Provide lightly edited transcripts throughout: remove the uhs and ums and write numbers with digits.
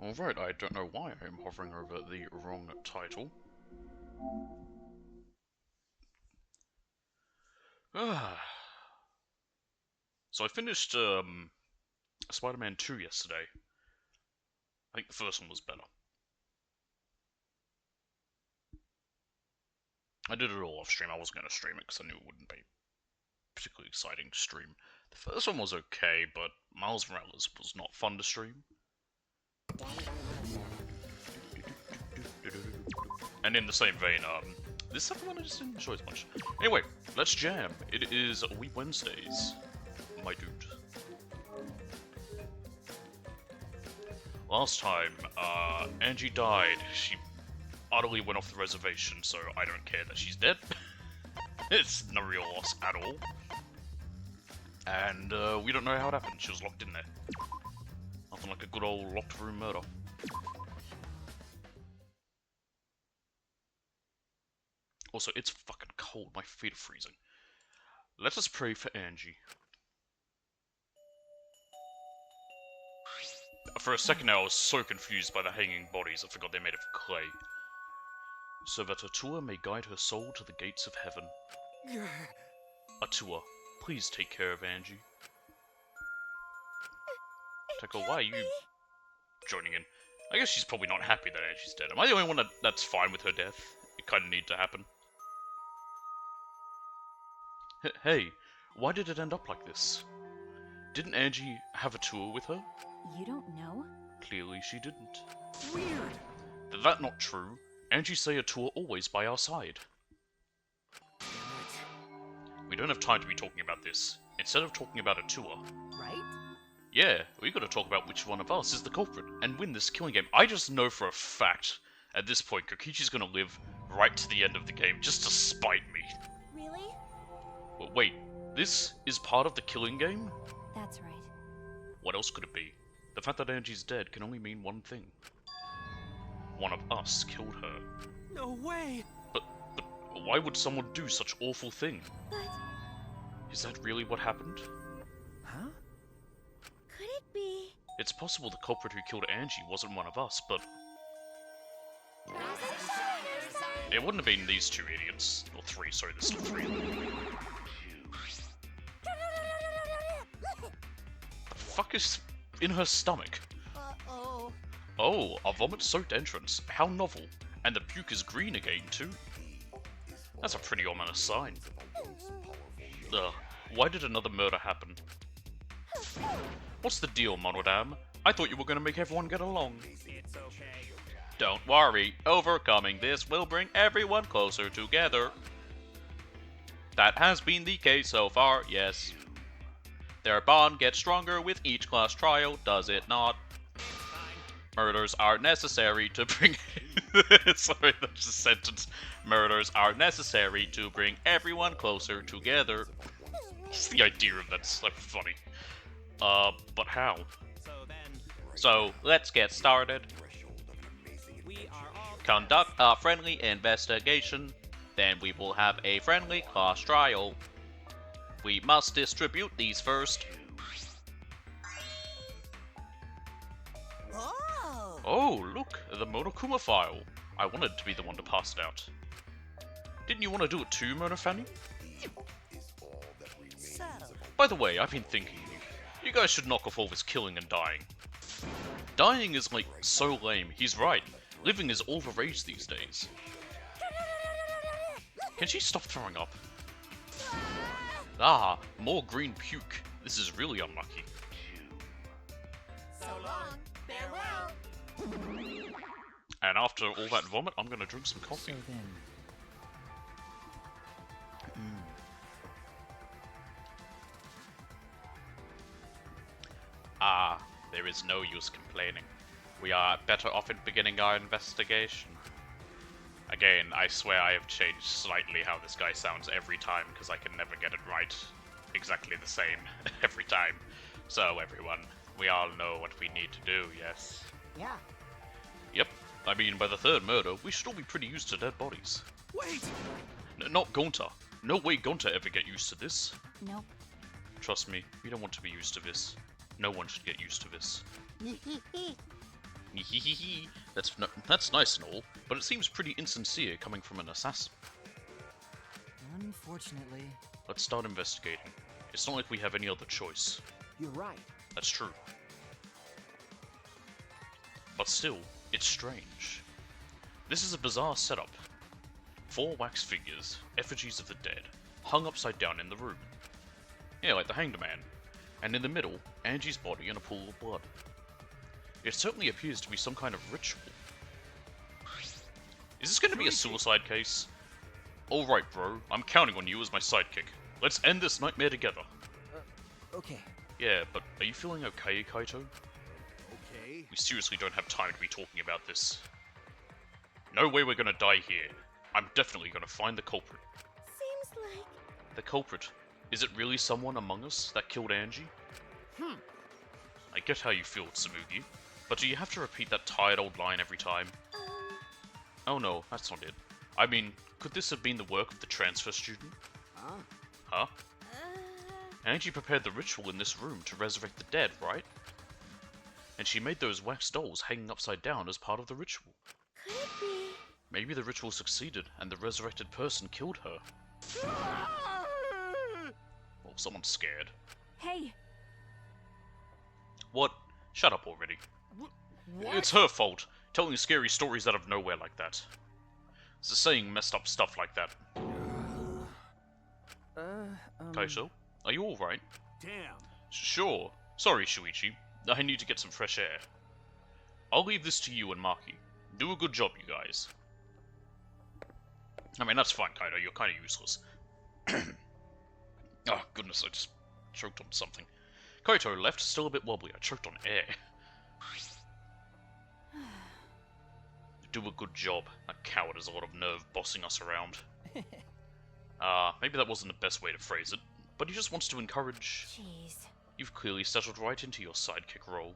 Alright, I don't know why I'm hovering over the wrong title. So I finished Spider-Man 2 yesterday. I think the first one was better. I did it all off stream. I wasn't going to stream it because I knew it wouldn't be particularly exciting to stream. The first one was okay, but Miles Morales was not fun to stream. And in the same vein, this second one I just didn't enjoy as much. Anyway, let's jam. It is Wee Wednesdays, my dude. Last time, Angie died. She utterly went off the reservation, so I don't care that she's dead. It's no real loss at all. And we don't know how it happened. She was locked in there. Nothing like a good old locked room murder. Also, it's fucking cold. My feet are freezing. Let us pray for Angie. For a second now, I was so confused by the hanging bodies, I forgot they're made of clay. So that Atua may guide her soul to the gates of heaven. Atua, please take care of Angie. Taco, why are you joining in? I guess she's probably not happy that Angie's dead. Am I the only one that's fine with her death? It kinda needed to happen. Hey, why did it end up like this? Didn't Angie have a tour with her? You don't know? Clearly she didn't. Weird! That not true. Angie say a tour always by our side. We don't have time to be talking about this. Instead of talking about a tour. Right? Yeah, we gotta talk about which one of us is the culprit and win this killing game. I just know for a fact, at this point, Kokichi's gonna live right to the end of the game just to spite me. Really? But wait, this is part of the killing game? That's right. What else could it be? The fact that Angie's dead can only mean one thing. One of us killed her. No way! But why would someone do such awful thing? But Is that really what happened? Huh? could it be? It's possible the culprit who killed Angie wasn't one of us, but it wouldn't have been these two idiots. Or three, sorry, there's still three. The fuck is in her stomach? Uh-oh. Oh, a vomit-soaked entrance. How novel. And the puke is green again, too. That's a pretty ominous sign. Ugh, why did another murder happen? What's the deal, Monodam? I thought you were gonna make everyone get along. Don't worry, overcoming this will bring everyone closer together. That has been the case so far, yes. Their bond gets stronger with each class trial, does it not? Murders are necessary to bring... Sorry, that's a sentence. Murders are necessary to bring everyone closer together. Just the idea of that's so funny. But how? So, let's get started. Conduct a friendly investigation. Then we will have a friendly class trial. We must distribute these first. Oh! Oh, look, the Monokuma file. I wanted to be the one to pass it out. Didn't you want to do it too, Mona Fanny? So, By the way, I've been thinking, you guys should knock off all this killing and dying. Dying is, like, so lame. He's right. Living is all the rage these days. Can she stop throwing up? Ah, more green puke. This is really unlucky. so long, farewell. And after all that vomit, I'm gonna drink some coffee. So then. Ah, there is no use complaining. We are better off in beginning our investigation. Again, I swear I have changed slightly how this guy sounds every time, because I can never get it right exactly the same every time. So, everyone, we all know what we need to do, yes? Yeah. Yep. I mean, by the third murder, we should all be pretty used to dead bodies. Wait! Not Gonta. No way Gonta ever get used to this. Nope. Trust me, we don't want to be used to this. No one should get used to this. Hehehe. That's nice and all, but it seems pretty insincere coming from an assassin. Unfortunately. Let's start investigating. It's not like we have any other choice. You're right. That's true. But still, it's strange. This is a bizarre setup. 4 wax figures, effigies of the dead, hung upside down in the room. Yeah, like the Hanged Man. And in the middle, Angie's body in a pool of blood. It certainly appears to be some kind of ritual. Is this going to be a suicide case? Alright, bro. I'm counting on you as my sidekick. Let's end this nightmare together. Okay. Yeah, but are you feeling okay, Kaito? Okay. We seriously don't have time to be talking about this. No way we're gonna die here. I'm definitely gonna find the culprit. Seems like... The culprit? Is it really someone among us that killed Angie? I get how you feel, Tsurugi, but do you have to repeat that tired old line every time? Oh no, that's not it. I mean, could this have been the work of the transfer student? Huh? Huh? Angie prepared the ritual in this room to resurrect the dead, right? And she made those wax dolls hanging upside down as part of the ritual. Could it be? Maybe the ritual succeeded and the resurrected person killed her. Well, someone's scared. Hey, What? Shut up already. What? It's her fault, telling scary stories out of nowhere like that. It's saying messed up stuff like that. Kaito, are you alright? Damn. Sure. Sorry, Shuichi. I need to get some fresh air. I'll leave this to you and Maki. Do a good job, you guys. I mean, that's fine, Kaito. You're kind of useless. Oh, goodness, I just choked on something. Kaito left, still a bit wobbly. I choked on air. Do a good job. That coward has a lot of nerve bossing us around. Maybe that wasn't the best way to phrase it, but he just wants to encourage... jeez. You've clearly settled right into your sidekick role.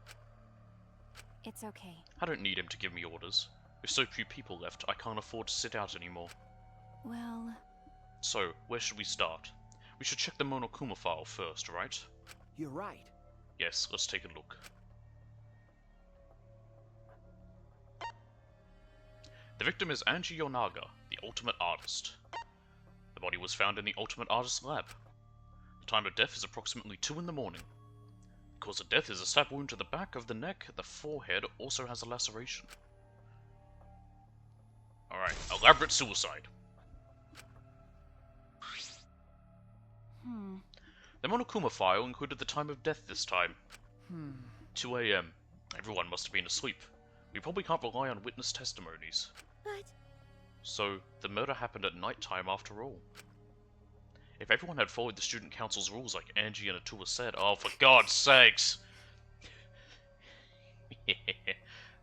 It's okay. I don't need him to give me orders. With so few people left, I can't afford to sit out anymore. Well... So, where should we start? We should check the Monokuma file first, right? You're right. Yes, let's take a look. The victim is Angie Yonaga, the Ultimate Artist. The body was found in the Ultimate Artist lab. The time of death is approximately 2 in the morning. The cause of death is a stab wound to the back of the neck. The forehead also has a laceration. Alright, elaborate suicide. The Monokuma file included the time of death this time. 2 AM. Everyone must have been asleep. We probably can't rely on witness testimonies. But... So, the murder happened at night time after all. If everyone had followed the student council's rules like Angie and Atua said, oh, for God's sakes!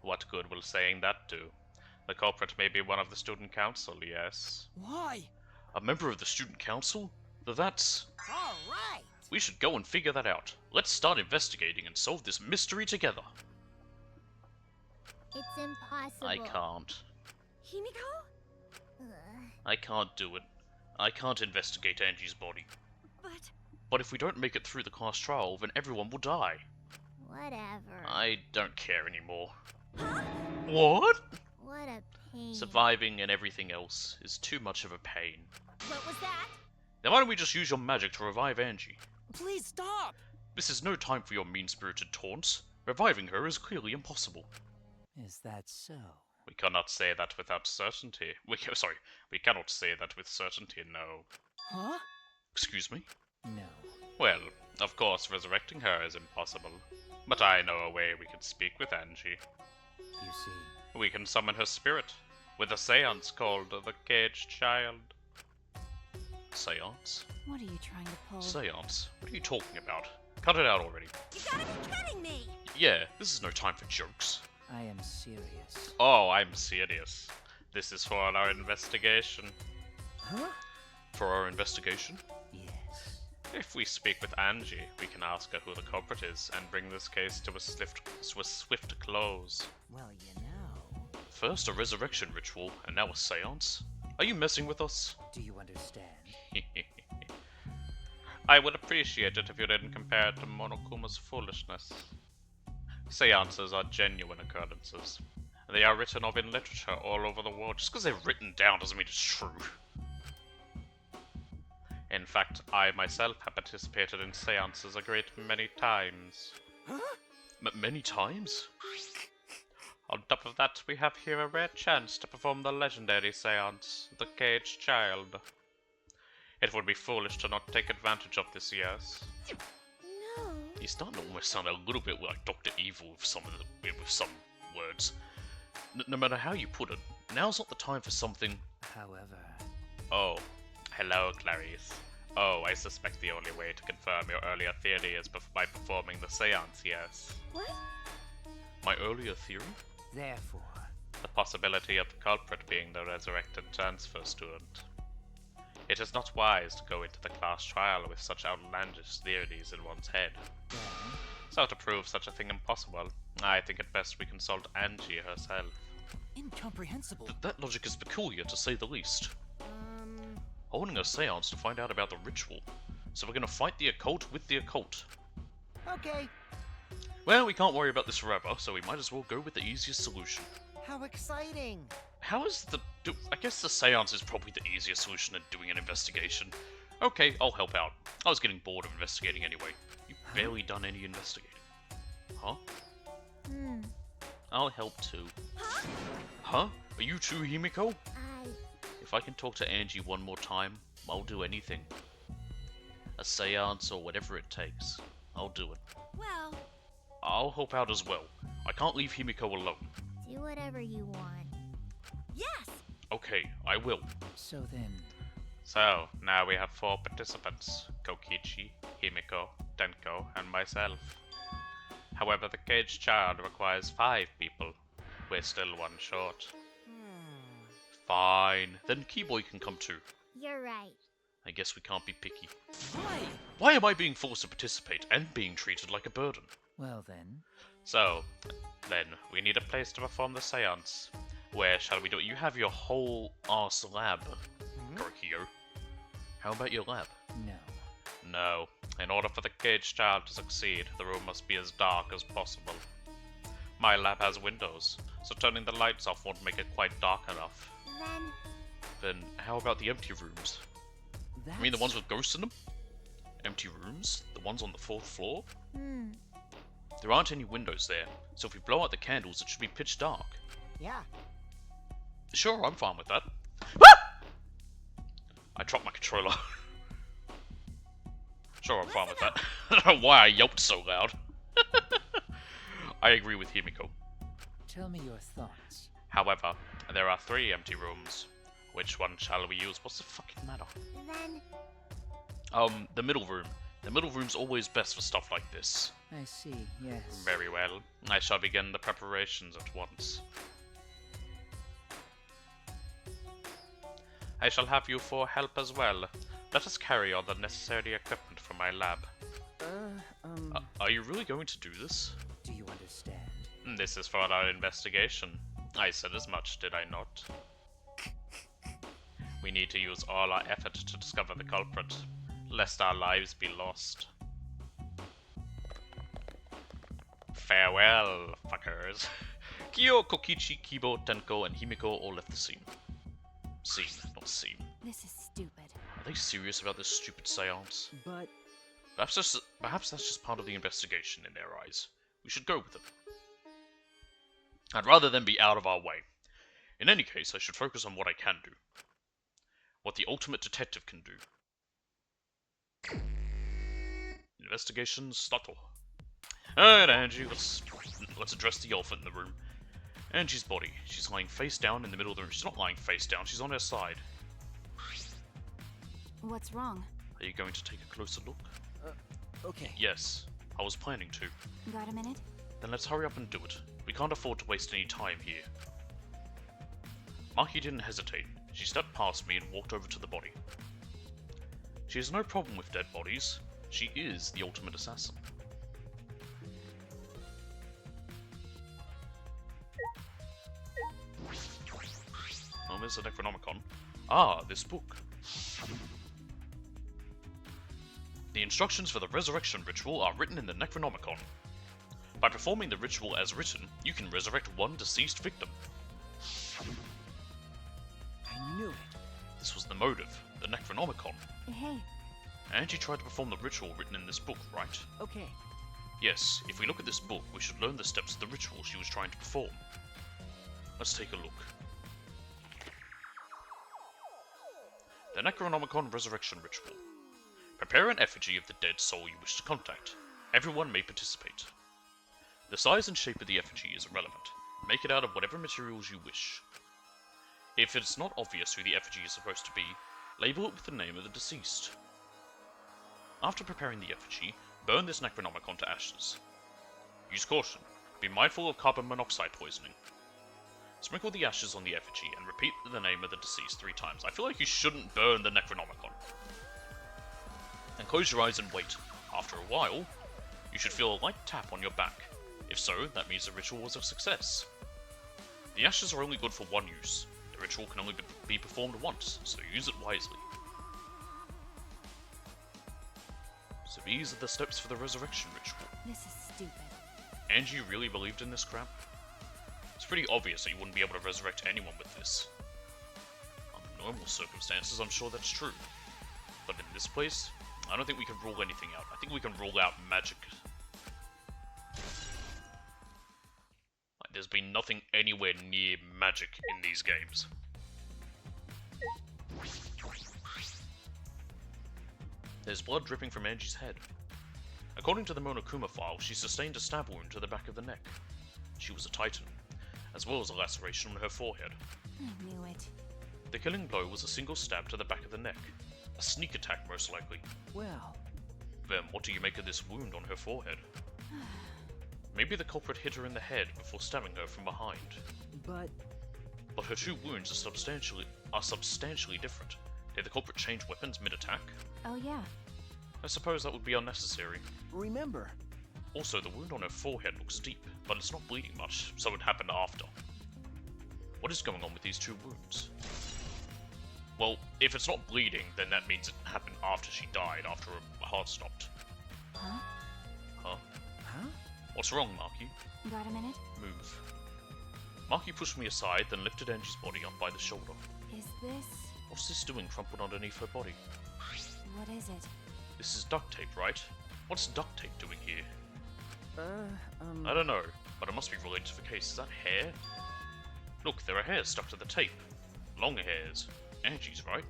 What good will saying that do? The culprit may be one of the student council, yes. Why? A member of the student council? That's... all right. We should go and figure that out. Let's start investigating and solve this mystery together. It's impossible. I can't. Himiko? I can't do it. I can't investigate Angie's body. But... But if we don't make it through the class trial, then everyone will die. whatever. I don't care anymore. Huh? What? What a pain. Surviving and everything else is too much of a pain. What was that? Then why don't we just use your magic to revive Angie? Please stop. This is no time for your mean-spirited taunts. Reviving her is clearly impossible. Is that so? We cannot say that without certainty. We cannot say that with certainty, no. Huh? Excuse me? No. Well, of course resurrecting her is impossible. But I know a way we can speak with Angie. You see. We can summon her spirit, with a seance called the Caged Child. Seance? What are you trying to pull? Seance? What are you talking about? Cut it out already. You gotta be kidding me! Yeah, this is no time for jokes. I am serious. Oh, I'm serious. This is for our investigation. Huh? For our investigation? Yes. If we speak with Angie, we can ask her who the culprit is and bring this case to a swift close. Well, you know. First a resurrection ritual, and now a seance? Are you messing with us? Do you understand? I would appreciate it if you didn't compare it to Monokuma's foolishness. Seances are genuine occurrences. They are written of in literature all over the world. Just because they're written down doesn't mean it's true. In fact, I myself have participated in seances a great many times. Huh? Many times? On top of that, we have here a rare chance to perform the legendary seance, the Caged Child. It would be foolish to not take advantage of this, yes? No. He's starting to almost sound a little bit like Dr. Evil with some words. No matter how you put it, now's not the time for something. However, Oh, hello, Clarice. Oh, I suspect the only way to confirm your earlier theory is by performing the seance, yes. What? My earlier theory? therefore, The possibility of the culprit being the resurrected transfer student. It is not wise to go into the class trial with such outlandish theories in one's head. then, So to prove such a thing impossible, I think it best we consult Angie herself. incomprehensible. That logic is peculiar, to say the least. Holding a seance to find out about the ritual. So we're gonna fight the occult with the occult. Okay, Well, we can't worry about this forever, so we might as well go with the easiest solution. how exciting! How is I guess the seance is probably the easiest solution than doing an investigation. Okay, I'll help out. I was getting bored of investigating anyway. You've barely done any investigating. Huh? Hmm. I'll help too. Huh? Are you too, Himiko? If I can talk to Angie one more time, I'll do anything. A seance or whatever it takes. I'll do it. Well, I'll help out as well. I can't leave Himiko alone. do whatever you want. Yes! Okay, I will. So then, So, now we have 4 participants. Kokichi, Himiko, Tenko, and myself. However, the Caged Child requires 5 people. We're still 1 short. Fine. Then Keyboy can come too. You're right. I guess we can't be picky. why? Why am I being forced to participate and being treated like a burden? Well then, So, then, we need a place to perform the seance. Where shall we do it? You have your whole arse lab, Gorkio. How about your lab? no. No. In order for the Caged Child to succeed, the room must be as dark as possible. My lab has windows, so turning the lights off won't make it quite dark enough. Then, how about the empty rooms? That's... I mean the ones with ghosts in them? Empty rooms? The ones on the 4th floor? Hmm. There aren't any windows there, so if we blow out the candles, it should be pitch dark. Yeah. Sure, I'm fine with that. I dropped my controller. Sure, I'm fine with that. I don't know why I yelped so loud. I agree with Himiko. Tell me your thoughts. However, there are 3 empty rooms. Which one shall we use? What's the fucking matter? Then, The middle room. The middle room's always best for stuff like this. I see, yes. Very well. I shall begin the preparations at once. I shall have you 4 help as well. Let us carry all the necessary equipment from my lab. Are you really going to do this? Do you understand? This is for our investigation. I said as much, did I not? We need to use all our effort to discover the culprit, lest our lives be lost. Farewell, fuckers. Kyo, Kokichi, Kibo, Tenko, and Himiko all left the scene. Scene, not scene. this is stupid. Are they serious about this stupid seance? But Perhaps that's just part of the investigation in their eyes. We should go with it. I'd rather than be out of our way. In any case, I should focus on what I can do. What the ultimate detective can do. Investigation startle. Alright, Angie, let's address the elephant in the room. Angie's body. She's lying face down in the middle of the room. She's not lying face down, she's on her side. What's wrong? Are you going to take a closer look? okay. Yes, I was planning to. Got a minute? Then let's hurry up and do it. We can't afford to waste any time here. Maki didn't hesitate. She stepped past me and walked over to the body. She has no problem with dead bodies. She is the ultimate assassin. Oh, there's a Necronomicon. Ah, this book. The instructions for the resurrection ritual are written in the Necronomicon. By performing the ritual as written, you can resurrect one deceased victim. I knew it. This was the motive, the Necronomicon. Hey, Angie tried to perform the ritual written in this book, right? Okay. Yes, if we look at this book, we should learn the steps of the ritual she was trying to perform. Let's take a look. The Necronomicon Resurrection Ritual. Prepare an effigy of the dead soul you wish to contact. Everyone may participate. The size and shape of the effigy is irrelevant. Make it out of whatever materials you wish. If it's not obvious who the effigy is supposed to be, label it with the name of the deceased. After preparing the effigy, burn this Necronomicon to ashes. Use caution. Be mindful of carbon monoxide poisoning. Sprinkle the ashes on the effigy and repeat the name of the deceased 3 times. I feel like you shouldn't burn the Necronomicon. And close your eyes and wait. After a while, you should feel a light tap on your back. If so, that means the ritual was a success. The ashes are only good for one use. The ritual can only be performed once, so use it wisely. So these are the steps for the resurrection ritual. this is stupid. Angie really believed in this crap? It's pretty obvious that you wouldn't be able to resurrect anyone with this. Under normal circumstances, I'm sure that's true. But in this place, I don't think we can rule anything out. I think we can rule out magic. Like, there's been nothing anywhere near magic in these games. There's blood dripping from Angie's head. According to the Monokuma file, she sustained a stab wound to the back of the neck. She was a titan, as well as a laceration on her forehead. I knew it. The killing blow was a single stab to the back of the neck. A sneak attack, most likely. Well, Then what do you make of this wound on her forehead? Maybe the culprit hit her in the head before stabbing her from behind. but But her 2 wounds are substantially different. Did the culprit change weapons mid-attack? Oh yeah. I suppose that would be unnecessary. remember, Also, the wound on her forehead looks deep, but it's not bleeding much, so it happened after. What is going on with these 2 wounds? Well, if it's not bleeding, then that means it happened after she died, after her heart stopped. Huh? Huh? huh? What's wrong, Marky? Got a minute? Move. Marky pushed me aside, then lifted Angie's body up by the shoulder. Is this... What's this doing crumpled underneath her body? what is it? This is duct tape, right? What's duct tape doing here? Uh, I don't know, but it must be related to the case. Is that hair? Look, there are hairs stuck to the tape. Long hairs. Angie's, right?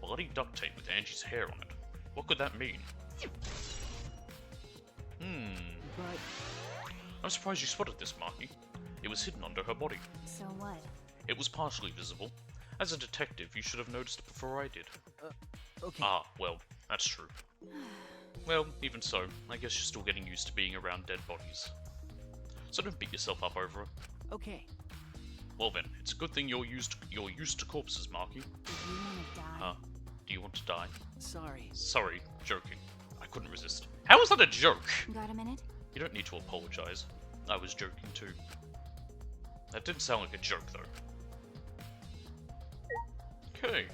Bloody duct tape with Angie's hair on it. What could that mean? But I'm surprised you spotted this, Marky. It was hidden under her body. So what? It was partially visible. As a detective, you should have noticed it before I did. okay. Ah, well, that's true. Well, even so, I guess you're still getting used to being around dead bodies. So don't beat yourself up over it. Okay. Well then, it's a good thing you're used to corpses, Marky. Do you want to die? Huh? Do you want to die? Sorry. Sorry, joking. I couldn't resist. How was that a joke? Got a minute? You don't need to apologize. I was joking too. That didn't sound like a joke, though. Okay.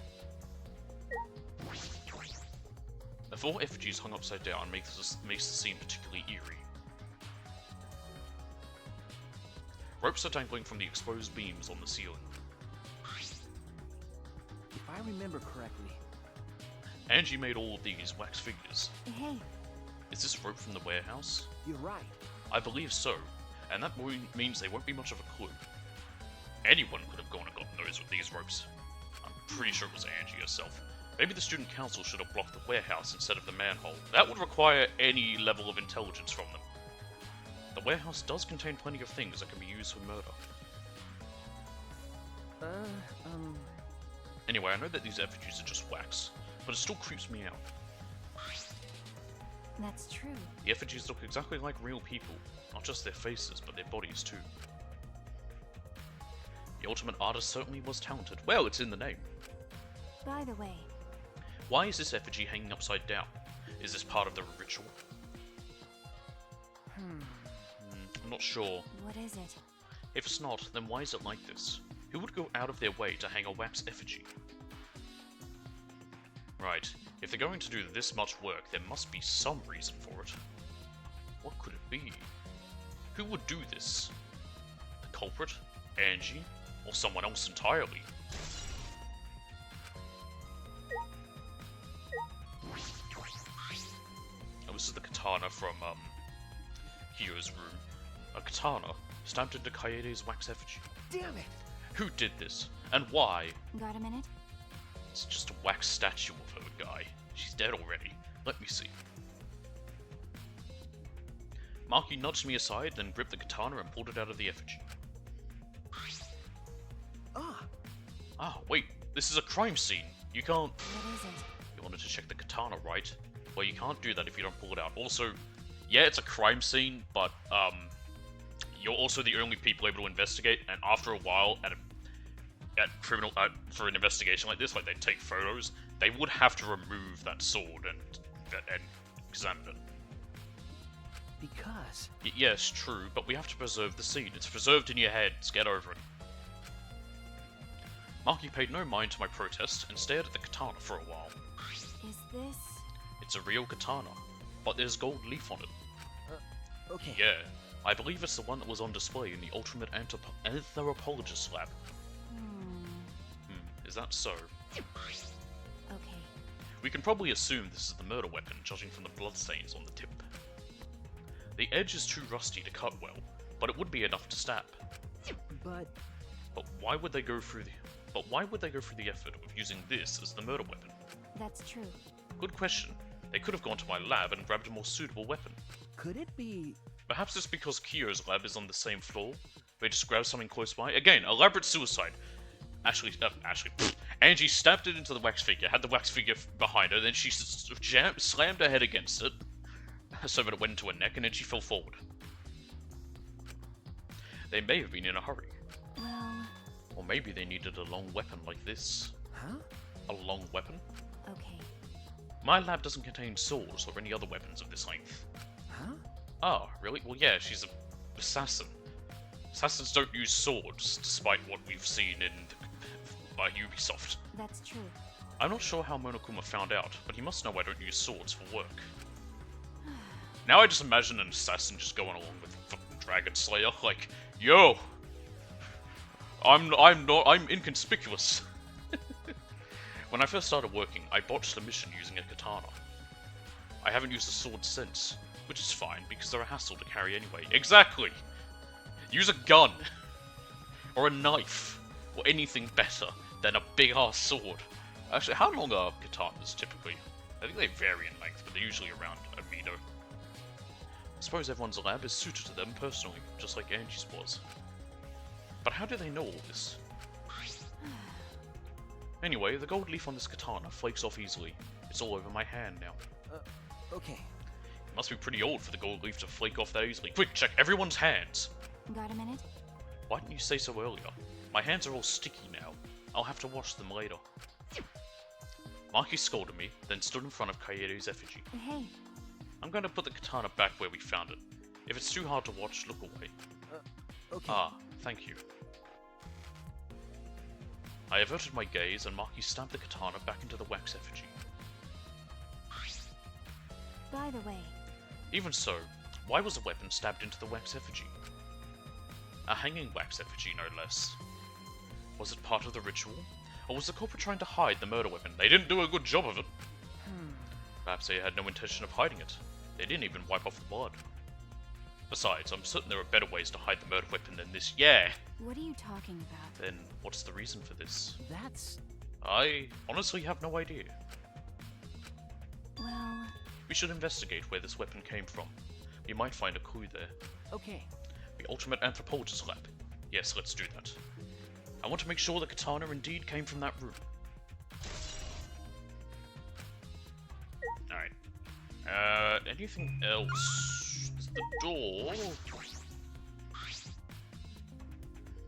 The 4 effigies hung upside down makes the scene particularly eerie. Ropes are dangling from the exposed beams on the ceiling. If I remember correctly, Angie made all of these wax figures. Hey, Is this rope from the warehouse? you're right. I believe so, and that means they won't be much of a clue. Anyone could have gone and gotten those with these ropes. I'm pretty sure it was Angie herself. Maybe the student council should have blocked the warehouse instead of the manhole. That would require any level of intelligence from them. The warehouse does contain plenty of things that can be used for murder. Anyway, I know that these effigies are just wax, but it still creeps me out. that's true. The effigies look exactly like real people, not just their faces, but their bodies too. The ultimate artist certainly was talented. Well, it's in the name. By the way, Why is this effigy hanging upside down? Is this part of the ritual? I'm not sure. what is it? If it's not, then why is it like this? Who would go out of their way to hang a wax effigy? Right, if they're going to do this much work, there must be some reason for it. What could it be? Who would do this? The culprit? Angie? Or someone else entirely? Oh, this is the katana from, Hyo's room. A katana stamped into Kaede's wax effigy. Damn it! Who did this? And why? Got a minute? It's just a wax statue of her, guy. She's dead already. Let me see. Maki nudged me aside, then gripped the katana and pulled it out of the effigy. Ah, wait. This is a crime scene. You can't... What is it? You wanted to check the katana, right? Well, you can't do that if you don't pull it out. Also, yeah, it's a crime scene, but, you're also the only people able to investigate, and after a while, for an investigation like this, like they take photos, they would have to remove that sword and examine it. Because... Yes, true, but we have to preserve the scene. It's preserved in your heads. Get over it. Maki paid no mind to my protest and stared at the katana for a while. Is this... It's a real katana, but there's gold leaf on it. Okay. Yeah, I believe it's the one that was on display in the Ultimate Anthropologist lab. Is that so? Okay. We can probably assume this is the murder weapon, judging from the bloodstains on the tip. The edge is too rusty to cut well, but it would be enough to stab. But why would they go through the effort of using this as the murder weapon? That's true. Good question. They could have gone to my lab and grabbed a more suitable weapon. could it be... Perhaps it's because Kyo's lab is on the same floor. They just grabbed something close by. Again, elaborate suicide. Angie stabbed it into the wax figure, had the wax figure behind her, then she slammed her head against it, so that it went into her neck, and then she fell forward. They may have been in a hurry. Well... Or maybe they needed a long weapon like this. Huh? A long weapon? Okay. My lab doesn't contain swords or any other weapons of this length. Huh? Oh, really? Well, yeah, she's an assassin. Assassins don't use swords, despite what we've seen in by Ubisoft. That's true. I'm not sure how Monokuma found out, but he must know I don't use swords for work. Now I just imagine an assassin just going along with fucking Dragon Slayer, like, yo! I'm inconspicuous. When I first started working, I botched a mission using a katana. I haven't used a sword since, which is fine, because they're a hassle to carry anyway. Exactly! Use a gun! Or a knife! Or anything better than a big-ass sword. Actually, how long are katanas typically? I think they vary in length, but they're usually around a meter. I suppose everyone's lab is suited to them personally, just like Angie's was. But how do they know all this? Anyway, the gold leaf on this katana flakes off easily. It's all over my hand now. Okay. It must be pretty old for the gold leaf to flake off that easily. Quick, check everyone's hands! Got a minute? Why didn't you say so earlier? My hands are all sticky now. I'll have to wash them later. Maki scolded me, then stood in front of Kaeru's effigy. Hey. I'm going to put the katana back where we found it. If it's too hard to watch, look away. Okay. Ah, thank you. I averted my gaze and Maki stabbed the katana back into the wax effigy. By the way, Even so, why was the weapon stabbed into the wax effigy? A hanging wax effigy, no less. Was it part of the ritual? Or was the culprit trying to hide the murder weapon? They didn't do a good job of it. Perhaps they had no intention of hiding it. They didn't even wipe off the blood. Besides, I'm certain there are better ways to hide the murder weapon than this. Yeah! what are you talking about? Then, what's the reason for this? That's... I honestly have no idea. Well... We should investigate where this weapon came from. We might find a clue there. Okay. The Ultimate Anthropologist lab. Yes, let's do that. I want to make sure the katana indeed came from that room. Alright. Anything else? The door...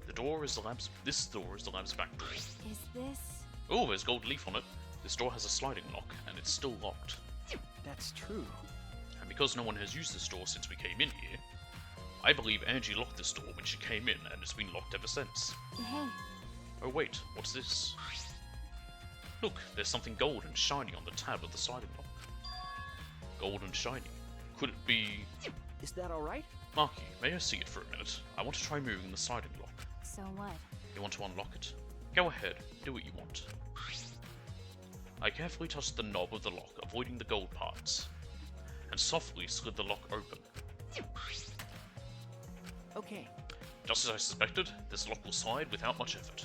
This door is the lab's back door. Is this... Oh, there's gold leaf on it. This door has a sliding lock, and it's still locked. That's true. And because no one has used this door since we came in here, I believe Angie locked this door when she came in, and it's been locked ever since. Hey. Oh wait, what's this? Look, there's something gold and shiny on the tab of the sliding lock. Gold and shiny. Could it be... Is that alright? Marky, may I see it for a minute? I want to try moving the sliding lock. So what? You want to unlock it? Go ahead, do what you want. I carefully touched the knob of the lock, avoiding the gold parts, and softly slid the lock open. Okay. Just as I suspected, this lock will slide without much effort.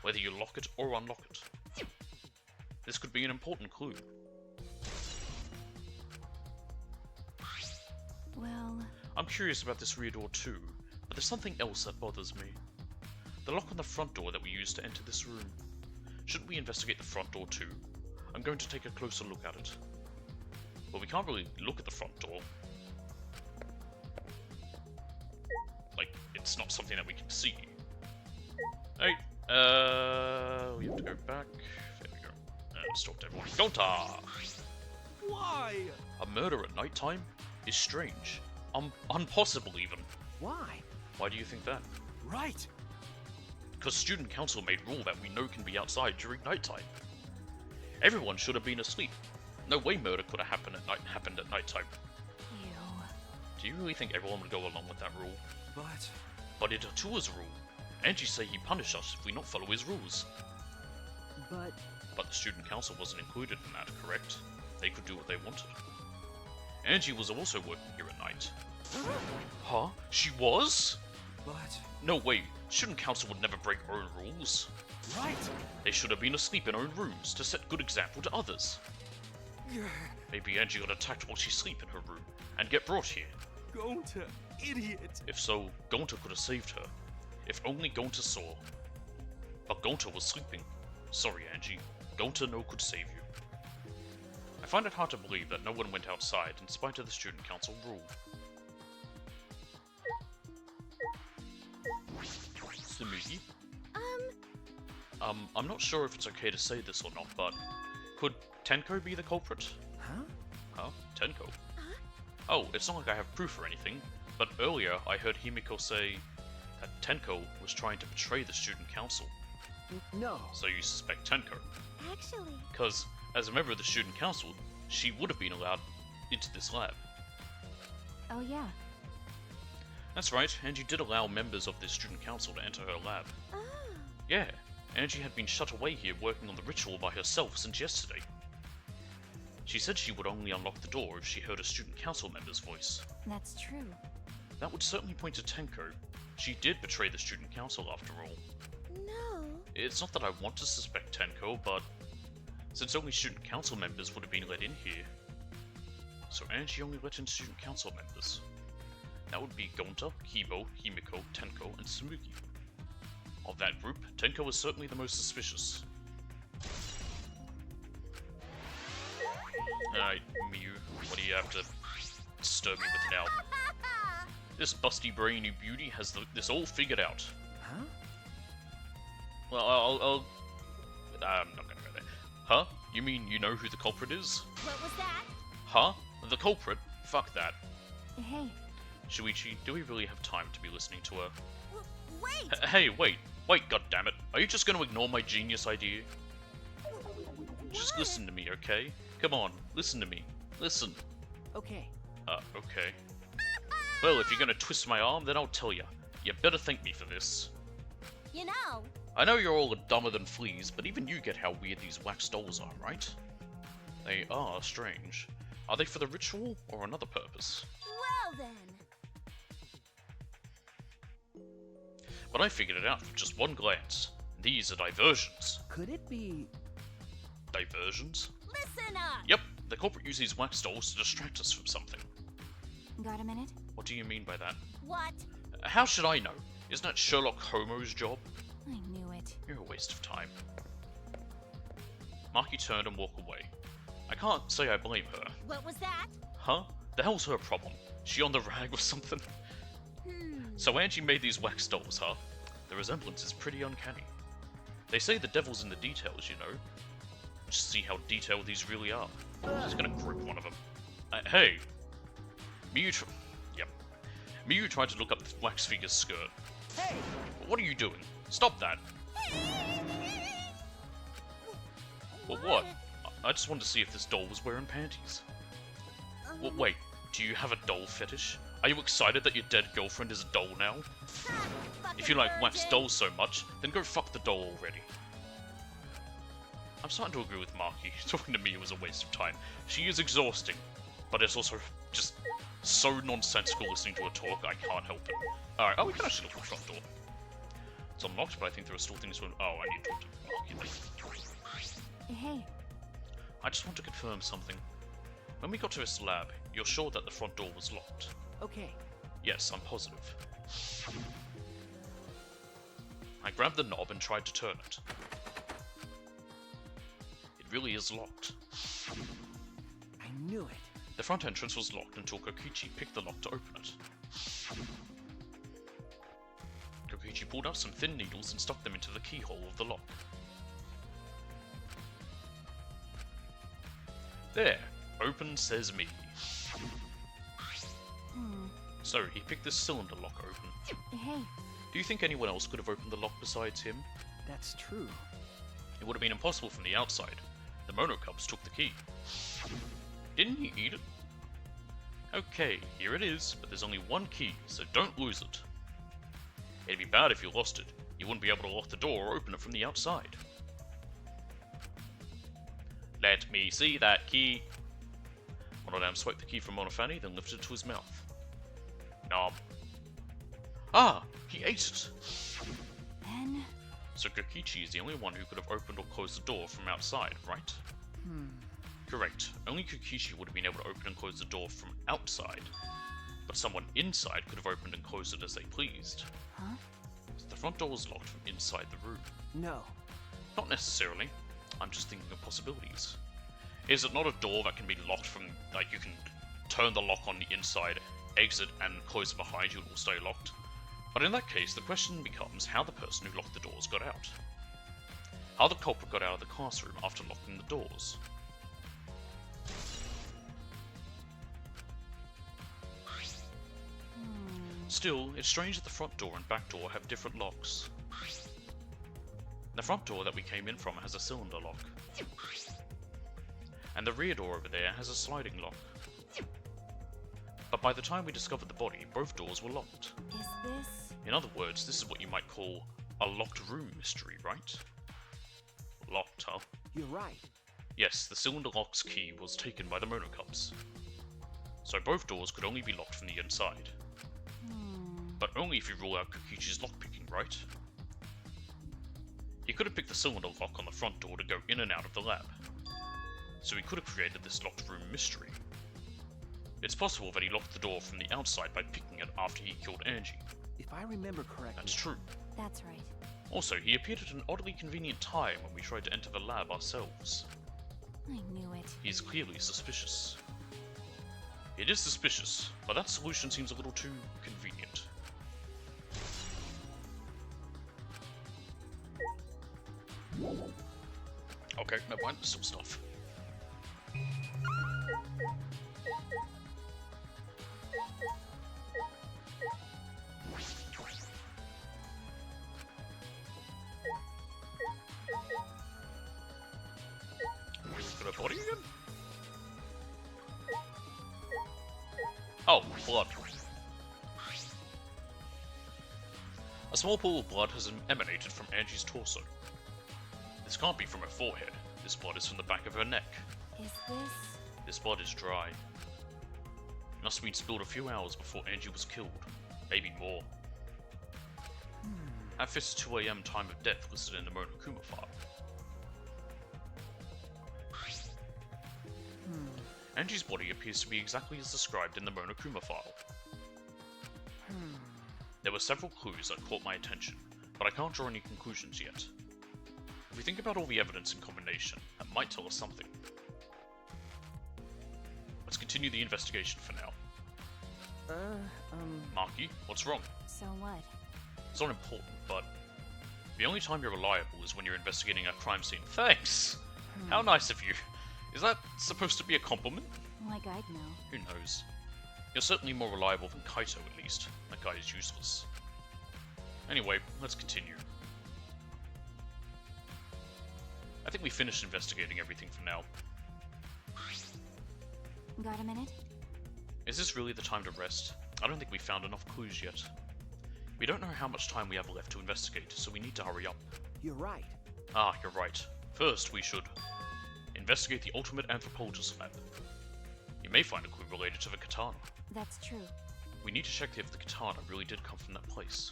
Whether you lock it or unlock it. This could be an important clue. Well, I'm curious about this rear door too, but there's something else that bothers me. The lock on the front door that we used to enter this room. Shouldn't we investigate the front door too? I'm going to take a closer look at it. Well, we can't really look at the front door. Like, it's not something that we can see. Hey, we have to go back. There we go. Let's talk to everyone. Gonta! Why? A murder at nighttime is strange. Impossible even. Why? Why do you think that? Right. Because student council made rule that we know can be outside during nighttime. Everyone should have been asleep. No way murder could have happened at nighttime. ew. Do you really think everyone would go along with that rule? But It too is a rule. Angie say he punish us if we not follow his rules. But the student council wasn't included in that, correct? They could do what they wanted. Angie was also working here at night. Huh? She was? No way. Student council would never break own rules. Right. They should have been asleep in own rooms to set good example to others. Maybe Angie got attacked while she sleep in her room and get brought here. Gonta, idiot. If so, Gonta could have saved her. If only Gonta saw. But Gonta was sleeping. Sorry, Angie. Gonta no could save you. I find it hard to believe that no one went outside in spite of the student council rule. Sumugi? I'm not sure if it's okay to say this or not, but could Tenko be the culprit? Huh? Huh? Tenko? Oh, it's not like I have proof or anything, but earlier I heard Himiko say that Tenko was trying to betray the student council. No. So you suspect Tenko? Actually, Because, as a member of the student council, she would have been allowed into this lab. oh yeah. That's right, Angie did allow members of the student council to enter her lab. Ah. Yeah, Angie had been shut away here working on the ritual by herself since yesterday. She said she would only unlock the door if she heard a student council member's voice. That's true. That would certainly point to Tenko. She did betray the student council after all. No. It's not that I want to suspect Tenko, but since only student council members would have been let in here, so Angie only let in student council members. That would be Gonta, Kibo, Himiko, Tenko, and Sumugi. Of that group, Tenko is certainly the most suspicious. Alright, Miyu, what do you have to disturb me with now? This busty brainy beauty has this all figured out. Huh? Well, I'm not gonna go there. Huh? You mean you know who the culprit is? What was that? Huh? The culprit? Fuck that. Hey, Shuichi, do we really have time to be listening to her? wait! Hey, wait, goddammit. Are you just gonna ignore my genius idea? Just listen to me, okay? Come on, listen to me. Listen. Okay. Okay. Well, if you're gonna twist my arm, then I'll tell ya. You better thank me for this. You know, I know you're all dumber than fleas, but even you get how weird these wax dolls are, right? They are strange. Are they for the ritual, or another purpose? well then. But I figured it out with just one glance. These are diversions. Could it be? Diversions? Listen up! Yep, the culprit uses these wax dolls to distract us from something. Got a minute? What do you mean by that? What? How should I know? Isn't that Sherlock Holmes' job? I knew it. You're a waste of time. Marky turned and walked away. I can't say I blame her. What was that? Huh? The hell's her problem? She on the rag or something? So Angie made these wax dolls, huh? The resemblance is pretty uncanny. They say the devil's in the details, you know. Just see how detailed these really are. She's gonna grip one of them. Hey! Miyu tried to look up the wax figure's skirt. Hey! What are you doing? Stop that! Well, what? I just wanted to see if this doll was wearing panties. Wait, do you have a doll fetish? Are you excited that your dead girlfriend is a doll now? If you like wax dolls so much, then go fuck the doll already. I'm starting to agree with Marky. Talking to me was a waste of time. She is exhausting, but it's also just so nonsensical listening to her talk, I can't help it. Alright, we can actually look at the front door. It's unlocked, but I think there are still things to... Oh, I need to talk to Marky then. Hey, I just want to confirm something. When we got to this lab, you're sure that the front door was locked? Okay. Yes, I'm positive. I grabbed the knob and tried to turn it. It really is locked. I knew it. The front entrance was locked until Kokichi picked the lock to open it. Kokichi pulled out some thin needles and stuck them into the keyhole of the lock. There! Open sesame. So, he picked this cylinder lock open. hey, Do you think anyone else could have opened the lock besides him? That's true. It would have been impossible from the outside. The Mono Cubs took the key. Didn't he eat it? Okay, here it is, but there's only one key, so don't lose it. It'd be bad if you lost it. You wouldn't be able to lock the door or open it from the outside. Let me see that key. Monodam swiped the key from Monofani, then lifted it to his mouth. Nom. Ah! He ate it! then... So Kokichi is the only one who could have opened or closed the door from outside, right? Correct. Only Kokichi would have been able to open and close the door from outside. But someone inside could have opened and closed it as they pleased. Huh? So the front door was locked from inside the room. No. Not necessarily. I'm just thinking of possibilities. Is it not a door that can be locked from, like, you can turn the lock on the inside, exit, and close it behind you, it will stay locked? But in that case, the question becomes how the person who locked the doors got out. How the culprit got out of the classroom after locking the doors. Still, it's strange that the front door and back door have different locks. The front door that we came in from has a cylinder lock. And the rear door over there has a sliding lock. But by the time we discovered the body, both doors were locked. Is this... In other words, this is what you might call a locked room mystery, right? Locked, huh? You're right. Yes, the cylinder lock's key was taken by the Mono Cubs. So both doors could only be locked from the inside. But only if you rule out Kokichi's lockpicking, right? He could have picked the cylinder lock on the front door to go in and out of the lab. So he could have created this locked room mystery. It's possible that he locked the door from the outside by picking it after he killed Angie. If I remember correctly... That's true. That's right. Also, he appeared at an oddly convenient time when we tried to enter the lab ourselves. I knew it. He is clearly suspicious. It is suspicious, but that solution seems a little too convenient. Okay, never mind, there's still stuff. Look at her body again? Oh, blood. A small pool of blood has emanated from Angie's torso. This can't be from her forehead. This blood is from the back of her neck. Is this... This blood is dry. It must have been spilled a few hours before Angie was killed. Maybe more. At 52 AM time of death listed in the Monokuma file. Angie's body appears to be exactly as described in the Monokuma file. There were several clues that caught my attention, but I can't draw any conclusions yet. If we think about all the evidence in combination, that might tell us something. Let's continue the investigation for now. Marky, what's wrong? So what? It's not important, but the only time you're reliable is when you're investigating a crime scene. Thanks! How nice of you. Is that supposed to be a compliment? Like I'd know. Who knows? You're certainly more reliable than Kaito, at least. That guy is useless. Anyway, let's continue. I think we finished investigating everything for now. Got a minute? Is this really the time to rest? I don't think we found enough clues yet. We don't know how much time we have left to investigate, so we need to hurry up. You're right. Ah, you're right. First, we should investigate the Ultimate Anthropologist Lab. You may find a clue related to the katana. That's true. We need to check if the katana really did come from that place.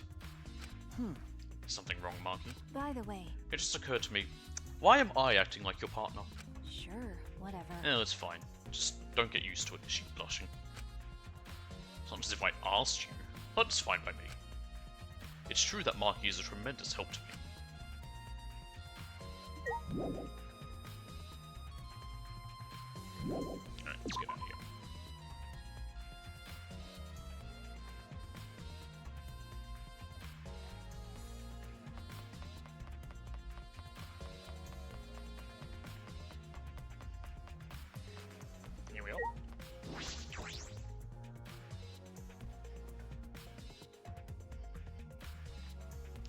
Something wrong, Marky? By the way, It just occurred to me, why am I acting like your partner? sure, whatever. Eh, it's fine. Just don't get used to it. She's blushing. It's not as if I asked you, but it's fine by me. It's true that Marky is a tremendous help to me. Alright, let's get out of here. Here we are.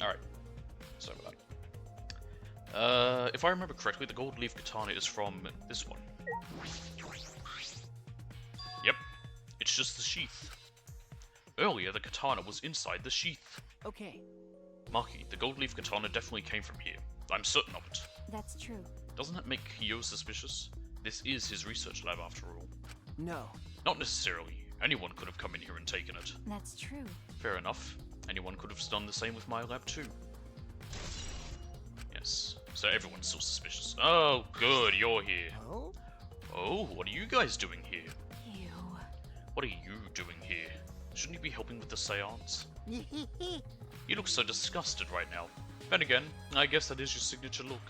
Alright. Sorry about that. If I remember correctly, the gold leaf katana is from this one. Yep. It's just the sheath. Earlier, the katana was inside the sheath. Okay. Maki, the gold leaf katana definitely came from here. I'm certain of it. That's true. Doesn't that make Kyo suspicious? This is his research lab after all. No. Not necessarily. Anyone could have come in here and taken it. That's true. Fair enough. Anyone could have done the same with my lab too. Yes. So everyone's still suspicious. Oh, good, you're here. Oh? Oh, what are you guys doing here? Ew. What are you doing here? Shouldn't you be helping with the seance? You look so disgusted right now. Then again, I guess that is your signature look.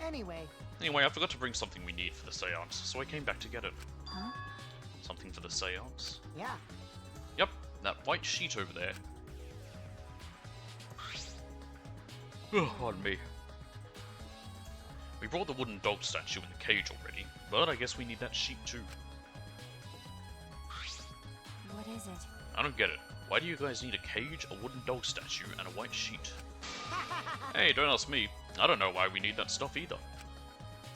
Anyway. Anyway, I forgot to bring something we need for the seance, so I came back to get it. Huh? Something for the seance? Yeah. Yep, that white sheet over there. Oh, pardon me. We brought the wooden dog statue in the cage already, but I guess we need that sheet too. What is it? I don't get it. Why do you guys need a cage, a wooden dog statue, and a white sheet? Hey, don't ask me. I don't know why we need that stuff either.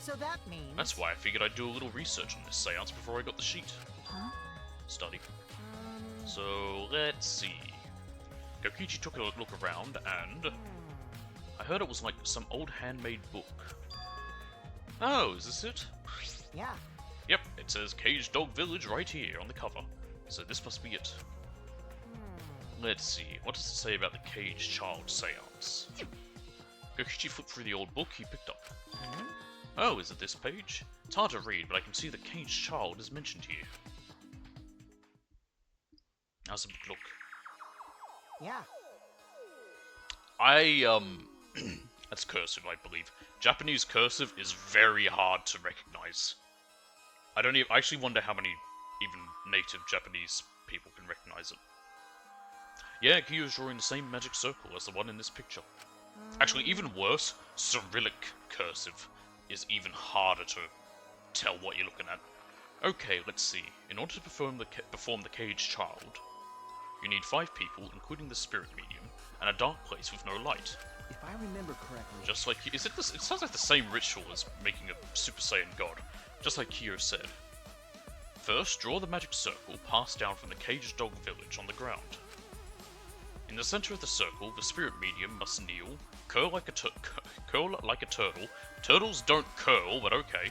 So that means... That's why I figured I'd do a little research on this seance before I got the sheet. Huh? Study. So, let's see. Kokichi took a look around and... I heard it was like some old handmade book. Oh, is this it? Yeah. Yep, it says Cage Dog Village right here on the cover. So this must be it. Let's see, what does it say about the Cage Child Seance? Kokichi flipped through the old book he picked up. Oh, is it this page? It's hard to read, but I can see the Cage Child is mentioned here. How's the book look? Yeah. That's cursive, I believe. Japanese cursive is very hard to recognize. I actually wonder how many even native Japanese people can recognize it. Yeah, Kyo's drawing the same magic circle as the one in this picture. Actually, even worse, Cyrillic cursive is even harder to tell what you're looking at. Okay, let's see. In order to perform the Cage Child, you need 5 people, including the spirit medium, and a dark place with no light. If I remember correctly... Just like... It sounds like the same ritual as making a Super Saiyan God, just like Kyo said. First, draw the magic circle passed down from the Caged Dog Village on the ground. In the center of the circle, the spirit medium must kneel, curl like a turtle. Turtles don't curl, but okay.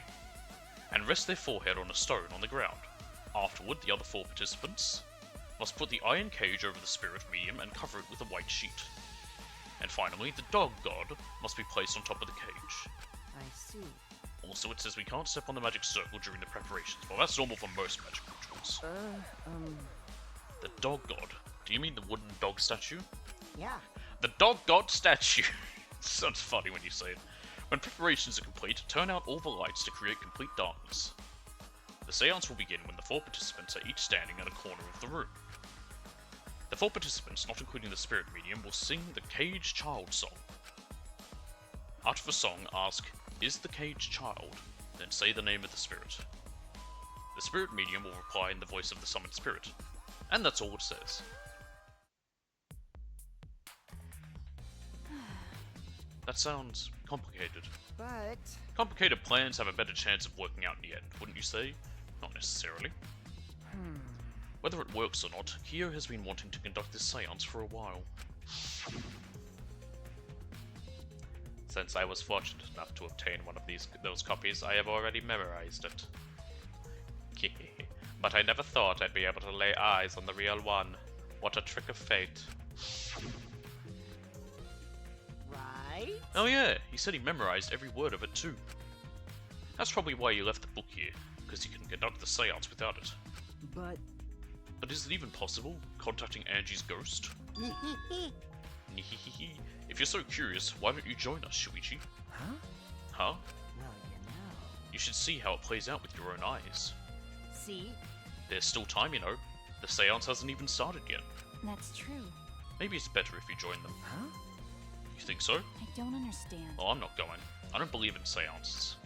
And rest their forehead on a stone on the ground. Afterward, the other 4 participants must put the iron cage over the spirit medium and cover it with a white sheet. And finally, the dog god must be placed on top of the cage. I see. Also, it says we can't step on the magic circle during the preparations. Well, that's normal for most magic rituals. The dog god. Do you mean the wooden dog statue? Yeah. The dog god statue! Sounds funny when you say it. When preparations are complete, turn out all the lights to create complete darkness. The seance will begin when the 4 participants are each standing at a corner of the room. The 4 participants, not including the spirit medium, will sing the Cage Child song. After the song, ask, "Is the cage child?" Then say the name of the spirit. The spirit medium will reply in the voice of the summoned spirit. And that's all it says. That sounds complicated. But... Complicated plans have a better chance of working out in the end, wouldn't you say? Not necessarily. Whether it works or not, Kyo has been wanting to conduct this seance for a while. Since I was fortunate enough to obtain one of those copies, I have already memorized it. But I never thought I'd be able to lay eyes on the real one. What a trick of fate. Right? Oh yeah, he said he memorized every word of it too. That's probably why he left the book here, because he can conduct the seance without it. But... But is it even possible, contacting Angie's ghost? If you're so curious, why don't you join us, Shuichi? Huh? Huh? Well, you know. You should see how it plays out with your own eyes. See? There's still time, you know. The seance hasn't even started yet. That's true. Maybe it's better if you join them. Huh? You think so? I don't understand. Well, I'm not going. I don't believe in seances.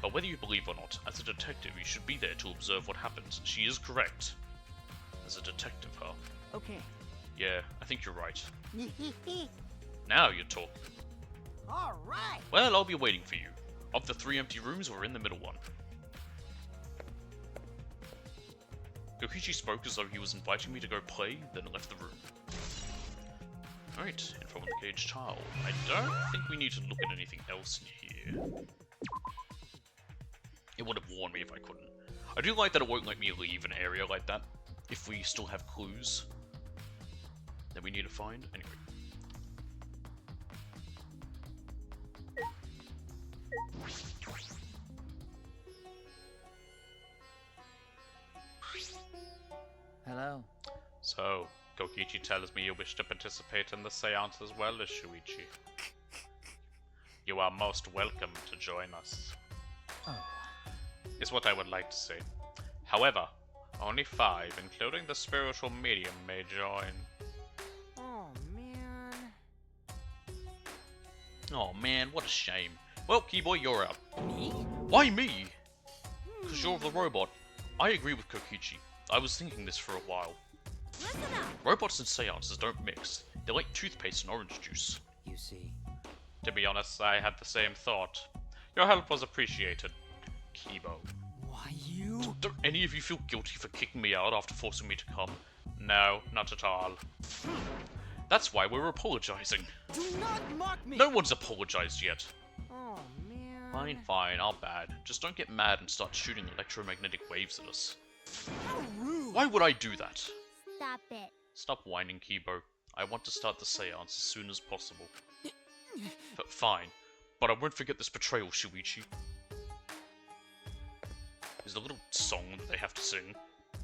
But whether you believe or not, as a detective, you should be there to observe what happens. She is correct. As a detective, huh? Okay. Yeah, I think you're right. Now you're talking. Alright! Well, I'll be waiting for you. Of the 3 empty rooms, we're in the middle one. Kokichi spoke as though he was inviting me to go play, then left the room. Alright, info on the caged tile. I don't think we need to look at anything else in here. It would have warned me if I couldn't. I do like that it won't let me leave an area like that, if we still have clues that we need to find. Anyway. Hello. So, Kokichi tells me you wish to participate in the seance as well as Shuichi. You are most welcome to join us, Oh. is what I would like to say. However, only 5, including the spiritual medium, may join. Oh, man. Oh man, what a shame. Well, Keyboy, you're out. Me? Why me? Because you're the robot. I agree with Kokichi. I was thinking this for a while. Listen up! Robots and seances don't mix. They're like toothpaste and orange juice. You see. To be honest, I had the same thought. Your help was appreciated, Kibo. Why, you? Don't any of you feel guilty for kicking me out after forcing me to come? No, not at all. That's why we're apologizing. Do not mock me! No one's apologized yet. Oh, man. Fine, fine, I'll bad. Just don't get mad and start shooting electromagnetic waves at us. How rude! Why would I do that? Stop it. Stop whining, Kibo. I want to start the seance as soon as possible. Fine, but I won't forget this betrayal, Shuichi. Is the little song that they have to sing?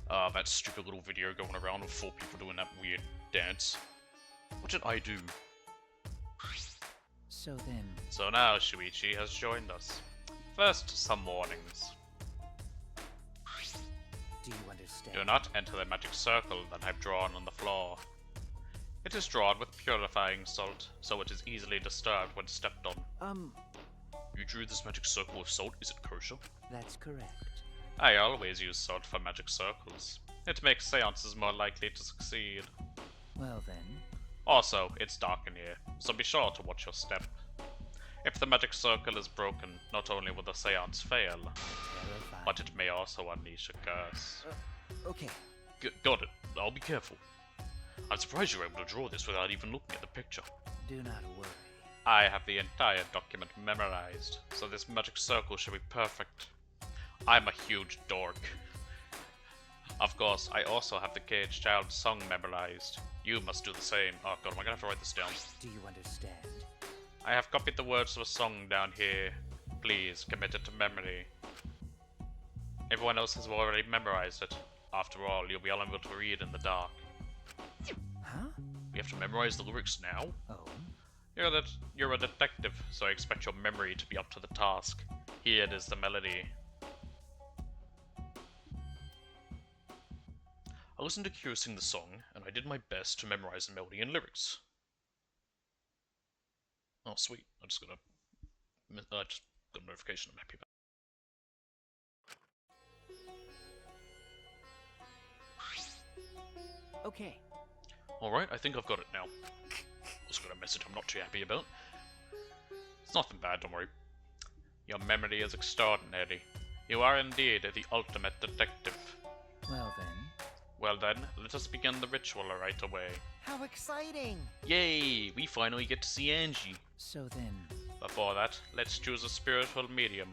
That stupid little video going around with 4 people doing that weird dance. What did I do? So then... So now Shuichi has joined us. First, some warnings. Do you understand? Do not enter the magic circle that I've drawn on the floor. It is drawn with purifying salt, so it is easily disturbed when stepped on. You drew this magic circle with salt, is it kosher? That's correct. I always use salt for magic circles. It makes seances more likely to succeed. Well then... Also, it's dark in here, so be sure to watch your step. If the magic circle is broken, not only will the seance fail, Terrifying. but it may also unleash a curse. Okay. Got it. I'll be careful. I'm surprised you were able to draw this without even looking at the picture. Do not worry. I have the entire document memorized, so this magic circle should be perfect. I'm a huge dork. Of course, I also have the Caged Child song memorized. You must do the same. Oh god, am I gonna have to write this down? Do you understand? I have copied the words to a song down here. Please, commit it to memory. Everyone else has already memorized it. After all, you'll be unable to read in the dark. Huh? We have to memorize the lyrics now? Oh? You're a detective, so I expect your memory to be up to the task. Here it is, the melody. I listened to Kyo sing the song, and I did my best to memorize the melody and lyrics. Oh, sweet. I just got a notification I'm happy about. Okay. Alright, I think I've got it now. Also got a message I'm not too happy about. It's nothing bad, don't worry. Your memory is extraordinary. You are indeed the ultimate detective. Well then... Well then, let us begin the ritual right away. How exciting! Yay! We finally get to see Angie. So then, Before that, let's choose a spiritual medium.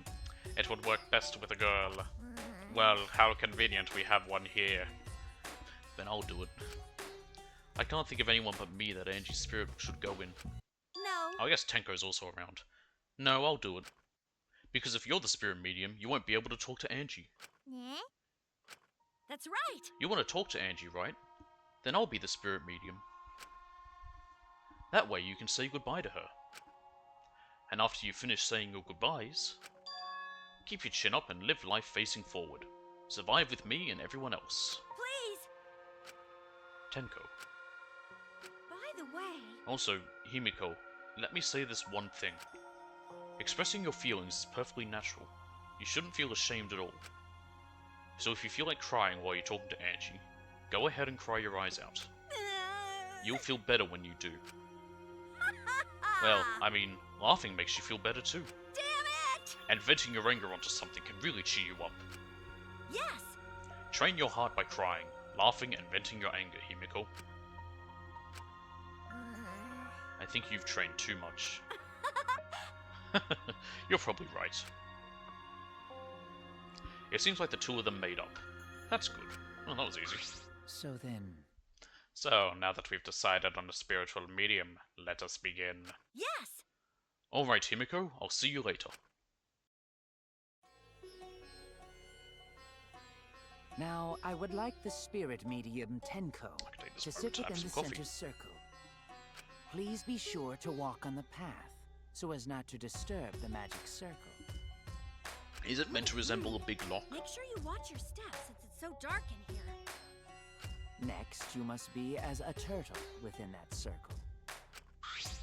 It would work best with a girl. Well, how convenient we have one here. Then I'll do it. I can't think of anyone but me that Angie's spirit should go in. No. I guess Tenko's also around. No, I'll do it. Because if you're the spirit medium, you won't be able to talk to Angie. Eh? That's right. You want to talk to Angie, right? Then I'll be the spirit medium. That way you can say goodbye to her. And after you finish saying your goodbyes, keep your chin up and live life facing forward. Survive with me and everyone else. Please. Tenko. By the way. Also, Himiko, let me say this one thing. Expressing your feelings is perfectly natural. You shouldn't feel ashamed at all. So if you feel like crying while you're talking to Angie, go ahead and cry your eyes out. You'll feel better when you do. Well, I mean, laughing makes you feel better too. Damn it! And venting your anger onto something can really cheer you up. Yes. Train your heart by crying, laughing, and venting your anger, Himiko. I think you've trained too much. You're probably right. It seems like the two of them made up. That's good. Well, that was easy. so then, So, now that we've decided on a spiritual medium, let us begin. Yes. Alright, Himiko, I'll see you later. now I would like the spirit medium Tenko I can take this to moment sit to have within some the coffee. center circle. Please be sure to walk on the path, so as not to disturb the magic circle. Is it meant to resemble a big lock? Make sure you watch your steps since it's so dark in here. Next, you must be as a turtle within that circle.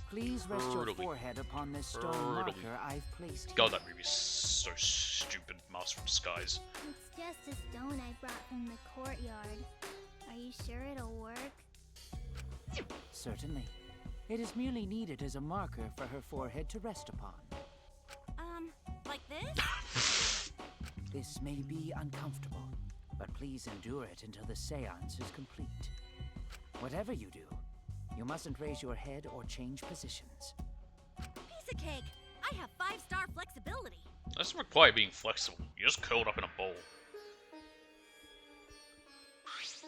Please rest your Turtley. forehead upon this stone Turtley. marker I've placed here. God, that movie's so stupid, Master of Disguise. It's just a stone I brought from the courtyard. Are you sure it'll work? Certainly. It is merely needed as a marker for her forehead to rest upon. Like this? This may be uncomfortable, but please endure it until the seance is complete. Whatever you do, you mustn't raise your head or change positions. Piece of cake. I have 5-star flexibility. That doesn't require being flexible. You're just curled up in a ball.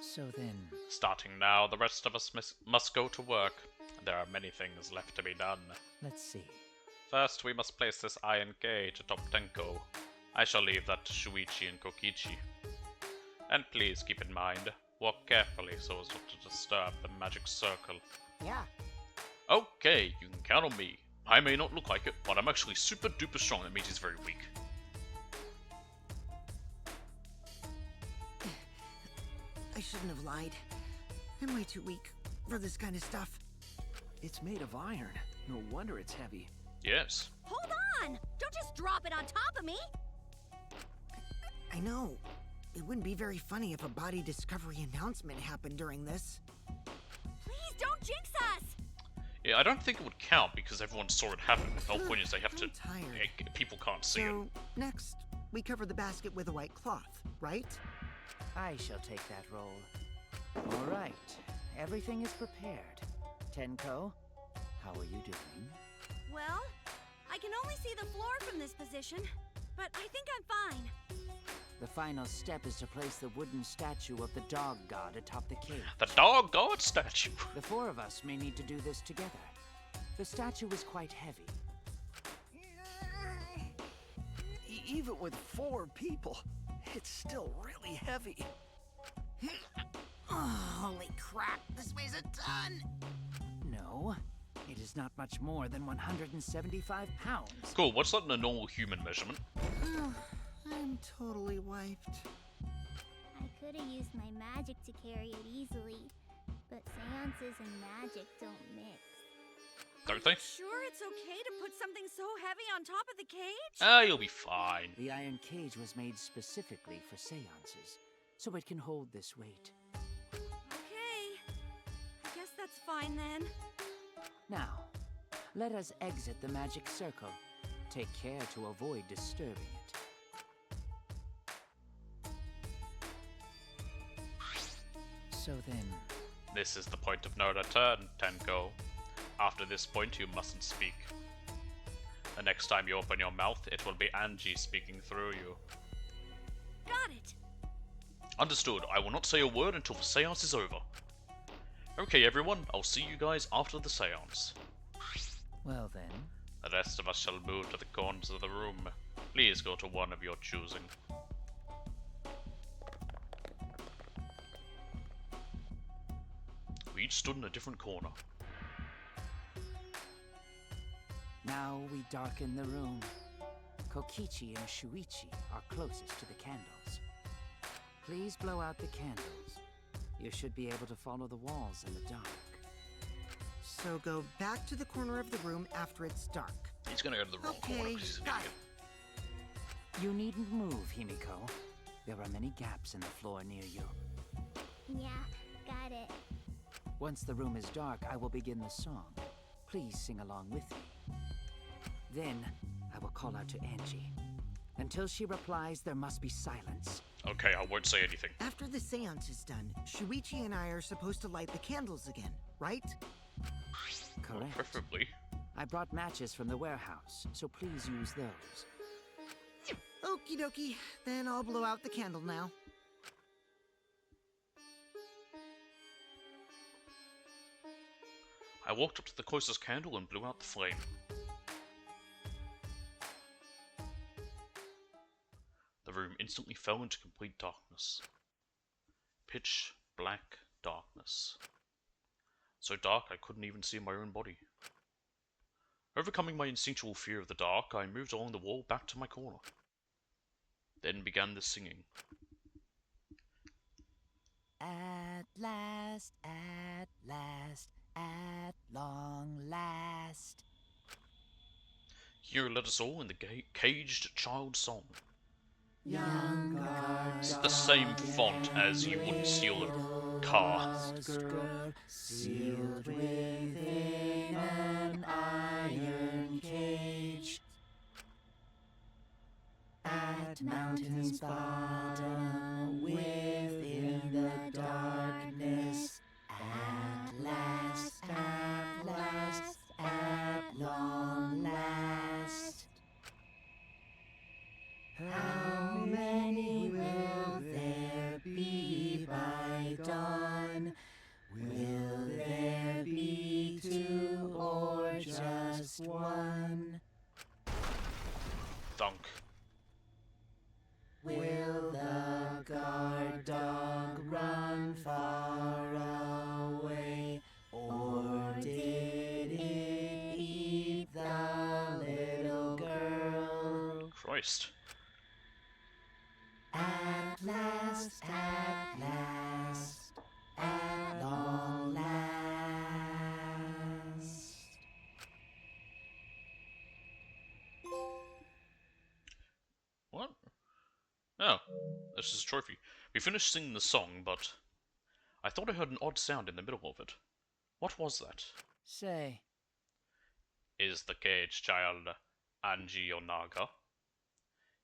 So then, Starting now, the rest of us must go to work. There are many things left to be done. let's see. First, we must place this iron cage atop Tenko. I shall leave that to Shuichi and Kokichi. And please keep in mind, walk carefully so as not to disturb the magic circle. Yeah. Okay, you can count on me. I may not look like it, but I'm actually super duper strong. That means he's very weak. I shouldn't have lied. I'm way too weak for this kind of stuff. It's made of iron. No wonder it's heavy. Yes. Hold on! Don't just drop it on top of me! I know. It wouldn't be very funny if a body discovery announcement happened during this. Please don't jinx us! Yeah, I don't think it would count because everyone saw it happen. The whole point is they have to... I'm tired. People can't see it. So, next, we cover the basket with a white cloth, right? I shall take that role. All right. Everything is prepared. Tenko, how are you doing? Well, I can only see the floor from this position, but I think I'm fine. The final step is to place the wooden statue of the dog god atop the cage. The dog god statue. The four of us may need to do this together. The statue is quite heavy. Even with 4 people, it's still really heavy. Oh, holy crap, this weighs a ton! No, it is not much more than 175 pounds. Cool, what's that in a normal human measurement? I'm totally wiped. I could have used my magic to carry it easily, but seances and magic don't mix. Don't they? Sure it's okay to put something so heavy on top of the cage? Ah, you'll be fine. The iron cage was made specifically for seances, so it can hold this weight. Okay. I guess that's fine then. Now, let us exit the magic circle. Take care to avoid disturbing it. So then, This is the point of no return, Tenko. After this point, you mustn't speak. The next time you open your mouth, it will be Angie speaking through you. Got it. Understood. I will not say a word until the seance is over. Okay, everyone, I'll see you guys after the seance. well then, The rest of us shall move to the corners of the room. Please go to one of your choosing. We each stood in a different corner. now we darken the room. Kokichi and Shuichi are closest to the candles. Please blow out the candles. You should be able to follow the walls in the dark. So go back to the corner of the room after it's dark. He's gonna go to the wrong corner Okay, because he's an got idiot. You needn't move, Himiko. There are many gaps in the floor near you. Yeah, got it. Once the room is dark, I will begin the song. Please sing along with me. Then, I will call out to Angie. Until she replies, there must be silence. Okay, I won't say anything. After the seance is done, Shuichi and I are supposed to light the candles again, right? Well, Correct. preferably. I brought matches from the warehouse, so please use those. Okie dokie, then I'll blow out the candle now. I walked up to the closest candle and blew out the flame. The room instantly fell into complete darkness. Pitch black darkness. So dark I couldn't even see my own body. Overcoming my instinctual fear of the dark, I moved along the wall back to my corner. Then began the singing. At last, at long last. Here let us all in the caged child song. Young It's the same font as you wouldn't seal a car. sealed within an iron cage. At mountain's bottom, within the darkness. At last, at long last. How many will there be by dawn? Will there be two or just one? Thunk. Will the guard dog run far away? Or did it eat the little girl? Christ. At last, at long last. What? Oh, this is a trophy. We finished singing the song, but I thought I heard an odd sound in the middle of it. What was that? Say, Is the cage child Angie Onaga?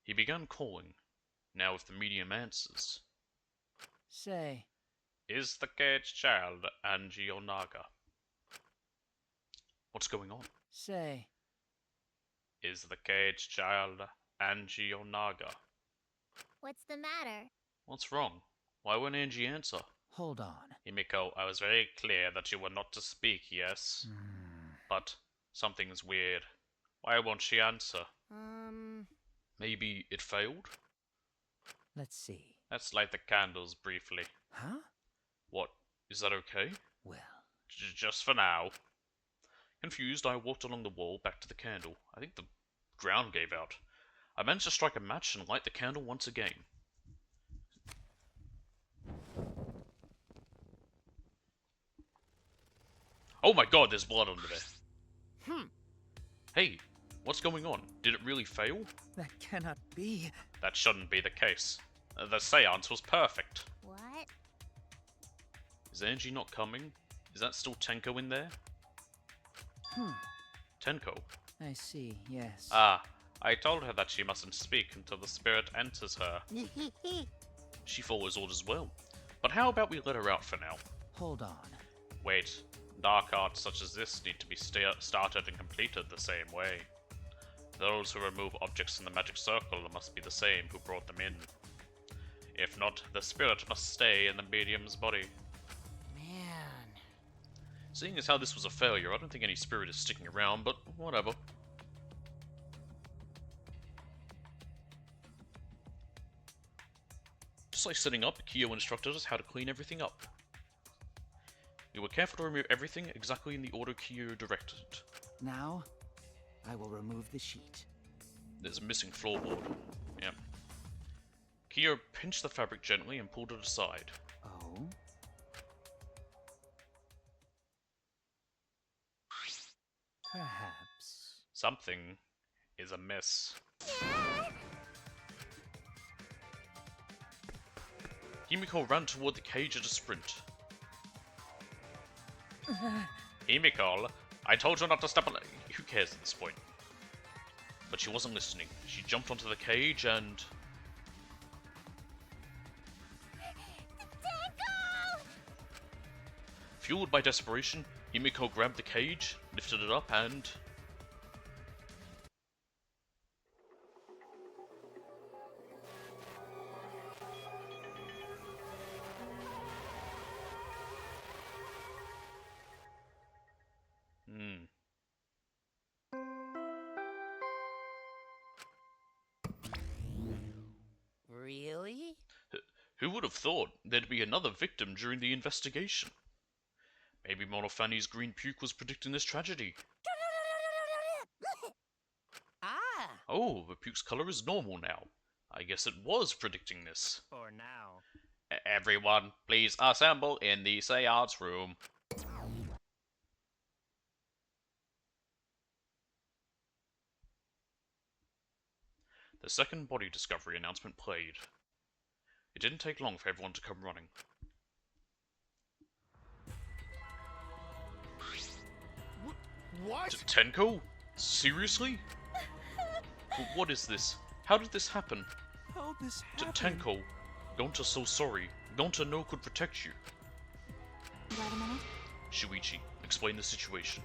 He began calling. Now if the medium answers. say, Is the cage child Angie Onaga? What's going on? say. Is the cage child Angie Onaga? What's the matter? What's wrong? Why won't Angie answer? Hold on. Himiko, I was very clear that you were not to speak, yes? But something's weird. Why won't she answer? Maybe it failed? Let's see. Let's light the candles briefly. Huh? What? Is that okay? Well, Just for now. Confused, I walked along the wall back to the candle. I think the ground gave out. I managed to strike a match and light the candle once again. Oh my god, there's blood under there. Hey, what's going on? Did it really fail? that cannot be. That shouldn't be the case. The seance was perfect. What? Is Angie not coming? Is that still Tenko in there? Tenko? I see, yes. Ah, I told her that she mustn't speak until the spirit enters her. She follows orders well. But how about we let her out for now? Hold on. Wait, dark arts such as this need to be started and completed the same way. Those who remove objects from the magic circle must be the same who brought them in. If not, the spirit must stay in the medium's body. Man. Seeing as how this was a failure, I don't think any spirit is sticking around, but whatever. Just like setting up, Kyo instructed us how to clean everything up. We were careful to remove everything exactly in the order Kyo directed. Now, I will remove the sheet. There's a missing floorboard. Yep. Kyo pinched the fabric gently and pulled it aside. Oh? Perhaps. Something is amiss. Himiko ran toward the cage at a sprint. Himiko, I told you not to step on it. Who cares at this point? But she wasn't listening. She jumped onto the cage and... Fueled by desperation, Himiko grabbed the cage, lifted it up, and... Really? Who would have thought there'd be another victim during the investigation? Maybe Monofani's green puke was predicting this tragedy. Ah! Oh, the puke's color is normal now. I guess it was predicting this. For now. Everyone, please assemble in the seance room. The second body discovery announcement played. It didn't take long for everyone to come running. What? Tenko? Seriously? What is this? How did this happen? How'd this happen? Tenko, Gonta's so sorry. Gonta no could protect you. Wait a minute. Shuichi, explain the situation.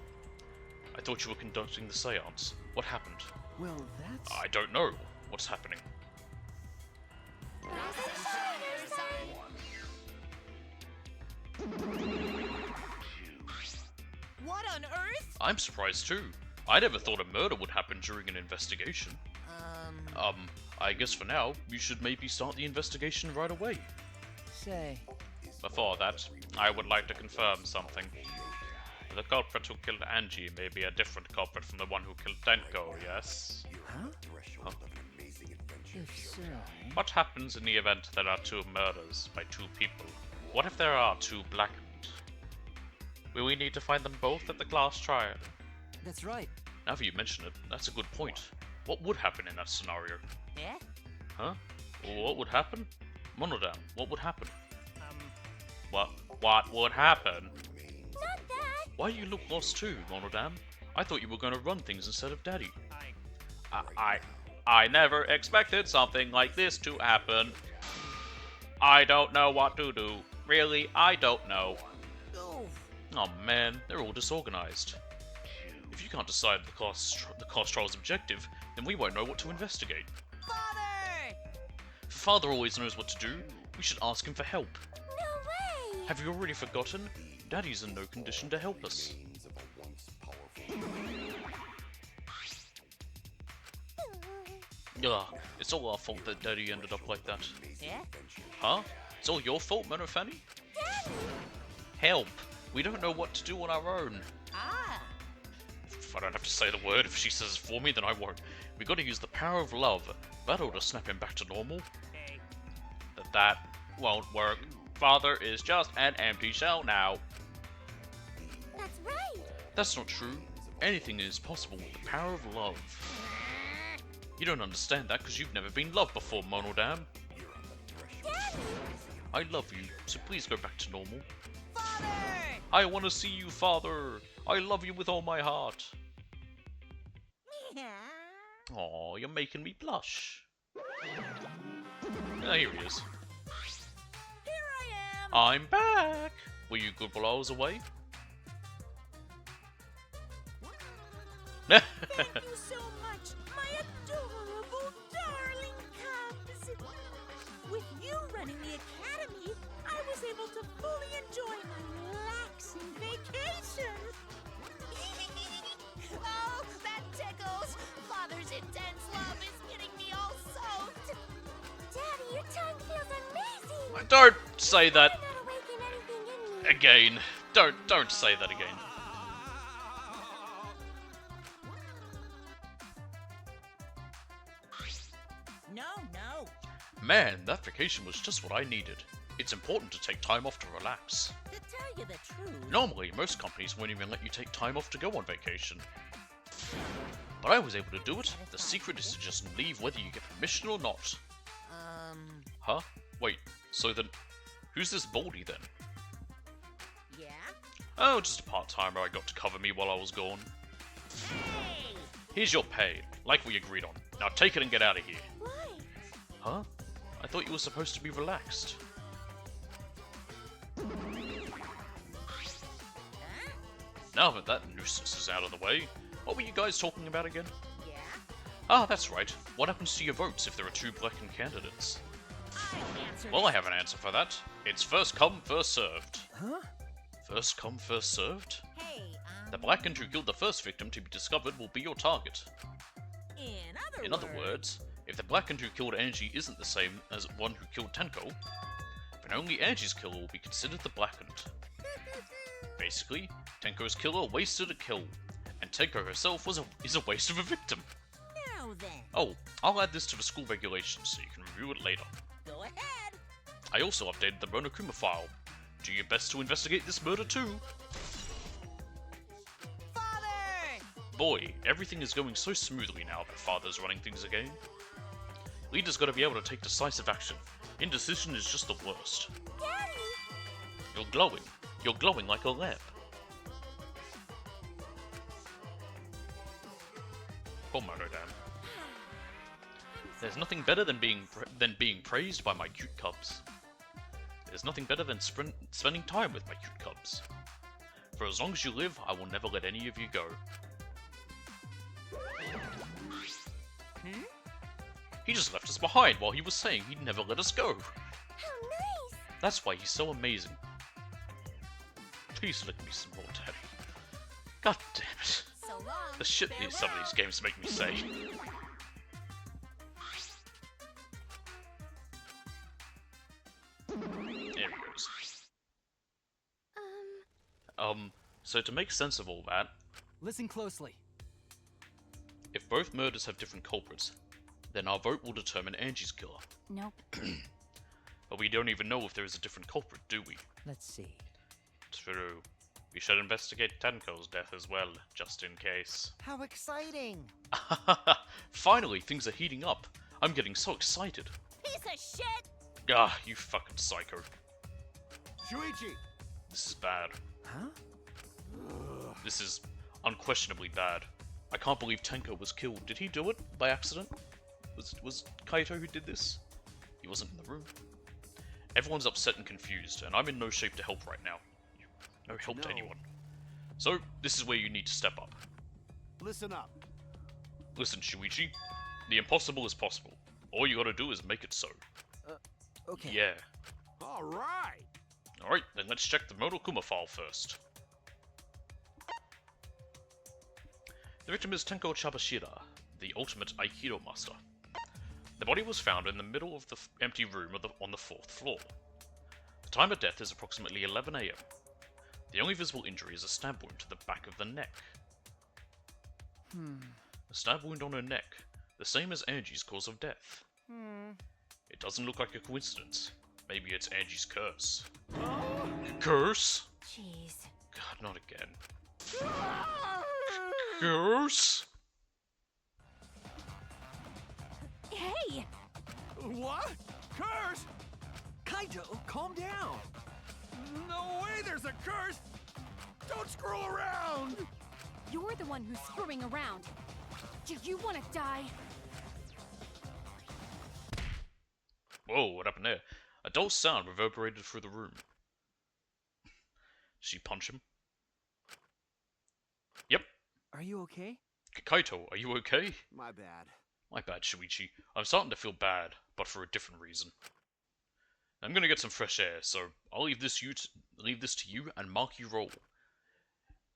I thought you were conducting the seance. What happened? Well, that's... I don't know. What's happening? What on earth? I'm surprised too. I never thought a murder would happen during an investigation. I guess for now, we should maybe start the investigation right away. Say. Before that, I would like to confirm something. The culprit who killed Angie may be a different culprit from the one who killed Tenko, yes? Huh? If so... What happens in the event there are two murders by two people? What if there are two blackened? Will we need to find them both at the class trial? That's right. Now that you mention it, that's a good point. What would happen in that scenario? Yeah? Huh? What would happen? Monodam, what would happen? What would happen? Not that! Why you look lost too, Monodam? I thought you were going to run things instead of Daddy. I never expected something like this to happen. I don't know what to do. Really, I don't know. Oh man, they're all disorganized. If you can't decide the class trial's objective, then we won't know what to investigate. Father! If Father always knows what to do, we should ask him for help. No way! Have you already forgotten? Daddy's in no condition to help us. Ugh, it's all our fault that Daddy ended up like that. Yeah? Huh? It's all your fault, Monofani? Help! We don't know what to do on our own. Ah! If I don't have to say the word, if she says it for me, then I won't. We gotta use the power of love. That ought to snap him back to normal. That won't work. Father is just an empty shell now. That's right! That's not true. Anything is possible with the power of love. You don't understand that because you've never been loved before, Monodam. I love you, so please go back to normal. Father! I want to see you, Father. I love you with all my heart. Aw, you're making me blush. Ah, here he is. Here I am! I'm back! Were you good while I was away? Thank you so much, my adorable darling cubs. With you running the academy, I was able to fully enjoy my relaxing vacation. Oh, that tickles! Father's intense love is getting me all soaked. Daddy, your tongue feels amazing! Don't say that Did not awaken anything in me. again. Don't say that again. No. Man, that vacation was just what I needed. It's important to take time off to relax. To tell you the truth. Normally, most companies won't even let you take time off to go on vacation. But I was able to do it. The secret is to just leave whether you get permission or not. Huh? Wait, so then, who's this Baldy then? Yeah? Oh, just a part-timer I got to cover me while I was gone. Hey! Here's your pay, like we agreed on. Now take it and get out of here. Why? Huh? I thought you were supposed to be relaxed. Now that that nuisance is out of the way, what were you guys talking about again? Yeah? Ah, that's right. What happens to your votes if there are two blackened candidates? I'll answer Well, I have an answer for that. It's first come, first served. Huh? First come, first served? Hey, The blackened who killed the first victim to be discovered will be your target. In other words, if the blackened who killed Angie isn't the same as one who killed Tenko, then only Angie's killer will be considered the blackened. Basically, Tenko's killer wasted a kill, and Tenko herself is a waste of a victim. Now then, Oh, I'll add this to the school regulations so you can review it later. go ahead. I also updated the Monokuma file. Do your best to investigate this murder too. Father! Boy, everything is going so smoothly now that Father's running things again. Leader's gotta be able to take decisive action. Indecision is just the worst. Daddy! You're glowing. You're glowing like a lamp. Oh, Monodam. There's nothing better than being praised by my cute cubs. There's nothing better than spending time with my cute cubs. For as long as you live, I will never let any of you go. He just left us behind while he was saying he'd never let us go. How nice! That's why he's so amazing. Please lick me some more, Daddy. God damn it. So long. The shit some of these games make me say. There he goes. So to make sense of all that, Listen closely. if both murders have different culprits, then our vote will determine Angie's killer. Nope. But we don't even know if there is a different culprit, do we? Let's see. True. We should investigate Tenko's death as well, just in case. How exciting! Finally, things are heating up. I'm getting so excited. Piece of shit! Ah, you fucking psycho. Shuichi! This is bad. Huh? This is unquestionably bad. I can't believe Tenko was killed. Did he do it by accident? Was Kaito who did this? He wasn't in the room. Everyone's upset and confused, and I'm in no shape to help right now. No help to No. anyone. So, this is where you need to step up. Listen up. Listen, Shuichi. The impossible is possible. All you gotta do is make it so. Okay. Yeah. Alright! Alright, then let's check the Monokuma file first. The victim is Tenko Chabashira, the ultimate Aikido master. The body was found in the middle of the empty room on the 4th floor. The time of death is approximately 11 AM. The only visible injury is a stab wound to the back of the neck. A stab wound on her neck, the same as Angie's cause of death. It doesn't look like a coincidence. Maybe it's Angie's curse. Curse? Jeez. God, not again. Curse? Hey! What? Curse? Kaito, calm down. No way there's a curse! Don't screw around! You're the one who's screwing around. Do you want to die? Whoa, what happened there? A dull sound reverberated through the room. She punch him. Yep. Are you okay? Kaito, are you okay? My bad. My bad, Shuichi. I'm starting to feel bad, but for a different reason. I'm gonna get some fresh air, so I'll leave this to you and Maki roll.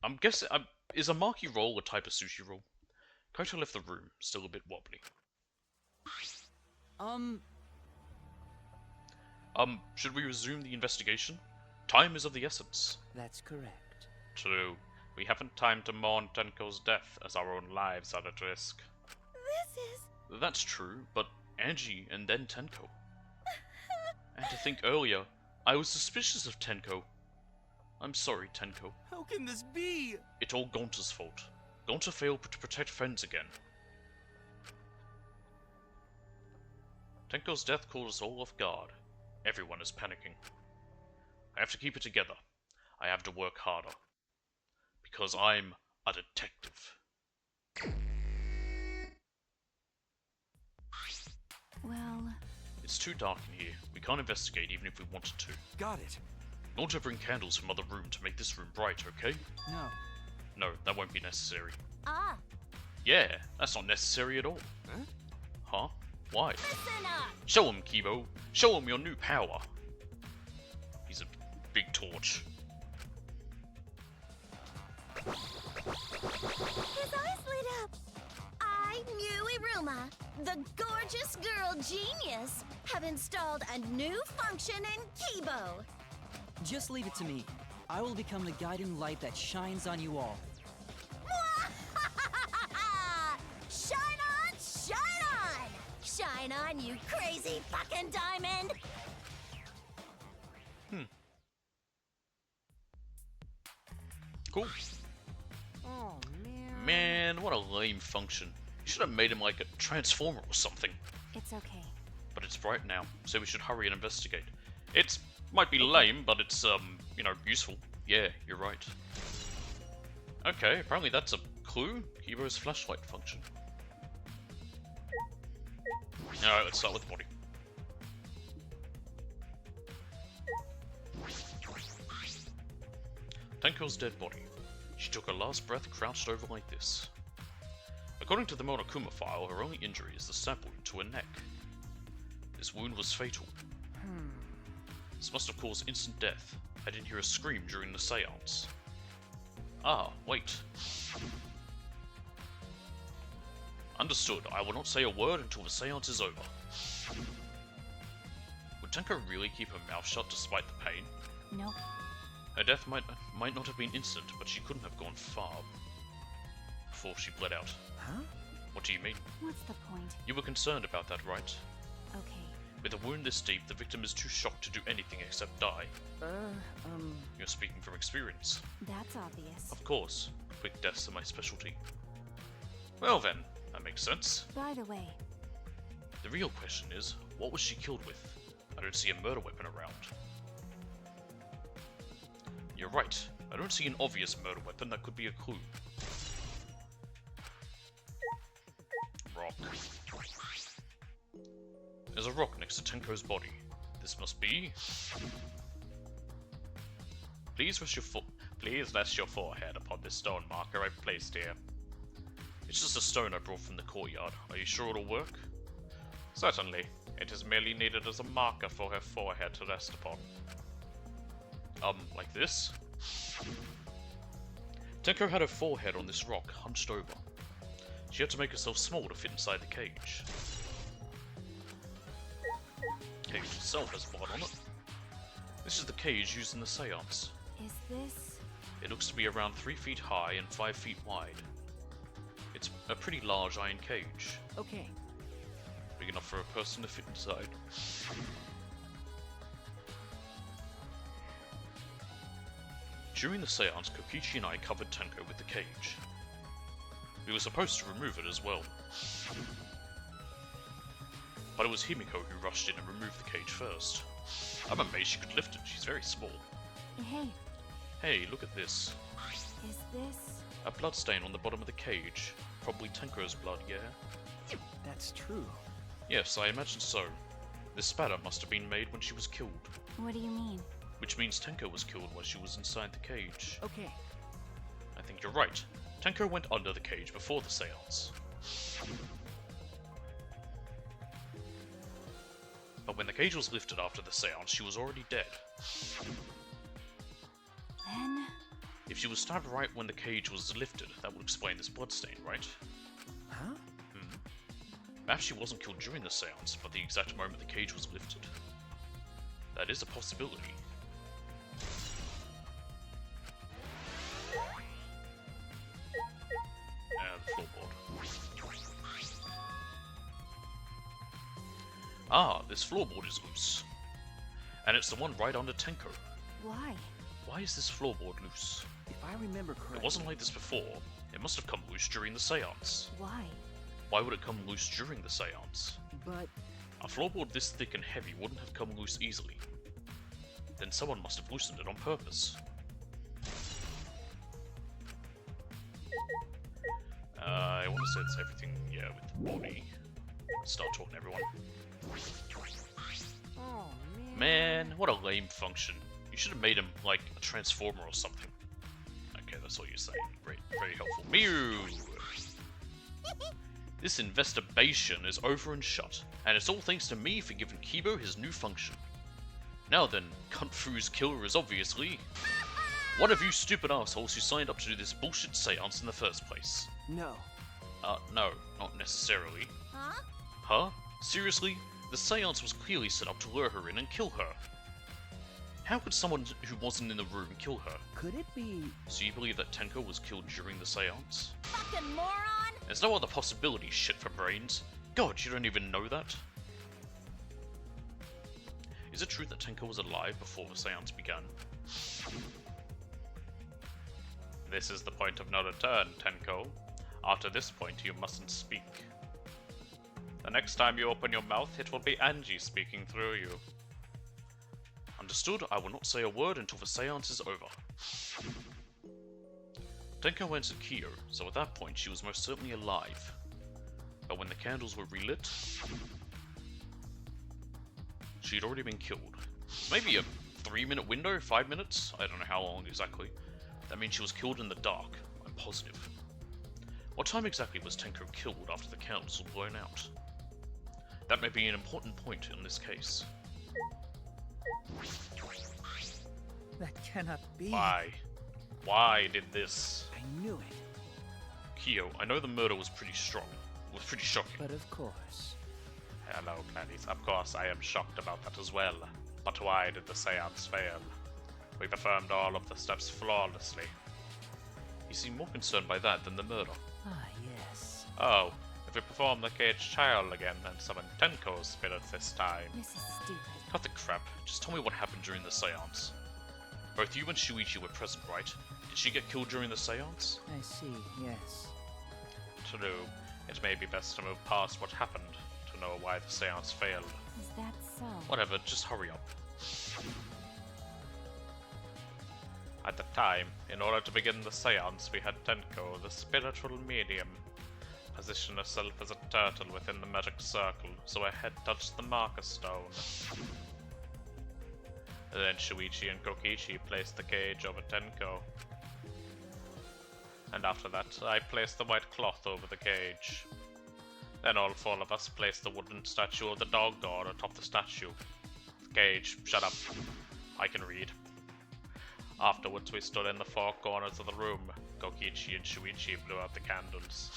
I'm guessing is a Maki roll a type of sushi roll? Kaito left the room, still a bit wobbly. Should we resume the investigation? Time is of the essence. That's correct. True. We haven't time to mourn Tenko's death as our own lives are at risk. This is... That's true, but Angie and then Tenko. And to think earlier, I was suspicious of Tenko. I'm sorry, Tenko. How can this be? It's all Gonta's fault. Gonta failed to protect friends again. Tenko's death caught us all off guard. Everyone is panicking. I have to keep it together. I have to work harder. Because I'm a detective. Well, It's too dark in here. We can't investigate even if we wanted to. Got it. Gonta bring candles from other room to make this room bright, okay? No. No, that won't be necessary. Ah, Yeah, that's not necessary at all. Huh? Huh? Why? listen up. Show him, Kibo. Show him your new power. He's a big torch. His eyes lit up. I, Iruma, the gorgeous girl genius, have installed a new function in Kibo. Just leave it to me. I will become the guiding light that shines on you all. Shine on, shine on! Shine on, you crazy fucking diamond! Cool. Oh, man. Man, what a lame function. You should have made him like a transformer or something. it's okay. But it's bright now, so we should hurry and investigate. It's might be lame, but it's useful. Yeah, you're right. Okay, apparently that's a clue. Kibo's flashlight function. Alright, let's start with the body. Tenko's dead body. She took her last breath crouched over like this. According to the Monokuma file, her only injury is the stab wound to her neck. This wound was fatal. This must have caused instant death. I didn't hear a scream during the seance. Ah, wait. Understood. I will not say a word until the seance is over. Would Tenko really keep her mouth shut despite the pain? Nope. Her death might not have been instant, but she couldn't have gone far before she bled out. Huh? What do you mean? What's the point? You were concerned about that, right? Okay. With a wound this deep, the victim is too shocked to do anything except die. You're speaking from experience. That's obvious. Of course. Quick deaths are my specialty. Well then, that makes sense. By the way, The real question is, what was she killed with? I don't see a murder weapon around. You're right. I don't see an obvious murder weapon that could be a clue. Rock. There's a rock next to Tenko's body. This must be... Please rest your forehead upon this stone marker I've placed here. It's just a stone I brought from the courtyard. Are you sure it'll work? Certainly. It is merely needed as a marker for her forehead to rest upon. Like this? Tenko had her forehead on this rock, hunched over. She had to make herself small to fit inside the cage. Cage itself has blood on it. This is the cage used in the seance. is this... It looks to be around 3 feet high and 5 feet wide. It's a pretty large iron cage, Okay. big enough for a person to fit inside. During the seance, Kokichi and I covered Tenko with the cage. We were supposed to remove it as well. But it was Himiko who rushed in and removed the cage first. I'm amazed she could lift it, she's very small. Hey, Hey, look at this. is this... A blood stain on the bottom of the cage. Probably Tenko's blood, yeah? That's true. Yes, I imagine so. This spatter must have been made when she was killed. What do you mean? Which means Tenko was killed while she was inside the cage. Okay. I think you're right. Tenko went under the cage before the seance. But when the cage was lifted after the seance, she was already dead. Then... If she was stabbed right when the cage was lifted, that would explain this bloodstain, right? Huh? Perhaps she wasn't killed during the seance, but the exact moment the cage was lifted. That is a possibility. And the floorboard. Ah, this floorboard is loose. And it's the one right under Tenko. Why? Why is this floorboard loose? If I remember correctly... It wasn't like this before. It must have come loose during the seance. Why? Why would it come loose during the seance? But... A floorboard this thick and heavy wouldn't have come loose easily. Then someone must have loosened it on purpose. I want to say it's everything, yeah, with the body. Start talking to everyone. Oh, Man, what a lame function. You should have made him, like, a transformer or something. Okay, that's all you're saying. Great, very helpful. Mew! This investigation is over and shut, and it's all thanks to me for giving Kibo his new function. Now then, Cunt Fu's killer is obviously one of you stupid assholes who signed up to do this bullshit seance in the first place. No. No, not necessarily. Huh? Huh? Seriously? The seance was clearly set up to lure her in and kill her. How could someone who wasn't in the room kill her? Could it be... So you believe that Tenko was killed during the seance? Fucking moron! There's no other possibility, shit for brains. God, you don't even know that? Is it true that Tenko was alive before the seance began? This is the point of no return, Tenko. After this point, you mustn't speak. The next time you open your mouth, it will be Angie speaking through you. Understood, I will not say a word until the seance is over. Tenko entered Kyo, so at that point she was most certainly alive. But when the candles were relit, she had already been killed. Maybe a 3-minute window? 5 minutes? I don't know how long exactly. That means she was killed in the dark, I'm positive. What time exactly was Tenko killed after the candles were blown out? That may be an important point in this case. That cannot be. Why? Why did this? I knew it. Kyo, I know the murder was pretty strong. It was pretty shocking. But of course. Hello, Gladys. Of course, I am shocked about that as well. But why did the seance fail? We performed all of the steps flawlessly. You seem more concerned by that than the murder. Ah, yes. Oh, if we perform the caged child again and summon Tenko's spirit this time. This is stupid. Cut the crap. Just tell me what happened during the seance. Both you and Shuichi were present, right? Did she get killed during the seance? I see, yes. True. It may be best to move past what happened to know why the seance failed. Is that so? Whatever, just hurry up. At the time, in order to begin the seance, we had Tenko, the spiritual medium, position herself as a turtle within the magic circle, so her head touched the marker stone. Then Shuichi and Kokichi placed the cage over Tenko. And after that, I placed the white cloth over the cage. Then all 4 of us placed the wooden statue of the dog god atop the statue. Cage, shut up. I can read. Afterwards, we stood in the 4 corners of the room. Kokichi and Shuichi blew out the candles.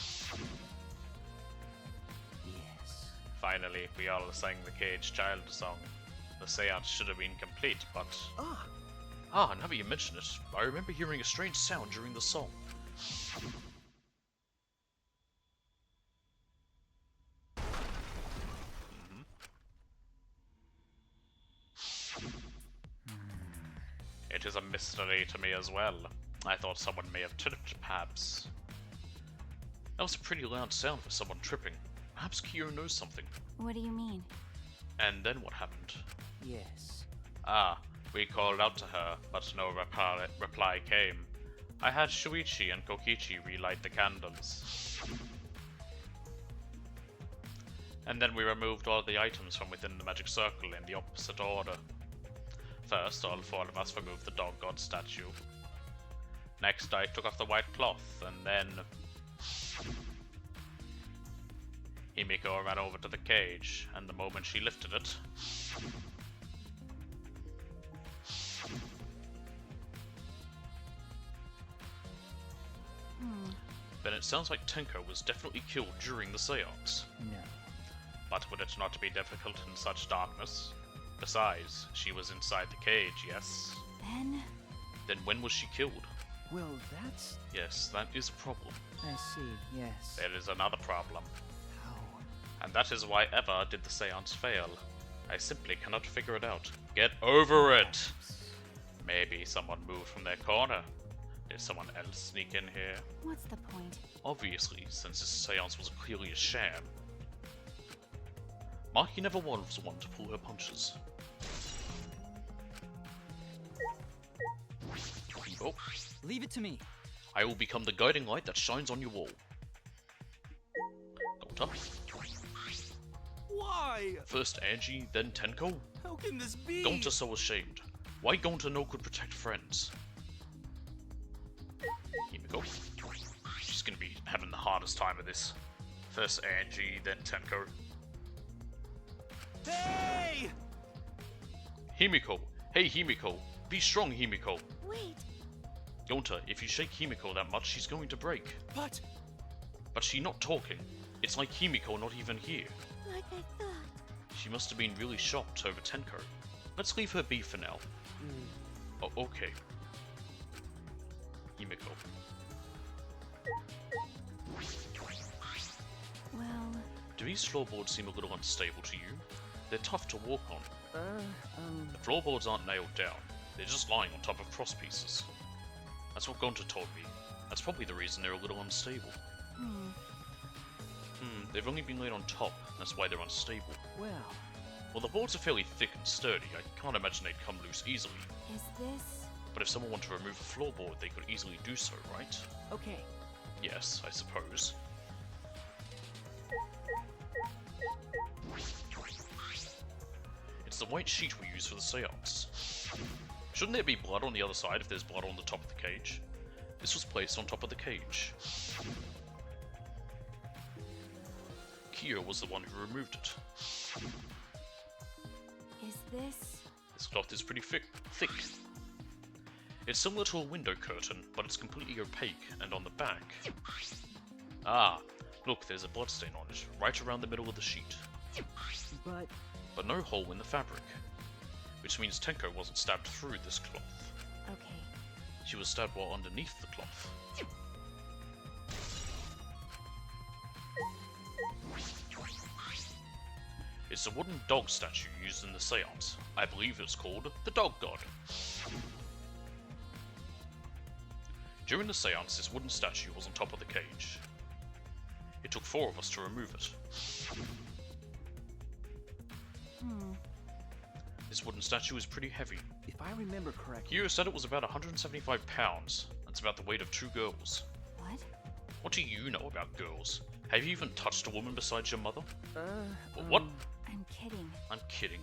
Yes. Finally, we all sang the cage child song. The seance should have been complete, but... Ah, now that you mention it, I remember hearing a strange sound during the song. It is a mystery to me as well. I thought someone may have tripped, perhaps. That was a pretty loud sound for someone tripping. Perhaps Kyo knows something. What do you mean? And then what happened? Yes. Ah, we called out to her, but no reply came. I had Shuichi and Kokichi relight the candles. And then we removed all the items from within the magic circle in the opposite order. First, all four of us removed the dog god statue. Next, I took off the white cloth, and then Himiko ran over to the cage, and the moment she lifted it, then it sounds like Tenko was definitely killed during the seance. No. But would it not be difficult in such darkness? Besides, she was inside the cage, yes? Then when was she killed? Well, that's... Yes, that is a problem. I see, yes. There is another problem. How? And that is why ever did the seance fail. I simply cannot figure it out. Get over it! Maybe someone moved from their corner. Did someone else sneak in here? What's the point? Obviously, since this seance was clearly a sham. Maki never was one to pull her punches. Oh, Leave it to me. I will become the guiding light that shines on your wall. Gonta. Why? First Angie, then Tenko? How can this be? Gonta so ashamed. Why Gonta no could protect friends? Himiko. She's gonna be having the hardest time of this. First Angie, then Tenko. Hey! Himiko! Hey Himiko! Be strong, Himiko! Wait, Gonta, if you shake Himiko that much, she's going to break. But... But she's not talking. It's like Himiko not even here. like I thought. She must have been really shocked over Tenko. Let's leave her be for now. Oh, okay. Himiko. Well, Do these floorboards seem a little unstable to you? They're tough to walk on. The floorboards aren't nailed down. They're just lying on top of cross pieces. That's what Gonta told me. That's probably the reason they're a little unstable. They've only been laid on top. That's why they're unstable. Well, the boards are fairly thick and sturdy. I can't imagine they'd come loose easily. is this... But if someone wanted to remove a floorboard, they could easily do so, right? Okay. Yes, I suppose. It's the white sheet we use for the seance. Shouldn't there be blood on the other side if there's blood on the top of the cage? This was placed on top of the cage. Kyo was the one who removed it. is this... This cloth is pretty thick. It's similar to a window curtain, but it's completely opaque, and on the back... Ah, look, there's a bloodstain on it, right around the middle of the sheet. But no hole in the fabric. Which means Tenko wasn't stabbed through this cloth. Okay. She was stabbed while underneath the cloth. It's a wooden dog statue used in the seance. I believe it's called the Dog God. During the seance, this wooden statue was on top of the cage. It took 4 of us to remove it. This wooden statue is pretty heavy. if I remember correctly... Kyo said it was about 175 pounds. That's about the weight of 2 girls. What? What do you know about girls? Have you even touched a woman besides your mother? What? I'm kidding. I'm kidding.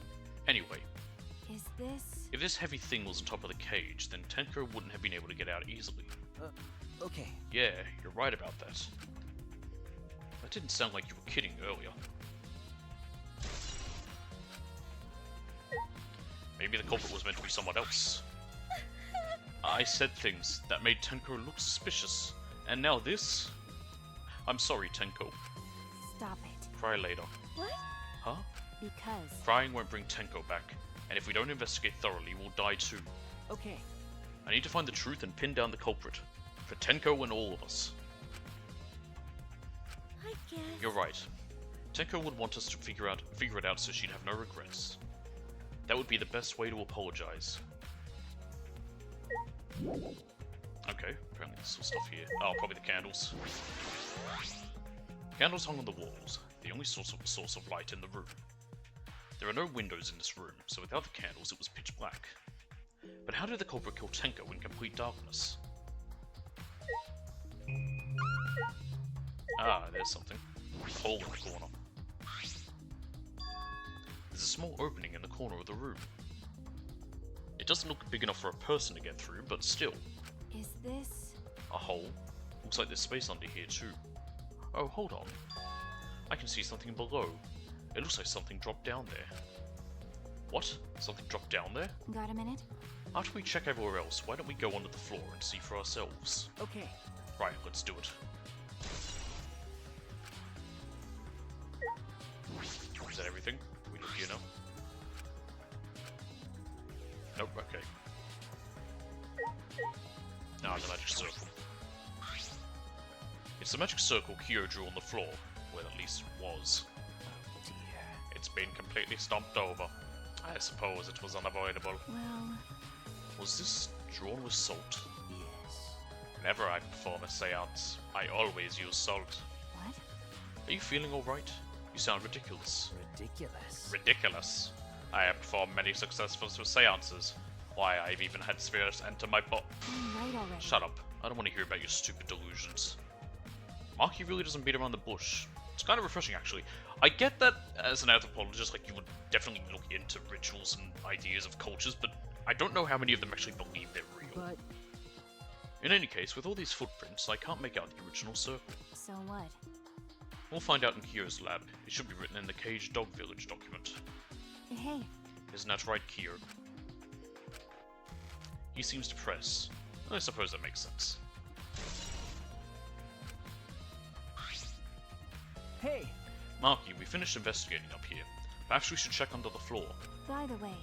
Anyway, Is this... if this heavy thing was on top of the cage, then Tenko wouldn't have been able to get out easily. Okay. Yeah, you're right about that. That didn't sound like you were kidding earlier. Maybe the culprit was meant to be someone else. I said things that made Tenko look suspicious, and now this? I'm sorry, Tenko. Stop it. Cry later. What? Huh? Because... Crying won't bring Tenko back, and if we don't investigate thoroughly, we'll die too. Okay. I need to find the truth and pin down the culprit. For Tenko and all of us. I guess... You're right. Tenko would want us to figure it out so she'd have no regrets. That would be the best way to apologize. Okay, apparently there's some stuff here. Oh, probably the candles. Candles hung on the walls, the only source of light in the room. There are no windows in this room, so without the candles it was pitch black. But how did the culprit kill Tenko in complete darkness? Ah, there's something. A hole in the corner. There's a small opening in the corner of the room. It doesn't look big enough for a person to get through, but still. Is this... A hole? Looks like there's space under here too. Oh, hold on. I can see something below. It looks like something dropped down there. What? Something dropped down there? Got a minute? After we check everywhere else, why don't we go onto the floor and see for ourselves? Okay. Right, let's do it. Is that everything? We look here now? Nope, okay. Now the magic circle. It's the magic circle Kyo drew on the floor. Well, at least it was. Oh dear. It's been completely stomped over. I suppose it was unavoidable. Well... Was this drawn with salt? Yes. Whenever I perform a seance, I always use salt. What? Are you feeling alright? You sound ridiculous. Ridiculous. Ridiculous. I have performed many successful seances. Why, I've even had spirits enter my body. Right already. Shut up. I don't want to hear about your stupid delusions. Maki really doesn't beat around the bush. It's kind of refreshing, actually. I get that as an anthropologist, like, you would definitely look into rituals and ideas of cultures, but I don't know how many of them actually believe they're real. But In any case, with all these footprints, I can't make out the original circle. So what? We'll find out in Kyo's lab. It should be written in the Cage Dog Village document. Hey, Isn't that right, Kyo? He seems depressed. I suppose that makes sense. hey, Maki, we finished investigating up here. Perhaps we should check under the floor. by the way,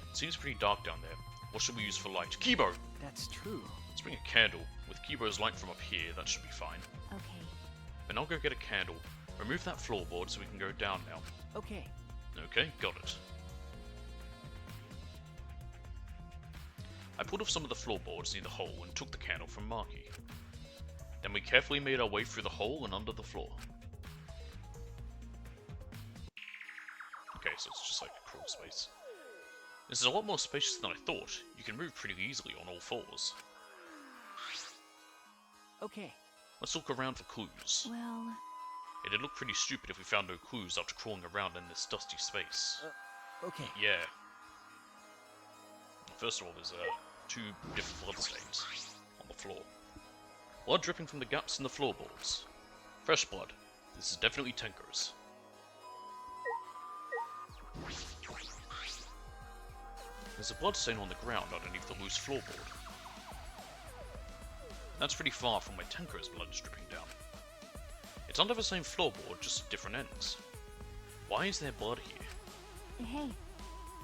It seems pretty dark down there. What should we use for light? Kibo! that's true. Let's bring a candle. With Kibo's light from up here, that should be fine. okay. Then I'll go get a candle. Remove that floorboard so we can go down now. Okay. Okay, got it. I pulled off some of the floorboards near the hole and took the candle from Maki. Then we carefully made our way through the hole and under the floor. Okay, so it's just like a crawl space. This is a lot more spacious than I thought. You can move pretty easily on all fours. Okay. Let's look around for clues. Well, It'd look pretty stupid if we found no clues after crawling around in this dusty space. Okay. Yeah. First of all, there's two different bloodstains on the floor. Blood dripping from the gaps in the floorboards. Fresh blood. This is definitely Tenko's. There's a bloodstain on the ground underneath the loose floorboard. That's pretty far from where Tenko's blood is dripping down. It's under the same floorboard, just at different ends. Why is there blood here? hey,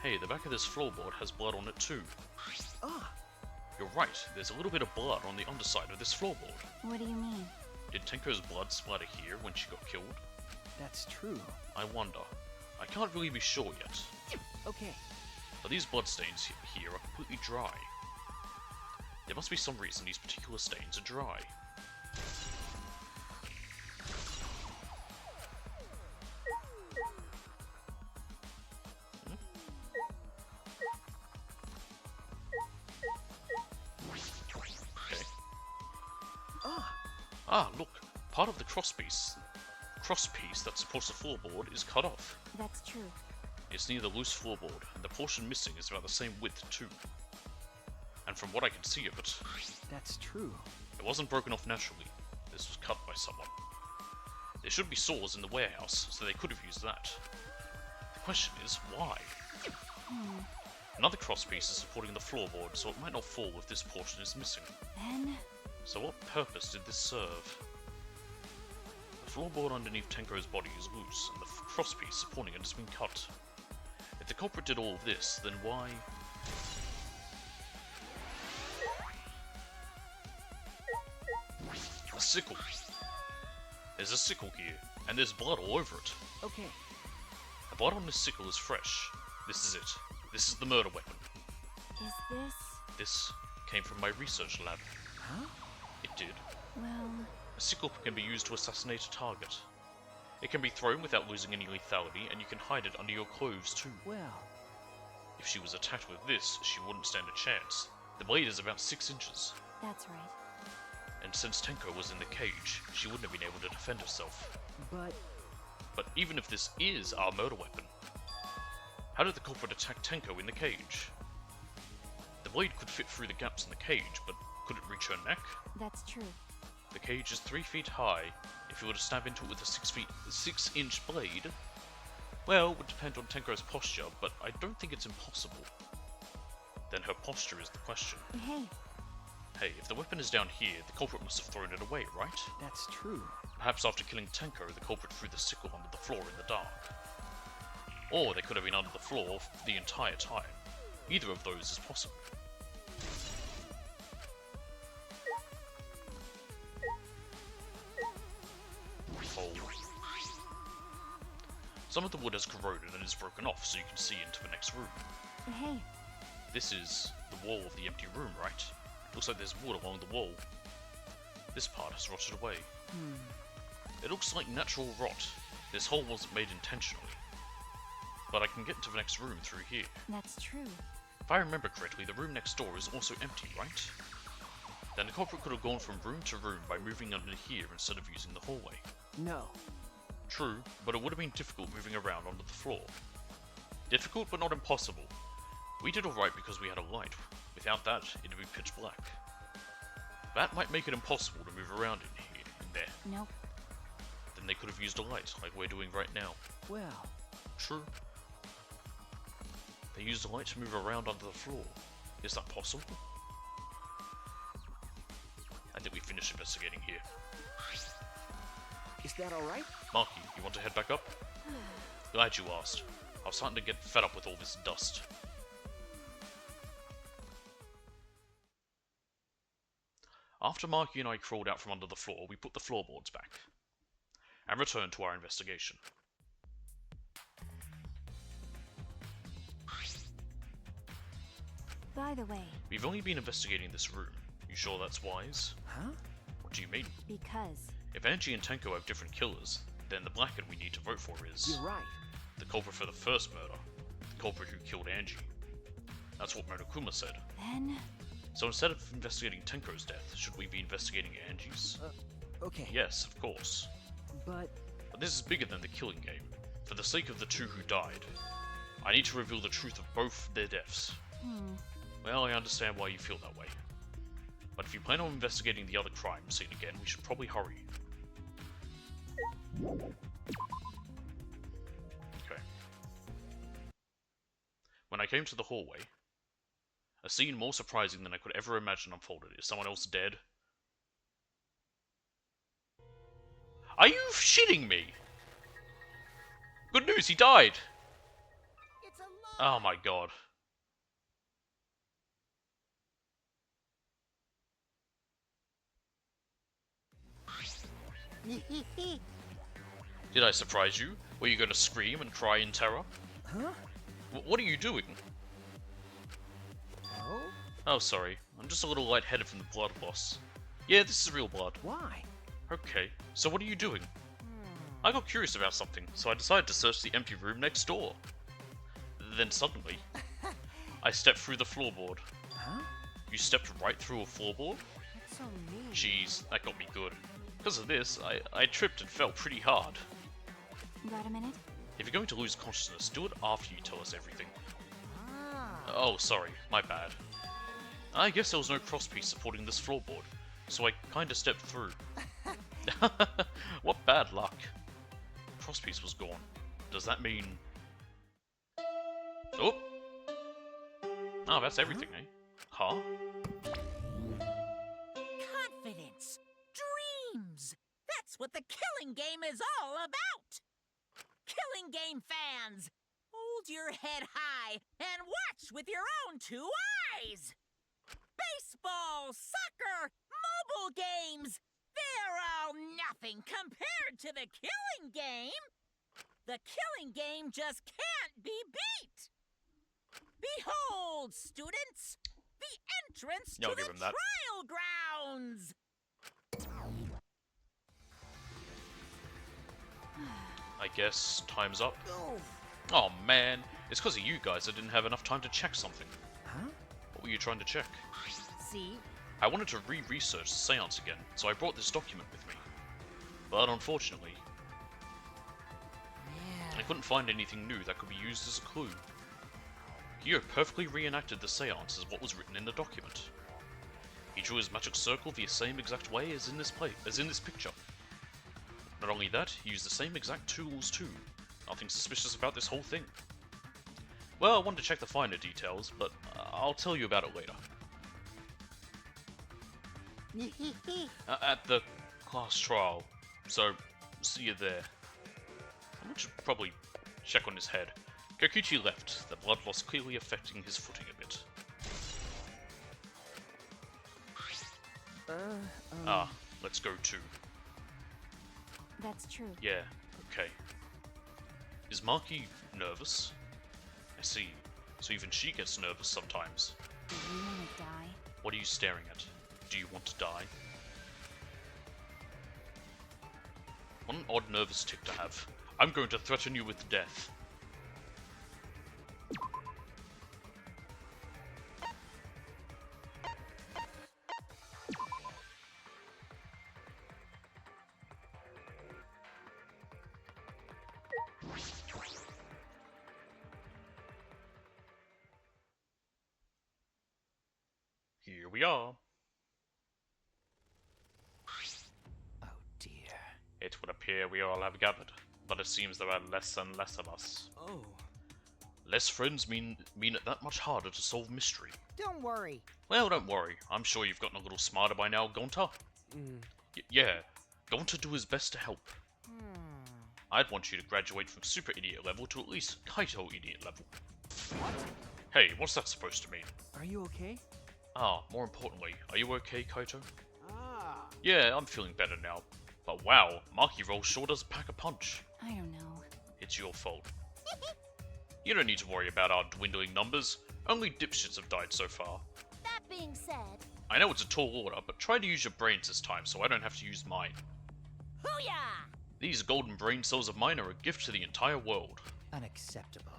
Hey, the back of this floorboard has blood on it too. Ah, You're right, there's a little bit of blood on the underside of this floorboard. what do you mean? Did Tenko's blood splatter here when she got killed? that's true. I wonder. I can't really be sure yet. Okay. But these bloodstains here are completely dry. There must be some reason these particular stains are dry. Okay. Ah, look! Part of the crosspiece that supports the floorboard is cut off. That's true. It's near the loose floorboard, and the portion missing is about the same width too. And from what I can see of it, That's true. it wasn't broken off naturally. This was cut by someone. There should be saws in the warehouse, so they could have used that. The question is, why? Another crosspiece is supporting the floorboard, so it might not fall if this portion is missing. Then, So what purpose did this serve? The floorboard underneath Tenko's body is loose, and the crosspiece supporting it has been cut. If the culprit did all of this, then why... A sickle. There's a sickle here, and there's blood all over it. Okay. The blood on this sickle is fresh. This is it. This is the murder weapon. is this... This came from my research lab. Huh? It did. Well, A sickle can be used to assassinate a target. It can be thrown without losing any lethality, and you can hide it under your clothes too. Well, If she was attacked with this, she wouldn't stand a chance. The blade is about 6 inches, that's right. and since Tenko was in the cage, she wouldn't have been able to defend herself. but But even if this is our murder weapon, how did the culprit attack Tenko in the cage? blade could fit through the gaps in the cage, but could it reach her neck? That's true. The cage is 3 feet high. If you were to stab into it with a 6-inch blade, well, it would depend on Tenko's posture, but I don't think it's impossible. Then her posture is the question. Hey, Hey, if the weapon is down here, the culprit must have thrown it away, right? That's true. Perhaps after killing Tenko, the culprit threw the sickle under the floor in the dark. Or they could have been under the floor the entire time. Either of those is possible. Hole. Some of the wood has corroded and is broken off, so you can see into the next room. hey, This is the wall of the empty room, right? Looks like there's wood along the wall. This part has rotted away. It looks like natural rot. This hole wasn't made intentionally. But I can get into the next room through here. that's true. If I remember correctly, the room next door is also empty, right? Then the culprit could have gone from room to room by moving under here instead of using the hallway. No. True, but it would have been difficult moving around onto the floor. Difficult, but not impossible. We did alright because we had a light. Without that, it'd be pitch black. That might make it impossible to move around in here, in there. Nope. Then they could have used a light, like we're doing right now. Well, True. They used a light to move around under the floor. Is that possible? I think we finished investigating here. is that alright? Marky, you want to head back up? Glad you asked. I was starting to get fed up with all this dust. After Marky and I crawled out from under the floor, we put the floorboards back and returned to our investigation. By the way, We've only been investigating this room. You sure that's wise? Huh? What do you mean? because If Angie and Tenko have different killers, then the blacken we need to vote for is You're right. the culprit for the first murder, the culprit who killed Angie. That's what Monokuma said. then So instead of investigating Tenko's death, should we be investigating Angie's? Okay. Yes, of course. But But this is bigger than the killing game. For the sake of the two who died, I need to reveal the truth of both their deaths. Well, I understand why you feel that way. But if you plan on investigating the other crime scene again, we should probably hurry. Okay. When I came to the hallway, a scene more surprising than I could ever imagine unfolded. Is someone else dead? Are you shitting me? Good news, he died! It's a lie. Oh my god. Did I surprise you? Were you going to scream and cry in terror? Huh? What are you doing? Oh? Oh, sorry. I'm just a little lightheaded from the blood loss. Yeah, this is real blood. Why? Okay, so what are you doing? I got curious about something, so I decided to search the empty room next door. Then suddenly, I stepped through the floorboard. Huh? You stepped right through a floorboard? That's so mean. Jeez, that got me good. Because of this, I tripped and fell pretty hard. got a minute? If you're going to lose consciousness, do it after you tell us everything. Ah. Oh, sorry, my bad. I guess there was no crosspiece supporting this floorboard, so I kinda stepped through. What bad luck. Crosspiece was gone. Does that mean... Oh! Oh, that's everything, eh? Huh? Confidence! Dreams! That's what the Killing Game is all about! Killing Game fans! Hold your head high and watch with your own two eyes! Baseball, soccer, mobile games! They're all nothing compared to the Killing Game! The Killing Game just can't be beat! Behold, students! The entrance Yeah, I'll to give the him that. trial grounds! I guess time's up. Oh. Oh man, it's because of you guys I didn't have enough time to check something. Huh? What were you trying to check? See? I wanted to re-research the seance again, so I brought this document with me. But unfortunately, I Yeah. couldn't find anything new that could be used as a clue. You have perfectly reenacted the seance as what was written in the document. He drew his magic circle the same exact way as in this picture. Not only that, he used the same exact tools too. Nothing suspicious about this whole thing. Well, I wanted to check the finer details, but I'll tell you about it later. At the class trial, so see you there. I should probably check on his head. Kokichi left, the blood loss clearly affecting his footing a bit. Let's go too. That's true. Yeah, okay. Is Maki nervous? I see. So even she gets nervous sometimes. Do you want to die? What are you staring at? Do you want to die? What an odd nervous tick to have. I'm going to threaten you with death. Here we are. Oh dear. It would appear we all have gathered, but it seems there are less and less of us. Oh. Less friends mean it that much harder to solve mystery. Don't worry. Well, don't worry. I'm sure you've gotten a little smarter by now, Gonta. Yeah, Gonta do his best to help. I'd want you to graduate from super idiot level to at least Kaito idiot level. What? Hey, what's that supposed to mean? Are you okay? More importantly, are you okay, Kaito? Ah. Yeah, I'm feeling better now. But wow, Maki rolls sure does pack a punch. I don't know. It's your fault. You don't need to worry about our dwindling numbers. Only dipshits have died so far. That being said, I know it's a tall order, but try to use your brains this time so I don't have to use mine. hoo-yah! These golden brain cells of mine are a gift to the entire world. Unacceptable.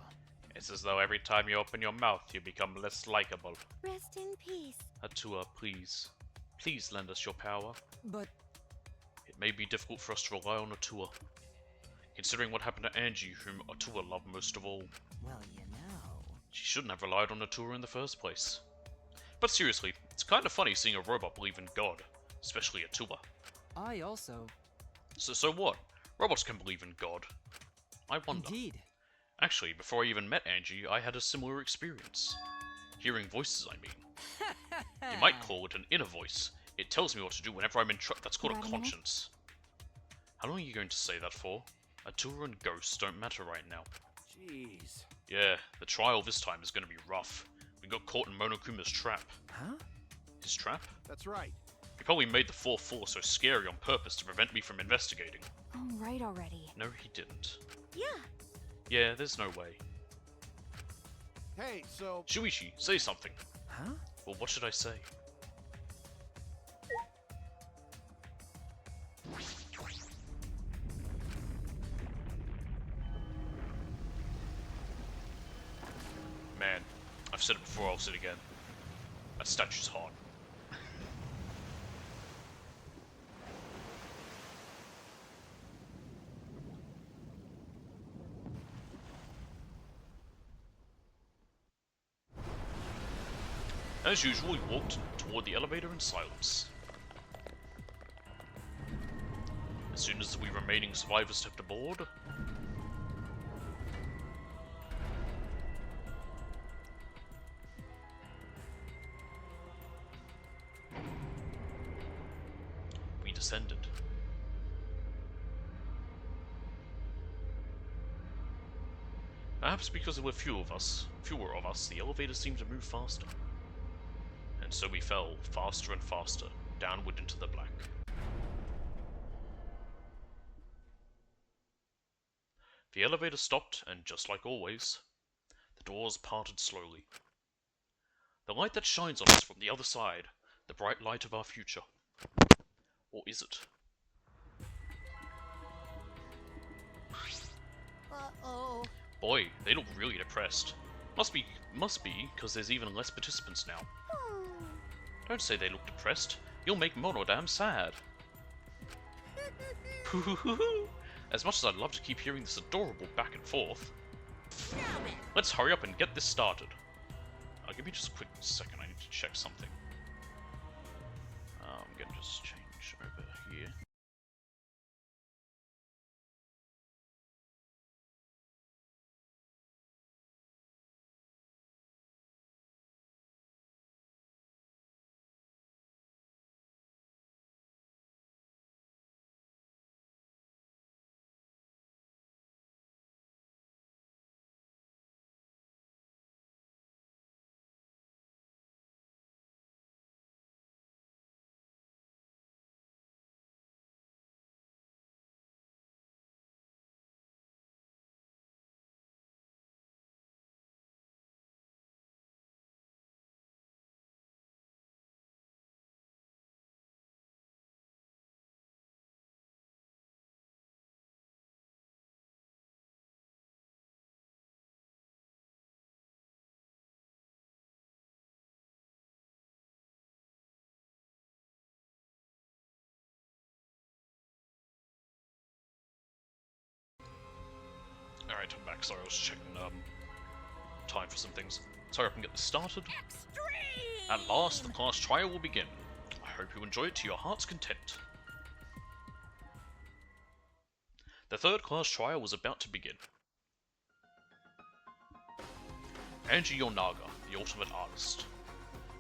It's as though every time you open your mouth, you become less likable. Rest in peace. Atua, please. Please lend us your power. But It may be difficult for us to rely on Atua, considering what happened to Angie, whom Atua loved most of all. well, you know. She shouldn't have relied on Atua in the first place. But seriously, it's kind of funny seeing a robot believe in God, especially Atua. I also. So what? Robots can believe in God. I wonder. Indeed. Actually, before I even met Angie, I had a similar experience. Hearing voices, I mean. You might call it an inner voice. It tells me what to do whenever I'm in trouble. That's called a Got a minute? conscience. How long are you going to say that for? Atua and ghosts don't matter right now. Jeez. Yeah, the trial this time is going to be rough. We got caught in Monokuma's trap. Huh? His trap? That's right. He probably made the fourth floor so scary on purpose to prevent me from investigating. Oh, right already. No, he didn't. Yeah, Yeah, there's no way. Hey, so Shuichi, say something. Huh? Well, what should I say? Man, I've said it before, I'll say it again. That statue's hot. As usual, we walked toward the elevator in silence. As soon as we remaining survivors stepped aboard, we descended. Perhaps because there were fewer of us, the elevator seemed to move faster. And so we fell faster and faster, downward into the black. The elevator stopped, and just like always, the doors parted slowly. The light that shines on us from the other side, the bright light of our future. Or is it? uh-oh. Boy, they look really depressed. Must be, because there's even less participants now. Don't say they look depressed. You'll make Monodam sad. As much as I'd love to keep hearing this adorable back and forth, let's hurry up and get this started. Give me just a quick second, I need to check something. I'm gonna just change over here. Alright, I'm back. Sorry, I was checking time for some things. Sorry, I can get this started. Extreme! At last, the class trial will begin. I hope you enjoy it to your heart's content. The third class trial was about to begin. Angie Yonaga, the Ultimate Artist.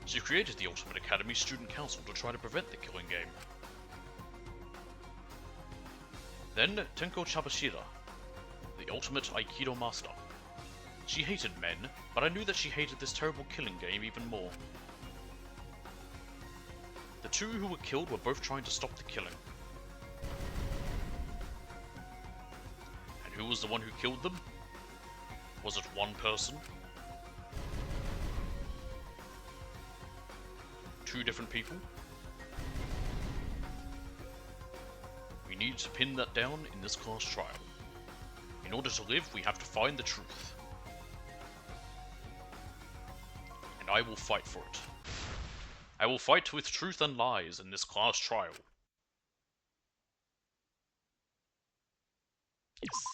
She created the Ultimate Academy Student Council to try to prevent the killing game. Then, Tenko Chabashira, the Ultimate Aikido Master. She hated men, but I knew that she hated this terrible killing game even more. The two who were killed were both trying to stop the killing. And who was the one who killed them? Was it one person? Two different people? We need to pin that down in this class trial. In order to live, we have to find the truth. And I will fight for it. I will fight with truth and lies in this class trial. Yes.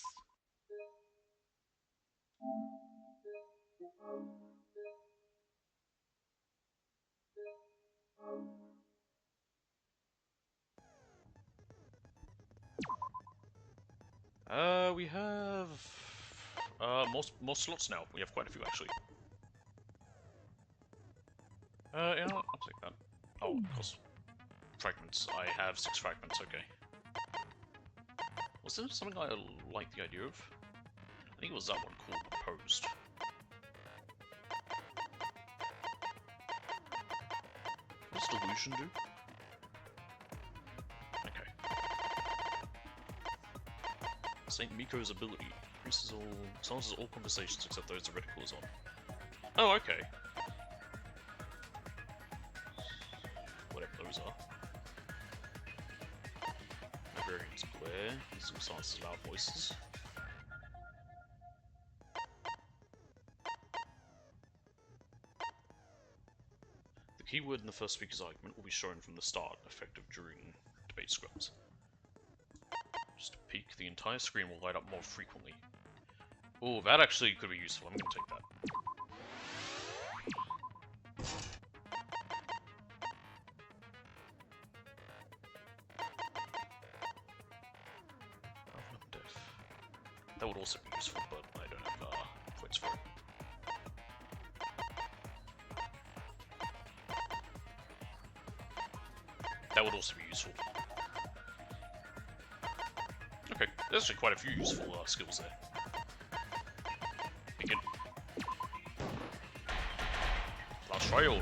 We have more slots now. We have quite a few actually. Yeah, I'll take that. Oh, of course. Fragments. I have 6 fragments, okay. Was there something I liked the idea of? I think it was that one called Opposed. What does Delusion do? Okay. Saint Miko's ability silences all conversations except those the reticle is on. Oh, okay. Whatever those are. Librarian's glare. This will silence loud voices. The keyword in the first speaker's argument will be shown from the start, effective during debate scripts. Just a peek, the entire screen will light up more frequently. Oh, that actually could be useful. I'm going to take that. That would also be useful, but I don't have points for it. That would also be useful. Okay, there's actually quite a few useful skills there. Begin. Last trial.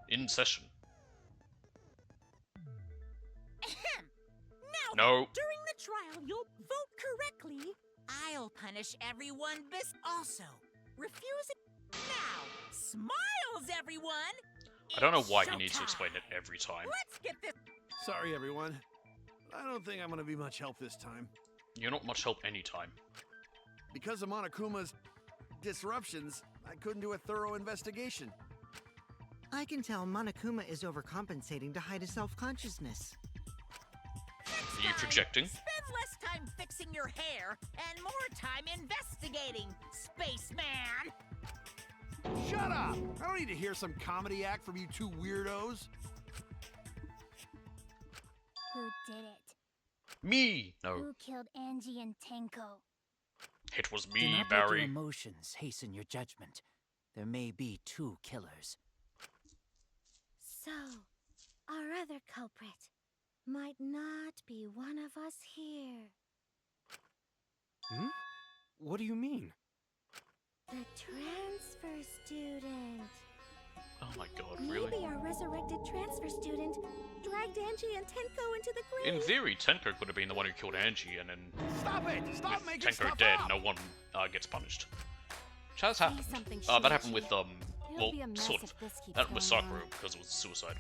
In session. Now, No. during the trial, you'll vote correctly. I'll punish everyone also. Refuse it now. Smiles, everyone. I don't know why he It's needs to showtime. explain it every time. Let's get this. Sorry, everyone. I don't think I'm gonna be much help this time. You're not much help anytime. Because of Monokuma's disruptions, I couldn't do a thorough investigation. I can tell Monokuma is overcompensating to hide his self-consciousness. Are you projecting? Spend less time fixing your hair and more time investigating, spaceman. Shut up! I don't need to hear some comedy act from you two weirdos. Who did it? Me! No, Who killed Angie and Tenko? it was Do me, not let your Barry. emotions hasten your judgment. There may be two killers. So, our other culprit might not be one of us here. Hmm? What do you mean? The transfer student. Oh my god, really? Maybe our resurrected transfer student dragged Angie and Tenko into the grave. In theory, Tenko could have been the one who killed Angie, and then Stop it! Stop with making Tenko stuff dead, up! no one gets punished. Which has happened. something, That happened with, It'll well, be a mess sort of. if this keeps That was going Sakura on. because it was suicide.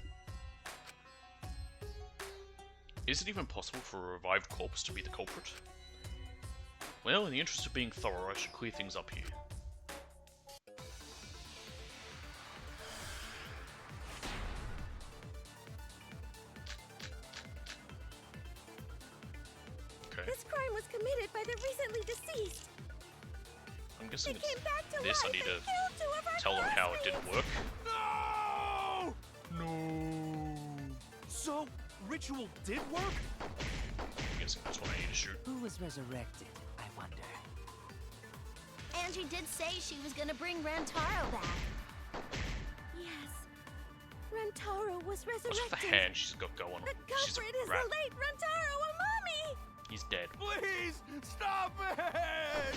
Is it even possible for a revived corpse to be the culprit? Well, in the interest of being thorough, I should clear things up here. Okay, This crime was committed by the recently deceased. I'm They guessing it's came back to this. I life need and to killed two of our tell them how it didn't work. No! No. So, ritual did work? I'm guessing that's what I need to shoot. Who was resurrected, I wonder? Angie did say she was gonna bring Rantaro back. Yes. Rentaro was What's with resurrected. the hand she's got going? The She's a culprit is rat. the late Rentaro Amami! He's dead. Please, stop it!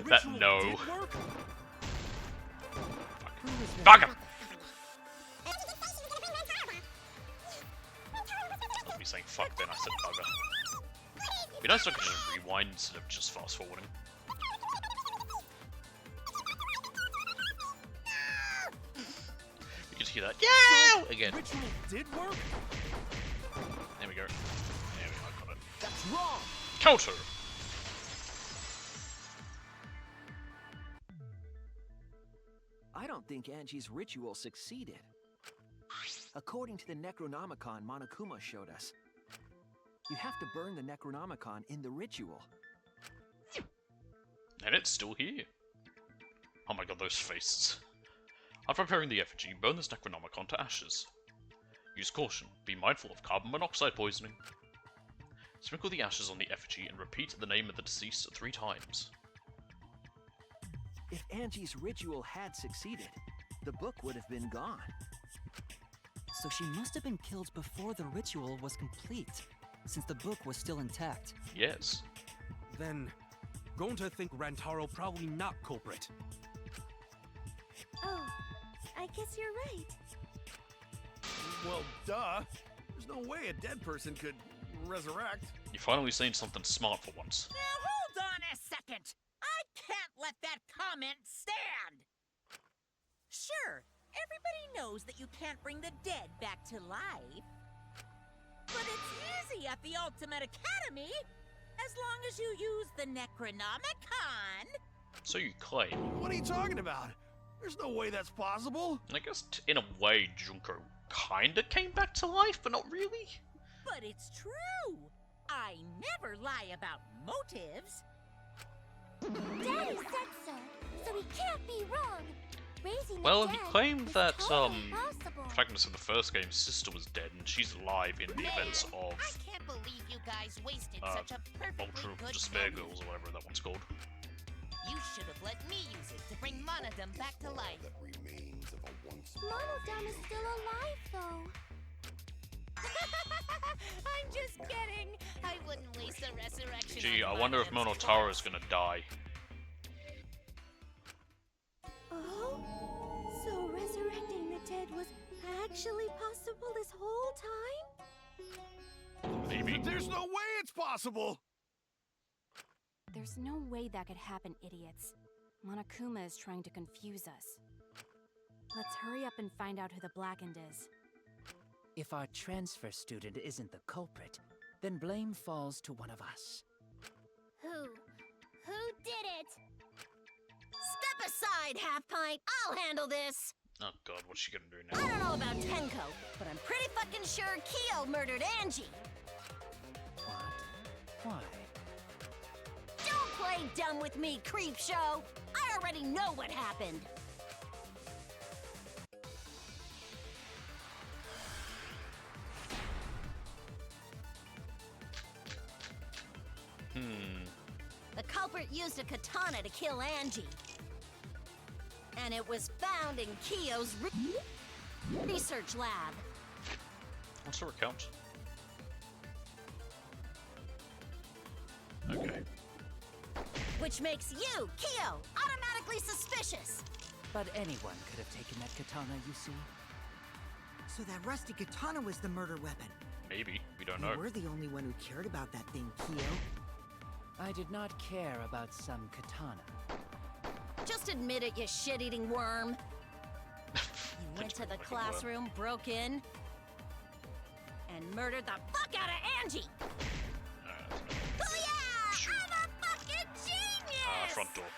That Ritual no. did work? Fuck him! I'll be saying fuck then I said bugger. Be nice if I could just rewind instead of just fast forwarding. You can hear that. Yeah! Again. Ritual did work? There we go. There we go, I got it. That's wrong! Counter! I don't think Angie's ritual succeeded. According to the Necronomicon Monokuma showed us, you have to burn the Necronomicon in the ritual. And it's still here. Oh my god, those faces. After preparing the effigy, burn this Necronomicon to ashes. Use caution. Be mindful of carbon monoxide poisoning. Sprinkle the ashes on the effigy and repeat the name of the deceased 3 times. If Angie's ritual had succeeded, the book would have been gone. So she must have been killed before the ritual was complete, since the book was still intact. Yes. Then, going to think Rantaro probably not culprit. Oh, I guess you're right. Well, duh. There's no way a dead person could resurrect. You're finally saying something smart for once. Now hold on a second. I can't let that comment stand. Sure, everybody knows that you can't bring the dead back to life. But it's easy at the Ultimate Academy, as long as you use the Necronomicon. So you claim. What are you talking about? There's no way that's possible. And I guess in a way, Junko kinda came back to life, but not really. But it's true. I never lie about motives. Daddy said so he can't be wrong. Raising Well, the he dead claimed is that, totally possible. protagonist of the first game's sister was dead, and she's alive in the events of I can't believe you guys wasted such a perfectly Ultra good Despair moment. Girls, or whatever that one's called. You should have let me use it to bring Monodum back to life. Monodum is still alive, though. I'm just kidding. I wouldn't waste a resurrection. Gee, I on wonder if Monodum's Monotaro's gonna die. Oh? So resurrecting the dead was actually possible this whole time? Maybe. There's no way it's possible. There's no way that could happen, idiots. Monokuma is trying to confuse us. Let's hurry up and find out who the Blackened is. If our transfer student isn't the culprit, then blame falls to one of us. Who? Who did it? Step aside, Half Pint. I'll handle this. Oh god, what's she gonna do I now? don't know about Tenko, but I'm pretty fucking sure Kyo murdered Angie. What? Why? Don't play dumb with me, creep show. I already know what happened. The culprit used a katana to kill Angie. And it was found in Kyo's research lab. What's her account? Okay. Which makes you, Kyo, automatically suspicious. But anyone could have taken that katana, you see? So that rusty katana was the murder weapon. Maybe. We don't You know. were the only one who cared about that thing, Kyo. I did not care about some katana. Just admit it, you shit-eating worm. You went to the classroom, broke in, and murdered the fuck out of Angie. Oh yeah! I'm a fucking genius! Front door.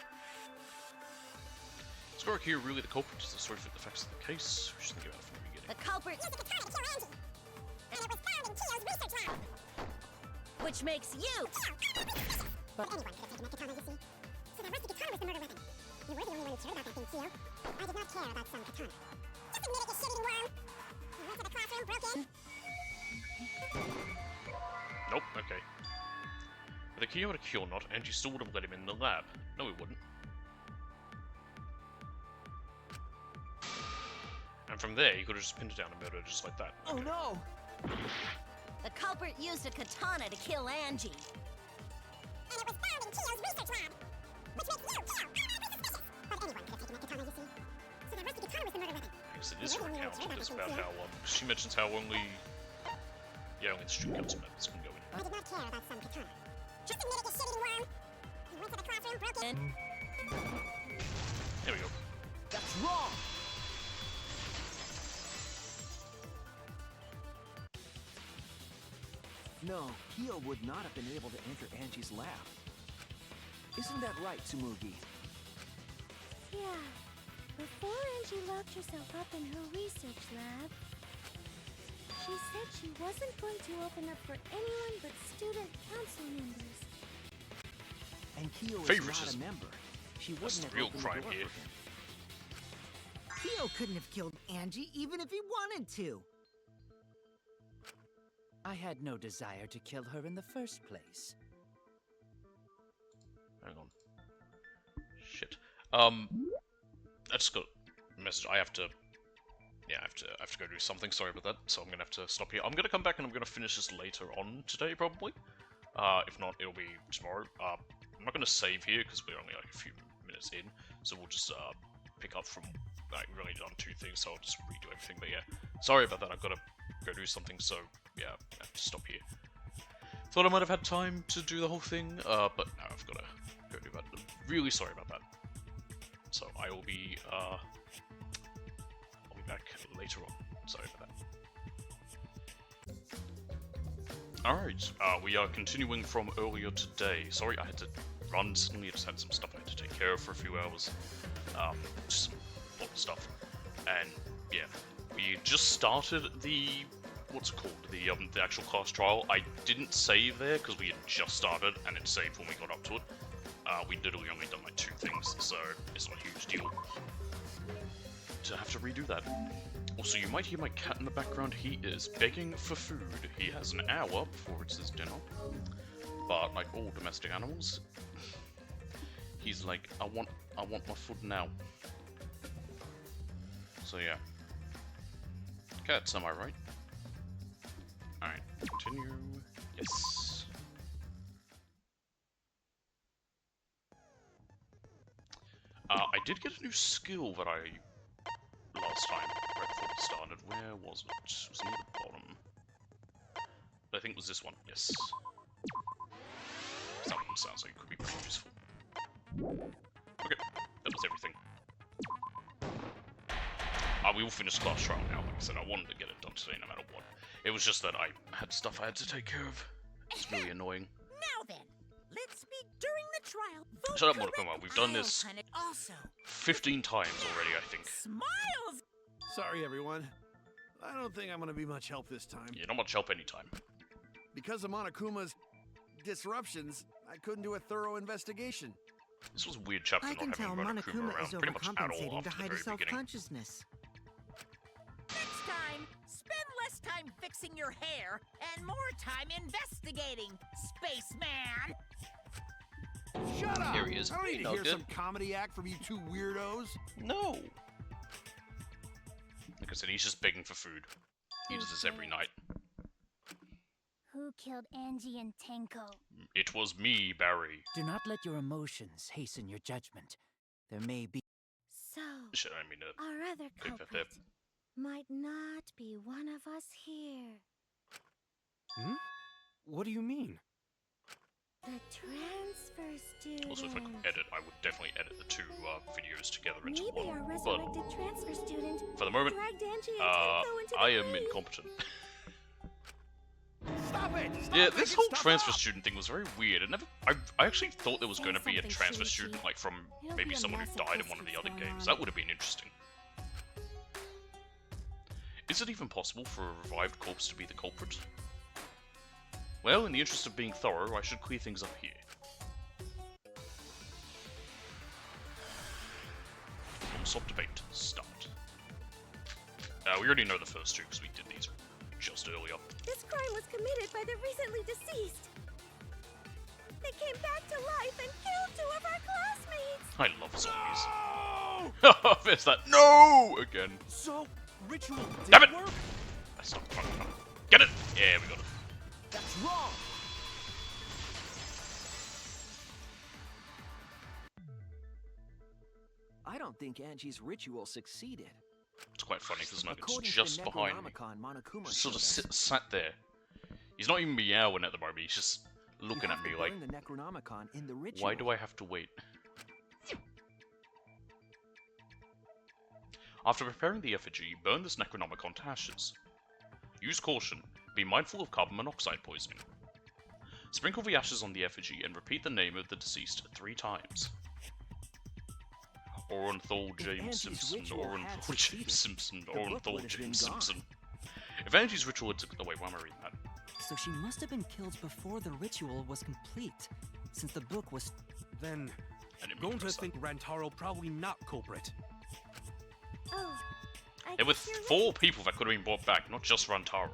Is Gork here really the culprit? Is the story for the facts of the case? We should think about it from the beginning. The culprit used a katana to kill Angie, and it was found in Kyo's research lab. Which makes you... But anyone could have taken that katana, you see. So that rusty katana was the murder weapon. You were the only one who cared about that thing, Kyo. I did not care about some katana. Just admit it, you shit-eating worm. You went to the classroom, broke in. Nope, okay. With a Kyo and a Kyo knot, Angie still would have let him in the lab. No, he wouldn't. And from there, he could have just pinned it down and murdered her just like that. Oh no! The culprit used a katana to kill Angie. And it was found in Kyo's research lab. Which makes you, Kyo, automatically suspicious. But anyone could have taken that katana, you see. So that rusty katana was the murder weapon. Because it is her account. It's about how she mentions how only the student council members can go in. I did not care about some katana. Just admit it, you shit-eating worm. You went to the classroom, broke in. There we go. That's wrong! No, Kyo would not have been able to enter Angie's lab. Isn't that right, Tsumugi? Yeah. Before Angie locked herself up in her research lab, she said she wasn't going to open up for anyone but student council members. And Kyo is not a Favoritism. member. She That's wouldn't the have real opened crime the door here. for him. Kyo couldn't have killed Angie even if he wanted to. I had no desire to kill her in the first place. Hang on. Shit. I just got a message. I have to. Yeah, I have to go do something. Sorry about that. So I'm gonna have to stop here. I'm gonna come back and I'm gonna finish this later on today, probably. If not, it'll be tomorrow. I'm not gonna save here because we're only like a few minutes in, so we'll just pick up from. Like, we've only done 2 things, so I'll just redo everything. But yeah, sorry about that. I've got to go do something. So yeah, I have to stop here. Thought I might have had time to do the whole thing, but no, I've got to go do that. Really sorry about that. So I will be, I'll be back later on. Sorry about that. Alright, we are continuing from earlier today. Sorry, I had to run suddenly. I just had some stuff I had to take care of for a few hours. Just a lot of stuff. And yeah, we just started the, what's it called? The actual class trial. I didn't save there because we had just started and it saved when we got up to it. We literally only done like 2 things, so it's not a huge deal to have to redo that. Also, you might hear my cat in the background. He is begging for food. He has an hour before it's his dinner. But like all domestic animals, he's like, I want my food now. So yeah. Cats, am I right? Alright, continue. Yes. I did get a new skill that I last time right before we started. Where was it? It was near the bottom. I think it was this one, yes. Some of them sounds like it could be pretty useful. Okay, that was everything. We will finish class trial now. Like I said, I wanted to get it done today no matter what. It was just that I had stuff I had to take care of. It's really annoying. Now then, let's meet during the trial. Shut up, Monokuma. We've done this Also, 15 times already, I think. smiles Sorry, everyone. I don't think I'm gonna be much help this time. Yeah, not much help anytime. Because of Monokuma's disruptions, I couldn't do a thorough investigation. This was a weird chapter I not can tell having Monokuma Monokuma around is pretty much at all overcompensating to after the hide very his beginning. self-consciousness. Next time, spend less time fixing your hair and more time investigating, spaceman! Shut up! Here he is. I don't need to No hear good. some comedy act from you two weirdos. No! Like I said, he's just begging for food. He does this every night. Who killed Angie and Tenko? It was me, Barry. Do not let your emotions hasten your judgment. There may be. So, Shit, I mean, our other click that culprit might not be one of us here. Hmm? What do you mean? The transfer student. Also, if I could edit, I would definitely edit the two videos together into Maybe one. our But resurrected transfer student for the moment, dragged Angie and Tenko into the I am grave. incompetent. Stop it! Stop Yeah, making this whole stuff transfer up! student thing was very weird. I actually thought there was Say going to be a something, transfer Shuichi. student, like from It'll maybe be a someone who mess if died in this one of the keeps other going games. on. That would have been interesting. Is it even possible for a revived corpse to be the culprit? Well, in the interest of being thorough, I should clear things up here. Non-stop debate. Start. We already know the first two because we did these just earlier. This crime was committed by the recently deceased. They came back to life and killed 2 of our classmates. I love zombies. No! There's that no again. So, ritual Damn didn't it! work? That's not fun. Get it! Yeah, we got it. That's wrong! I don't think Angie's ritual succeeded. It's quite funny because it's According just to the behind me. Necronomicon, Monokuma Just sort of showed us, sat there. He's not even meowing at the moment. He's just you looking have at me to like, burn the Necronomicon in the ritual. why do I have to wait? After preparing the effigy, burn this Necronomicon to ashes. Use caution. Be mindful of carbon monoxide poisoning. Sprinkle the ashes on the effigy and repeat the name of the deceased 3 times. Orenthal If James Angie's Simpson, ritual had Orenthal succeeded, James Simpson, the book Orenthal would have been James gone. Simpson. If Angie's ritual had... Oh wait, why am I reading that? So she must have been killed before the ritual was complete, since the book was. Then, I didn't mean going to to press that. think Rantaro probably not culprit. Oh, I There were guess you're 4 right. people that could have been brought back, not just Rantaro.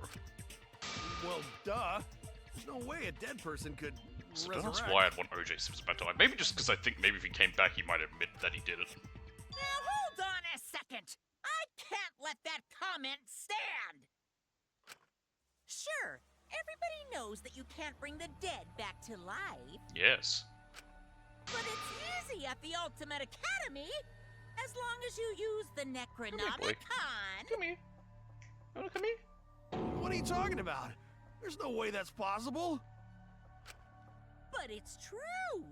Well, duh. There's no way a dead person could So resurrect. that's why I'd want OJ Simpson back to life. Maybe just because I think maybe if he came back, he might admit that he did it. Now hold on a second! I can't let that comment stand! Sure, everybody knows that you can't bring the dead back to life, Yes. but it's easy at the Ultimate Academy! As long as you use the Necronomicon! Come here. You wanna come here? What are you talking about? There's no way that's possible. But it's true!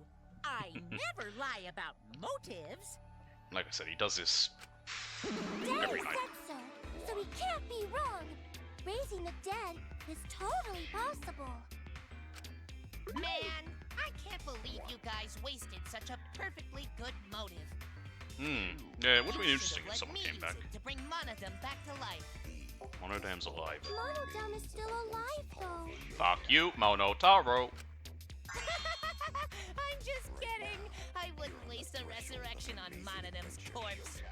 I never lie about motives! Like I said, he does this Dad every said night. so, so he can't be wrong. Raising the dead is totally possible. Man, I can't believe you guys wasted such a perfectly good motive. Yeah, it would have been You interesting should've if let someone me came use back. it to bring Monodam back to life. Monodam's alive. Monodam is still alive, though. Fuck you, Monotaro. I'm just kidding. I wouldn't waste a resurrection on Monodam's corpse.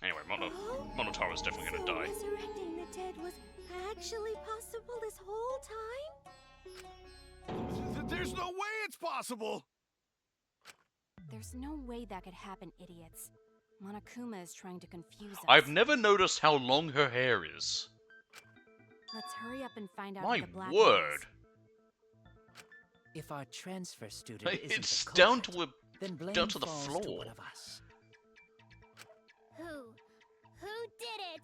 Anyway, Monotaro's definitely gonna So die. resurrecting the dead was actually possible this whole time? There's no way it's possible. There's no way that could happen, idiots. Monokuma is trying to confuse us. I've never noticed how long her hair is. Let's hurry up and find out My who the black word. is. If our transfer student isn't It's the down culprit, to a then blame down to the falls floor. To one of us. Who did it?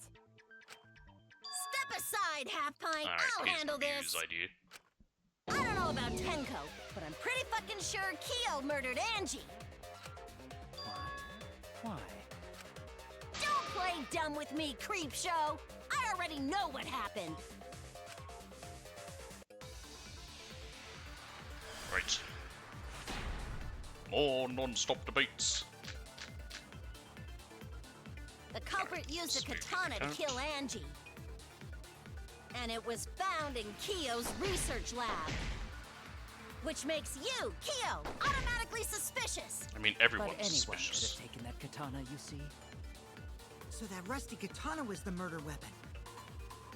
Step aside, Half Pint. Alright, I'll here's handle Miu's this. idea. I don't know about Tenko, but I'm pretty fucking sure Kyo murdered Angie. Why? Don't play dumb with me, creep show. I already know what happened. Right. More non-stop debates. culprit used a katana to kill Angie. And it was found in Kiyo's research lab. Which makes you, Kiyo, automatically suspicious. I mean, But everyone's anyone could suspicious. have taken that katana, you see. So that rusty katana was the murder weapon.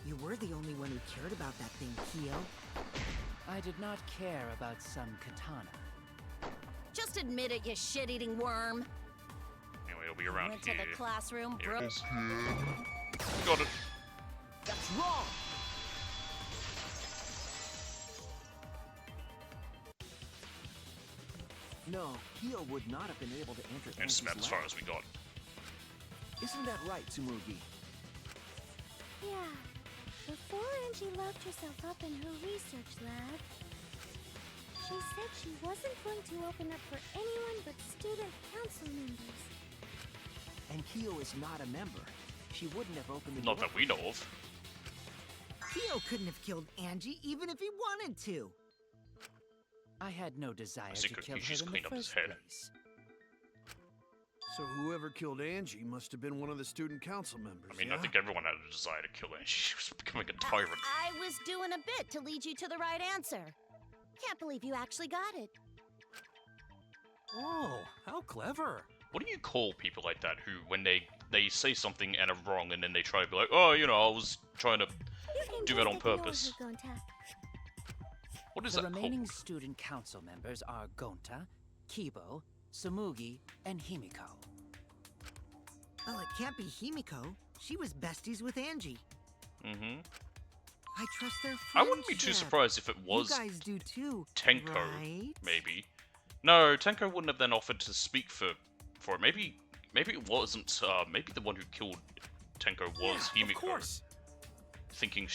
You were the only one who cared about that thing, Kyo. I did not care about some katana. Just admit it, you shit-eating worm. Anyway, it'll be You around went here. to the classroom, Here bro. it is. Got it. That's wrong! No, Kyo would not have been able to enter And Angie's spent as lab. far as we got. Isn't that right, Tsumugi? Yeah. Before Angie locked herself up in her research lab, she said she wasn't going to open up for anyone but student council members. And Kyo is not a member. She wouldn't have opened the Not door. that we know of. Kyo couldn't have killed Angie even if he wanted to. I had no desire I see to kill her Kokishi's in the cleaned up his first head. place. So whoever killed Angie must have been one of the student council members. I mean, yeah? I think everyone had a desire to kill her. She was becoming a tyrant. I was doing a bit to lead you to the right answer. Can't believe you actually got it. Oh, how clever. What do you call people like that who, when they say something and are wrong, and then they try to be like, oh, you know, I was trying to You can do just that on ignore purpose? her, Gonta. What is The that remaining called? student council members are Gonta, Kibo, Tsumugi, and Himiko. Well, it can't be Himiko. She was besties with Angie. Mm-hmm. I trust their friendship. I wouldn't be too surprised if it was You guys do too, Tenko, right? maybe. No, Tenko wouldn't have then offered to speak for it. Maybe it wasn't. Maybe the one who killed Tenko was Yeah, Himiko, of course. thinking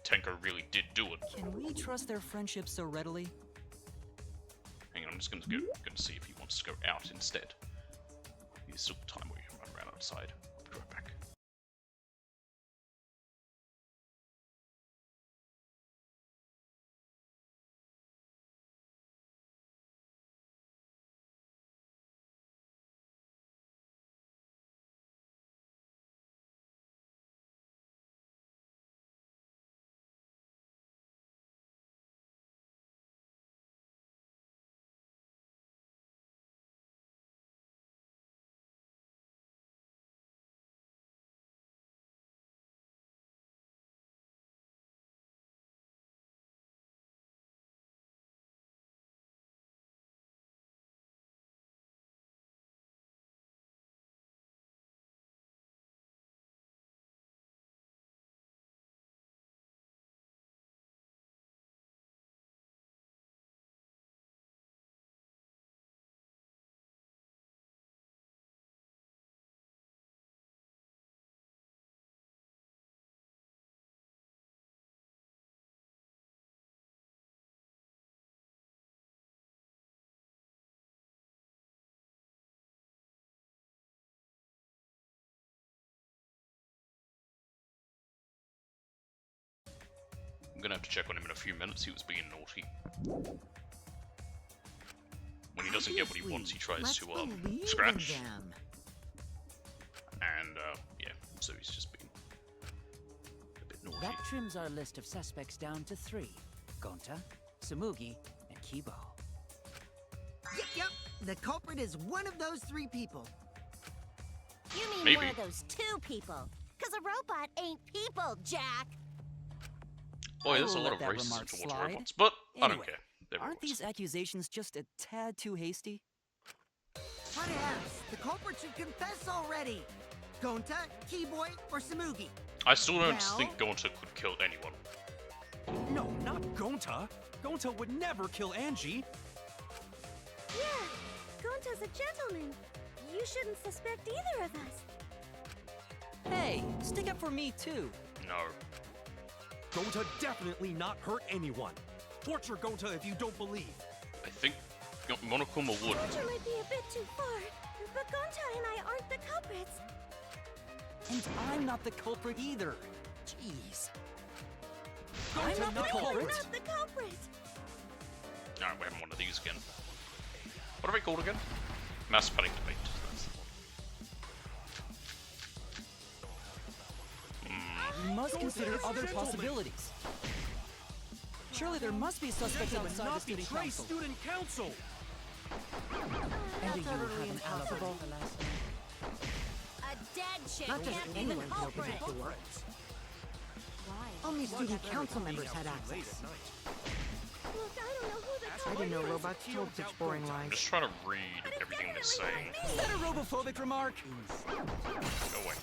Tenko really did do it. Can we trust their friendship so readily? Hang on, I'm just gonna see if he wants to go out instead. There's still time where you can run around outside. I'll be right back. I'm gonna have to check on him in a few minutes. He was being naughty. When he doesn't get what he wants, he tries Let's to believe in scratch. them. And yeah, so he's just being a bit naughty. That trims our list of suspects down to 3. Gonta, Tsumugi, and Kibo. Yep. The culprit is one of those 3 people. You mean Maybe. one of those 2 people? Because a robot ain't people, Jack. Boy, there's a will lot let of that racism remark towards slide. robots, but I don't Anyway, care. They're Aren't robots. these accusations just a tad too hasty? Hot ass! The culprit should confess already! Gonta, Keyboy, or Tsumugi? I still don't Well- think Gonta could kill anyone. No, not Gonta. Gonta would never kill Angie. Yeah, Gonta's a gentleman. You shouldn't suspect either of us. Hey, stick up for me too. No. Gonta definitely not hurt anyone. Torture Gonta if you don't believe. I think Monokuma would. Torture might be a bit too far, but Gonta and I aren't the culprits. And I'm not the culprit either. Jeez. Gonta I'm not the not We're culprit. not the culprit. Alright, we're having one of these again. What are they called again? Mass panic debate. That's the one. must consider other possibilities. Surely there must be suspects outside the student council. Student council! And you have an alibi. A dead chick Not just can't be the anyone can open culprit. that door. Why? Only student council members had access. Look, I don't know who the I didn't know robots told such boring I'm lies. just trying to read everything they're saying. Is that a robophobic remark? Go away.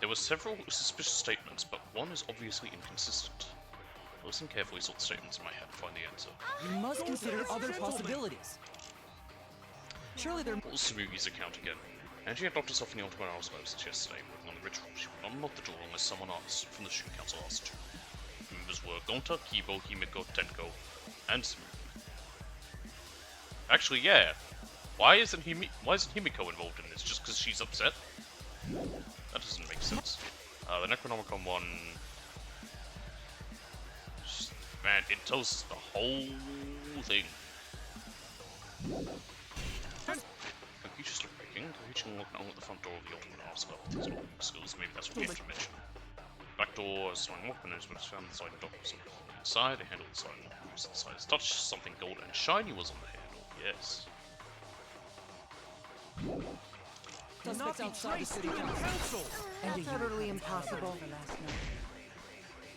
There were several suspicious statements, but one is obviously inconsistent. I listen carefully, sort the statements in my head, and find the answer. You must consider other possibilities. Surely there. What was Samugi's account again? Angie had locked herself in the Ultimate House since yesterday, working on the ritual. She would not unlock the door unless someone asked from the student council asked to. The members were Gonta, Kibo, Himiko, Tenko, and Samugi. Actually, yeah. Why isn't Himiko involved in this? Just because she's upset? That doesn't make sense. The Necronomicon one... Man, it tells us the whole thing. You just look breaking. Koichi can look at the front door of the Ultimate Arsenal with his locking skills. Maybe that's what you have to mention. Back door is swung open and is found inside the door. Inside, the handle inside. Inside. Touch something gold and shiny was on the handle. Yes. Suspects outside the city council. That's utterly impossible.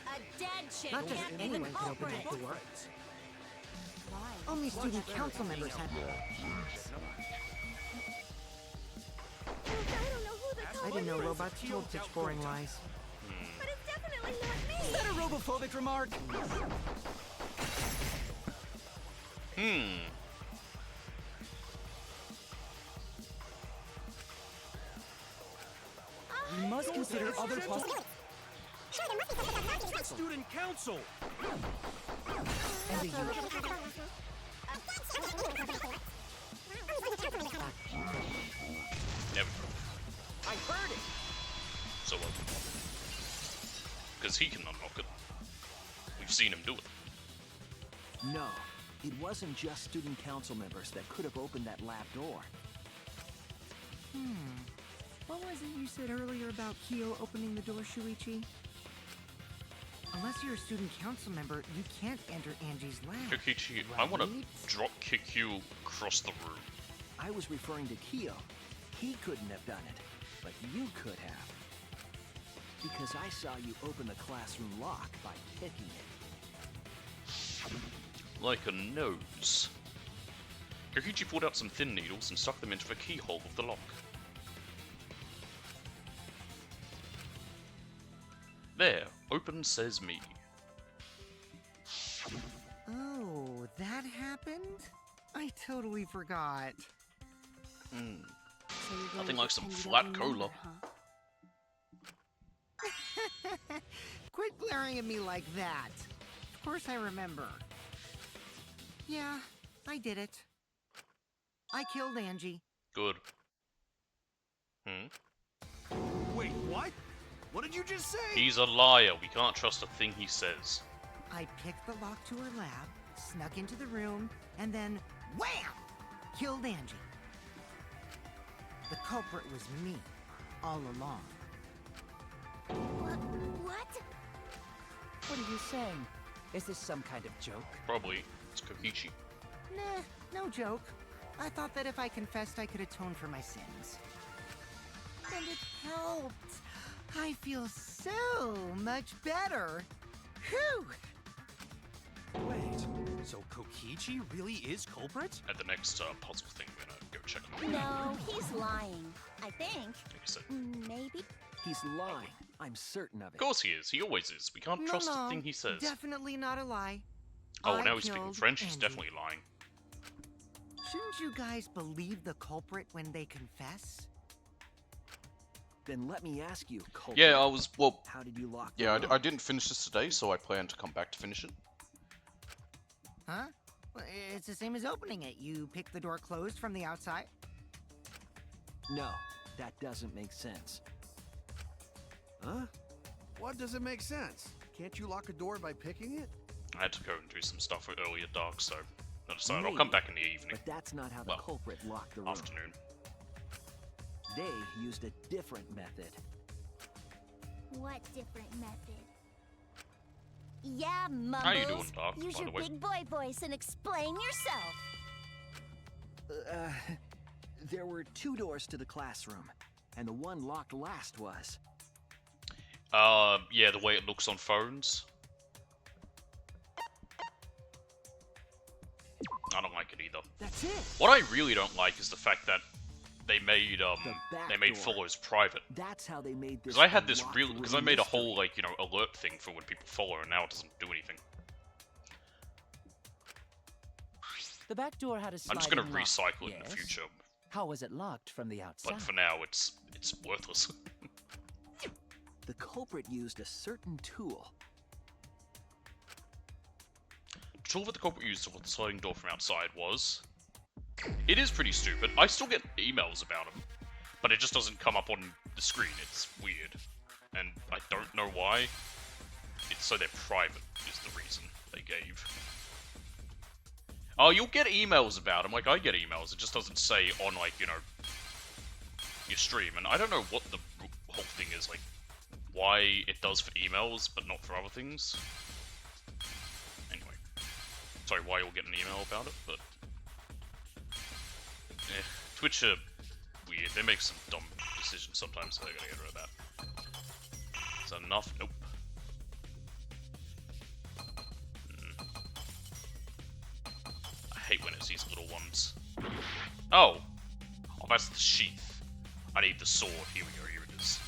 A dead chick Not just can't be the anyone can open culprit. that door. Why? Only student council members had. Look, I don't know who the I culprit didn't know is, robots told such boring lies. but it's definitely not me. Is that a robophobic remark? You must consider other possibilities. Student council! And you. Never. I heard it! So what? Because he can unlock it. We've seen him do it. No, it wasn't just student council members that could have opened that lab door. What was it you said earlier about Kyo opening the door, Shuichi? Unless you're a student council member, you can't enter Angie's lab. Kokichi, I want to Right? drop kick you across the room. I was referring to Kyo. He couldn't have done it, but you could have. Because I saw you open the classroom lock by picking it. Like a nose. Kokichi pulled out some thin needles and stuck them into the keyhole of the lock. There, open says me. Oh, that happened? I totally forgot. So you're going Nothing to like some pretend you flat don't cola. remember, huh? Quit glaring at me like that. Of course I remember. Yeah, I did it. I killed Angie. Good. Wait, what? What did you just say? He's a liar. We can't trust a thing he says. I picked the lock to her lab, snuck into the room, and then wham! Killed Angie. The culprit was me, all along. What? What are you saying? Is this some kind of joke? Probably. It's Kokichi. Nah, no joke. I thought that if I confessed, I could atone for my sins. And it helped. I feel so much better. Whew! Wait, so Kokichi really is culprit? At the next puzzle thing, we're gonna go check him out. No, he's lying. I think. Like I said. Maybe. He's lying. I'm certain of Of it. course he is. He always is. We can't trust a thing he says. Definitely not a lie. Oh, I now he's speaking killed French. He's Angie. definitely lying. Shouldn't you guys believe the culprit when they confess? Then let me ask you, culprit. Yeah, I was. Well, How did you lock the yeah, room? I didn't finish this today, so I plan to come back to finish it. Huh? Well, it's the same as opening it. You pick the door closed from the outside. No, that doesn't make sense. Huh? What doesn't make sense? Can't you lock a door by picking it? I had to go and do some stuff earlier dark, so I decided I'll Maybe, come back in the evening. But that's not how the Well, culprit locked the room. Afternoon. they used a different method. What different method? Yeah, Mumbles. How you doing, Doc, Use by your the way? big boy voice and explain yourself. There were 2 doors to the classroom, and the one locked last was. Yeah, the way it looks on phones. I don't like it either. That's it. What I really don't like is the fact that they made back they made door. follows private. That's how they made this. Because I had this unlocked real because I room made a mystery. whole like alert thing for when people follow, and now it doesn't do anything. The back door had a I'm sliding just gonna lock. recycle it in the Yes? future, How was it locked from the outside? but for now it's worthless. The culprit used a certain tool. The tool that the culprit used to hold the sliding door from outside was. It is pretty stupid. I still get emails about them, but it just doesn't come up on the screen. It's weird, and I don't know why. It's so they're private is the reason they gave. Oh, you'll get emails about them. Like I get emails. It just doesn't say on like your stream, and I don't know what the whole thing is like. Why it does for emails, but not for other things. Anyway. Sorry, why you'll get an email about it, but... Twitch are weird. They make some dumb decisions sometimes, so I gotta get rid of that. Is that enough? Nope. I hate when it's these little ones. Oh! Oh, that's the sheath. I need the sword. Here we go, here it is.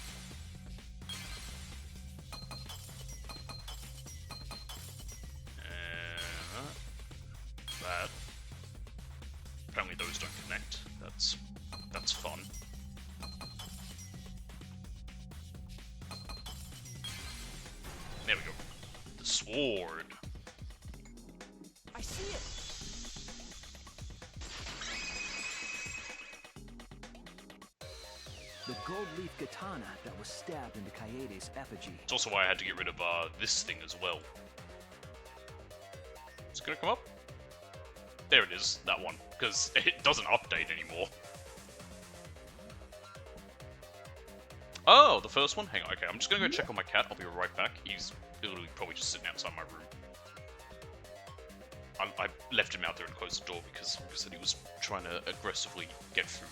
That. Apparently those don't connect. That's fun. There we go. The sword. I see it. The gold leaf katana that was stabbed into Kaede's effigy. It's also why I had to get rid of this thing as well. Is it gonna come up? There it is, that one. Because it doesn't update anymore. Oh, the first one? Hang on, okay, I'm just gonna go check on my cat, I'll be right back. He's literally probably just sitting outside my room. I left him out there and closed the door because like I said he was trying to aggressively get food.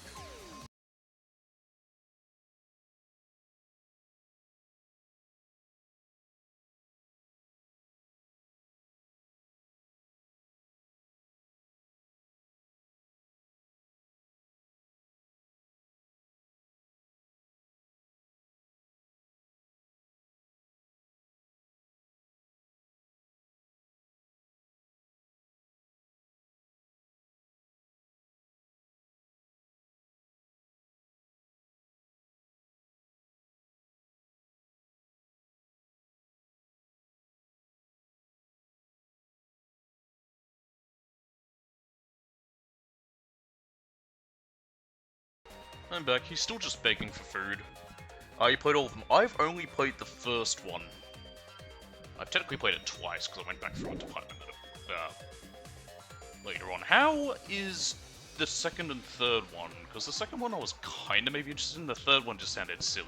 I'm back. He's still just begging for food. You played all of them. I've only played the first one. I've technically played it twice because I went back through it to find it later on. How is the second and third one? Because the second one I was kind of maybe interested in. The third one just sounded silly.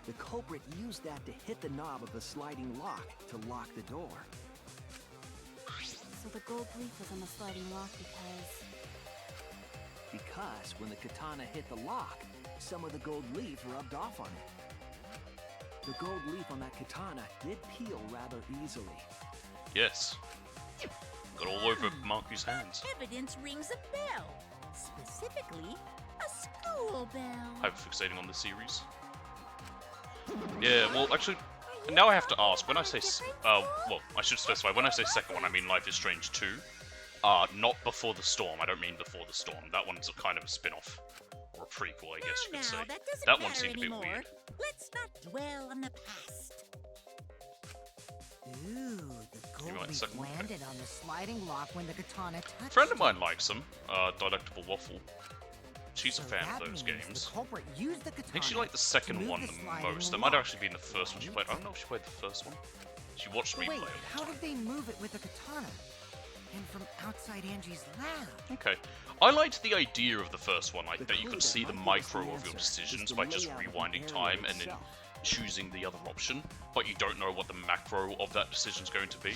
The culprit used that to hit the knob of the sliding lock to lock the door. So the gold leaf was on the sliding lock Because when the katana hit the lock, some of the gold leaf rubbed off on it. The gold leaf on that katana did peel rather easily. Yes. Got all over Marku's hands. Evidence rings a bell. Specifically, a school bell. Hyperfixating on the series. Yeah, well, actually, now I have to ask. When I say, well, I should specify. When I say second one, I mean Life is Strange 2. Not Before the Storm. I don't mean Before the Storm. That one's a kind of a spin-off. Or a prequel, I guess you could say. That doesn't That one matter seemed a bit anymore. weird. Let's not dwell on the past. Ooh, the like gold the leaf second one? landed on the sliding lock when the katana touched A friend of it. mine likes them. Delectable Waffle. She's a So fan that of those means games. The culprit used the katana I think she liked the second to move one the the sliding most. That might have lock. actually been the first one she played. I don't know if she played the first one. She watched me Wait, play it. how did they move it with the katana? And from outside Angie's lab. Okay. I liked the idea of the first one, like that you could see the micro of your decisions by just rewinding time and then choosing the other option, but you don't know what the macro of that decision is going to be.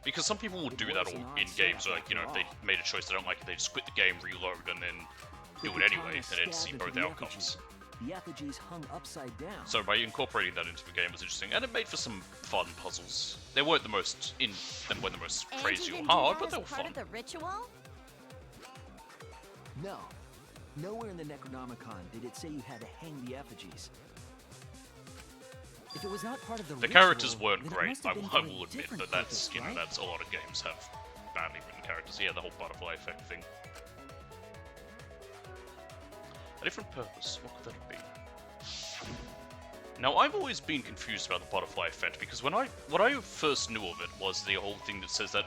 Because some people will do that all in games, like, you know, if they made a choice they don't like it, they just quit the game, reload, and then do it anyway, and then see both outcomes. The effigies hung upside down. So by incorporating that into the game was interesting, and it made for some fun puzzles. They weren't the most crazy or hard, but they were fun. Part of the ritual? No. Nowhere in the Necronomicon did it say you had to hang the effigies. If it was not part of the The ritual, characters weren't then it great. must have been I for a will admit different that that's purpose, you know right? that's a lot of games have badly written characters. Yeah, the whole butterfly effect thing. A different purpose. What could that be? Now I've always been confused about the butterfly effect because what I first knew of it was the whole thing that says that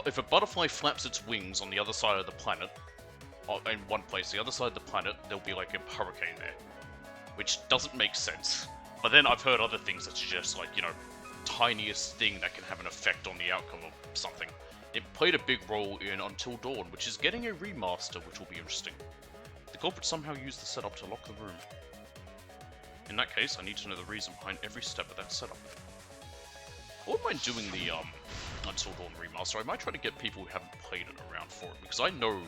if a butterfly flaps its wings on the other side of the planet, or in one place, the other side of the planet, there'll be like a hurricane there, which doesn't make sense. But then I've heard other things that suggest, like, you know, tiniest thing that can have an effect on the outcome of something. It played a big role in Until Dawn, which is getting a remaster, which will be interesting. The culprit somehow used the setup to lock the room. In that case, I need to know the reason behind every step of that setup. I wouldn't mind doing the Until Dawn remaster. I might try to get people who haven't played it around for it, because I know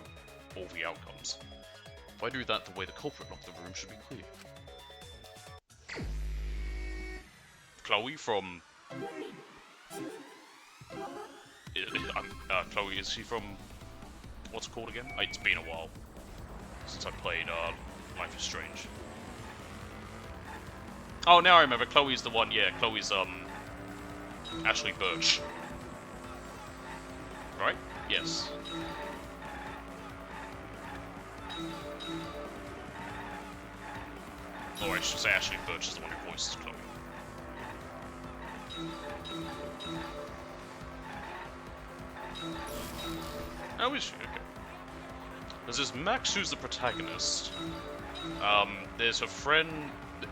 all the outcomes. If I do that, the way the culprit locked the room should be clear. Chloe from... Chloe, is she from... What's it called again? It's been a while since I played Life is Strange. Oh, now I remember. Chloe's the one, yeah, Chloe's, Ashley Birch. Right? Yes. Or I should say Ashley Birch is the one who voices Chloe. Oh, is she? Okay. There's Max, who's the protagonist. There's her friend...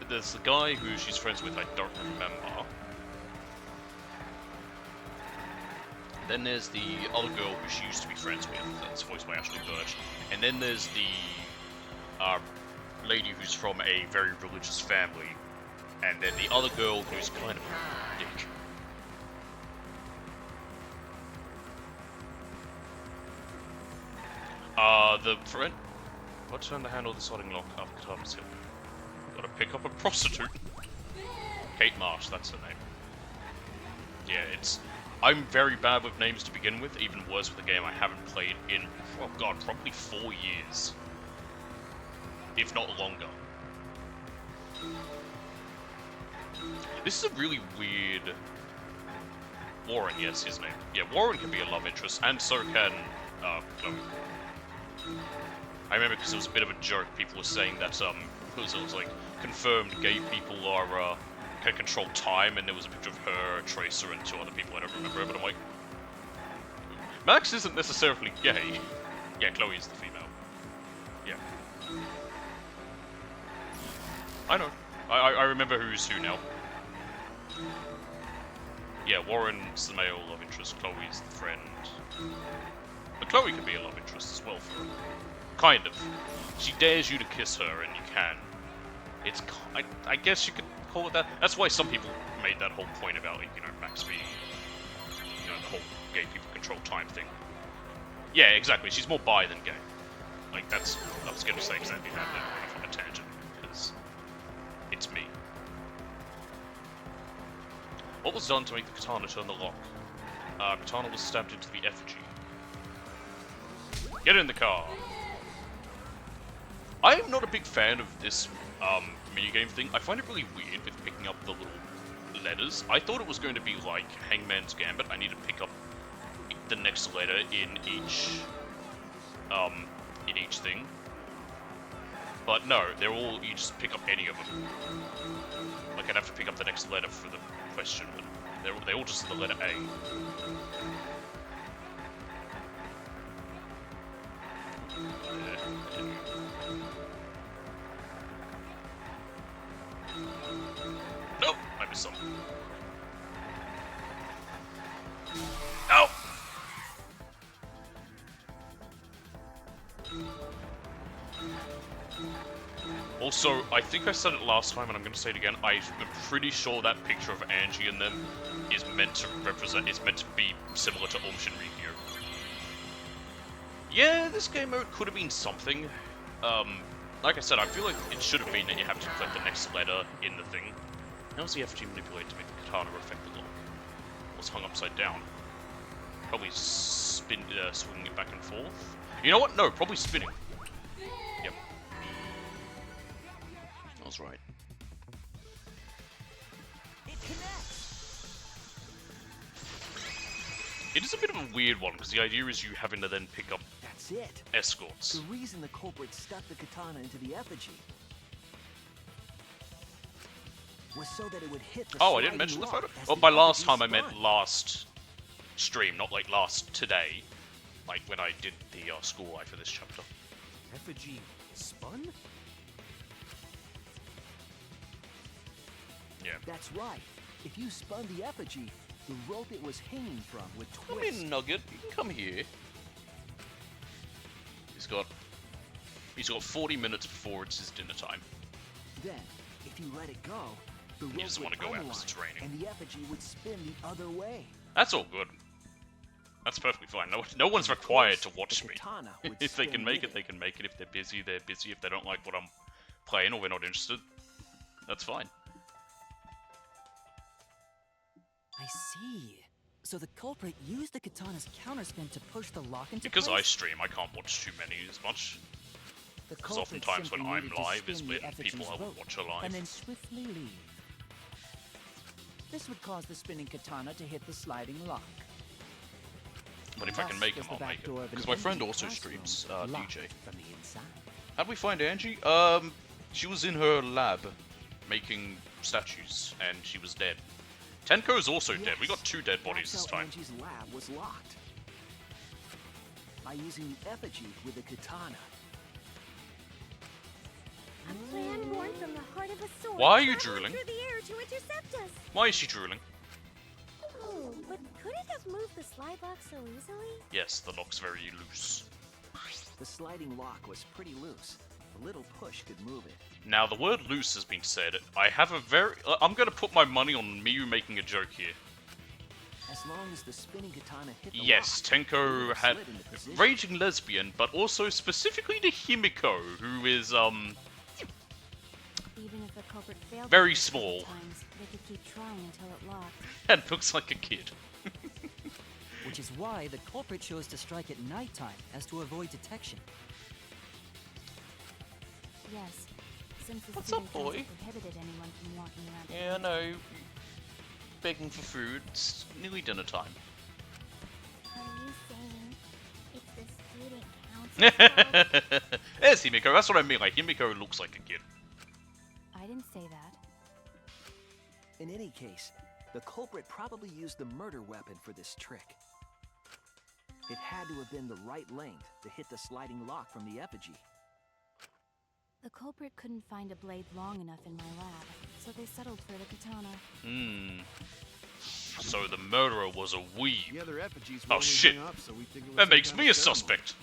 There's the guy who she's friends with, I don't remember. Then there's the other girl who she used to be friends with, that's voiced by Ashley Birch. And then there's the lady who's from a very religious family. And then the other girl who's kind of a dick. The friend... What's turn to handle the sodding lock after the target's hit? Gotta pick up a prostitute. Kate Marsh, that's her name. Yeah, it's... I'm very bad with names to begin with, even worse with a game I haven't played in, oh god, probably 4 years. If not longer. This is a really weird... Warren, yes, his name. Yeah, Warren can be a love interest, and so can Chloe. I remember because it was a bit of a joke, people were saying that, it was like, confirmed gay people are, can control time, and there was a picture of her, Tracer, and 2 other people, I don't remember, but I'm like... Max isn't necessarily gay. Yeah, Chloe is the female. Yeah. I know. I remember who's who now. Yeah, Warren's the male love interest, Chloe's the friend. But Chloe can be a love interest as well for her. Kind of. She dares you to kiss her, and you can. It's... I guess you could call it that. That's why some people made that whole point about, like, you know, Max being... You know, the whole gay people control time thing. Yeah, exactly. She's more bi than gay. Like, that's... I was going to say exactly that, but I went off on a tangent, because... It's me. What was done to make the katana turn the lock? Katana was stabbed into the effigy. Get in the car! I am not a big fan of this minigame thing. I find it really weird with picking up the little letters. I thought it was going to be like Hangman's Gambit. I need to pick up the next letter in each thing. But no, they're all, you just pick up any of them. Like, I'd have to pick up the next letter for the question, but they're all just the letter A. Nope, I missed some. Ow! Also, I think I said it last time, and I'm going to say it again. I'm pretty sure that picture of Angie and them is meant to represent. It's meant to be similar to Aum Shinrikyo. Yeah, this game mode could have been something. Like I said, I feel like it should have been that you have to click the next letter in the thing. How's the FG manipulated to make the katana affect the lock? Well, it's hung upside down. Probably swinging it back and forth. You know what? No, probably spinning. Yep. I was right. It connects. It is a bit of a weird one, because the idea is you having to then pick up That's it. escorts. The reason the culprit stuck the katana into the effigy was so that it would hit the Oh, I didn't sliding mention the lock photo? as Well, the by last effigy time I meant spun. last stream, not like last today. Like when I did the school life for this chapter. Effigy spun? Yeah. That's right. If you spun the effigy, the rope it was hanging from would Come twist. in, Nugget. You can come here. He's got 40 minutes before it's his dinner time. Then, if you let it go, the rope doesn't would want to go out 'cause it's unwind, raining. and the effigy would spin the other way. That's all good. That's perfectly fine. No one's required to watch The me. katana would If they spin can make with it, they can make it. If they're busy, they're busy. If they don't like what I'm playing or we're not interested, that's fine. I see. So the culprit used the katana's counterspin to push the lock into Because I place? stream, I can't watch too many as much. The Because culprit oftentimes when simply I'm needed to live is spin when the effigy's people I will rope watch are live. and then swiftly leave. This would cause the spinning katana to hit the sliding lock. But if I can Thus make was them, the I'll back make it. door of an Because my friend empty also classroom streams locked DJ. from the inside. How'd we find Angie? She was in her lab making statues, and she was dead. Tenko's also dead. We got 2 dead bodies That's this how time. Angie's lab was locked. By using the effigy with the katana. A plan born from the heart of a sword. Why are you traveling drooling? through the air to intercept us. Why is she drooling? Oh, but could it have moved the slide lock so easily? Yes, the lock's very loose. The sliding lock was pretty loose. A little push could move it. Now, the word loose has been said. I have a very... I'm going to put my money on Miyu making a joke here. As long as the spinning katana hit the Yes, lock, it Tenko would had slid into position. raging lesbian, but also specifically to Himiko, who is, Even if the culprit failed Very to do it small. times, they could keep trying until it locked. and looks like a kid. Which is why the culprit chose to strike at nighttime, as to avoid detection. Yes, since the What's student up, council boy? prohibited anyone from walking around. Yeah, I know. Begging for food. It's nearly dinner time. Are you saying it's the student council? There's Himiko. That's what I mean. Like, Himiko looks like a kid. I didn't say that. In any case, the culprit probably used the murder weapon for this trick. It had to have been the right length to hit the sliding lock from the effigy. The culprit couldn't find a blade long enough in my lab, so they settled for the katana. Hmm. So the murderer was a weeb. The other effigies Oh, were only shit. hung up, so we think it was That some makes kind me of a ceremony. suspect.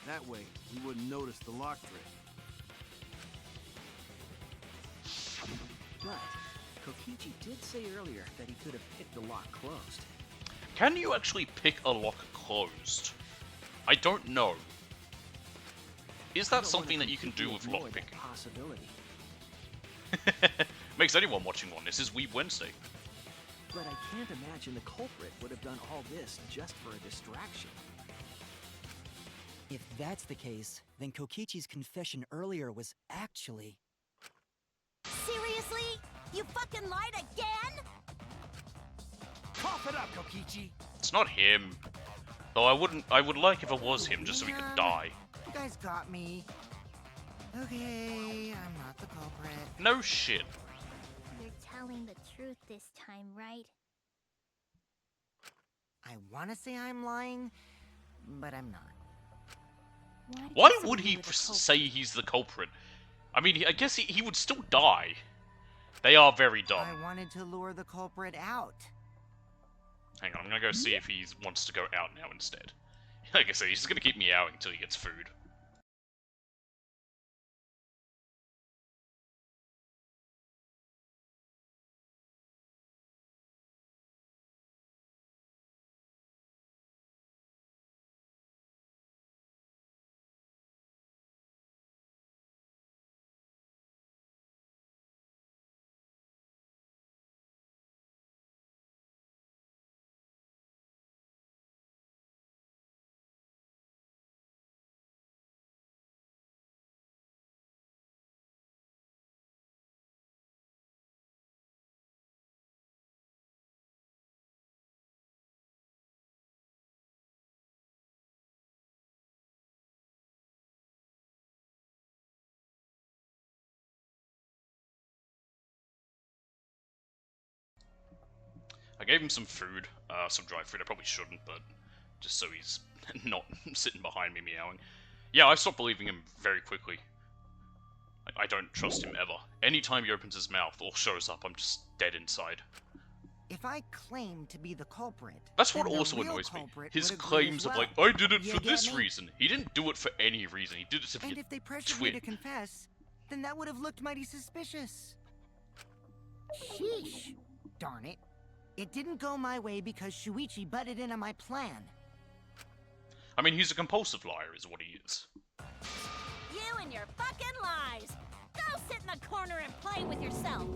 That way, we wouldn't notice the lock trick. But Kokichi did say earlier that he could have picked the lock closed. Can you actually pick a lock closed? I don't know. Is I that don't something wanna that you can do with completely avoid lockpicking? that possibility. Makes anyone watching one. This is Weeb Wednesday. But I can't imagine the culprit would have done all this just for a distraction. If that's the case, then Kokichi's confession earlier was actually... Seriously? You fucking lied again? Cough it up, Kokichi! It's not him. Though I would like if it was him, just so he could Man, die. You guys got me. Okay, I'm not the culprit. No shit. You're telling the truth this time, right? I want to say I'm lying, but I'm not. Why, did Why you say would you he were the culprit? say he's the culprit? I mean, I guess he would still die. They are very dumb. I wanted to lure the culprit out. Hang on, I'm gonna go see if he wants to go out now instead. Like I said, he's just gonna keep meowing until he gets food. gave him some food, some dry food. I probably shouldn't, but just so he's not sitting behind me meowing. Yeah, I stopped believing him very quickly. I don't trust him ever. Anytime he opens his mouth or shows up, I'm just dead inside. If I claim to be the culprit, That's what then the also real annoys me. culprit His would agree claims as of well. like, I did it You for get this me? reason. He didn't do it for any reason. He did it to be And a if they pressured twit. me to confess, then that would have looked mighty suspicious. Sheesh. Darn it. It didn't go my way because Shuichi butted in on my plan. I mean, he's a compulsive liar, is what he is. You and your fucking lies! Go sit in the corner and play with yourself!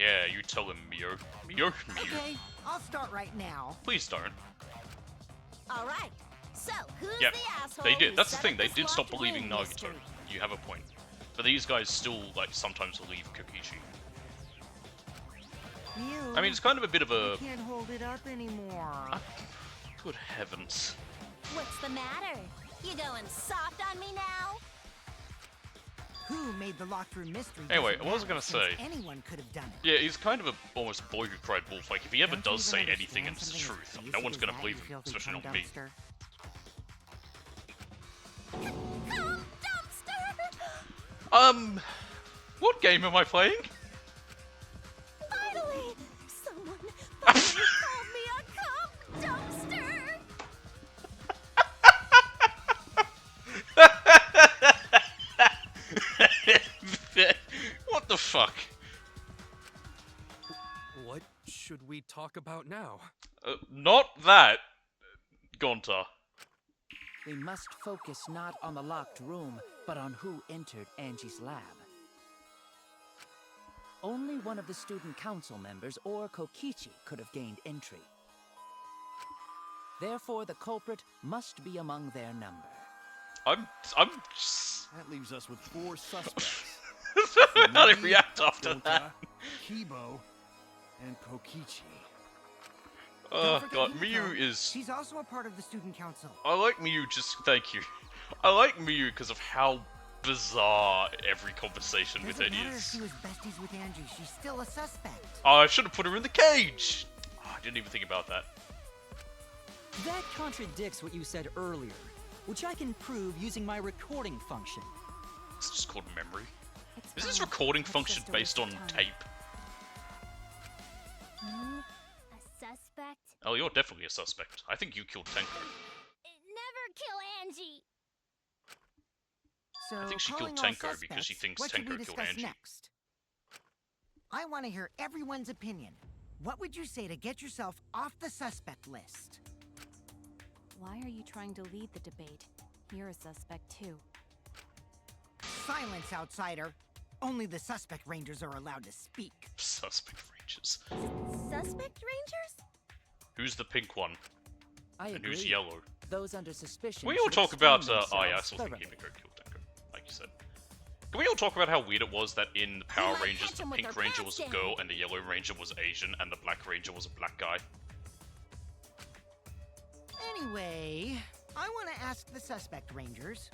Yeah, you tell him, Mio. Mio. Okay, I'll start right now. Please don't. Alright, so who's Yeah, the asshole they did. who That's the set thing. up They this did stop locked believing room Nagito. mystery? You have a point. But these guys still, like, sometimes believe Kokichi. Mew, I mean, it's kind of a bit of I a... can't hold it up anymore. Good heavens. What's the matter? You going soft on me now? Who made the locked room mystery? Anyway, doesn't what was I matter, gonna since say? Anyone could have done it. Yeah, he's kind of a almost boy who cried wolf. Like, if he ever Don't you does say even anything and understand it's the something as truth, no basic one's as gonna that, believe you him, filthy especially cum not me. dumpster? Come, dumpster! What game am I playing? Finally! Someone finally called me a cum dumpster! What the fuck? What should we talk about now? Not that, Gonta. We must focus not on the locked room, but on who entered Angie's lab. Only one of the student council members or Kokichi could have gained entry. Therefore, the culprit must be among their number. I'm That leaves us with 4 suspects. How did he react after Gonta, that? Kibo, and Kokichi. Oh Don't forget god, Himiko. Miyu is... She's also a part of the student council. I like Miyu just... Thank you. I like Miyu because of how bizarre every conversation with Doesn't it matter if is. she was besties with Angie, she's still a suspect. Oh, I should have put her in the cage! Oh, I didn't even think about that. That contradicts what you said earlier, which I can prove using my recording function. It's just called memory. It's Is this fine. recording It's function just a based on waste of time. tape? A suspect? Oh, you're definitely a suspect. I think you killed Tenko. Never kill Angie! So, I think she calling killed all Tenko because she suspects, thinks what should Tenko we killed discuss Angie. next? I want to hear everyone's opinion. What would you say to get yourself off the suspect list? Why are you trying to lead the debate? You're a suspect too. Silence, outsider. Only the suspect rangers are allowed to speak. Suspect Rangers. Suspect Rangers? Who's the pink one? I And agree. who's yellow? Those under suspicion. Can we all should talk explain about, oh yeah, I themselves still think thoroughly. Himiko killed Tenko, like you said. Can we all talk about how weird it was that in the Power might Rangers, catch the 'em with pink their ranger pants was a girl and the yellow ranger was Asian and the black ranger was a black guy? Anyway, I want to ask the suspect rangers.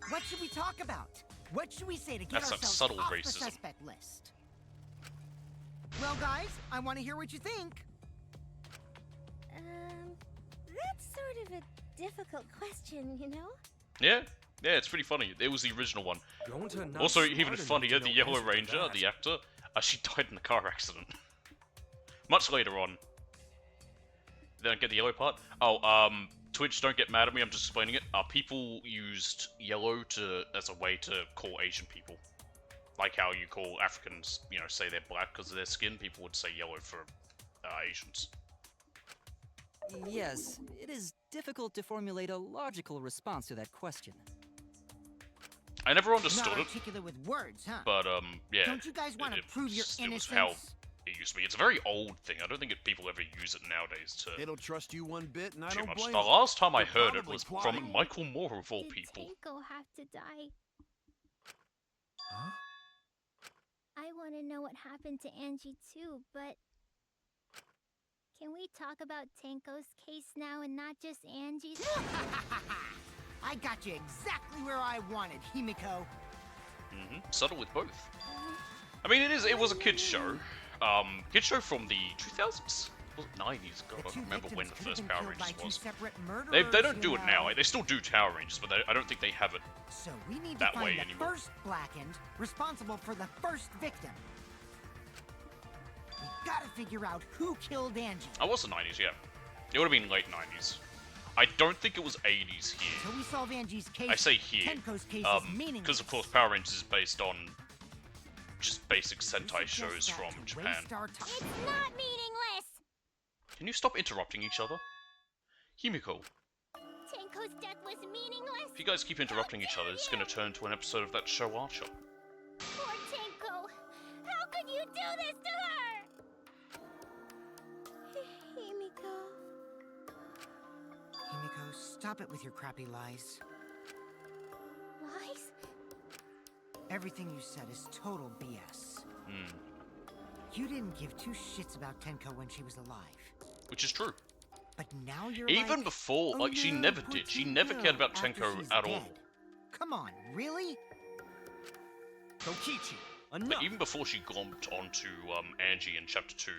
What should we talk about? What should we say to get That's some ourselves subtle off racism. the suspect list? Well, guys, I want to hear what you think. That's sort of a difficult question, you know? Yeah, it's pretty funny. It was the original one. Gonta not Also, smart even enough funnier, to the know Yellow answer to Ranger, that. the actor, she died in a car accident. Much later on. Then I get the yellow part. Oh, Twitch, don't get mad at me, I'm just explaining it. People used yellow as a way to call Asian people. Like how you call Africans, you know, say they're black because of their skin, people would say yellow for Asians. Yes, it is difficult to formulate a logical response to that question. I never Not understood it, articulate with words, huh? but yeah. Don't you guys want to prove your It was innocence? how it used to be. It's a very old thing. I don't think people ever use it nowadays to They don't trust you one bit, and I too don't much. blame The them. last time I They're heard it probably was plotting. from Michael Moore of all Did people. Tanko have to die? Huh? I want to know what happened to Angie too, but can we talk about Tanko's case now and not just Angie's? I got you exactly where I wanted, Himiko. Subtle with both. I mean, it was a kids show. kid show from the 2000s? Was it 90s? God, I don't remember when the first Power Rangers was. They don't do it now. They still do Power Rangers, but I don't think they have it So we need to that find way the anymore. first Blackened responsible for the first victim. We gotta figure out who killed Angie. I was the 90s, yeah. It would have been late 90s. I don't think it was 80s here. Till we solve Angie's case, I say here, Tenko's case is meaningless. because of course Power Rangers is based on just basic Sentai shows from Japan. It's not meaningless! Can you stop interrupting each other? Himiko, Tenko's death was meaningless! if you guys keep interrupting each other, it's gonna turn into an episode of that show Archer. Poor Tenko! How could you do this to her? Himiko... Himiko, stop it with your crappy lies. Lies? Everything you said is total BS. You didn't give two shits about Tenko when she was alive. Which is true. But now you're Even like, before, "Oh like, she no, never poor did. She never cared about after Tenko she's at all. dead. Come on, really? Kokichi, But enough! even before she glomped onto Angie in Chapter 2.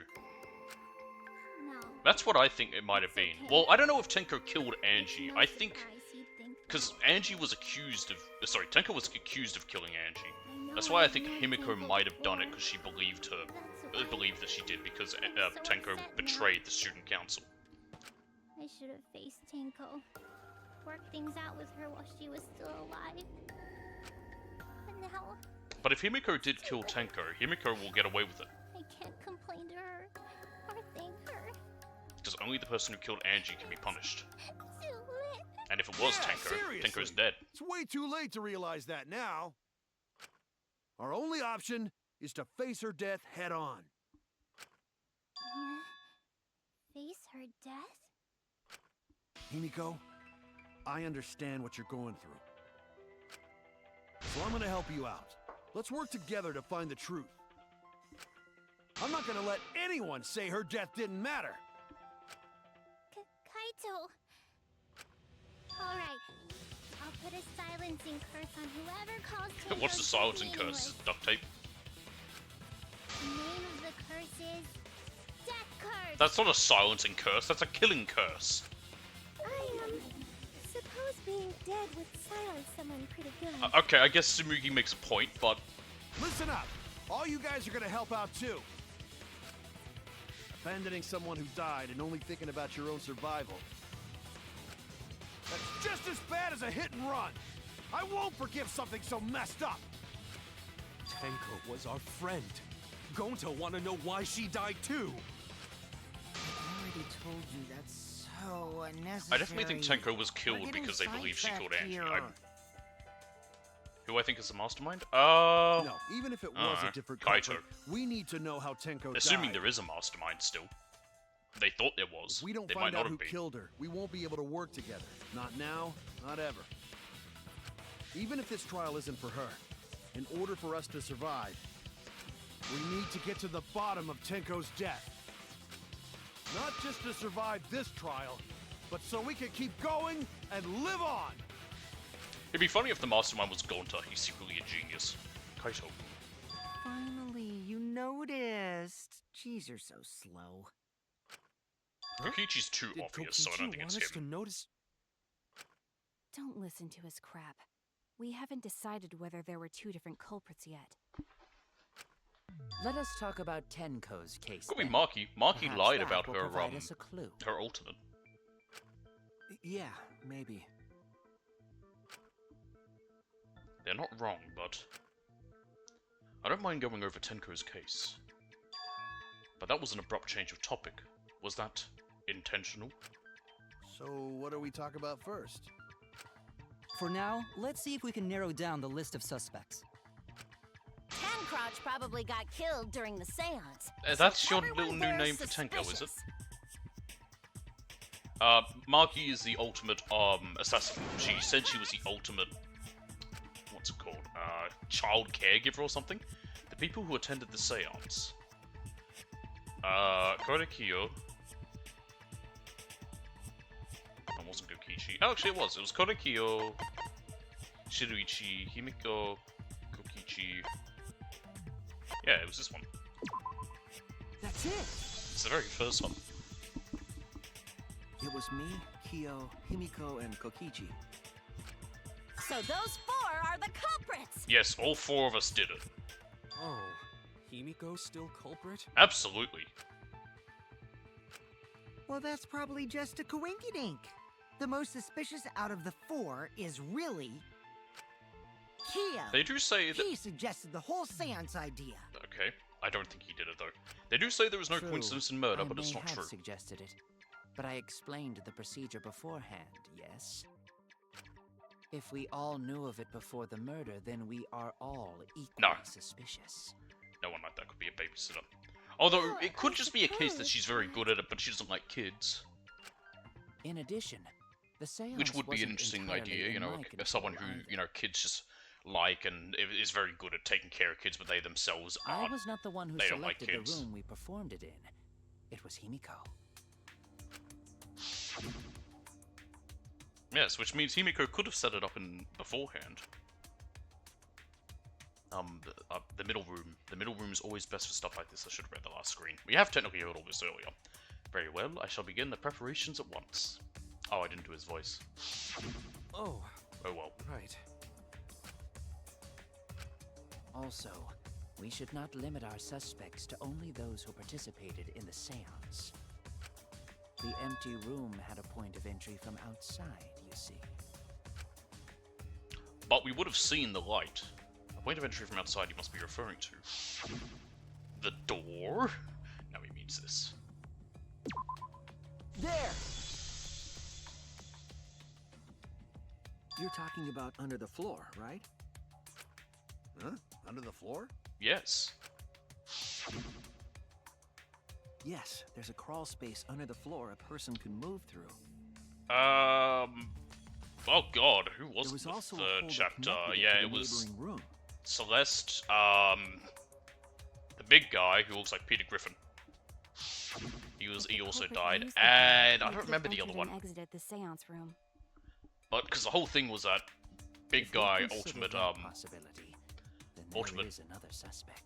No. That's what I think it might have been. Well, I don't know if Tenko killed Angie. No I think... surprise you'd think Because Angie was accused of... Sorry, Tenko was accused of killing Angie. I know That's why I think know Himiko Tenko might have done it, before. because she believed her... That's why believed that she did, because I'm so Tenko upset betrayed the student council. I should have faced Tenko. Worked things out with her while she was still alive. But now, But if Himiko did kill Tenko, Himiko will get away with it. I can't complain to her or thank her. Because only the person who killed Angie can be punished. Too late. And if it was Yeah, Tenko, seriously. Tenko's dead. It's way too late to realize that now. Our only option is to face her death head on. Face her death? Himiko, I understand what you're going through. So I'm gonna help you out. Let's work together to find the truth. I'm not gonna let anyone say her death didn't matter. Kaito. Alright. I'll put a silencing curse on whoever calls Tenko's What's the death silencing curse? meaningless. Duct tape? The name of the curse is Death Curse. That's not a silencing curse, that's a killing curse. I suppose being dead would silence someone pretty good. Okay, I guess Tsumugi makes a point, but Listen up! All you guys are gonna help out too. Abandoning someone who died and only thinking about your own survival. That's just as bad as a hit and run! I won't forgive something so messed up! Tenko was our friend. Gonta wanna know why she died too. I already told you that's so unnecessary. I definitely think Tenko was We're killed getting because they believe she killed sidetracked Angie. here. Who I think is the mastermind? No, even if it was Uh, a different Kaito. culprit, we need to know how Tenko Assuming died. there is a mastermind still. They thought there was. If we don't They might find not out who have been. killed her, we won't be able to work together. Not now, not ever. Even if this trial isn't for her, in order for us to survive, we need to get to the bottom of Tenko's death. Not just to survive this trial, but so we can keep going and live on! It'd be funny if the mastermind was Gonta. He's secretly a genius. Kaito. Finally, you noticed. Jeez, you're so slow. Kokichi's too Did obvious, so I don't Kokichi think want it's us to him. notice? Don't listen to his crap. We haven't decided whether there were two different culprits yet. Let us talk about Tenko's case. Could be then. Maki. Maki Perhaps lied that about will her, provide us a clue. her ultimate. Yeah, maybe. They're not wrong, but... I don't mind going over Tenko's case. But that was an abrupt change of topic. Was that intentional? So, what do we talk about first? For now, let's see if we can narrow down the list of suspects. Tancrotch probably got killed during the seance. That's so your everyone little new there name is for Tenko, is it? suspicious. Maki is the ultimate, assassin. She said she was the ultimate... What's it called? Child caregiver or something? The people who attended the seance. Korekiyo... That wasn't Kokichi. Oh, actually it was. It was Korekiyo, Shiruichi, Himiko, Kokichi... Yeah, it was this one. That's it. It's the very first one. It was me, Kyo, Himiko, and Kokichi. So those four are the culprits! Yes, all four of us did it. Oh, Himiko's still culprit? Absolutely. Well, that's probably just a coinkydink. The most suspicious out of the four is really Kyo. They do say that... He suggested the whole seance idea. Okay, I don't think he did it though. They do say there was no True. coincidence in murder, I but it's may not have true. suggested it, but I explained the procedure beforehand, yes? If we all knew of it before the murder, then we are all equally suspicious. No one like that could be a babysitter. Although, Well, it could I just be a case that suppose she's very good at it, but she doesn't like kids. In addition, the seance Which would be an wasn't interesting entirely idea, you in know, my control someone who, either. you know, kids just like and is very good at taking care of kids, but they themselves I aren't. was not the one who They don't like selected the kids. room we performed it in. It was Himiko. Yes, which means Himiko could have set it up in beforehand. The middle room. The middle room is always best for stuff like this. I should have read the last screen. We have technically heard all this earlier. Very well, I shall begin the preparations at once. Oh, I didn't do his voice. Oh, Oh well. right. Also, we should not limit our suspects to only those who participated in the seance. The empty room had a point of entry from outside, you see. But we would have seen the light. A point of entry from outside you must be referring to. The door? No, he means this. There! You're talking about under the floor, right? Huh? Under the floor? Yes. Yes, there's a crawl space under the floor a person can move through. Oh god, who was There was the also a third hole that chapter? connected Yeah, to it the was neighboring room. Celeste, the big guy who looks like Peter Griffin. He also Culprit died, used the door, and I he don't could remember have the other entered and one. exited the seance room. But because the whole thing was that big If we guy, consider ultimate that possibility, then there ultimate- is another suspect.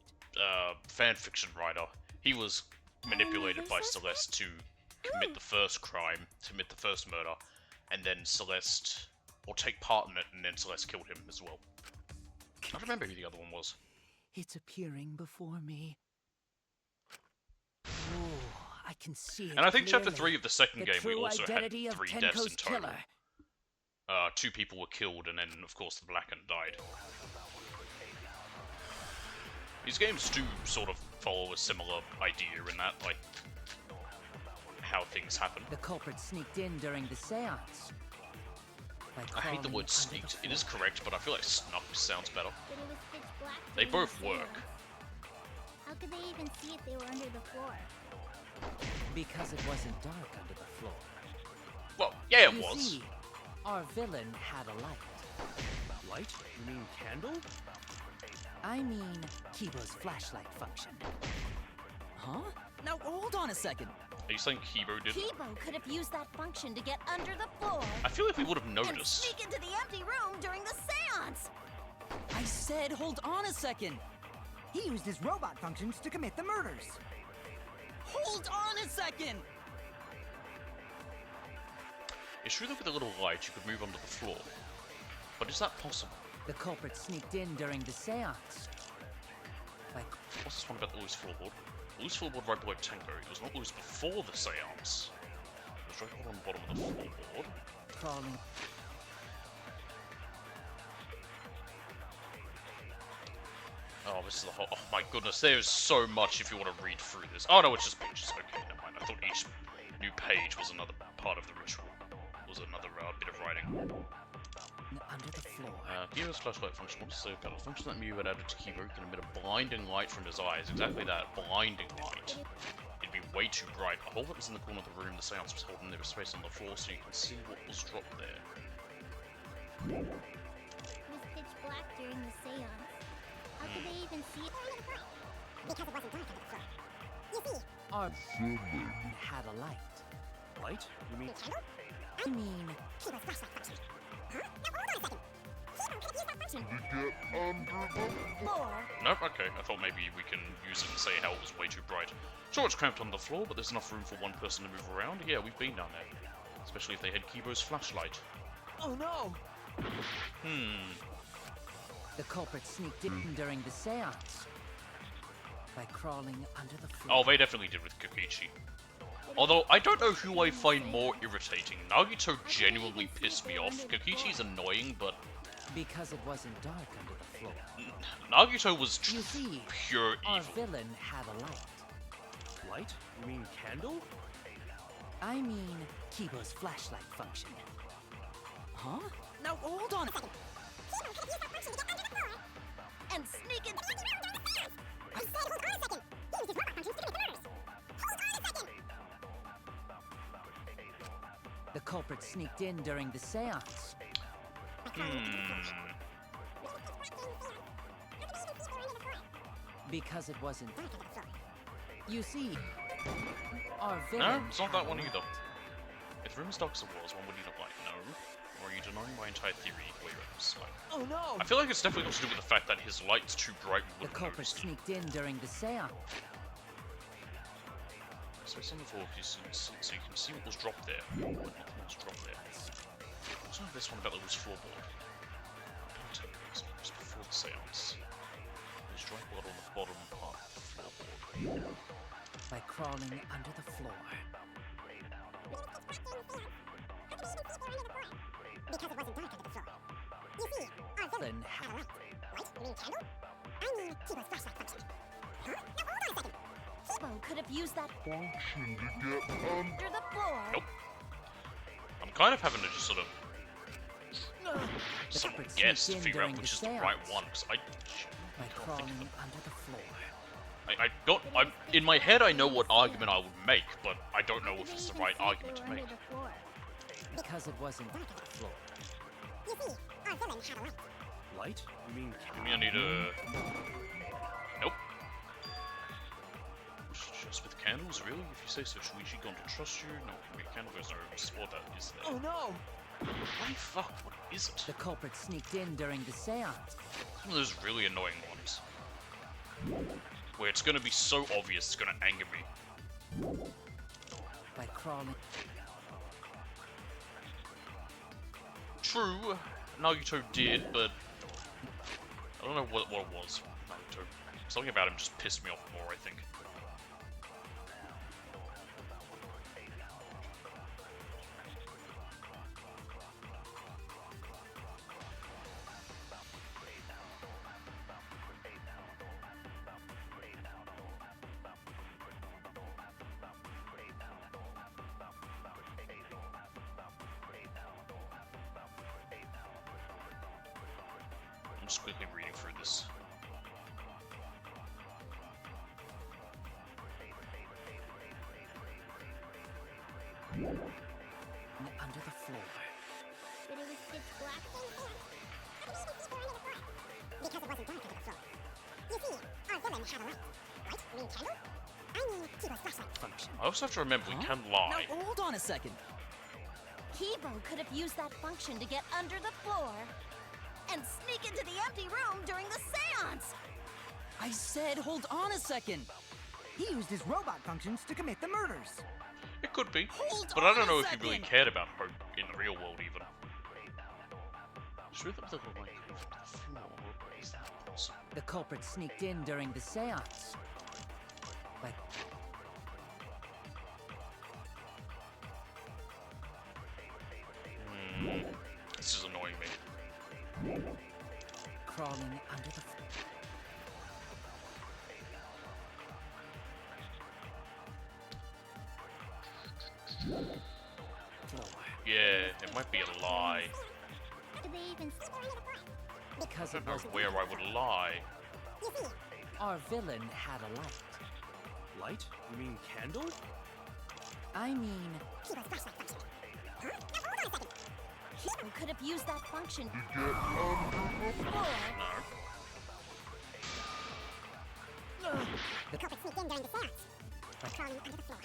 fan fiction writer. He was manipulated by Celeste to commit the first crime, to commit the first murder, and then Celeste, or take part in it, and then Celeste killed him as well. I don't remember who the other one was. It's appearing before me. Oh, I can see it. And I think Chapter clearly. 3 of the second The game we true also had identity of 3 deaths in Tenko's total. killer. 2 people were killed, and then, of course, the Blackened died. These games do sort of follow a similar idea in that, like, how things happen. The culprit sneaked in during the seance. By I hate the crawling word under sneaked. the It is floor. correct, but I feel like snuck sounds better. But it was pitch black They during both the work. seance. How could they even see if they were under the floor? Because it wasn't dark under the floor. Well, yeah, it You was. see, our villain had a light. Light? You mean candle? I mean, Kibo's flashlight function. Huh? Now hold on a second. Are you saying Kibo did? Kibo could have used that function to get under the floor I feel like we would have and noticed. sneak into the empty room during the seance. I said hold on a second. He used his robot functions to commit the murders. Hold on a second. It's true that with a little light you could move onto the floor. But is that possible? The culprit sneaked in during the seance. By What's this one about the loose floorboard? The loose floorboard right below Tenko. It was not loose before the seance. It was right on the bottom of the floorboard. crawling. Oh, this is the whole. Oh my goodness, there's so much if you want to read through this. Oh no, it's just pages. Okay, never mind. I thought each new page was another part of the ritual. Was another bit of writing. Under the floor. Kibo's flashlight function. What is the function that Mew had added to Kibo can emit a blinding light from his eyes. Exactly that, blinding light. It'd be way too bright. A hole that was in the corner of the room the seance was held, and there was space on the floor so you can see what was dropped there. It was pitch black during the seance. How could they even see it? Because it wasn't dark under the floor. You see, Our villain had a light. Light? You mean I mean, Kibo's flashlight function. Huh? Now hold on a second. Nope, okay. I thought maybe we can use it and say how it was way too bright. Sure, it's cramped on the floor, but there's enough room for one person to move around. Yeah, we've been down there. Especially if they had Kibo's flashlight. Oh no! The culprit sneaked in during the seance by crawling under the floor. Oh, they definitely did with Kokichi. Although, I don't know who I find more irritating. Nagito genuinely pissed me off. Kokichi's annoying, but... Because it wasn't dark under the floor. Nagito was You see, pure our evil. villain had a light. Light? You mean candle? I mean, Kibo's flashlight function. Huh? Now hold on a second. And sneak in. I said hold on a second. He used his robot functions to commit the murders. Hold on a second. The culprit sneaked in during the seance. Because it wasn't. You see, our villain. No, it's not that had a one light. either. If Room's Dogs of Wars, one would need a light, no? Or are you denying my entire theory equally Rooms? Oh no! I feel like it's definitely got to do with the fact that his light's too bright The with culprit sneaked in during the seance. So it's on the floor so you can see what was dropped there. But nothing was dropped there. What's not this one about Lego's floorboard? Just before the seance. There's dry blood on the bottom part of the floorboard. By crawling under the floor. Because it wasn't dark under the floor. You see, our villain had a light. Light? You mean candle? I mean Kibo's flashlight function. Huh? Now hold on a second. Kibo could have used that Function to get under the floor. Nope. I'm kind of having to just sort of The culprit guess sneaked to in figure out during which the is the right seance. one, because By crawling under the floor. I'm in my head I know what argument I would make, but I don't know if it's the right argument to make. Because it wasn't dark under the floor. You see, our villain had a light. Light? You mean I mean, I need a... Nope. Just with candles, really? If you say so, Shuichi going to trust you? No, it can be a candle, there's no support that is there. Oh no! Holy fuck, what is it? The culprit sneaked in during the seance. Some of those really annoying ones. Where it's gonna be so obvious it's gonna anger me. By crawling. True, Nagito did, but... I don't know what it was. Nagito. Something about him just pissed me off more, I think. I'm just quickly reading through this. Under the floor. But it was pitch black. Because it wasn't dark under the floor. You see, our villain had a light. Light? You mean candle? I mean Kibo's flashlight function. I also have to remember we can lie. Now hold on a second. Kibo could have used that function to get under the floor and sneak into the empty room during the seance. I said hold on a second. He used his robot functions to commit the murders. It could be. Hold But I on don't know a if he really second. cared about her in the real world, even. Just with the light of the floor, is that possible? The culprit sneaked in during the seance. By This is annoying me. crawling under the floor. Yeah, it might be a lie. Did they even Because I it don't know wasn't where I would lie. You see, our villain had a light. light? You mean candle? I mean Kibo's flashlight function. Huh? Now hold on a second. Kibo could have used that function to No. The culprit sneaked in during the seance. Crawling under the floor.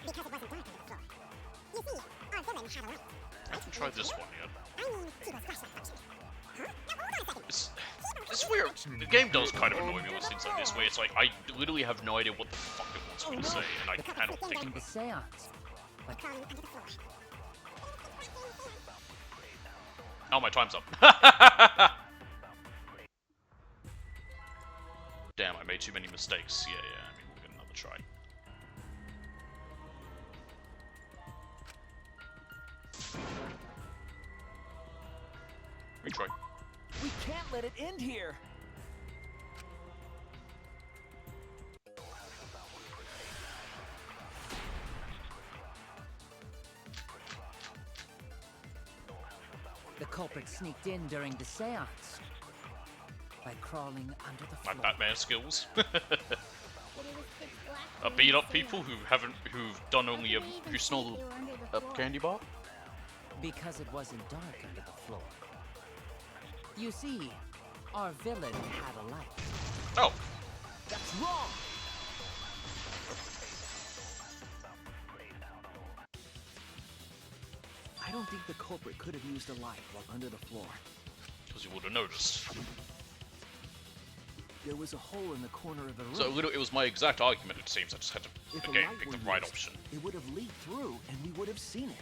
Because it wasn't dark under the floor. You see, our villain had a light. I haven't tried this one yet. It's weird. The game does kind of annoy me with things like this, where it's like, I literally have no idea what the fuck it wants me to say, and I cannot think of The it. seance. Like, Oh, my time's up. Damn, I made too many mistakes. Yeah, I mean, we'll get another try. Retry. We can't let it end here. the culprit sneaked in during the seance by crawling under the My floor. Batman skills. But it was pitch black. Beat up people who've done only who smell a candy bar. Because it wasn't dark under the floor. You see, our villain had a light. Oh, That's wrong. I don't think the culprit could have used a light while under the floor. because you would have noticed. There was a hole in the corner of the room. So it was my exact argument. It seems I just had to If a again light pick were the right used, option. It would have leaked through, and we would have seen it.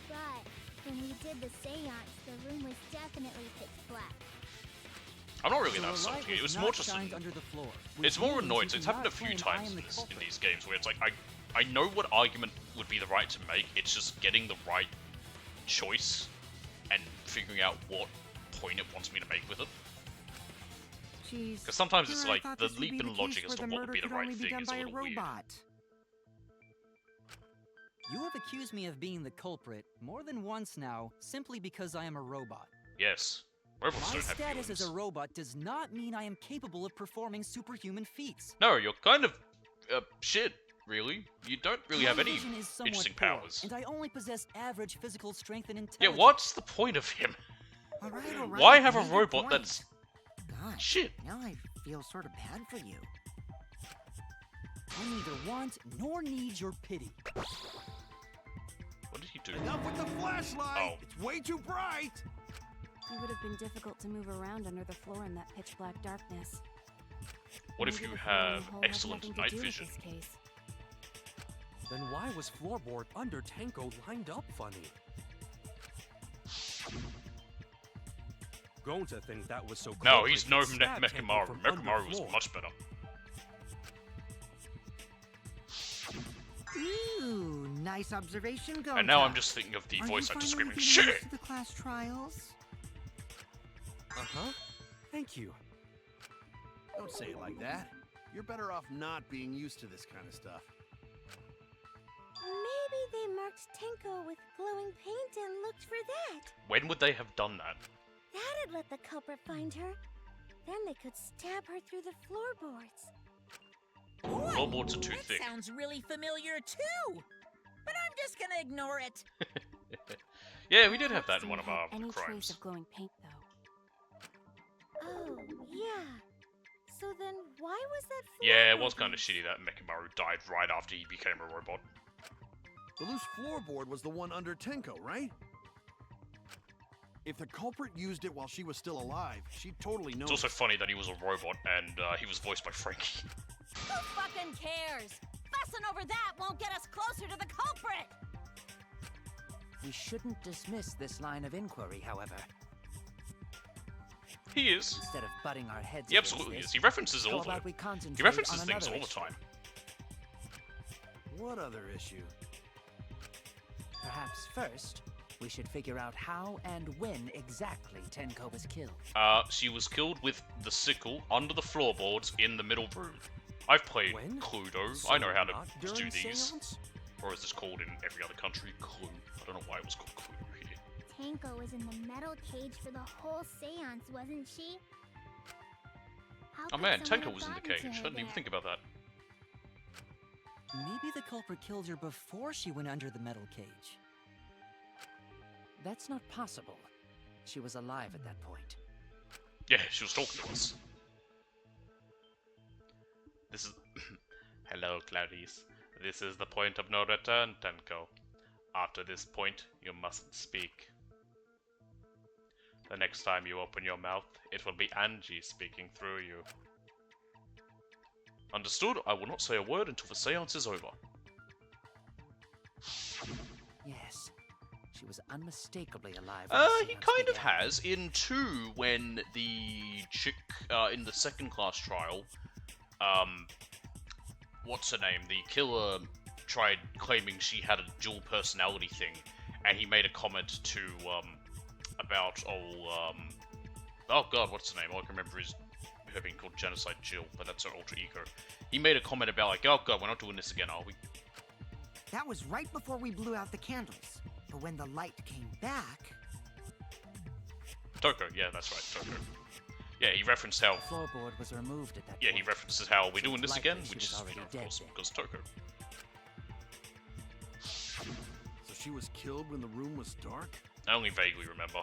But when we did the seance, the room was definitely pitch black. I'm not really So that a salty. light It was not more just shined under the floor, it's which more means annoyance. you It's happened a cannot few claim I times am the in culprit. these games where it's like I know what argument would be the right to make. It's just getting the right choice and figuring out what point it wants me to make with it. Jeez. Because sometimes it's sure, I like thought the this would leap be in the logic case as to where what would be the murder right could only be thing done is a by little weird. robot. You have accused me of being the culprit more than once now, simply because I am a robot. Yes, robots My don't have status feelings. as a robot does not mean I am capable of performing superhuman feats. No, you're kind of shit. Really, you don't really My have any vision is somewhat interesting poor, powers. and I only possess average physical strength and Yeah, intelligence. what's the point of him? All right, Why have a you made your robot point. that's God, shit? now I feel sort of bad for you. I neither want nor need your pity. What did he do? Enough with the flashlight! Oh. It's way too bright! It would have been difficult to move around under the floor in that pitch black darkness. What if Maybe you the floor in have the hole has excellent nothing to night do with vision? this case. Then why was floorboard under Tenko lined up funny? Gonta thinks that was so No, culprit he's he no stabbed Tenko Mechamaru. from Mechamaru was underfloor. much better. Ooh, nice observation, Go. And now I'm just thinking of the voice actor screaming, "Shit!" To the class trials. Uh-huh. Thank you. Don't say it like that. You're better off not being used to this kind of stuff. Maybe they marked Tenko with glowing paint and looked for that. When would they have done that? That'd let the culprit find her. Then they could stab her through the floorboards. Floorboards are too That thick. sounds really familiar too. But I'm just gonna ignore it. Yeah, we did have that in Didn't one of have our any trace crimes. of glowing paint, though. Oh, yeah. So then why was that Yeah, it was floorboard kind of used? shitty that Mechamaru died right after he became a robot. The loose floorboard was the one under Tenko, right? If the culprit used it while she was still alive, she'd totally know. It's also funny that he was a robot and he was voiced by Frankie. Who fucking cares? Fussing over that won't get us closer to the culprit! We shouldn't dismiss this line of inquiry, however. He is. Instead of butting our heads He against absolutely this, is. He references how all of about it. we concentrate He references on things another all the issue? time. What other issue? Perhaps first, we should figure out how and when exactly Tenko was killed. She was killed with the sickle under the floorboards in the middle room. I've played When? Cluedo. So I know how to not do during these. seance? Or as it's called in every other country, Clue. I don't know why it was called Clue here. Tenko was in the metal cage for the whole seance, wasn't she? How Oh could man, someone Tenko have was in the gotten to cage. I her didn't even there? think about that. Maybe the culprit killed her before she went under the metal cage. That's not possible. She was alive at that point. Yeah, she was talking to us. This is... Hello, Clarice. This is the point of no return, Tenko. After this point, you mustn't speak. The next time you open your mouth, it will be Angie speaking through you. Understood? I will not say a word until the seance is over. Yes, she was unmistakably alive. He kind of has in 2 when the chick in the second class trial, what's her name? The killer tried claiming she had a dual personality thing, and he made a comment to about oh god, what's her name? All I can remember is her being called Genocide Jill, but that's her alter ego. He made a comment about like, oh god, we're not doing this again, are we? That was right before we blew out the candles. But when the light came back... Toko, yeah, that's right, Toko. Yeah, he referenced how... The floorboard was removed at that Yeah, point. he references how we're doing this Likely again, she which was is, already of dead course, then. because Toko. So she was killed when the room was dark? I only vaguely remember.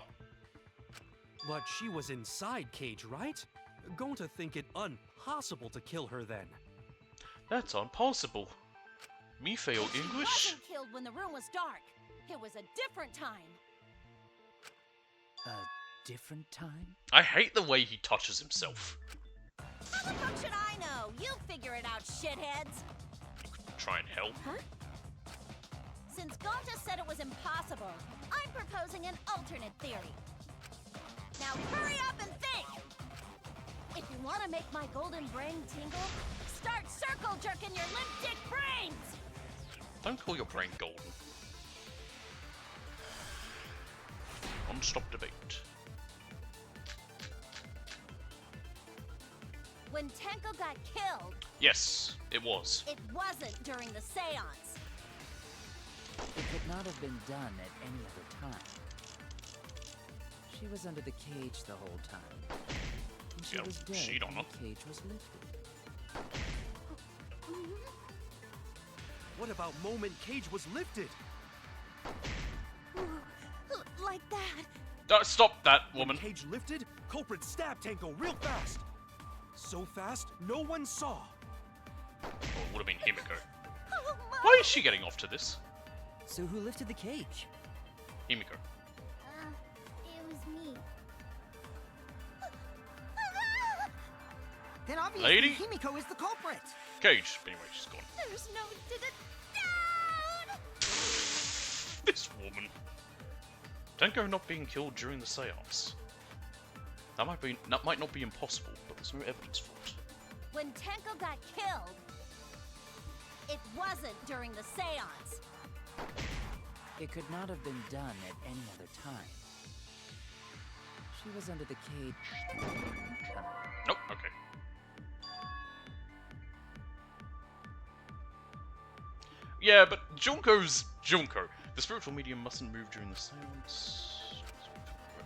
But she was inside Cage, right? Going to think it impossible to kill her then. That's impossible. Me fail She English? wasn't killed when the room was dark. It was a different time. A different time? I hate the way he touches himself. How the fuck should I know? You figure it out, shitheads. Try and help. Huh? Since Gonta said it was impossible, I'm proposing an alternate theory. Now hurry up and think! If you want to make my golden brain tingle, start circle jerking your limp dick brains! Don't call your brain golden. Non-stop debate. When Tenko got killed, Yes, it was. it wasn't during the seance. It could not have been done at any other time. She was under the cage the whole time. And she Yeah, was dead she don't when know. the cage was lifted. What about moment Cage was lifted? Like that. Stop that, When woman. Cage lifted, culprit stabbed Tango real fast. So fast, no one saw. Well, it would have been Himiko. Oh my. Why is she getting off to this? So who lifted the cage? Himiko. It was me. Then obviously Lady? Himiko is the culprit. Cage. Anyway, she's gone. There's no down. This woman. Tenko not being killed during the seance. That might not be impossible, but there's no evidence for it. When Tenko got killed, it wasn't during the seance. It could not have been done at any other time. She was under the cage. Nope, okay. Yeah, but Junko's Junko. The spiritual medium mustn't move during the seance.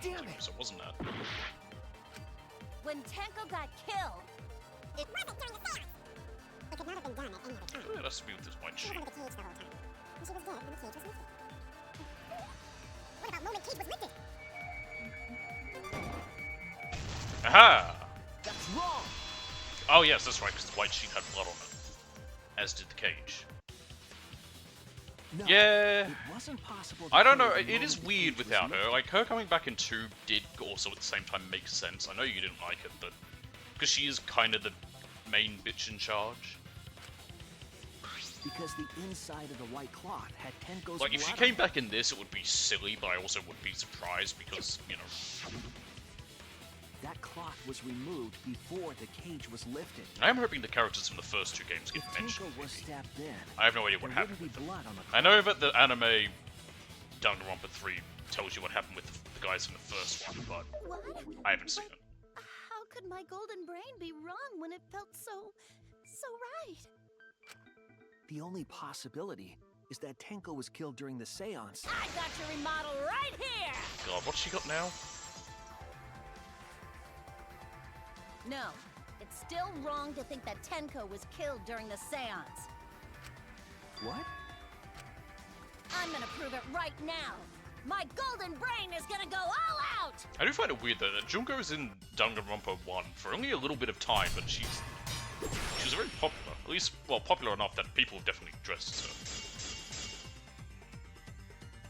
Damn it. So it wasn't that. When Tenko got killed, it wasn't during the seance. It could not have been done at any other time. It has to be with this white She sheet. was under the cage the whole time. And she was dead when the cage was lifted. What about moment Cage was lifted? Aha! That's wrong! Oh yes, that's right, because the white sheet had blood on it. As did the cage. No, Yeah. it wasn't possible. To I don't kill know, the it moment is the weird cage was without her. lifted. Like, her coming back in 2 did also at the same time make sense. I know you didn't like it, but... Because she is kind of the main bitch in charge. Because the inside of the white cloth had Tenko's Like, if she blood came on it. back in this, it would be silly, but I also would be surprised because, you know... That cloth was removed before the cage was lifted. I am hoping the characters from the first 2 games get If mentioned. Tenko was stabbed then, I have no idea what there happened wouldn't with be them. blood on the I cloth. know that the anime Danganronpa 3 tells you what happened with the guys in the first one, but what? I haven't seen it. How could my golden brain be wrong when it felt so right? The only possibility is that Tenko was killed during the seance. I got your remodel right here. God, what's she got now? No, it's still wrong to think that Tenko was killed during the seance. What? I'm gonna prove it right now. My golden brain is gonna go all out! I do find it weird though that Junko's in Danganronpa 1 for only a little bit of time, but she was very popular. At least, well, popular enough that people have definitely dressed as her.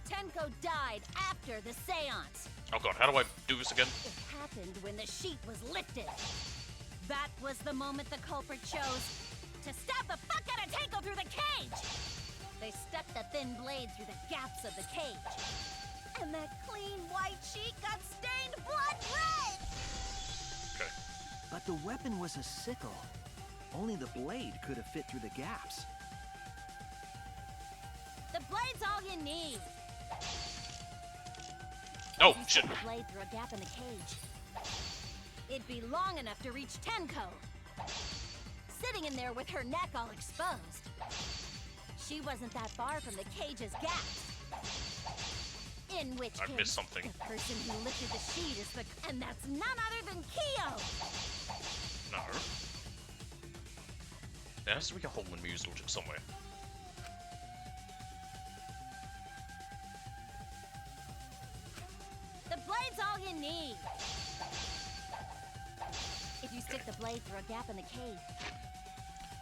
Tenko died after the seance. Oh god, how do I do this again? It happened when the sheet was lifted. That was the moment the culprit chose to stab the fuck out of Tenko through the cage. They stuck the thin blade through the gaps of the cage. And that clean white sheet got stained blood red! Okay. But the weapon was a sickle. Only the blade could have fit through the gaps. The blade's all you need. Oh, You shit. stick the blade through a gap in the cage. It'd be long enough to reach Tenko. Sitting in there with her neck all exposed. She wasn't that far from the cage's gaps. In which I case, missed something. the person who lifted the sheet is the... And that's none other than Kyo! No. There has to be a hole in Mew's logic somewhere. The blade's all you need. If you stick the blade through a gap in the cage,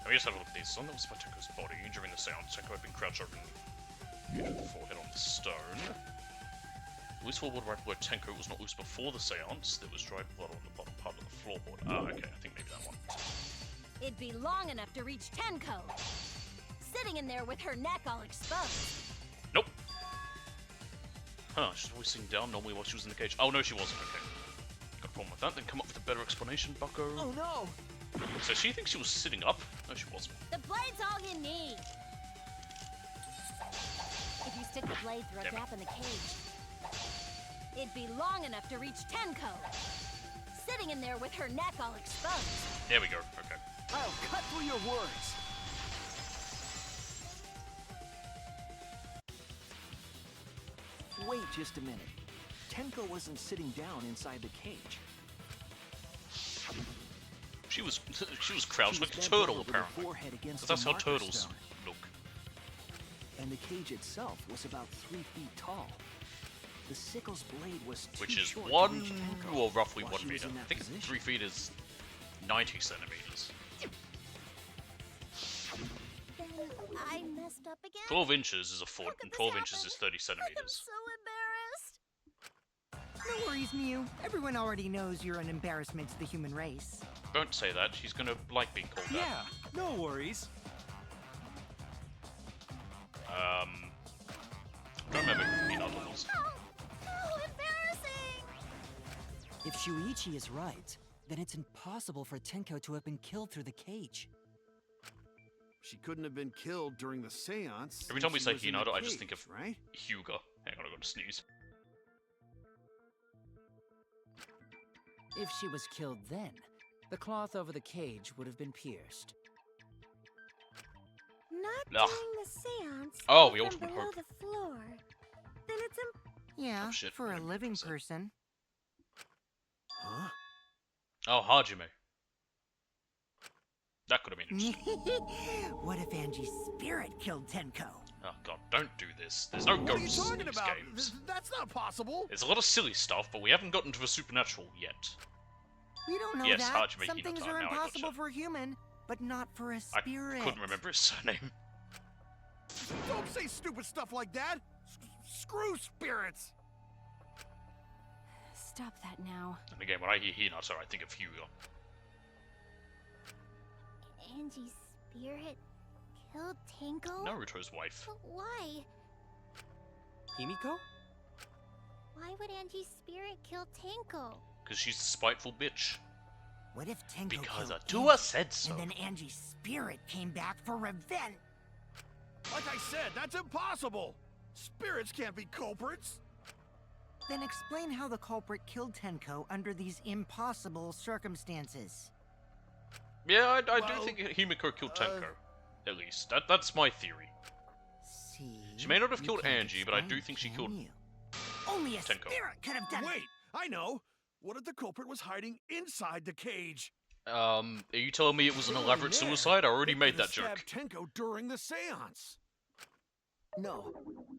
Let me just have a look at this. On that was Tenko's body. During the seance, Tenko had been crouched over and hit the forehead on the stone. Loose floorboard right where Tenko was not loose before the seance. There was dried blood on the bottom part of the floorboard. Ah, okay. I think maybe that one. it'd be long enough to reach Tenko. Sitting in there with her neck all exposed. Nope. Huh, she's always sitting down normally while she was in the cage. Oh, no, she wasn't. Okay. Got a problem with that. Then come up with a better explanation, bucko. Oh no! So she thinks she was sitting up? No, she wasn't. The blade's all you need. If you stick the blade through a Damn it. gap in the cage, it'd be long enough to reach Tenko. Sitting in there with her neck all exposed. There we go. Okay. I'll cut through your words. Wait just a minute. Tenko wasn't sitting down inside the cage. She was crouched She like a was bent turtle, over with her apparently. forehead against That's the how marker turtles stone. look. And the cage itself was about 3 feet tall. The sickle's blade was too Which is short to one, reach Tenko well, roughly while 1 she was meter. in I that think position. 3 feet is 90 centimeters. Then I messed up again? 12 inches is a foot, How could and this 12 inches is happen? 30 centimeters. So embarrassed. No worries, Mew. Everyone already knows you're an embarrassment to the human race. Don't say that. She's gonna like being called that. Yeah, no worries. I don't remember who Peanut was. Oh, embarrassing! If Shuichi is right, then it's impossible for Tenko to have been killed through the cage. She couldn't have been killed during the seance. Every time we since say she was in the Hinata, I just think cage, of right? Hyuga. Hang on, I gotta sneeze. If she was killed then, the cloth over the cage would have been pierced. Not Ugh. during the seance. Oh, but the from ultimate below hope. the floor. Then it's Yeah, Oh, shit. for a living 100%. person. Huh? Oh, Hajime. That could have been interesting. What if Angie's spirit killed Tenko? Oh god, don't do this. There's no What are you ghosts in talking these about? games. That's not possible. There's a lot of silly stuff, but we haven't gotten to the supernatural yet. We don't know Yes, that. Hajime Some Hinata, things are now I impossible gotcha. for a human, but not for a I spirit. couldn't remember his surname. Don't say stupid stuff like that. Screw spirits. Stop that now. And again, when I hear Hinata, I think of Hyuga. Angie's spirit killed Tenko? Naruto's wife. But why? Himiko? Why would Angie's spirit kill Tenko? Because she's a spiteful bitch. What if Tenko Because killed Atua Angie, said so. and then Angie's spirit came back for revenge? Like I said, that's impossible. Spirits can't be culprits. Then explain how the culprit killed Tenko under these impossible circumstances. Yeah, I do Well, think Himiko killed Tenko. At least. That's my theory. See? She may not have You killed can't Angie, but I do explain, think she can killed you? Only a Tenko. spirit could have done Wait, I know. What if the culprit was hiding inside the cage? Are you telling me it was an They were elaborate in there. suicide? I already They made could that have joke. stabbed Tenko during the seance. No.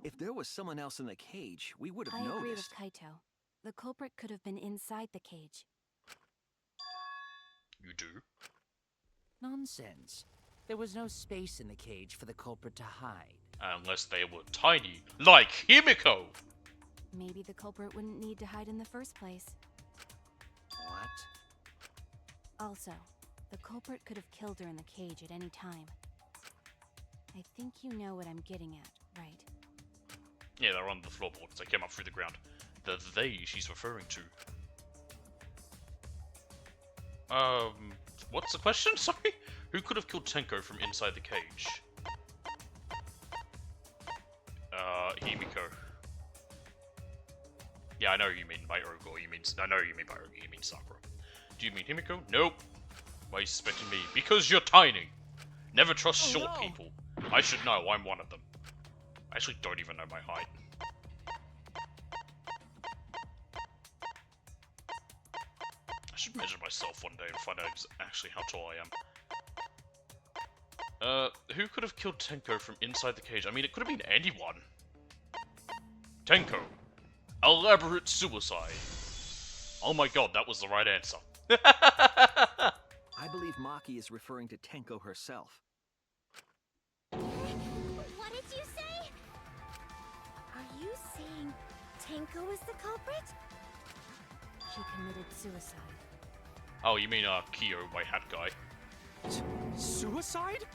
If there was someone else in the cage, we would I have agree noticed. with Kaito. The culprit could have been inside the cage. You do? Nonsense. There was no space in the cage for the culprit to hide. Unless they were tiny, like Himiko! Maybe the culprit wouldn't need to hide in the first place. What? Also, the culprit could have killed her in the cage at any time. I think you know what I'm getting at, right? Yeah, they're on the floorboards. They came up through the ground. The they she's referring to. What's the question? Sorry? Who could have killed Tenko from inside the cage? Himiko. Yeah, I know you mean by Ogo. I know you mean by Ogo. You mean Sakura. Do you mean Himiko? Nope. Why are you suspecting me? Because you're tiny. Never trust short people. I should know. I'm one of them. I actually don't even know my height. I should measure myself one day and find out actually how tall I am. Who could have killed Tenko from inside the cage? I mean, it could have been anyone. Tenko. Elaborate suicide. Oh my god, that was the right answer. I believe Maki is referring to Tenko herself. What did you say? Are you saying Tenko is the culprit? She committed suicide. Oh, you mean, Kyo, white hat guy. Suicide?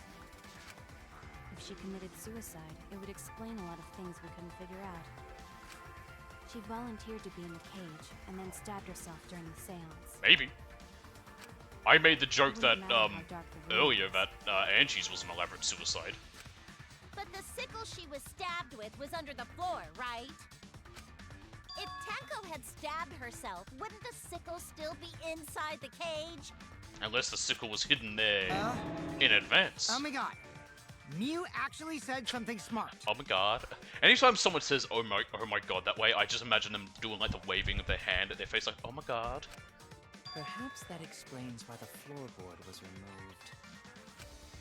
If she committed suicide, it would explain a lot of things we couldn't figure out. She volunteered to be in the cage, and then stabbed herself during the seance. Maybe. I made the joke that, Wouldn't matter how dark the room earlier was. that, Angie's was an elaborate suicide. But the sickle she was stabbed with was under the floor, right? If Tenko had stabbed herself, wouldn't the sickle still be inside the cage? Unless the sickle was hidden there in advance. Oh my god. Mew actually said something smart. Oh my god. Anytime someone says, oh my god, that way, I just imagine them doing like the waving of their hand at their face like, oh my god. Perhaps that explains why the floorboard was removed.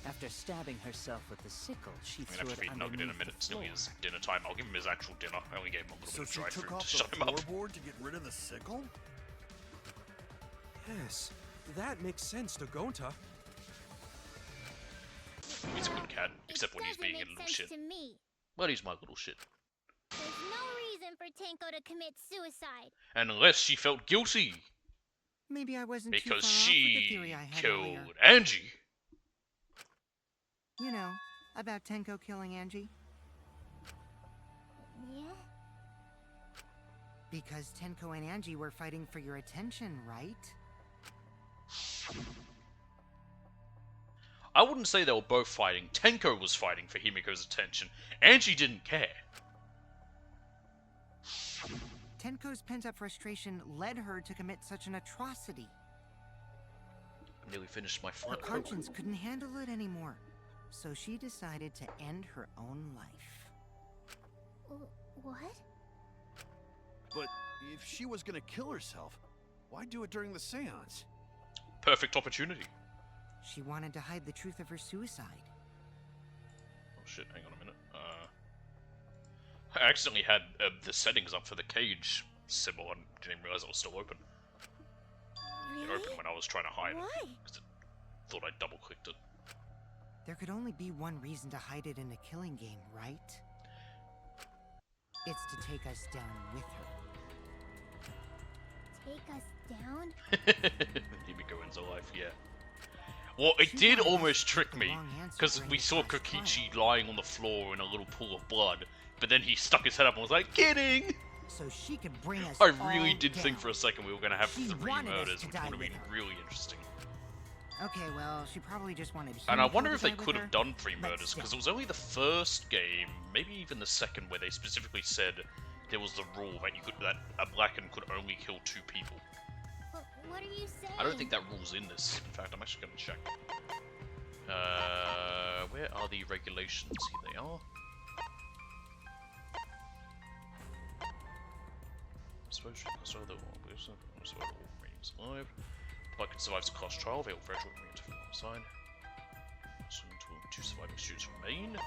After stabbing herself with the sickle, she I'm gonna threw have to it feed Nugget in a underneath minute. the It's nearly floor. his dinner time. I'll give him his actual dinner. I only gave him a little So bit of she dry took food off to the shut him up. floorboard to get rid of the sickle? Yes, that makes sense to Gonta. He's a good cat, except when he's being a It little doesn't shit. make sense to me. But he's my little shit. There's no reason for Tenko to commit suicide. Unless she felt guilty. Maybe I wasn't Because too far off with the she theory I had killed earlier. Angie. You know, about Tenko killing Angie. Yeah? Because Tenko and Angie were fighting for your attention, right? I wouldn't say they were both fighting. Tenko was fighting for Himiko's attention. Angie didn't care. Tenko's pent-up frustration led her to commit such an atrocity. I nearly finished my Her final conscience couldn't handle it anymore, so she decided to end her own life. What? But if she was gonna kill herself, why do it during the seance? Perfect opportunity. She wanted to hide the truth of her suicide. Oh shit, hang on a minute. I accidentally had the settings up for the cage symbol and didn't even realize it was still open. It Really? opened when I was trying to hide it. Why? Because it thought I double clicked it. There could only be one reason to hide it in a killing game, right? It's to take us down with her. Take us down? Himiko ends her life, yeah. Well, it She did wanted us almost to trick pick the me, wrong answer because during we the saw first Kokichi trial. lying on the floor in a little pool of blood, but then he stuck his head up and was like, kidding! So she could bring us I really all did think down. for a second we were going to have She 3 wanted us murders, to which die would have been with her. really interesting. Okay, well, she probably just wanted And I Himiko wonder to if they die with could her, have done 3 but murders, because still. it was only the first game, maybe even the second, where they specifically said there was the rule that a Blacken could only kill 2 people. What are you saying? I don't think that rule's in this. In fact, I'm actually going to check. Where are the regulations? Here they are. Exposure to all ratings alive. Blacken survives the class trial, available for actual sign. Two surviving students remain.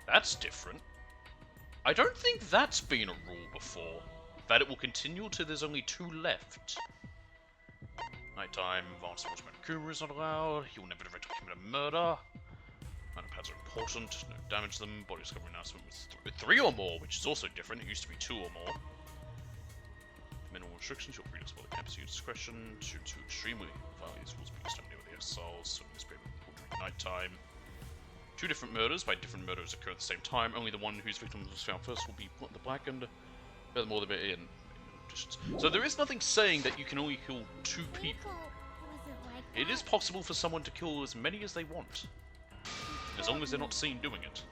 That's different. I don't think that's been a rule before. That it will continue till there's only 2 left. Nighttime, advanced sportsman Kuma is not allowed. He will never directly commit a murder. rounds are important. No damage them. Body discovery announcement with 3 or more, which is also different. It used to be 2 or more. Minimal restrictions. You're free to explore the campus at your discretion. Shoot to extremely violate these rules, but you stand near with the SLs. Swimming is during nighttime. 2 different murders. By different murders occur at the same time. Only the one whose victim was found first will be put in the black, and furthermore, they're in. So there is nothing saying that you can only kill 2 people. It is possible for someone to kill as many as they want, as long as they're not seen doing it.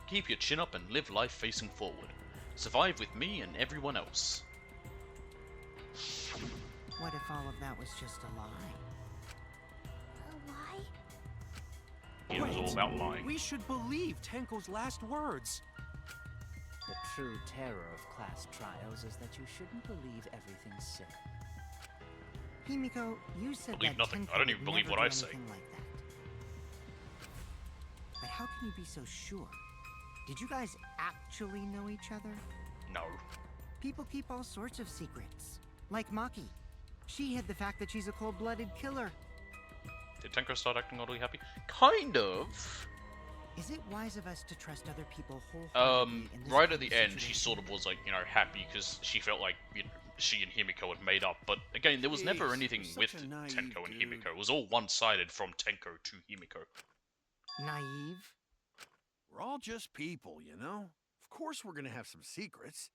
Keep your chin up and live life facing forward. Survive with me and everyone else. What if all of that was just a lie? A lie? It was all about lying. We should believe Tenko's last words. The true terror of class trials is that you shouldn't believe everything said. Himiko, you said Believe that nothing. Tenko I don't even would believe never what I do say. anything like that. But how can you be so sure? Did you guys actually know each other? No. People keep all sorts of secrets. Like Maki. She hid the fact that she's a cold-blooded killer. Did Tenko start acting oddly happy? Kind of. Is it wise of us to trust other people wholeheartedly in this Right kind at the of end, she situation? sort of was like, you know, happy because she felt like, you know, she and Himiko had made up. But again, there was never Jeez, anything you're with such a naive Tenko and dude. Himiko. It was all one-sided from Tenko to Himiko. Naive? We're all just people, you know? Of course we're gonna have some secrets.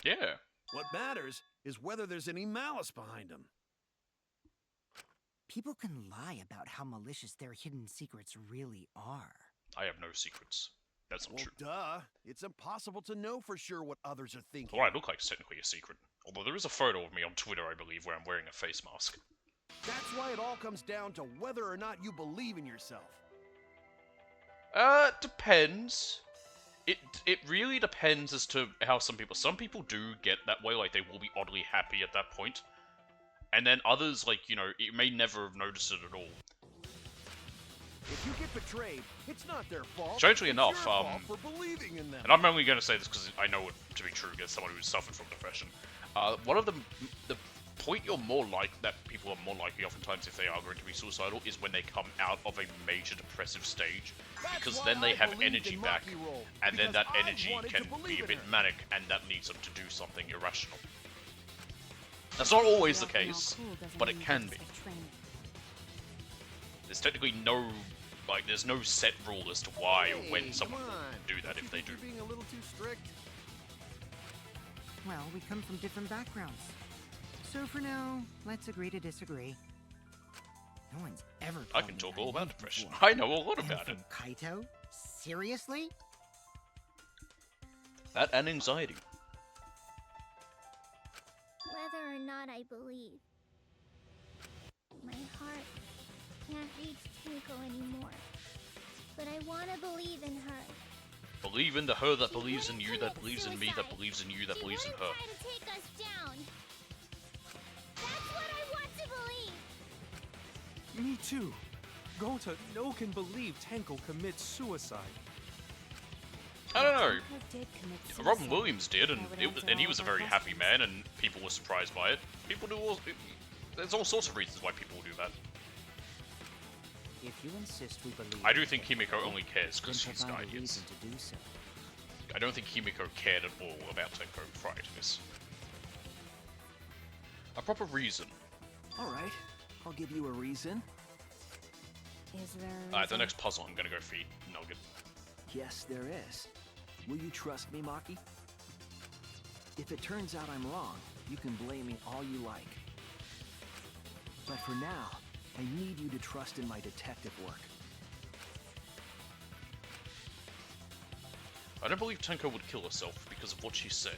Yeah. What matters is whether there's any malice behind them. People can lie about how malicious their hidden secrets really are. I have no secrets. That's not Well, true. duh. It's impossible to know for sure what others are thinking. Well, I look like it's technically a secret. Although there is a photo of me on Twitter, I believe, where I'm wearing a face mask. That's why it all comes down to whether or not you believe in yourself. Depends. It really depends as to how some people do get that way, like they will be oddly happy at that point. And then others, like, you know, you may never have noticed it at all. If you get betrayed, it's not their fault. Strangely It's enough, your fault for believing in them. And I'm only going to say this because I know it to be true against someone who's suffered from depression. One of the point you're more like, that people are more likely oftentimes if they are going to be suicidal, is when they come out of a major depressive stage. Because That's then why they I have believed energy in back, Maki Roll, and then because that I energy wanted can to be believe a in bit her. manic, and that leads them to do something irrational. That's not always the Acting all case, cool doesn't but it mean can you be. just get trained. There's technically no, like, there's no set rule as to why or when Hey, someone come will on. do that Don't if you they think do. you're being a little too strict? Well, we come from different backgrounds. So for now, let's agree to disagree. No one's ever I called can me talk all about naive depression. before. I know a lot And about it. from Kaito? Seriously? That and anxiety. Whether or not I believe. My heart can't reach Tinko anymore. But I want to believe in her. Believe in the her that She believes in wouldn't you, that commit believes in me, that suicide. believes in you, that She believes in wouldn't her. try to take us down. That's what I want to believe. Me too. Gonta no can believe Tenko commits suicide. I don't know. Tenko did commit Robin suicide. Williams did, and That would it was, answer and he all was a of our very happy questions. man, and people were surprised by it. People do all. There's all sorts of reasons why people do that. If you insist we believe... I do think Himiko only cares then because she's provide a guidance. reason to do so. I don't think Himiko cared at all about Tenko prior to this. A proper reason. All right, I'll give you a reason. Is there a Alright, the reason? next puzzle I'm gonna go feed Nugget. Yes, there is. Will you trust me, Maki? If it turns out I'm wrong, you can blame me all you like. But for now, I need you to trust in my detective work. I don't believe Tenko would kill herself because of what she said.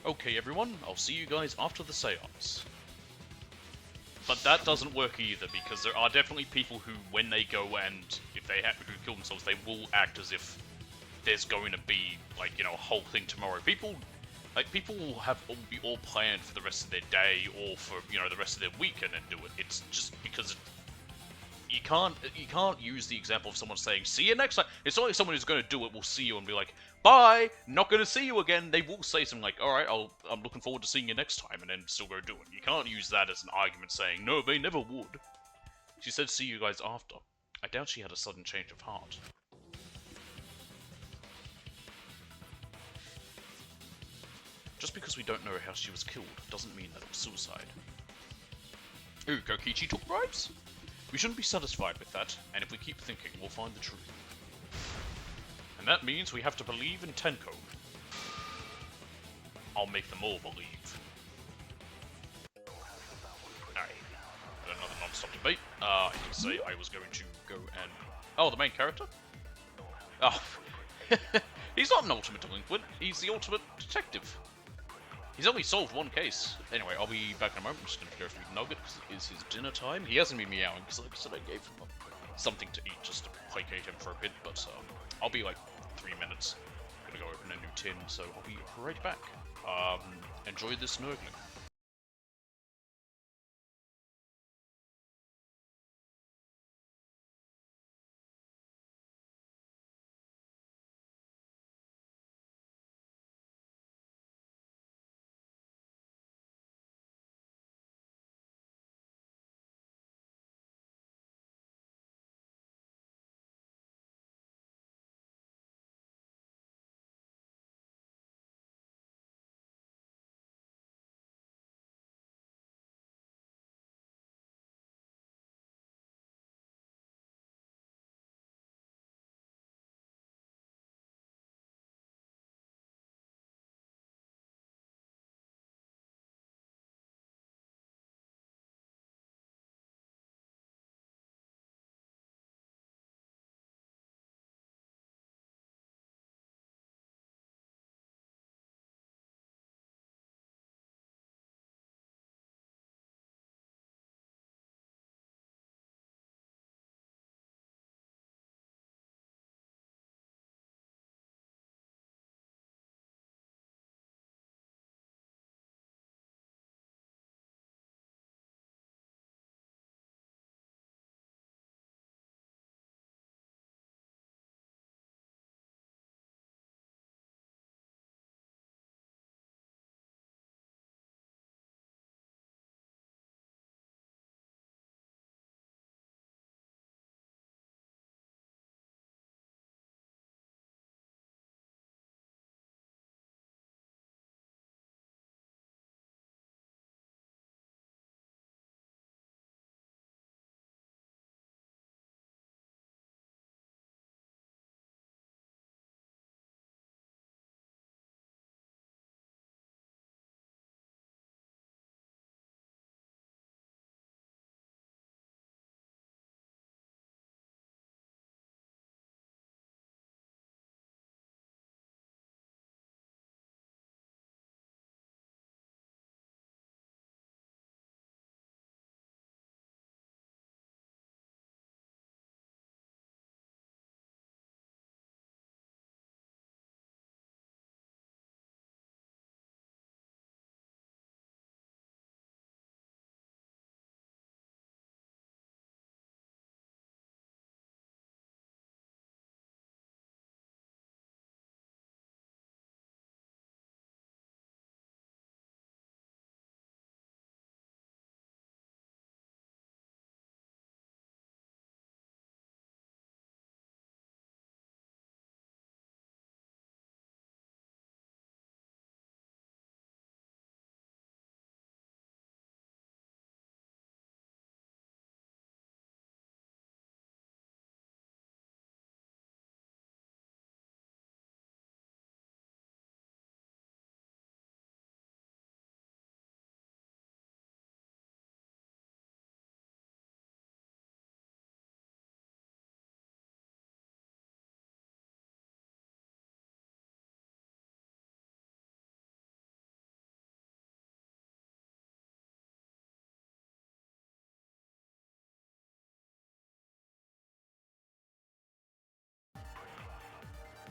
Okay, everyone, I'll see you guys after the seance. But that doesn't work either, because there are definitely people who, when they go and if they who kill themselves, they will act as if there's going to be, like, you know, a whole thing tomorrow. People will have be all planned for the rest of their day or for, you know, the rest of their weekend and do it. It's just because you can't use the example of someone saying "see you next time." It's not like someone who's going to do it will see you and be like, "Bye, not going to see you again." They will say something like, "All right, I'm looking forward to seeing you next time," and then still go do it. You can't use that as an argument saying, "No, they never would." She said, "See you guys after." I doubt she had a sudden change of heart. Just because we don't know how she was killed doesn't mean that it was suicide. Ooh, Kokichi took bribes? We shouldn't be satisfied with that, and if we keep thinking, we'll find the truth. And that means we have to believe in Tenko. I'll make them all believe. Alright, another non-stop debate. I did say I was going to go and... Oh, the main character? Oh. He's not an ultimate delinquent, he's the ultimate detective. He's only solved one case. Anyway, I'll be back in a moment. I'm just going to go feed Nugget because it is his dinner time. He hasn't been meowing because, like I said, I gave him something to eat just to placate him for a bit. But I'll be like 3 minutes. I'm going to go open a new tin, so I'll be right back. Enjoy this snorkeling.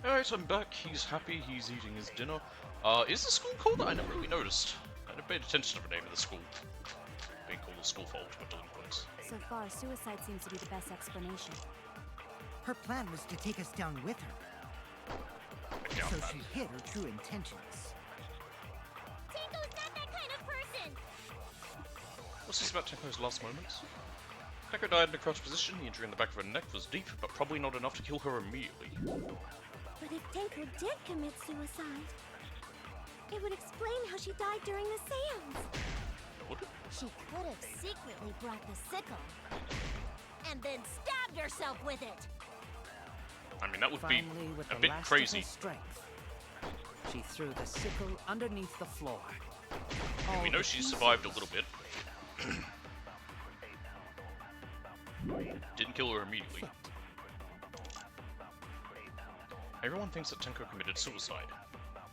Alright, I'm back. He's happy. He's eating his dinner. Is the school called that? I never really noticed. I never paid attention to the name of the school being called a school for ultimate delinquents. So far, suicide seems to be the best explanation. Her plan was to take us down with her, I doubt so that. she hid her true intentions. Tango's not that kind of person! What's this about Tenko's last moments? Tenko died in a crouched position. The injury in the back of her neck was deep, but probably not enough to kill her immediately. But if Tenko did commit suicide, it would explain how she died during the seance. Would it? She could have secretly brought the sickle and then stabbed herself with it. I mean, that would Finally, be with a the bit last crazy. of her strength, she threw the sickle underneath the floor. I mean, we know she survived a little bit. Didn't kill her immediately. Everyone thinks that Tenko committed suicide,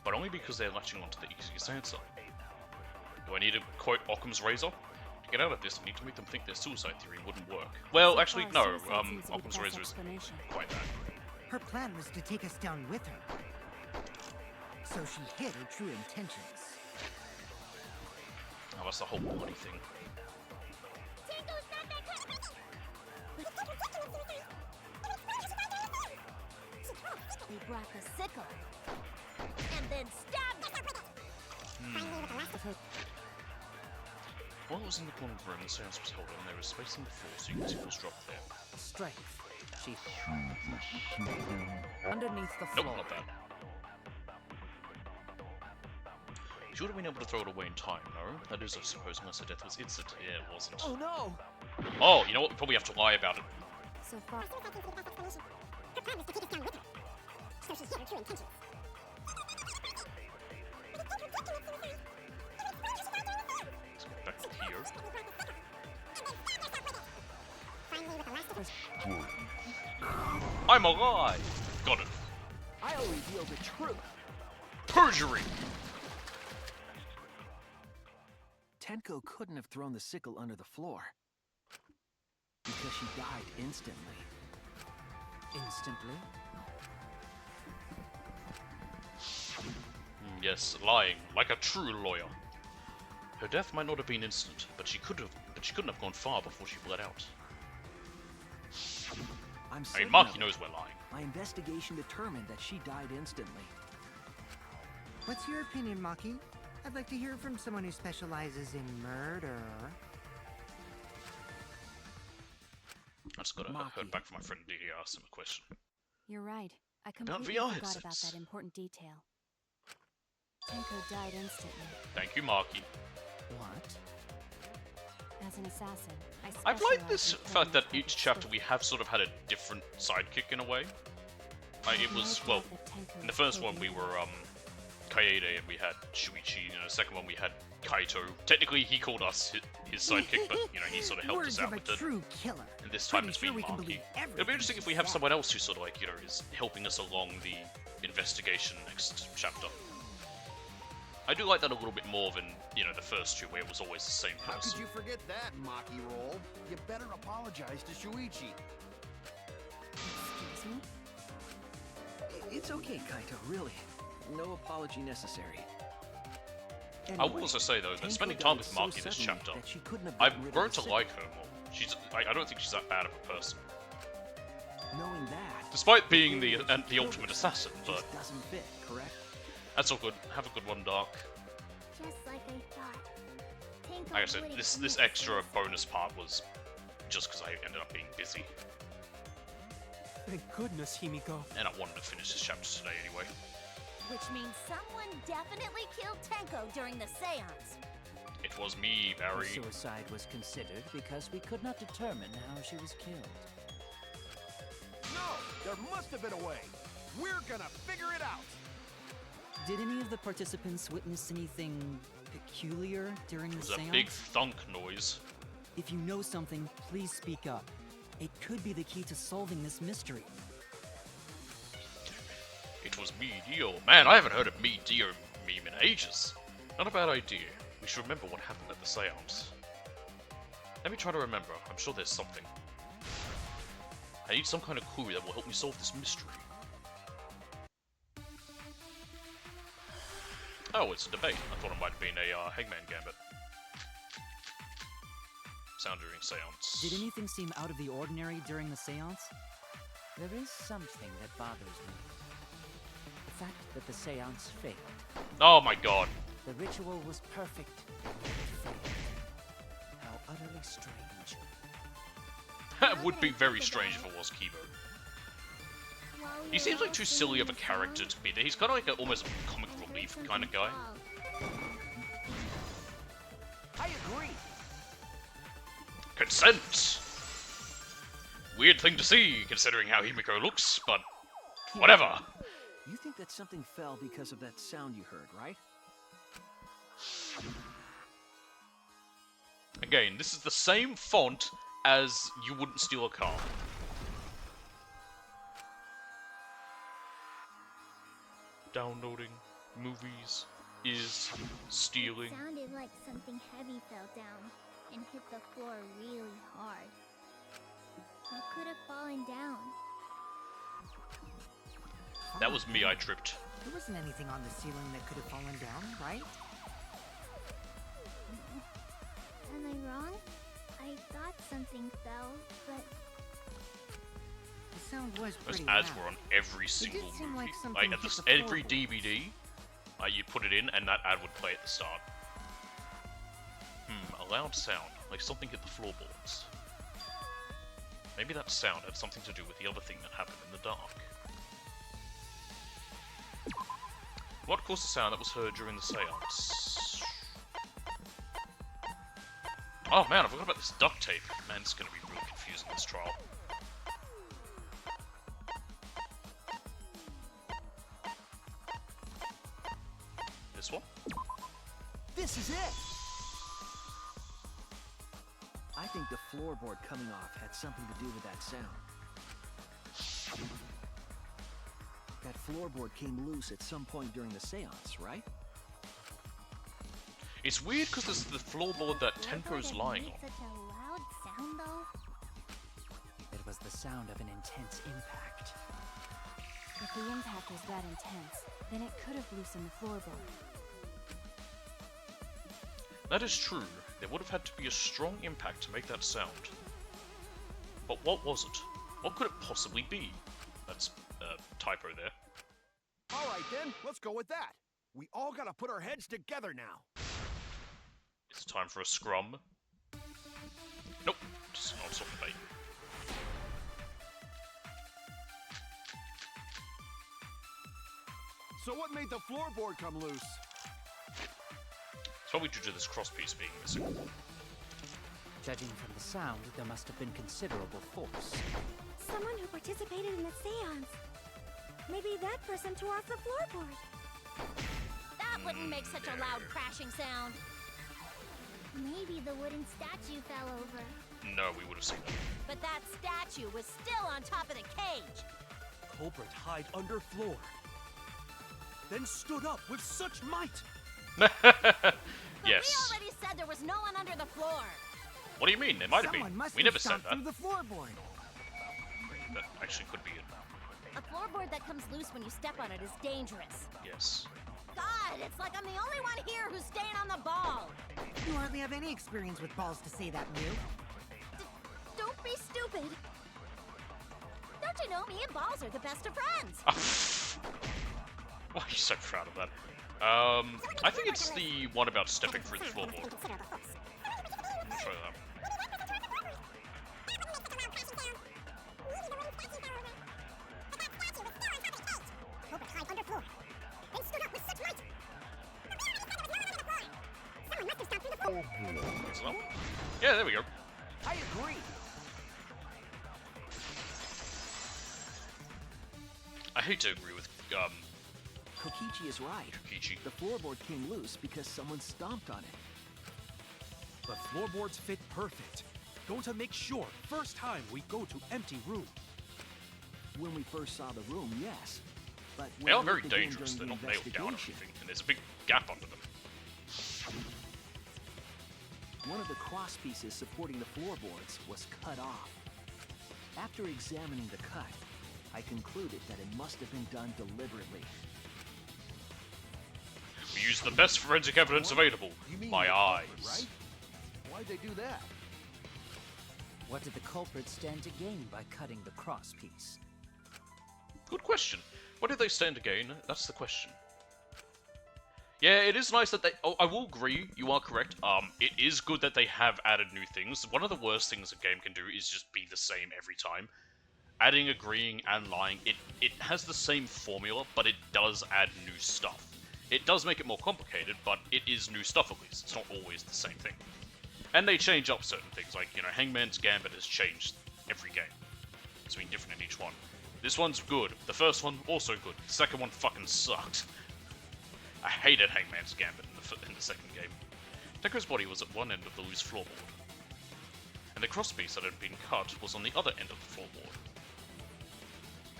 but only because they're latching onto the easiest answer. Do I need to quote Occam's razor? To get out of this, I need to make them think their suicide theory wouldn't work. Well, So actually, far, no. suicide seems to be the Occam's best razor is explanation. quite that. Her plan was to take us down with her, so she hid her true intentions. Oh, that's the whole body thing. Tango's not that kind of... They brought the sickle and then stabbed While it was in the corner of the room, the seance was held, and there was space on the floor so you could see what was dropped there. Strength. She underneath the floor. Nope, not that. She would have been able to throw it away in time, no? That is, I suppose, unless her death was instant. Yeah, it wasn't. Oh no! Oh, you know what? We probably have to lie about it. So far, Let's go back here. I'm alive! Got it. I'll reveal the truth. Perjury! Tenko couldn't have thrown the sickle under the floor because she died instantly. Instantly. Yes, lying, like a true lawyer. Her death might not have been instant, but she couldn't have gone far before she bled out. I'm I certain mean, Marky of it. knows we're lying. My investigation determined that she died instantly. What's your opinion, Maki? I'd like to hear from someone who specializes in murder. I just got Marky. heard back from my friend Didi. Asked him a question. you're right. I About completely VR forgot about headsets. that important detail. Tenko died instantly. Thank you, Marky. What? As an assassin, I've liked specialize this in fact killing that with each chapter swift- we have sort of had a different sidekick in a way. Like it No was, doubt well, that Tenko in the is first one totally we were Kaede and we had Shuichi. The second one we had Kaito. Technically he called us his sidekick, but he sort of helped Words us out of a with it. true killer. And this time Pretty it's sure been we can Marky. believe It'll be everything interesting if she we have said. someone else who sort of like, is helping us along the investigation next chapter. I do like that a little bit more than, the first two where it was always the same How person. could you forget that, Maki Roll? You better apologize to Shuichi. Excuse me? It's okay, Kaito, really. No apology necessary. I will also say though that Tenko spending time died with so Marky this suddenly chapter, that she couldn't have I've gotten rid of grown the to sickle. like her more. I don't think she's that bad of a person. Knowing that, Despite being the the theory that she killed ultimate herself assassin, just but doesn't fit, correct? that's all good. Have a good one, Dark. Just like I thought. Tango Like I said, wouldn't this commit extra suicide. bonus part was just because I ended up being busy, Thank goodness, Himiko. and I wanted to finish this chapter today anyway. which means someone definitely killed Tenko during the seance. It was me, The Barry. suicide was considered because we could not determine how she was killed. No, there must have been a way. We're gonna figure it out. Did any of the participants witness anything peculiar during It the was a seance? big thunk noise. If you know something, please speak up. It could be the key to solving this mystery. It was me, Dio. Man, I haven't heard a me, Dio meme in ages. Not a bad idea. We should remember what happened at the seance. Let me try to remember. I'm sure there's something. I need some kind of clue that will help me solve this mystery. Oh, it's a debate. I thought it might have been a Hangman Gambit. sound during seance. Did anything seem out of the ordinary during the seance? There is something that bothers me. The fact that the seance failed. Oh my god. The ritual was perfect. It failed. How utterly strange. That would be very strange if it was Kibo. He seems like too silly of a character to be there. He's kind of like almost comic relief kind of guy. I agree. Consent! Weird thing to see, considering how Himiko looks, but whatever. You think that something fell because of that sound you heard, right? Again, this is the same font as You Wouldn't Steal a Car. Downloading movies is stealing. It sounded like something heavy fell down and hit the floor really hard. What could have fallen down? That was me, I tripped. There wasn't anything on the ceiling that could have fallen down, right? Am I wrong? I thought something fell, but The sound was Those pretty ads loud. were on every single seem movie. like something At hit this, the every floorboards. DVD, you put it in, and that ad would play at the start. A loud sound, like something hit the floorboards. Maybe that sound had something to do with the other thing that happened in the dark. What caused the sound that was heard during the seance? Oh man, I forgot about this duct tape. Man, it's gonna be real confusing, this trial. This one? This is it! I think the floorboard coming off had something to do with that sound. That floorboard came loose at some point during the seance, right? It's weird because this is the floorboard that Tenko's lying on. Such a loud sound, though. It was the sound of an intense impact. If the impact was that intense, then it could have loosened the floorboard. That is true. There would have had to be a strong impact to make that sound. But what was it? What could it possibly be? That's a typo there. Alright then, let's go with that. We all gotta put our heads together now. It's time for a scrum. Nope, just not stop the bait. So what made the floorboard come loose? It's probably due to this crosspiece being missing. Judging from the sound, there must have been considerable force. Someone who participated in the seance. Maybe that person tore off the floorboard. That wouldn't make such a loud crashing sound. Maybe the wooden statue fell over. No, we would have seen But that statue was still on top of the cage. Culprit hide under floor. Then stood up with such might. that. But Yes. we already said there was no one under the floor. What do you mean? There might have Someone been. must We have never said stomped that. through the floorboard. That actually could be it. A floorboard that comes loose when you step on it is dangerous. Yes. God, it's like I'm the only one here who's staying on the ball. You hardly have any experience with balls to say that, Mew. Don't be stupid. Don't you know me and Balls are the best of friends? Why are you so proud of that? I think it's the one about stepping through the floorboard. Let me try that. Is that one? Yeah, there we go. I agree. I hate to agree with Kokichi is right. Kokichi. The floorboard came loose because someone stomped on it. The floorboards fit perfect. Going to make sure first time we go to empty room. When we first saw the room, yes. But when They are we very looked again dangerous. They're during not the nailed down or investigation, anything, and there's a big gap under them. one of the cross pieces supporting the floorboards was cut off. After examining the cut, I concluded that it must have been done deliberately. We use the best forensic evidence available. You mean My the eyes. culprit, right? Why'd they do that? What did the culprit stand to gain by cutting the cross piece? Good question. What did they stand to gain? That's the question. Yeah, it is nice that they... Oh, I will agree, you are correct. It is good that they have added new things. One of the worst things a game can do is just be the same every time. Adding, agreeing, and lying, it has the same formula, but it does add new stuff. It does make it more complicated, but it is new stuff at least. It's not always the same thing. And they change up certain things, like, you know, Hangman's Gambit has changed every game. It's been different in each one. This one's good. The first one, also good. The second one fucking sucked. I hated Hangman's Gambit in the second game. Deko's body was at one end of the loose floorboard, and the crosspiece that had been cut was on the other end of the floorboard.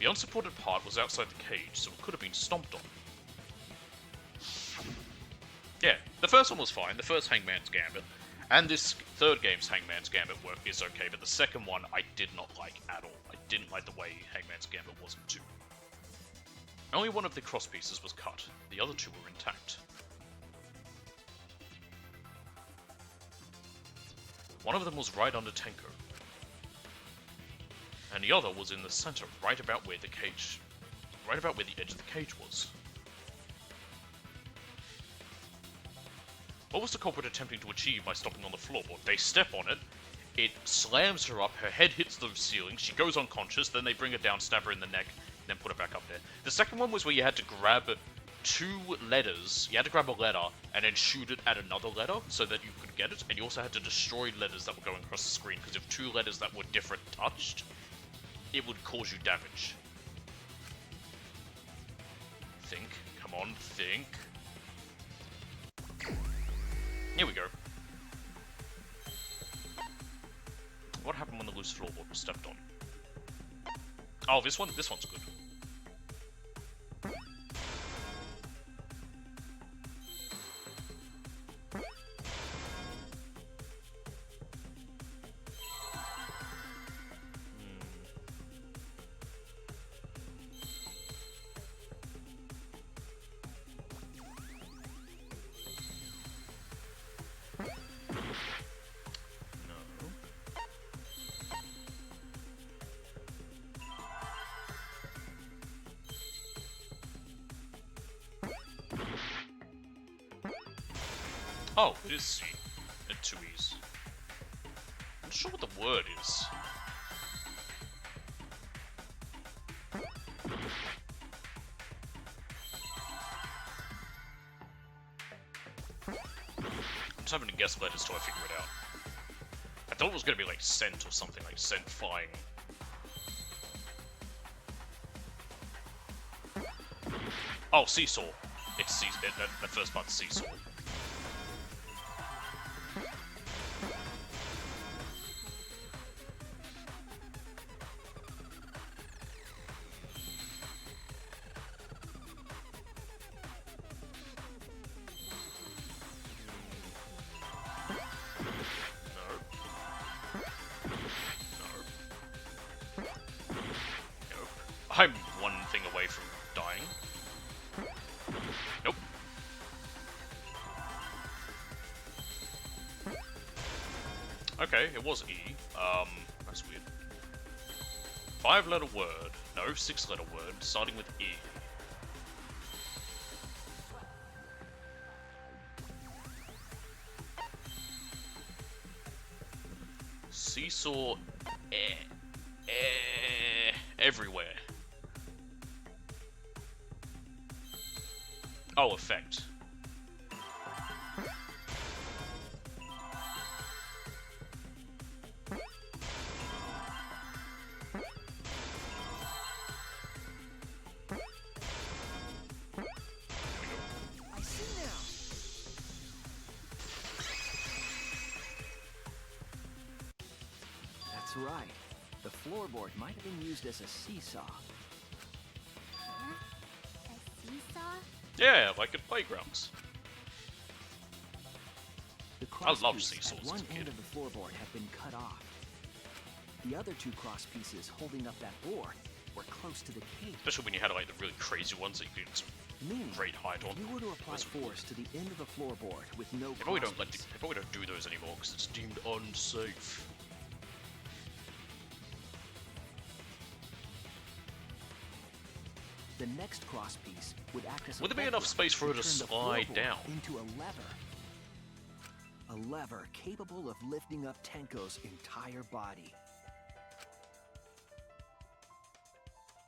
The unsupported part was outside the cage, so it could have been stomped on. Yeah, the first one was fine, the first Hangman's Gambit. And this third game's Hangman's Gambit work is okay, but the second one I did not like at all. I didn't like the way Hangman's Gambit was in 2. Only one of the cross pieces was cut, the other two were intact. One of them was right under Tenko, and the other was in the center, right about where the edge of the cage was. What was the culprit attempting to achieve by stopping on the floorboard? They step on it, it slams her up, her head hits the ceiling, she goes unconscious, then they bring her down, stab her in the neck, then put her back up there. The second one was where you had to grab 2 letters, you had to grab a letter, and then shoot it at another letter, so that you could get it, and you also had to destroy letters that were going across the screen, because if 2 letters that were different touched, it would cause you damage. Think, come on, think. Here we go. What happened when the loose floorboard was stepped on? Oh, this one's good. Oh, it is C. And 2 E's. I'm not sure what the word is. I'm just having to guess letters till I figure it out. I thought it was going to be like scent or something, like scent flying. Oh, seesaw. It's that first part's seesaw. I'm one thing away from dying. Nope. Okay, it was E. That's weird. 5-letter word. No, 6-letter word, starting with E. Seesaw. Everywhere. Oh, effect. I see now. That's right. The floorboard might have been used as a seesaw. Huh? A seesaw? Yeah, like at playgrounds. The I love crosspiece seesaws at as one a kid. end of the floorboard had been cut off. The other 2 cross pieces holding up that board were close to the cage. Especially when you had like the really crazy ones that you could Meaning, great height on. if you were to apply Those are cool. force to the end of the floorboard with no They probably don't crosspiece, do those anymore because it's deemed unsafe. The next cross piece would act as a Would there be enough fulcrum space for her to turn the slide floorboard down? into a lever. A lever capable of lifting up Tenko's entire body.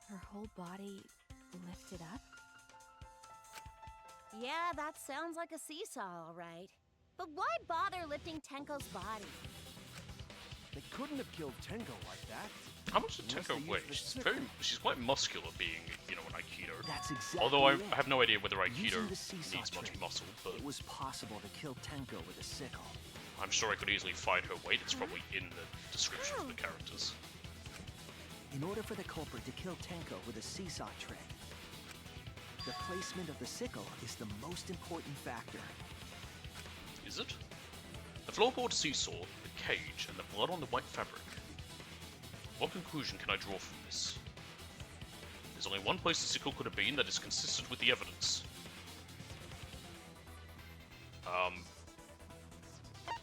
Her whole body lifted up? Yeah, that sounds like a seesaw, all right. But why bother lifting Tenko's body? They couldn't have killed Tenko like that. How much does Unless Tenko they weigh? used the She's sickle. she's quite muscular, being an Aikido. That's exactly Although I it. have no idea whether Aikido Using the seesaw needs much trick, muscle, but it was possible to kill Tenko with a sickle. I'm sure I could easily find her weight. It's probably in the description of the characters. In order for the culprit to kill Tenko with a seesaw trick, the placement of the sickle is the most important factor. Is it? The floorboard seesaw, the cage, and the blood on the white fabric. What conclusion can I draw from this? There's only one place the sickle could have been that is consistent with the evidence.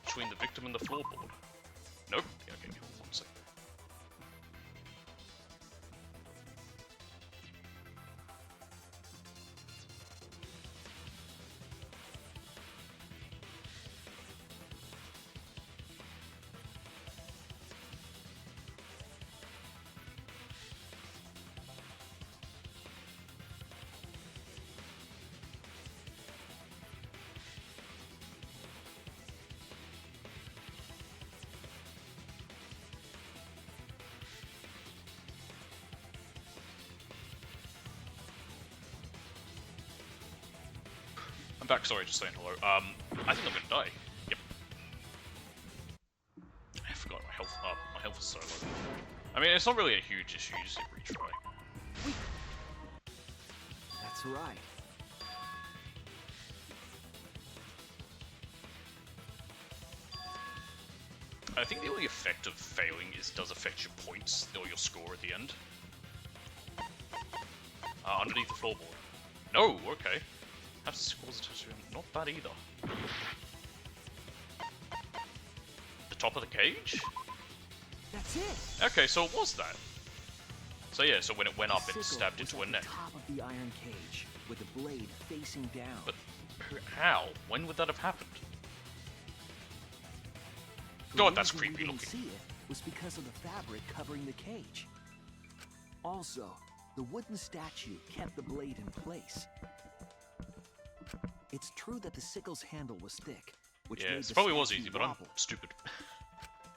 Between the victim and the floorboard. Nope. Yeah, okay, hold on one second. I'm back, sorry, just saying hello. I think I'm gonna die. Yep. I forgot my health. My health is so low. I mean, it's not really a huge issue, you just hit retry. That's right. I think the only effect of failing does affect your points, or your score at the end. Underneath the floorboard. No, okay. Have scores attached to him. Not bad either. The top of the cage? That's it. Okay, so it was that. So yeah, so when it went up, The it sickle stabbed was into at her the neck. top of the iron cage, with the blade facing down. But how? When would that have happened? The God, that's reason creepy we didn't looking. see it was because of the fabric covering the cage. Also, the wooden statue kept the blade in place. It's true that the sickle's handle was thick, which Yeah, made it the probably was statue easy, but I'm wobble. stupid.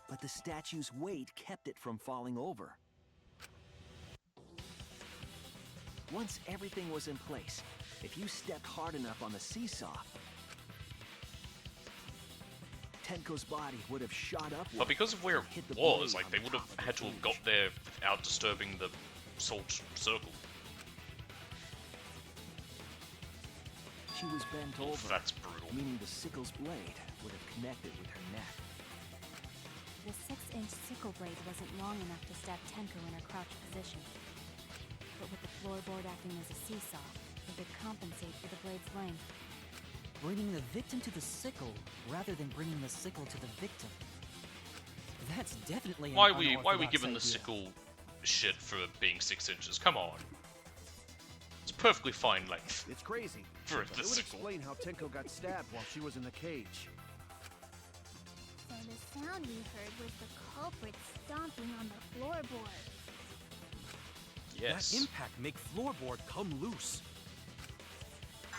But the statue's weight kept it from falling over. Once everything was in place, if you stepped hard enough on the seesaw, Tenko's body would have shot upward. But because of where and hit it the was, blade like, on they the would top have of the had to have cage. got there without disturbing the salt circle. She was bent Oh, over, that's brutal. meaning the sickle's blade would have connected with her neck. The 6-inch sickle blade wasn't long enough to stab Tenko in her crouch position. But with the floorboard acting as a seesaw, it could compensate for the blade's length. Bringing the victim to the sickle rather than bringing the sickle to the victim. That's definitely an Why we unorthodox giving the idea. sickle shit for being 6 inches? Come on. It's perfectly fine length It's crazy. for But the it would sickle. explain how Tenko got stabbed while she was in the cage. So the sound we heard was the culprit stomping on the floorboard. Yes. That impact make floorboard come loose.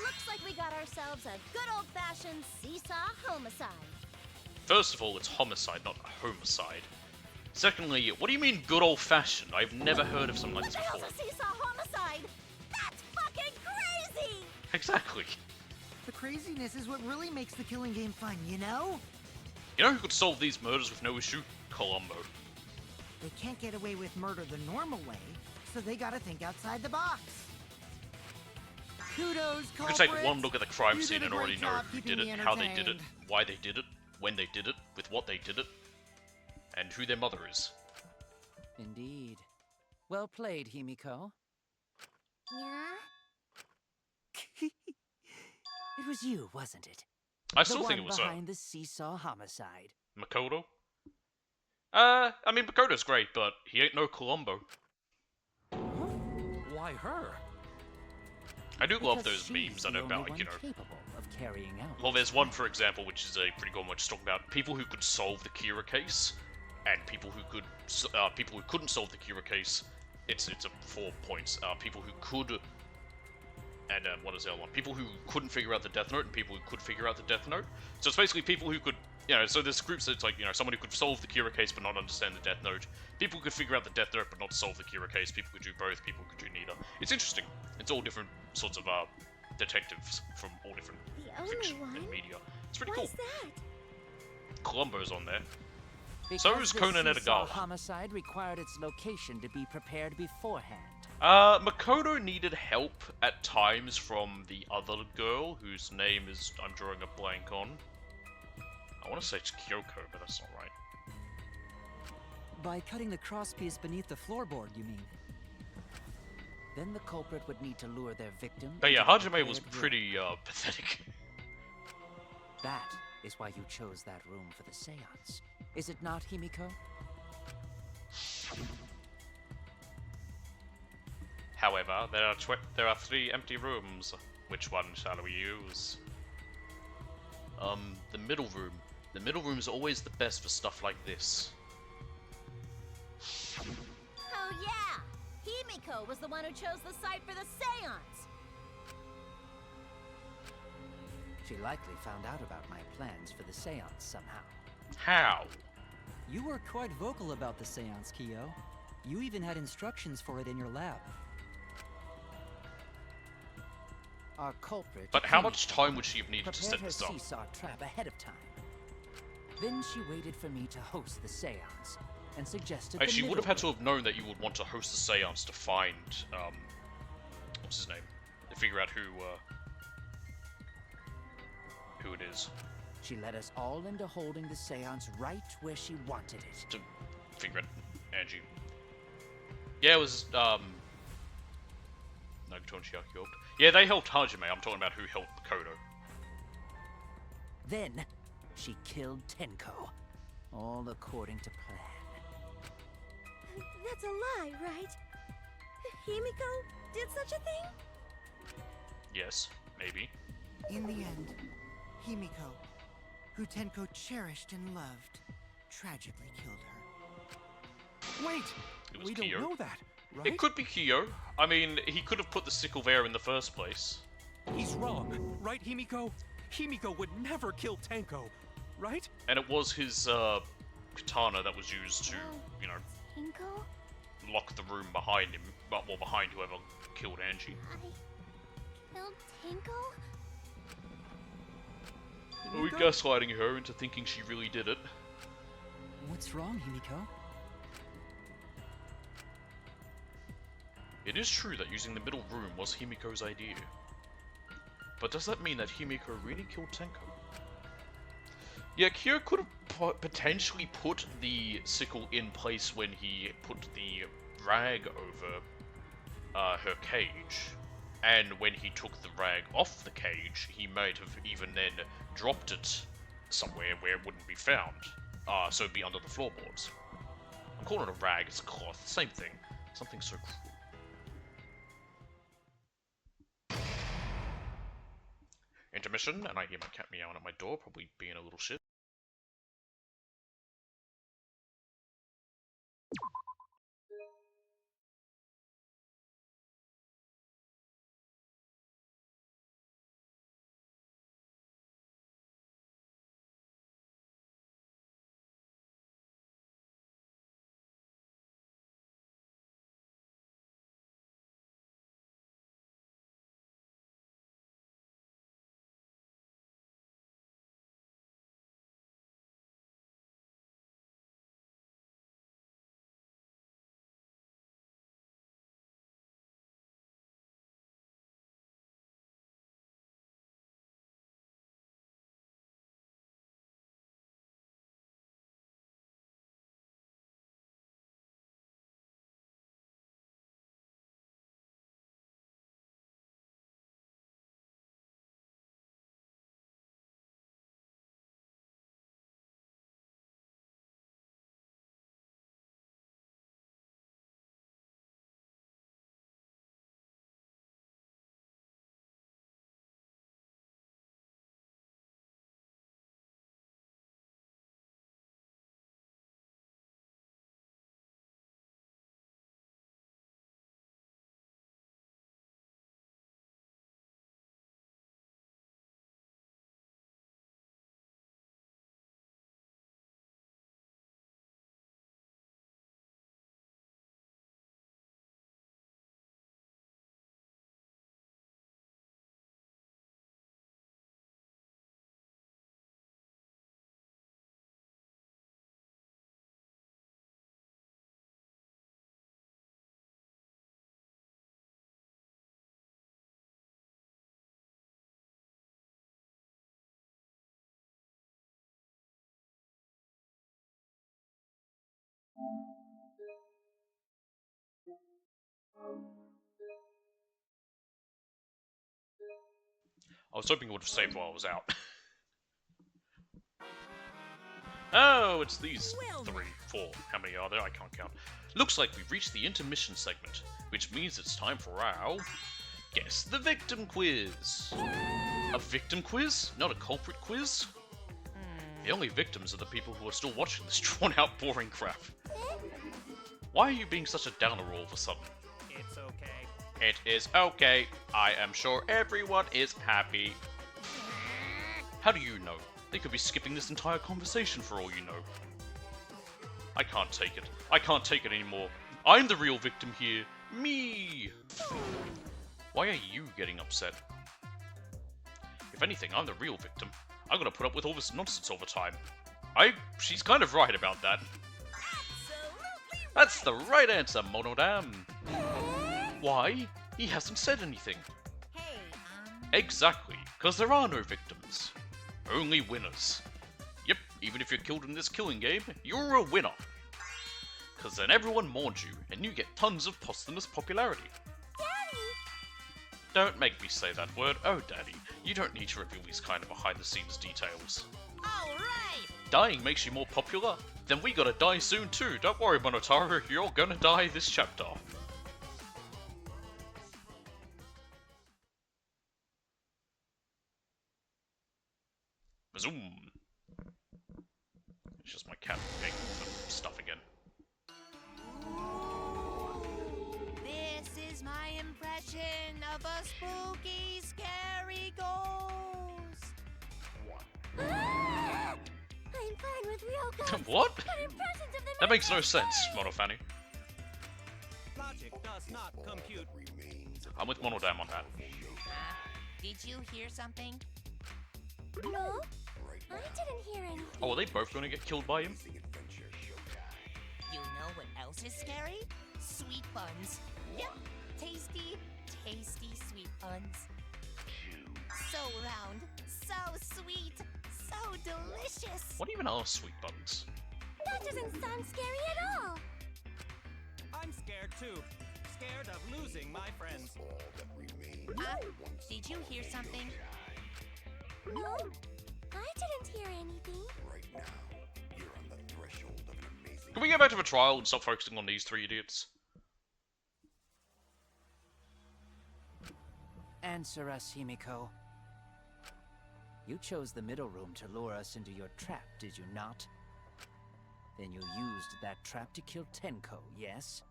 Looks like we got ourselves a good old-fashioned seesaw homicide. First of all, it's homicide, not homicide. Secondly, what do you mean good old-fashioned? I've never heard of something like What this the before. hell's a seesaw homicide? That's fucking crazy! Exactly. The craziness is what really makes the killing game fun, you know? You know who could solve these murders with no issue? Columbo. They can't get away with murder the normal way, so they gotta think outside the box. Kudos, You culprits! could take one look at the crime You scene did a and already great know job who keeping did me it, how they did it, entertained. why they did it, when they did it, with what they did it, and who their mother is. Indeed. Well played, Himiko. Yeah? It was you, wasn't it? I still the think one it was behind the seesaw homicide. Makoto. I mean, Makoto's great, but he ain't no Columbo. Why her? I do love Because those she's memes that the are only about, one like, you know... capable of carrying out. Well, there's one, for example, which is a pretty good one, which is talking about people who could solve the Kira case, and people who could, people who couldn't solve the Kira case. It's a 4 points. People who could, and what is the other one? People who couldn't figure out the Death Note, and people who could figure out the Death Note. So it's basically people who could, you know. So there's groups that's like, you know, someone who could solve the Kira case but not understand the Death Note. People who could figure out the Death Note but not solve the Kira case. People who could do both. People who could do neither. It's interesting. It's all different sorts of detectives from all different The only fiction one? and media. It's pretty Why's cool. that? Columbo's on there. Because So is the Conan seesaw Edogawa. homicide required its location to be prepared beforehand. Makoto needed help at times from the other girl, whose name is I'm drawing a blank on. I want to say it's Kyoko, but that's not right. By cutting the crosspiece beneath the floorboard, you mean? Then the culprit would need to lure their victim. But yeah, into the Hajime was prepared room. pretty, pathetic. That is why you chose that room for the seance. Is it not, Himiko? However, there are 3 empty rooms. Which one shall we use? The middle room. The middle room is always the best for stuff like this. Oh yeah! Himiko was the one who chose the site for the seance! She likely found out about my plans for the seance somehow. How? You were quite vocal about the seance, Kyo. You even had instructions for it in your lab. Our culprit. But how Himiko, much time would she have needed to prepared set her this up? seesaw trap ahead of time. Then she waited for me to host the seance and suggested. She would have had to have known that you would want to host a seance to find, what's his name? To figure out who it is. She led us all into holding the seance right where she wanted it. To figure out Angie. Yeah, it was, Nagito and Chiaki helped. Yeah, they helped Hajime. I'm talking about who helped Makoto. Then she killed Tenko, all according to plan. That's a lie, right? Himiko did such a thing? Yes, maybe. In the end, Himiko, who Tenko cherished and loved, tragically killed her. Wait! It was We Kyo. don't know that, right? It could be Kyo. I mean, he could have put the sickle there in the first place. He's wrong, right, Himiko? Himiko would never kill Tenko, right? And it was his, katana that was used to, you know, Tinko? lock the room behind him. Well, behind whoever killed Angie. I killed Tinko? Are we gaslighting her into thinking she really did it? What's wrong, Himiko? It is true that using the middle room was Himiko's idea. But does that mean that Himiko really killed Tenko? Yeah, Kyo could have potentially put the sickle in place when he put the rag over her cage. And when he took the rag off the cage, he might have even then dropped it somewhere where it wouldn't be found. So it'd be under the floorboards. I'm calling it a rag, it's a cloth, same thing. Something so cruel. Intermission, and I hear my cat meowing at my door, probably being a little shit. I was hoping it would have saved while I was out. Oh, it's these Well, 3, 4. How many are there? I can't count. Looks like we've reached the intermission segment, which means it's time for our Guess the Victim quiz. A victim quiz? Not a culprit quiz? The only victims are the people who are still watching this drawn-out, boring crap. Why are you being such a downer all of a sudden? It's okay. It is okay. I am sure everyone is happy. How do you know? They could be skipping this entire conversation for all you know. I can't take it. I can't take it anymore. I'm the real victim here. Me! Why are you getting upset? If anything, I'm the real victim. I'm gonna put up with all this nonsense all the time. She's kind of right about that. Absolutely That's the right answer, Monodam. Why? He hasn't said anything. Hey, Exactly, because there are no victims. Only winners. Yep, even if you're killed in this killing game, you're a winner. Because then everyone mourns you, and you get tons of posthumous popularity. Daddy! Don't make me say that word. Oh, Daddy, you don't need to reveal these kind of behind-the-scenes details. all right. Dying makes you more popular? Then we gotta die soon too. Don't worry, Monotaru, you're gonna die this chapter. Zoom. It's just my cat begging for stuff again. This is my impression of a spooky, scary ghost. Ah! I'm fine with real ghosts. What? But impressions of them That are makes no just sense, fine. Monofani. Logic does not compute. I'm with Monodam on that. Did you hear something? No, I didn't hear anything. Oh, are they both gonna get killed by him? You know what else is scary? Sweet buns. Yep, tasty, tasty sweet buns. So round, so sweet, so delicious. What even are sweet buns? That doesn't sound scary at all. I'm scared too. Scared of losing my friends. Did you hear something? No, I didn't hear anything. Can we go back to the trial and stop focusing on these 3 idiots? Answer us, Himiko. You chose the middle room to lure us into your trap, did you not? Then you used that trap to kill Tenko, yes?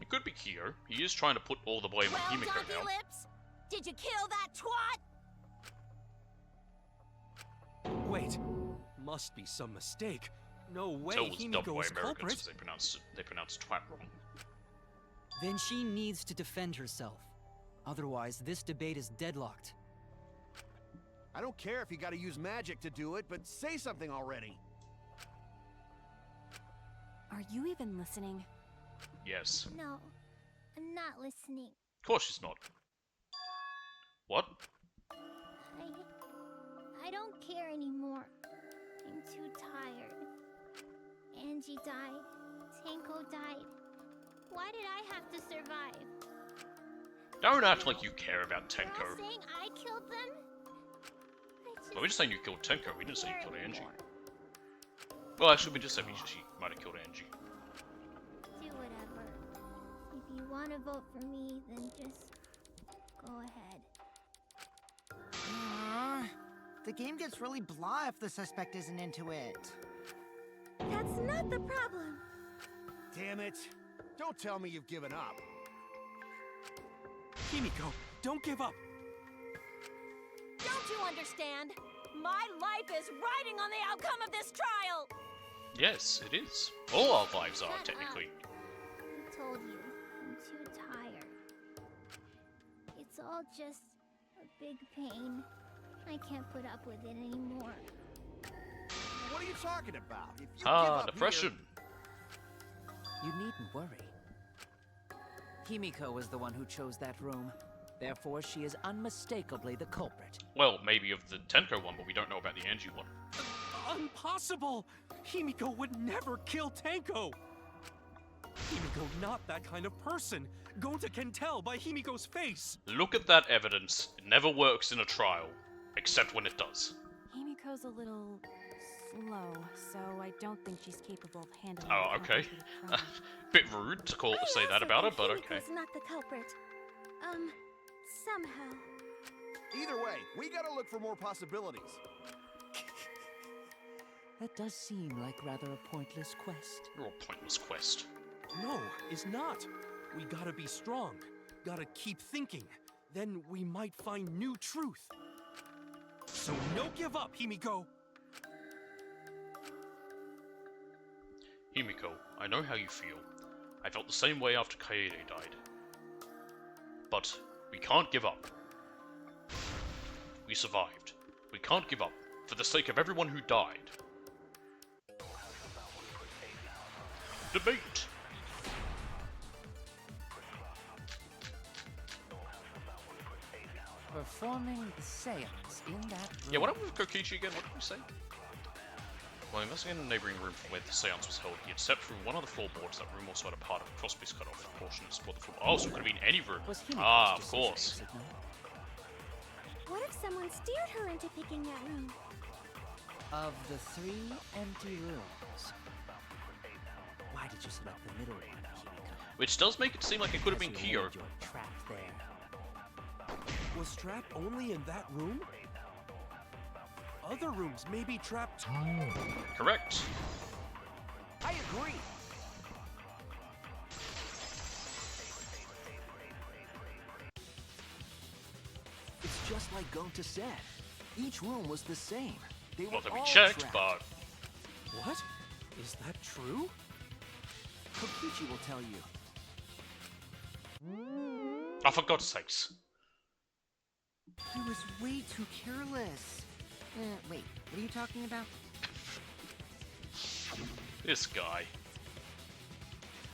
It could be Kyo. He is trying to put all the blame on Well, Himiko Doggy now. Lips, did you kill that twat? Wait, must be some mistake. No way So was dubbed Himiko by was Americans culprit. as they pronounced twat wrong. Then she needs to defend herself. Otherwise, this debate is deadlocked. I don't care if you gotta use magic to do it, but say something already. Are you even listening? Yes. No, I'm not listening. Of course she's not. What? I don't care anymore. I'm too tired. Angie died. Tenko died. Why did I have to survive? Don't act like you care about You're all Tenko. saying I killed them? Well, we're just saying you killed Tenko, we didn't say you killed Angie. Well, actually, we just said she might have killed Angie. Do whatever. If you want to vote for me, then just go ahead. The game gets really blah if the suspect isn't into it. That's not the problem. Damn it. Don't tell me you've given up. Himiko, don't give up. Don't you understand? My life is riding on the outcome of this trial! Yes, it is. All our lives are, Shut technically. I told you, I'm too tired. It's all just a big pain. I can't put up with it anymore. What are you talking about? If you give up Depression. You needn't worry. Himiko was the one who chose that room. Therefore, she is unmistakably the culprit. Well, maybe of the Tenko one, but we don't know about the Angie one. impossible! Himiko would never kill Tenko! Himiko not that kind of person. Gonta can tell by Himiko's face. Look at that evidence. It never works in a trial. Except when it does. Himiko's a little slow, so I don't think she's capable of handling Oh, the okay. complicated crime. Bit rude to say that about her, but okay. Himiko's not the culprit. Somehow. Either way, we gotta look for more possibilities. That does seem like rather a pointless quest. You're a pointless quest. No, it's not. We gotta be strong. Gotta keep thinking. Then we might find new truth. So no give up, Himiko! Himiko, I know how you feel. I felt the same way after Kaede died. But we can't give up. We survived. We can't give up, for the sake of everyone who died. Debate! Performing the seance in that room. Yeah, what happened with Kokichi again? What did we say? While investigating the neighbouring room from where the seance was held, he had stepped through one of the floorboards. That room also had a part of a crosspiece cut off a portion to support the floor. Oh, so it could have been any room. Ah, of course. What if someone steered her into picking that room? Of the 3 empty rooms, why did you select the middle one, Himiko? Which does make it seem like it could have been Because you Kyo. made your trap there. Was trapped only in that room? Other rooms may be trapped. Correct. I agree. It's just like Gonta said. Each room was the same. They were Not that we all checked, trapped. but What? Is that true? Kokichi will tell you. oh, for God's sakes. He was way too careless. Wait, what are you talking about? This guy.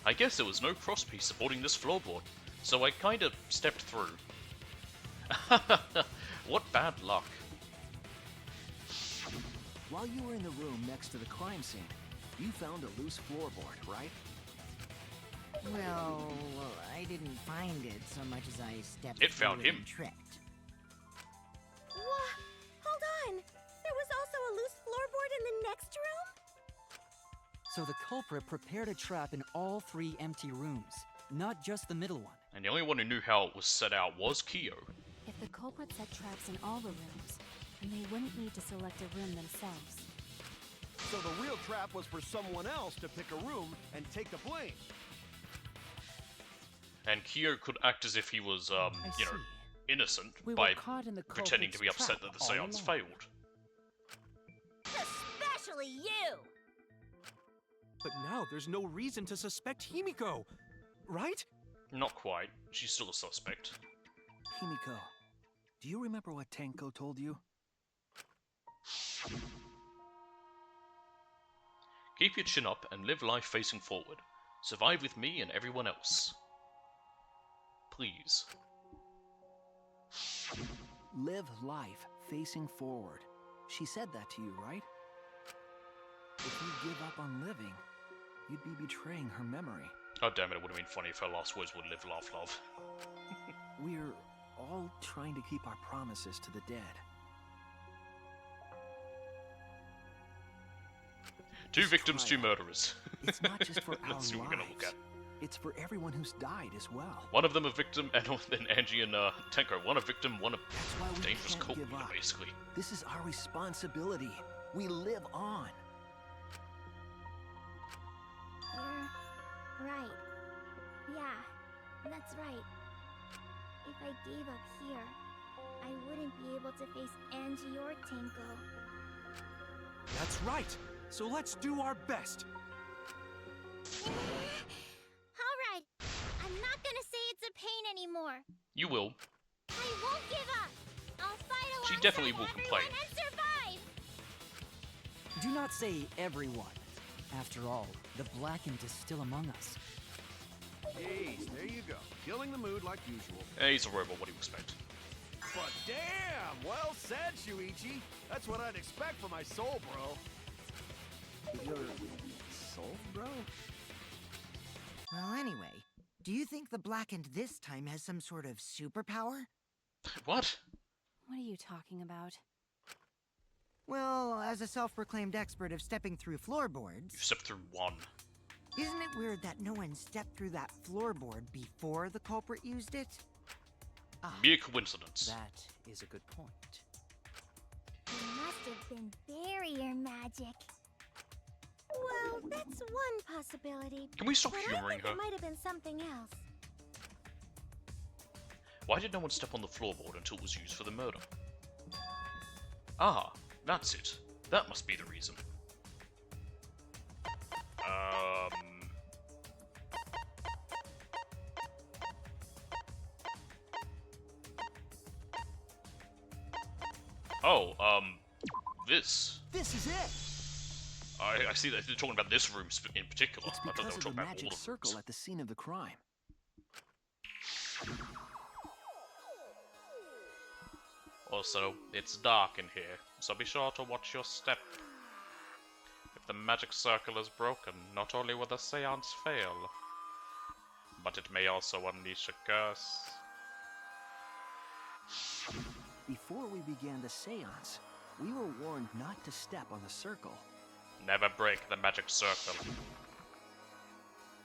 I guess there was no crosspiece supporting this floorboard, so I kinda stepped through. What bad luck. While you were in the room next to the crime scene, you found a loose floorboard, right? Well, I didn't find it so much as I stepped It found through him. and tripped. What? Hold on! There was also a loose floorboard in the next room? So the culprit prepared a trap in all 3 empty rooms, not just the middle one. And the only one who knew how it was set out was Kyo. If the culprit set traps in all the rooms, then they wouldn't need to select a room themselves. So the real trap was for someone else to pick a room and take the blame. And Kyo could act as if he was, I you know, see. innocent We were by caught in the pretending to be culprit's upset trap that the all seance along. failed. Especially you! But now there's no reason to suspect Himiko, right? Not quite. She's still a suspect. Himiko, do you remember what Tenko told you? Keep your chin up and live life facing forward. Survive with me and everyone else. Please. Live life facing forward. She said that to you, right? If you give up on living, you'd be betraying her memory. Oh damn it, it would have been funny if her last words were live, laugh, love. We're all trying to keep our promises to the dead. Two This victims, two trial, murderers. It's not just for our That's who we're gonna look lives. at. It's for everyone who's died as well. One of them a victim, and then Angie and Tenko. One a victim, one a That's why we dangerous can't cult give leader, up. basically. This is our responsibility. We live on. You're right. Yeah, that's right. If I gave up here, I wouldn't be able to face Angie or Tenko. That's right. So let's do our best. All right. I'm not gonna say it's a pain anymore. You will. I won't give up. I'll fight alongside She definitely will complain. everyone and survive. Do not say everyone. After all, the Blackened is still among us. Jeez, there you go. Killing the mood like usual. Hey, he's a robot, what do you expect? But damn, well said, Shuichi. That's what I'd expect for my soul, bro. Your soul, bro? Well, anyway, do you think the Blackened this time has some sort of superpower? What? What are you talking about? Well, as a self-proclaimed expert of stepping through floorboards, You stepped through one. isn't it weird that no one stepped through that floorboard before the culprit used it? Mere coincidence. That is a good point. It must have been barrier magic. Well, that's one possibility. Can we stop but humoring I think her? it might have been something else. Why did no one step on the floorboard until it was used for the murder? Ah, that's it. That must be the reason. Oh, this. This is it! I see that they're talking about this room in particular. It's I thought they because were of the talking about all magic the circle rooms. at the scene of the crime. Also, it's dark in here, so be sure to watch your step. If the magic circle is broken, not only will the seance fail, but it may also unleash a curse. Before we began the seance, we were warned not to step on the circle. Never break the magic circle.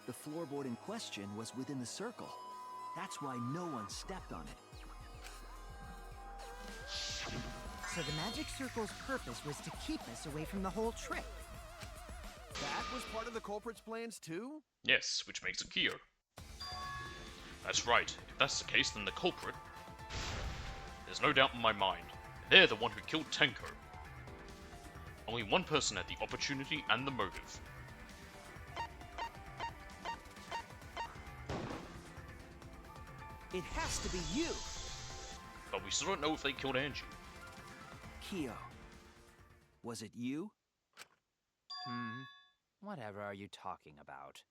The floorboard in question was within the circle. That's why no one stepped on it. So the magic circle's purpose was to keep us away from the whole trick. That was part of the culprit's plans too? Yes, which makes it Kyo. That's right. If that's the case, then the culprit... There's no doubt in my mind. They're the one who killed Tenko. Only one person had the opportunity and the motive. It has to be you! But we still don't know if they killed Angie. Kyo. Was it you? Whatever are you talking about?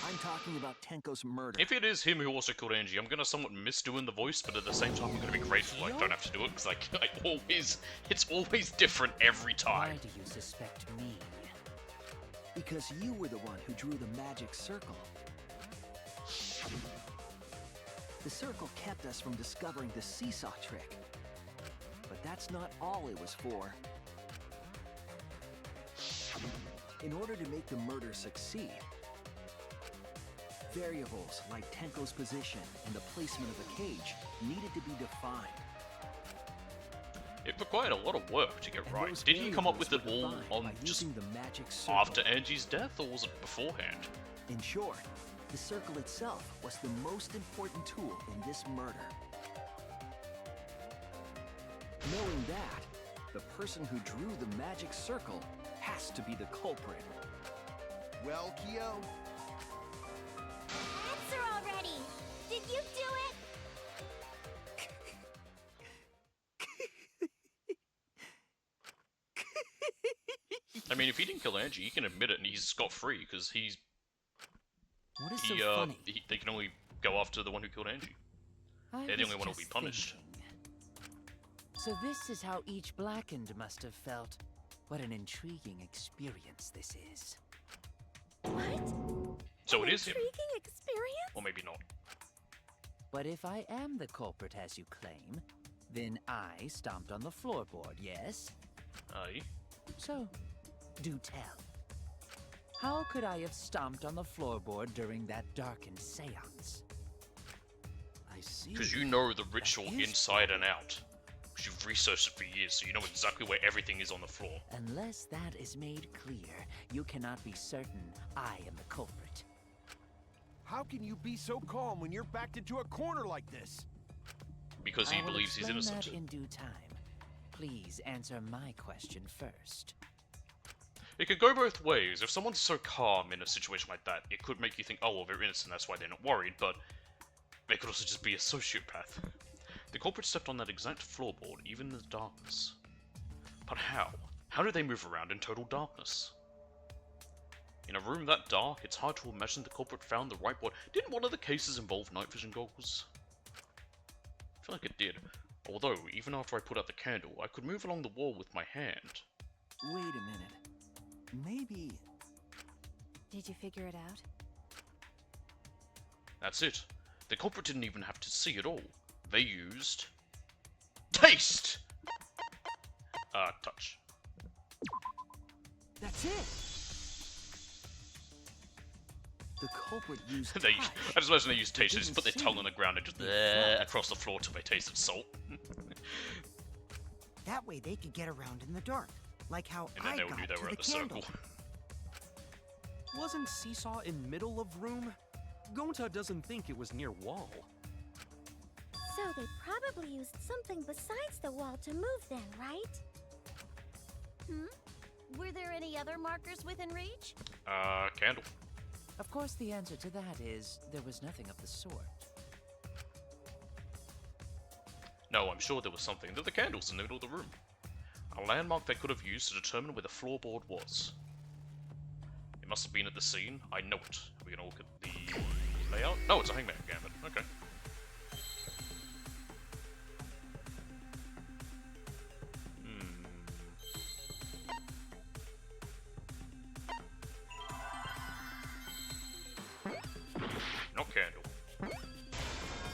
I'm talking about Tenko's murder. If it is him who also killed Angie, I'm gonna somewhat miss doing the voice, but at the same time I'm gonna be grateful I don't have to do it, because it's always different every Why time. do you suspect me? Because you were the one who drew the magic circle. The circle kept us from discovering the seesaw trick. But that's not all it was for. In order to make the murder succeed, variables like Tenko's position and the placement of the cage needed to be defined. It required a lot of work to get And right. those Did he come up with it variables were all defined on by just using the magic circle. after Angie's death, or was it beforehand? In short, the circle itself was the most important tool in this murder. Knowing that, the person who drew the magic circle has to be the culprit. Well, Kyo, Answer already! Did you do it? I mean, if he didn't kill Angie, he can admit it and he's scot-free, because What is so funny? they can only go after the one who killed Angie. They're the only one who'll be punished. So this is how each Blackened must have felt. What an intriguing experience this is. What? So An it is him. intriguing experience? Or maybe not. But if I am the culprit, as you claim, then I stomped on the floorboard, yes? Aye. So, do tell. How could I have stomped on the floorboard during that darkened seance? I see. Because you know the ritual is inside and out. Because you've researched it for years, so you know exactly where everything is on the floor. Unless that is made clear, you cannot be certain I am the culprit. how can you be so calm when you're backed into a corner like this? Because he I will believes he's explain innocent. that in due time. Please answer my question first. It could go both ways. If someone's so calm in a situation like that, it could make you think, oh, well, they're innocent, that's why they're not worried, but they could also just be a sociopath. The culprit stepped on that exact floorboard, even in the darkness. But how? How do they move around in total darkness? In a room that dark, it's hard to imagine the culprit found the right board. Didn't one of the cases involve night vision goggles? I feel like it did. Although, even after I put out the candle, I could move along the wall with my hand. Wait a minute. maybe... Did you figure it out? That's it. The culprit didn't even have to see it all. They used... taste! Touch. That's it! The culprit used They, touch. I just imagine they used taste. They just didn't put their see. tongue on the ground and just They across the floor till they tasted salt. That way they could get around in the dark, like how And then I they got knew they to were the at the candle. circle. Wasn't Seesaw in middle of room? Gonta doesn't think it was near wall. So they probably used something besides the wall to move then, right? Were there any other markers within reach? Candle. Of course, the answer to that is there was nothing of the sort. No, I'm sure there was something. There were the candles in the middle of the room. A landmark they could have used to determine where the floorboard was. It must have been at the scene. I know it. Are we gonna look at the layout? No, it's a hangman gambit. Okay. Not candle.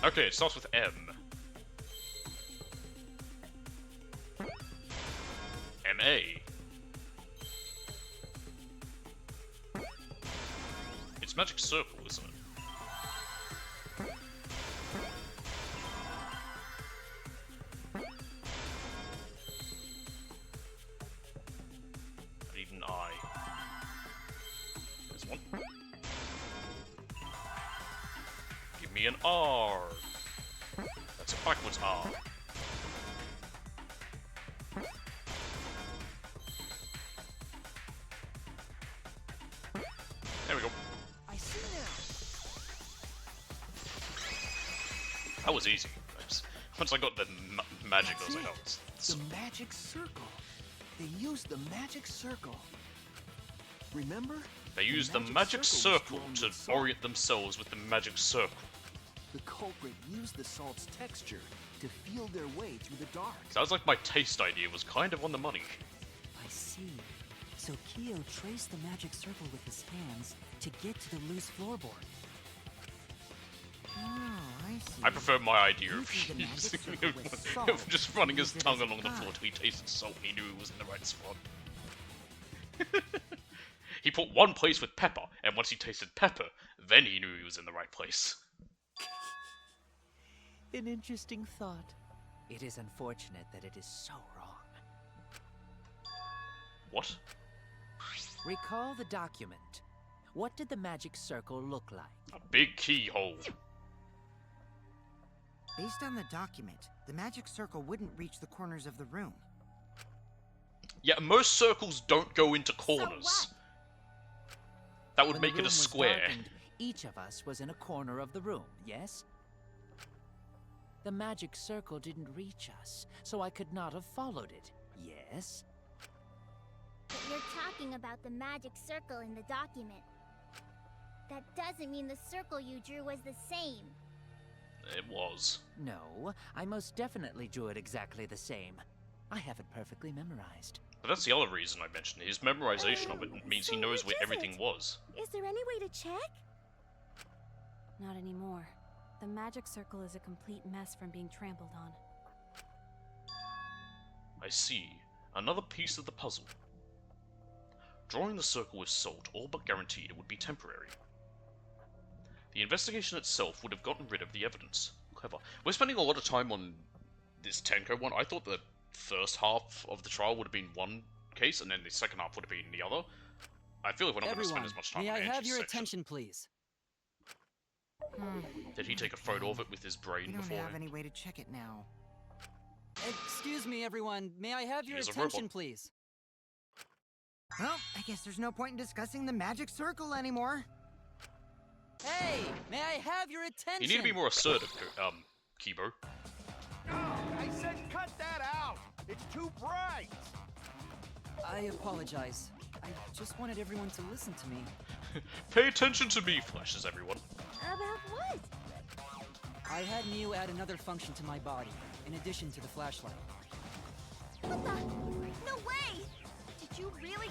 Okay, it starts with M. M-A. It's magic circle, isn't it? And even I. There's one. Give me an R. That's a backwards R. There we go. I see now. That was easy. Once I got the magic, I was like, oh, The magic circle. They used the magic circle. Remember? They used the magic circle to orient themselves with the magic circle. The culprit used the salt's texture to feel their way through the dark. Sounds like my taste idea was kind of on the money. I see. So Kyo traced the magic circle with his hands to get to the loose floorboard. Oh, I see. I prefer my idea of, Using the magic circle with salt of just running his to tongue visit along the his floor eye. till he tasted salt and he knew he was in the right spot. He put one place with pepper, and once he tasted pepper, then he knew he was in the right place. An interesting thought. It is unfortunate that it is so wrong. What? Recall the document. What did the magic circle look like? A big keyhole. Based on the document, the magic circle wouldn't reach the corners of the room. Yeah, most circles don't go into corners. what? That would When the make it room a was square. darkened, each of us was in a corner of the room, yes? The magic circle didn't reach us, so I could not have followed it, yes? But you're talking about the magic circle in the document. That doesn't mean the circle you drew was the same. It was. No, I most definitely drew it exactly the same. I have it perfectly memorized. But that's the other reason I mentioned. His memorization of it means he So knows which where is everything it? was. Is there any way to check? Not anymore. The magic circle is a complete mess from being trampled on. I see. Another piece of the puzzle. Drawing the circle with salt all but guaranteed it would be temporary. The investigation itself would have gotten rid of the evidence. Clever. We're spending a lot of time on this Tenko one. I thought the first half of the trial would have been one case, and then the second half would have been the other. I feel like we're not going to spend Everyone, as much time may on I have Angie's your section. attention, please? Did he take a photo of it with his We brain don't before? have any way to check it now. Excuse me, everyone. May I have your He is a attention, robot. please? Well, I guess there's no point in discussing the magic circle anymore. Hey, may I have your attention? You need to be more assertive, Kibo. I said cut that out! It's too bright! I apologize. I just wanted everyone to listen to me. Pay attention to me, flashes everyone. About what? I had Mew add another function to my body, in addition to the flashlight. What the? No way! Did you really?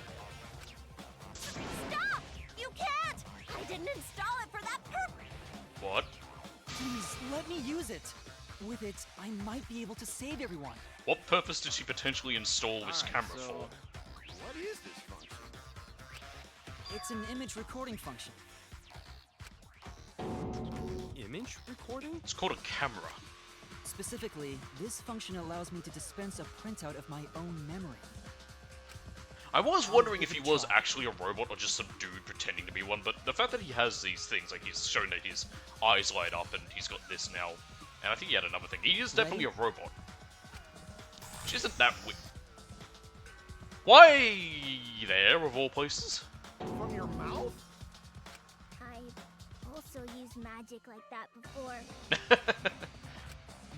let me use it. With it, I might be able to save everyone. What purpose did she potentially install this Alright, camera so for? what is this function? It's an image recording function. Image recording? It's called a camera. Specifically, this function allows me to dispense a printout of my own memory. I was wondering if he was actually a robot or just some dude pretending to be one, but the fact that he has these things, like he's shown that his eyes light up and he's got this now, and I think he had another thing. He is definitely a robot. Which isn't that weird. Why there, of all places? From your mouth? I've also used magic like that before.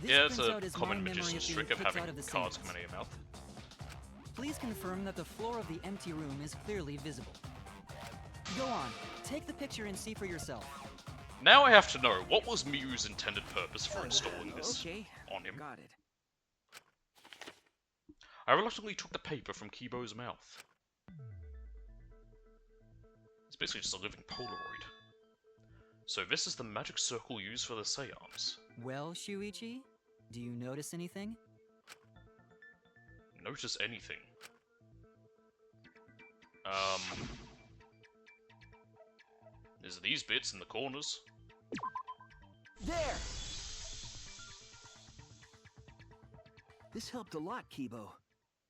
This Yeah, it's printout a is common my memory magician's being trick of put having out of the cards seance. come out of your mouth. Please confirm that the floor of the empty room is clearly visible. Go on, take the picture and see for yourself. Now I have to know, what was Mew's intended purpose for installing this Okay, on him? got it. I reluctantly took the paper from Kibo's mouth. It's basically just a living Polaroid. So this is the magic circle used for the seance. Well, Shuichi, do you notice anything? Notice anything? There's these bits in the corners. There! This helped a lot, Kibo.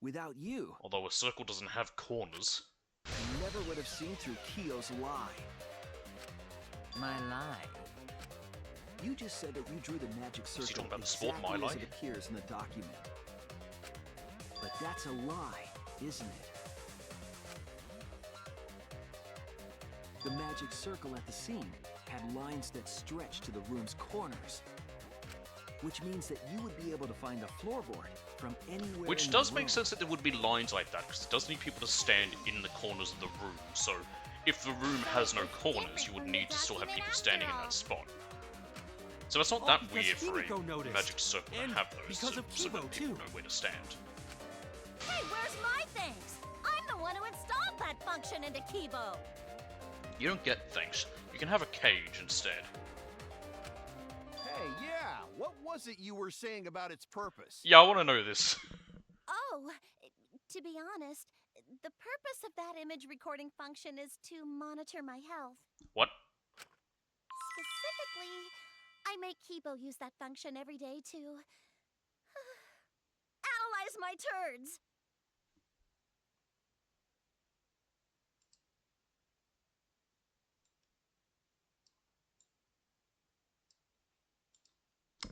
Without you, Although a circle doesn't have corners. I never would have seen through Kiyo's lie. My lie. You just said that you drew the magic he circle talking about the sport, exactly my as lie? it appears in the document. But that's a lie, isn't it? The magic circle at the scene had lines that stretched to the room's corners. Which means that you would be able to find the floorboard from anywhere Which in does the make room. sense that there would be lines like that, because it does need people to stand in the corners of the room. So, if the room has no corners, you would need to still have people standing in that spot. So it's not Oh, that because weird for Himiko a noticed. magic circle to And have those, because so, of so Kibo, that people too. know where to stand. Hey, where's my things? I'm the one who installed that function into Kibo. You don't get things. You can have a cage instead. Hey, yeah, what was it you were saying about its purpose? Yeah, I want to know this. Oh, to be honest, the purpose of that image recording function is to monitor my health. What? Specifically, I make Kibo use that function every day to analyze my turds.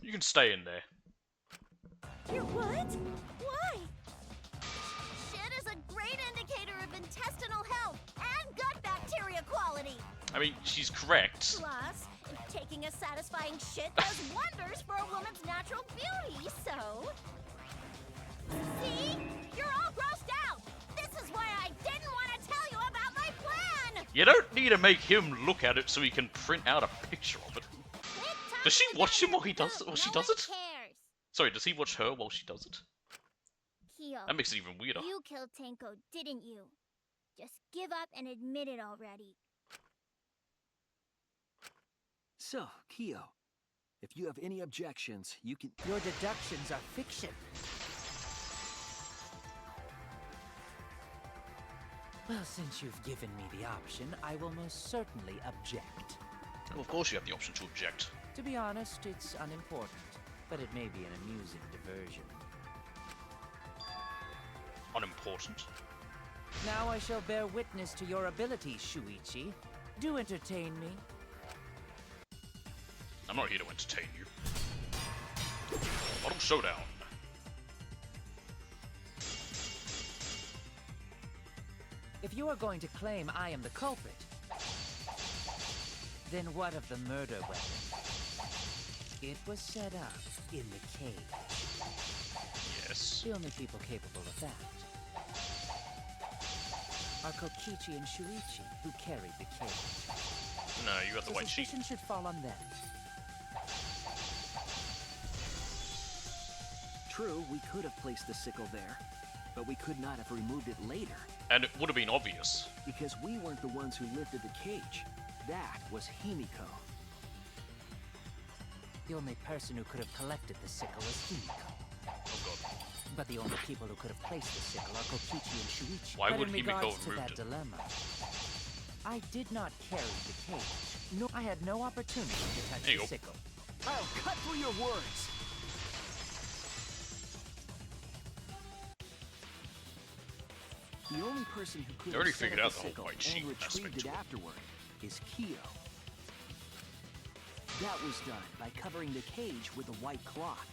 You can stay in there. You're what? Why? Shit is a great indicator of intestinal health and gut bacteria quality. I mean, she's correct. Plus, taking a satisfying shit does wonders for a woman's natural beauty, so... See? You're all grossed out! This is why I didn't want to tell you about my plan! You don't need to make him look at it so he can print out a picture of it. Does she watch him while he does it? While she does it? Cares. Sorry, does he watch her while she does it? Kyo, That makes it even weirder. you killed Tenko, didn't you? Just give up and admit it already. So, Kiyo, if you have any objections, you can... Your deductions are fiction. Well, since you've given me the option, I will most certainly object. Well, of course you have the option to object. To be honest, it's unimportant, but it may be an amusing diversion. Unimportant. Now I shall bear witness to your abilities, Shuichi. Do entertain me. I'm not here to entertain you. Model Showdown. If you are going to claim I am the culprit, then what of the murder weapon? It was set up in the cage. Yes. The only people capable of that are Kokichi and Shuichi, who carried the cage. No, you got the So white sheet. suspicion should fall on them. True, we could have placed the sickle there, but we could not have removed it later, And it would have been obvious. because we weren't the ones who lifted the cage. That was Himiko. The only person who could have collected the sickle was Himiko. Oh god. But the only people who could have placed the sickle are Kokichi and Shuichi. Why but would in Himiko regards have to moved that it? dilemma, I did not carry the cage. No, I had no opportunity to touch There you the go. sickle. I'll cut through your words. The only person who could I already have set figured up out the the whole sickle white sheet and retrieved aspect it to it. afterward is Kyo. That was done by covering the cage with a white cloth.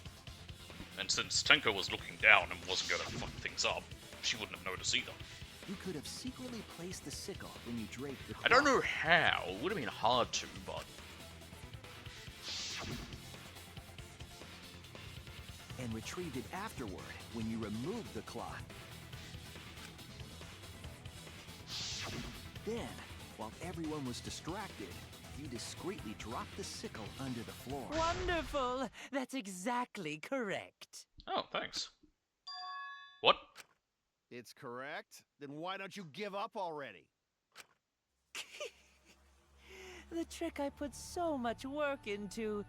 And since Tenko was looking down and wasn't gonna fuck things up, she wouldn't have noticed either. You could have secretly placed the sickle when you draped the cloth. I don't know how. It would have been hard to, but And retrieved it afterward when you removed the cloth. Then, while everyone was distracted, you discreetly dropped the sickle under the floor. Wonderful! That's exactly correct. oh, thanks. What? It's correct. Then why don't you give up already? The trick I put so much work into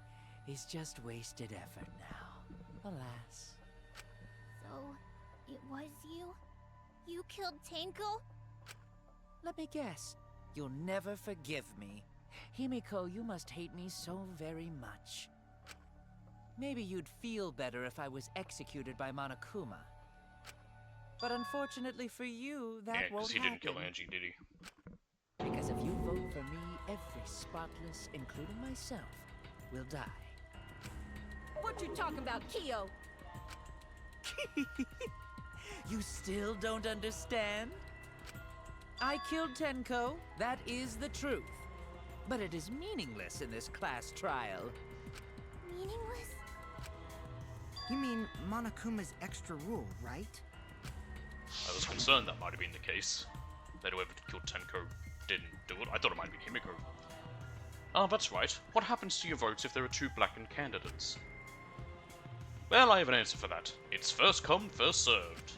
is just wasted effort now. Alas. So, it was you? You killed Tenko? Let me guess. You'll never forgive me. Himiko, you must hate me so very much. Maybe you'd feel better if I was executed by Monokuma. But unfortunately for you, that Yeah, won't because he happen. didn't kill Angie, did he? Because if you vote for me, every spotless, including myself, will die. What you talking about, Kyo? You still don't understand? I killed Tenko, that is the truth. But it is meaningless in this class trial. Meaningless? You mean Monokuma's extra rule, right? I was concerned that might have been the case. That whoever killed Tenko didn't do it. I thought it might have been Himiko. Oh, that's right. What happens to your votes if there are two blackened candidates? Well, I have an answer for that. It's first come, first served.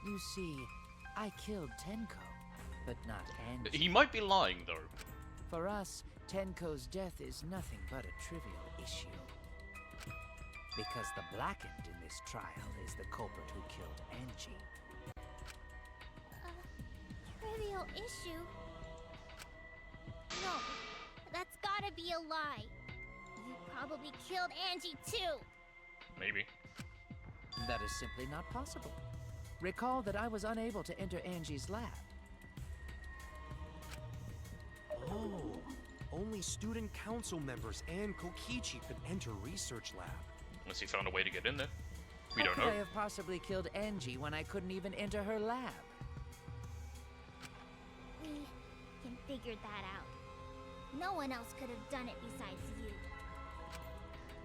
You see, I killed Tenko, but not Angie. He might be lying, though. For us, Tenko's death is nothing but a trivial issue. Because the blackened in this trial is the culprit who killed Angie. Trivial issue? No, that's gotta be a lie. You probably killed Angie too. Maybe. That is simply not possible. Recall that I was unable to enter Angie's lab. Oh, only student council members and Kokichi could enter research lab. Unless he found a way to get in there. We How don't could know. I have possibly killed Angie when I couldn't even enter her lab? We can figure that out. No one else could have done it besides you.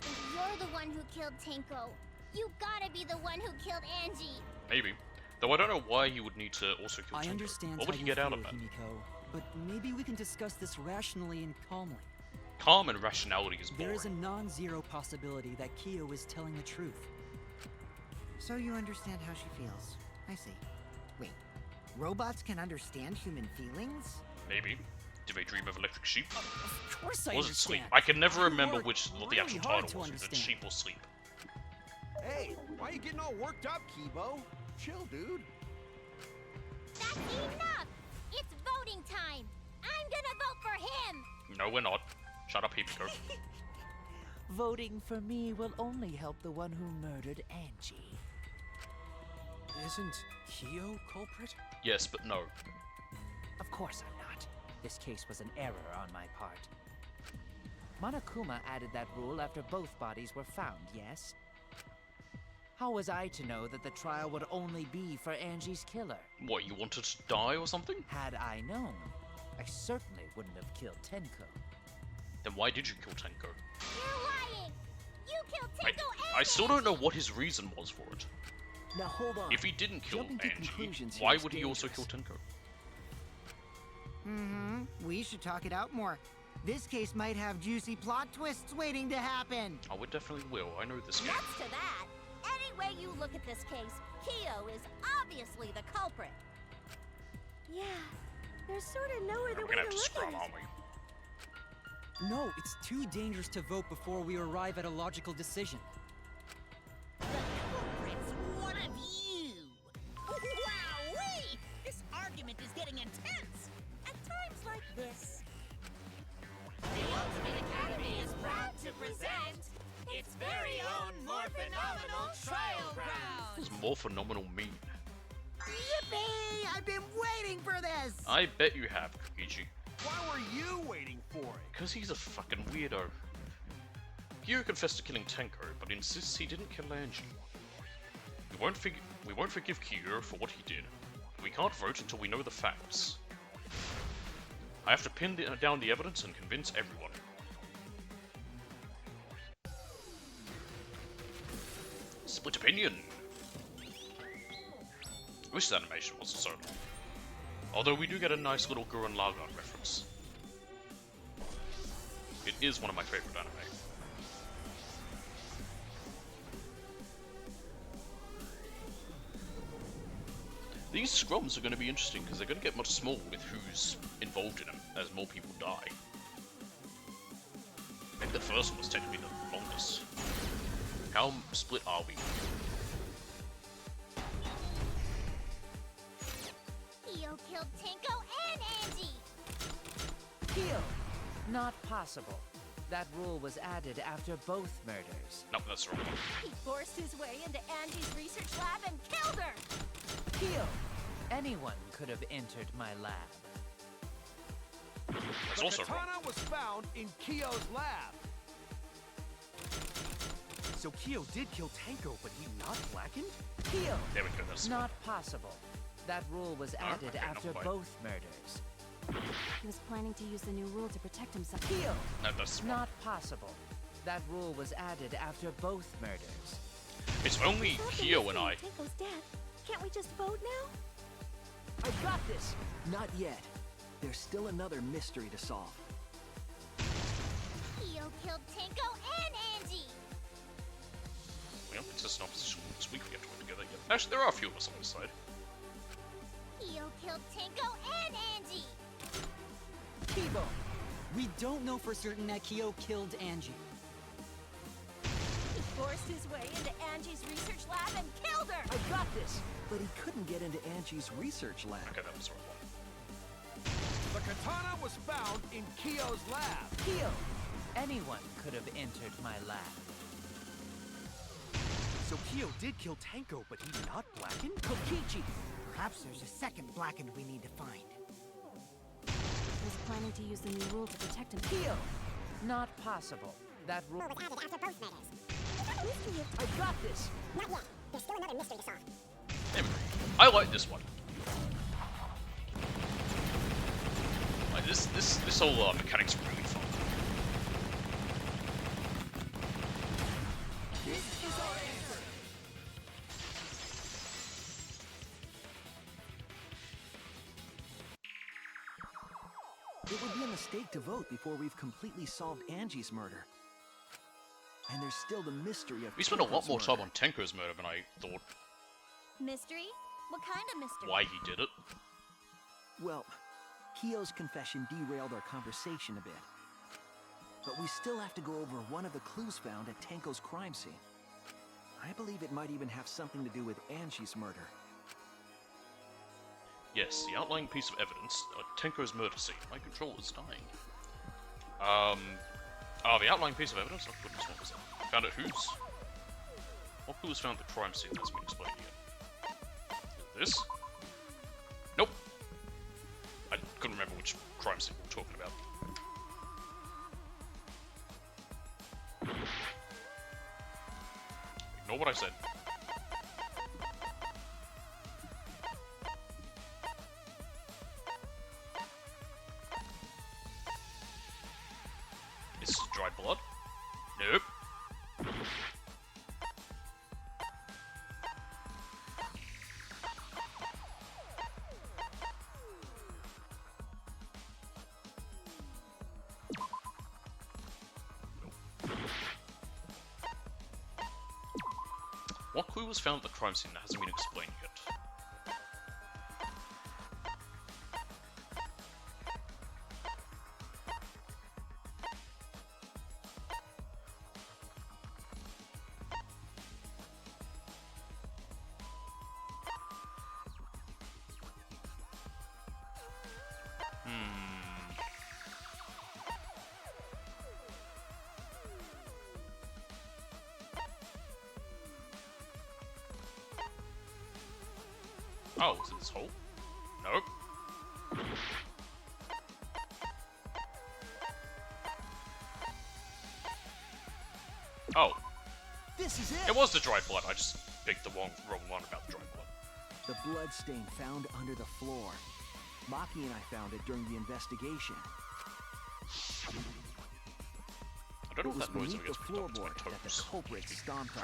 If you're the one who killed Tenko, you gotta be the one who killed Angie. Maybe. Though I don't know why he would need to also kill I Tenko. understand What would how he you get out feel, of that? Himiko, but maybe we can discuss this rationally and calmly. Calm and rationality is There boring. is a non-zero possibility that Kyo is telling the truth. So you understand how she feels. I see. Wait, robots can understand human feelings? Maybe. Did they dream of electric sheep? Of course I Was it sleep? understand. I can never You remember work what the really actual hard title to was. If it's understand. sheep or sleep. Hey, why are you getting all worked up, Kibo? Chill, dude. That's enough! It's voting time! I'm gonna vote for him! No, we're not. Shut up, Himiko. Voting for me will only help the one who murdered Angie. Isn't Kyo culprit? Yes, but no. Of course I'm not. This case was an error on my part. Monokuma added that rule after both bodies were found, yes? How was I to know that the trial would only be for Angie's killer? What, you wanted to die or something? Had I known, I certainly wouldn't have killed Tenko. Then why did you kill Tenko? You're lying! You killed Tenko I still don't know what his reason was for it. Now hold on. If he didn't kill Jumping to Angie, conclusions here why is would he also kill dangerous. Tenko? Mm-hmm. We should talk it out more. This case might have juicy plot twists waiting to happen. Oh, it definitely will. I know this game. Next to that, any way you look at this case, Kyo is obviously the culprit. Yeah, there's sort of no other We're way gonna have to to look scrum, at aren't it. we? No, it's too dangerous to vote before we arrive at a logical decision. The culprit's one of you! Wowee! This argument is getting intense! At times like this. The Ultimate Academy is proud to present its very own more phenomenal trial ground. What does more phenomenal mean? Yippee! I've been waiting for this! I bet you have, Kokichi. Why were you waiting for it? Because he's a fucking weirdo. Kyo confessed to killing Tenko, but insists he didn't kill Angie. We won't forgive Kyo for what he did. We can't vote until we know the facts. I have to pin down the evidence and convince everyone. Split opinion. I wish the animation wasn't so long. Although we do get a nice little Gurren Lagann reference. It is one of my favorite anime. These scrums are going to be interesting because they're going to get much smaller with who's involved in them as more people die. Maybe the first one was technically the longest. How split are we? Kyo killed Tenko and Angie! Kill! Not possible. That rule was added after both murders. No, that's the wrong one. He forced his way into Angie's research lab and killed her! Kill! Anyone could have entered my lab. That's The also wrong. katana was found in Kyo's lab. So Kyo did kill Tenko, but he not blackened? Kill! There we go, that's Not possible. That rule was added okay, not after quite. both murders. He was planning to use the new rule to protect himself. Kill! No, that's wrong. Not possible. That rule was added after both murders. It's only Solve the Kyo mystery and I. of Tenko's death. Can't we just vote now? I got this! Not yet. There's still another mystery to solve. Kyo killed Tenko and Angie! We aren't consistent opposition this week we get to work together yet. Actually, there are a few of us on this side. Kyo killed Tenko and Angie! Kibo! We don't know for certain that Kyo killed Angie. He forced his way into Angie's research lab and killed her! I got this! But he couldn't get into Angie's research lab. Okay, that was the wrong one. The katana was found in Kyo's lab. Kill! Anyone could have entered my lab. So Kyo did kill Tenko, but he not blackened? Kokichi! Perhaps there's a second blackened we need to find. He was planning to use the new rule to protect himself. Kill! Not possible. That rule was added after both murders. I got this! Not yet. There's still another mystery to solve. Anyway, I like this one. Like this whole mechanic's really fun. It would be a mistake to vote before we've completely solved Angie's murder. And there's still the mystery of We spent a lot Tenko's more murder. time on Tenko's murder than I thought. Mystery? What kind of mystery? Why he did it. Well, Kyo's confession derailed our conversation a bit. But we still have to go over one of the clues found at Tenko's crime scene. I believe it might even have something to do with Angie's murder. Yes, the outlying piece of evidence, Tenko's murder scene. My controller's dying. The outlying piece of evidence? Oh goodness, what was that? Found at whose? What clue was found at the crime scene that's been explained yet? This? Nope. I couldn't remember which crime scene we were talking about. Ignore what I said. Is this dried blood? Nope. What clue was found at the crime scene that hasn't been explained yet? Oh, is it this hole? Nope. Oh. This is it! It was the dried blood. I just picked the wrong one about the dried blood. The blood stain found under the floor. Maki and I found it during the investigation. I don't know It if was that noise beneath the gets picked up. It's my floorboard that the toes. culprit Keeps me stomped on.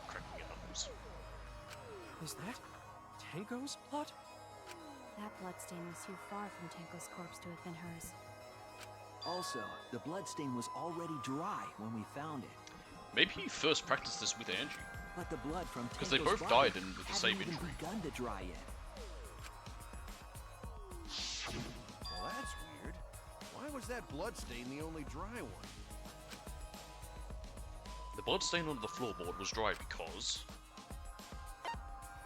cracking your nose. Is that Tango's blood? That bloodstain was too far from Tenko's corpse to have been hers. Also, the blood stain was already dry when we found it. Maybe he first practiced this with Angie. But the blood from Because they Tenko's both body died with the hadn't same even injury. begun to dry yet. Well, that's weird. Why was that blood stain the only dry one? The blood stain on the floorboard was dry because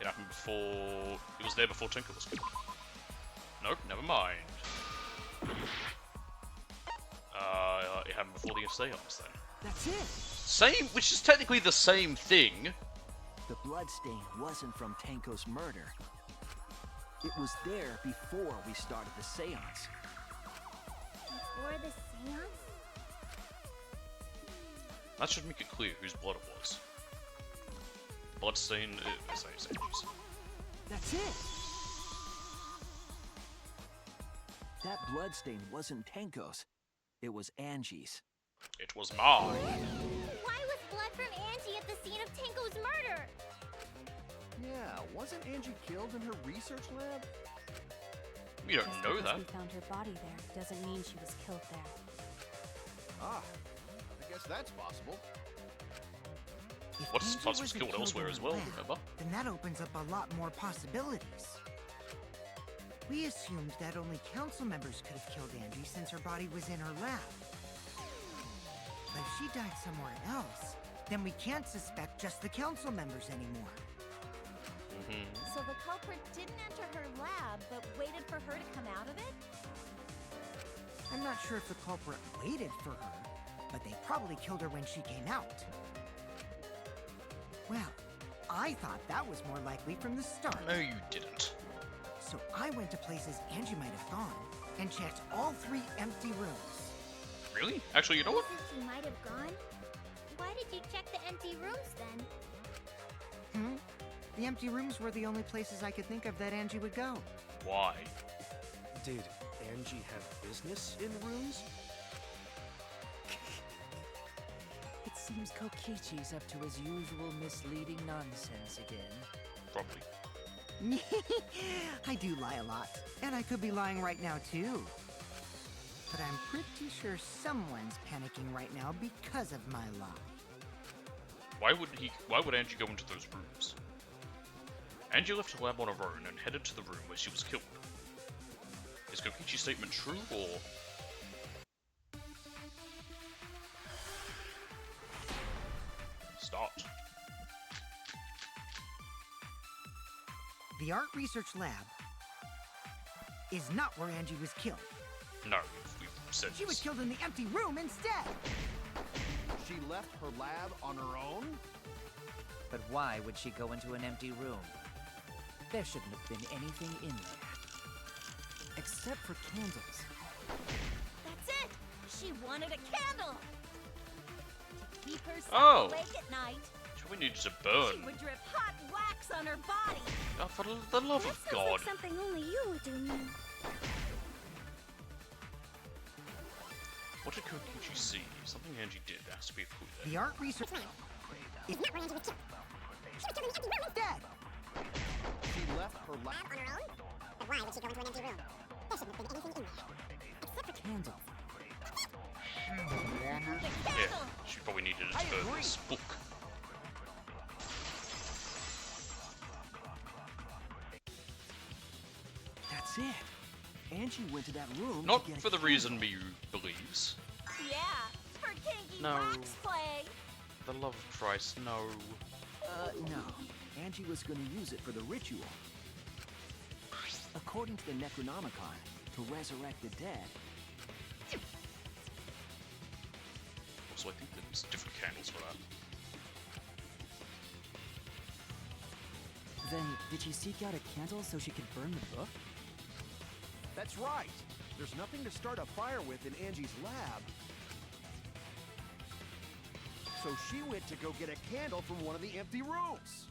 it happened before. It was there before Tinker was killed. Nope, never mind. It happened before the seance then. That's it! Same, which is technically the same thing. The blood stain wasn't from Tenko's murder. It was there before we started the seance. Before the seance? That should make it clear whose blood it was. Bloodstain is Angie's. That's it! That blood stain wasn't Tenko's. It was Angie's. It was mine. Why was blood from Angie at the scene of Tenko's murder? Yeah, wasn't Angie killed in her research lab? We don't Just know because that. we found her body there doesn't mean she was killed there. Ah, I guess that's possible. If What's Angie Fuzz was wasn't killed elsewhere in as a well, lab, remember? Then that opens up a lot more possibilities. We assumed that only council members could have killed Angie since her body was in her lab. But if she died somewhere else, then we can't suspect just the council members anymore. So the culprit didn't enter her lab, but waited for her to come out of it? I'm not sure if the culprit waited for her, but they probably killed her when she came out. Well, I thought that was more likely from the start. No, you didn't. So I went to places Angie might have gone and checked all 3 empty rooms. Really? Actually, you know what? Places she might have gone? Why did you check the empty rooms then? The empty rooms were the only places I could think of that Angie would go. Why? Did Angie have business in rooms? It seems Kokichi's up to his usual misleading nonsense again. Probably. I do lie a lot, and I could be lying right now too. But I'm pretty sure someone's panicking right now because of my lie. Why would Angie go into those rooms? Angie left her lab on her own and headed to the room where she was killed. Is Kokichi's statement true, or... Start. The art research lab is not where Angie was killed. No, we've said She was this. killed in the empty room instead. She left her lab on her own? But why would she go into an empty room? There shouldn't have been anything in there. Except for candles. That's it! She wanted a candle! To keep herself Oh. awake at night, So we needed to she burn. would drip hot wax on her body. Oh, for the love That of sounds God. like something only you would do, Min. What did Kokichi see? Something Angie did. There has to be a clue there. The art research is not where Angie was killed. She was killed in the empty room instead. She left her lab. On her own? But why would she go into an empty room? There shouldn't have been anything in there. Except for Candle. The Yeah, candle! she probably needed it to burn this book. That's it. Angie went to that room Not to get for a the candle. reason Miyu believes. Yeah, her kinky No. wax play. The love of Christ, no. No. Angie was going to use it for the ritual. According to the Necronomicon, to resurrect the dead. So I think there's different candles for that. Then, did she seek out a candle so she could burn the book? That's right. There's nothing to start a fire with in Angie's lab. So she went to go get a candle from one of the empty rooms.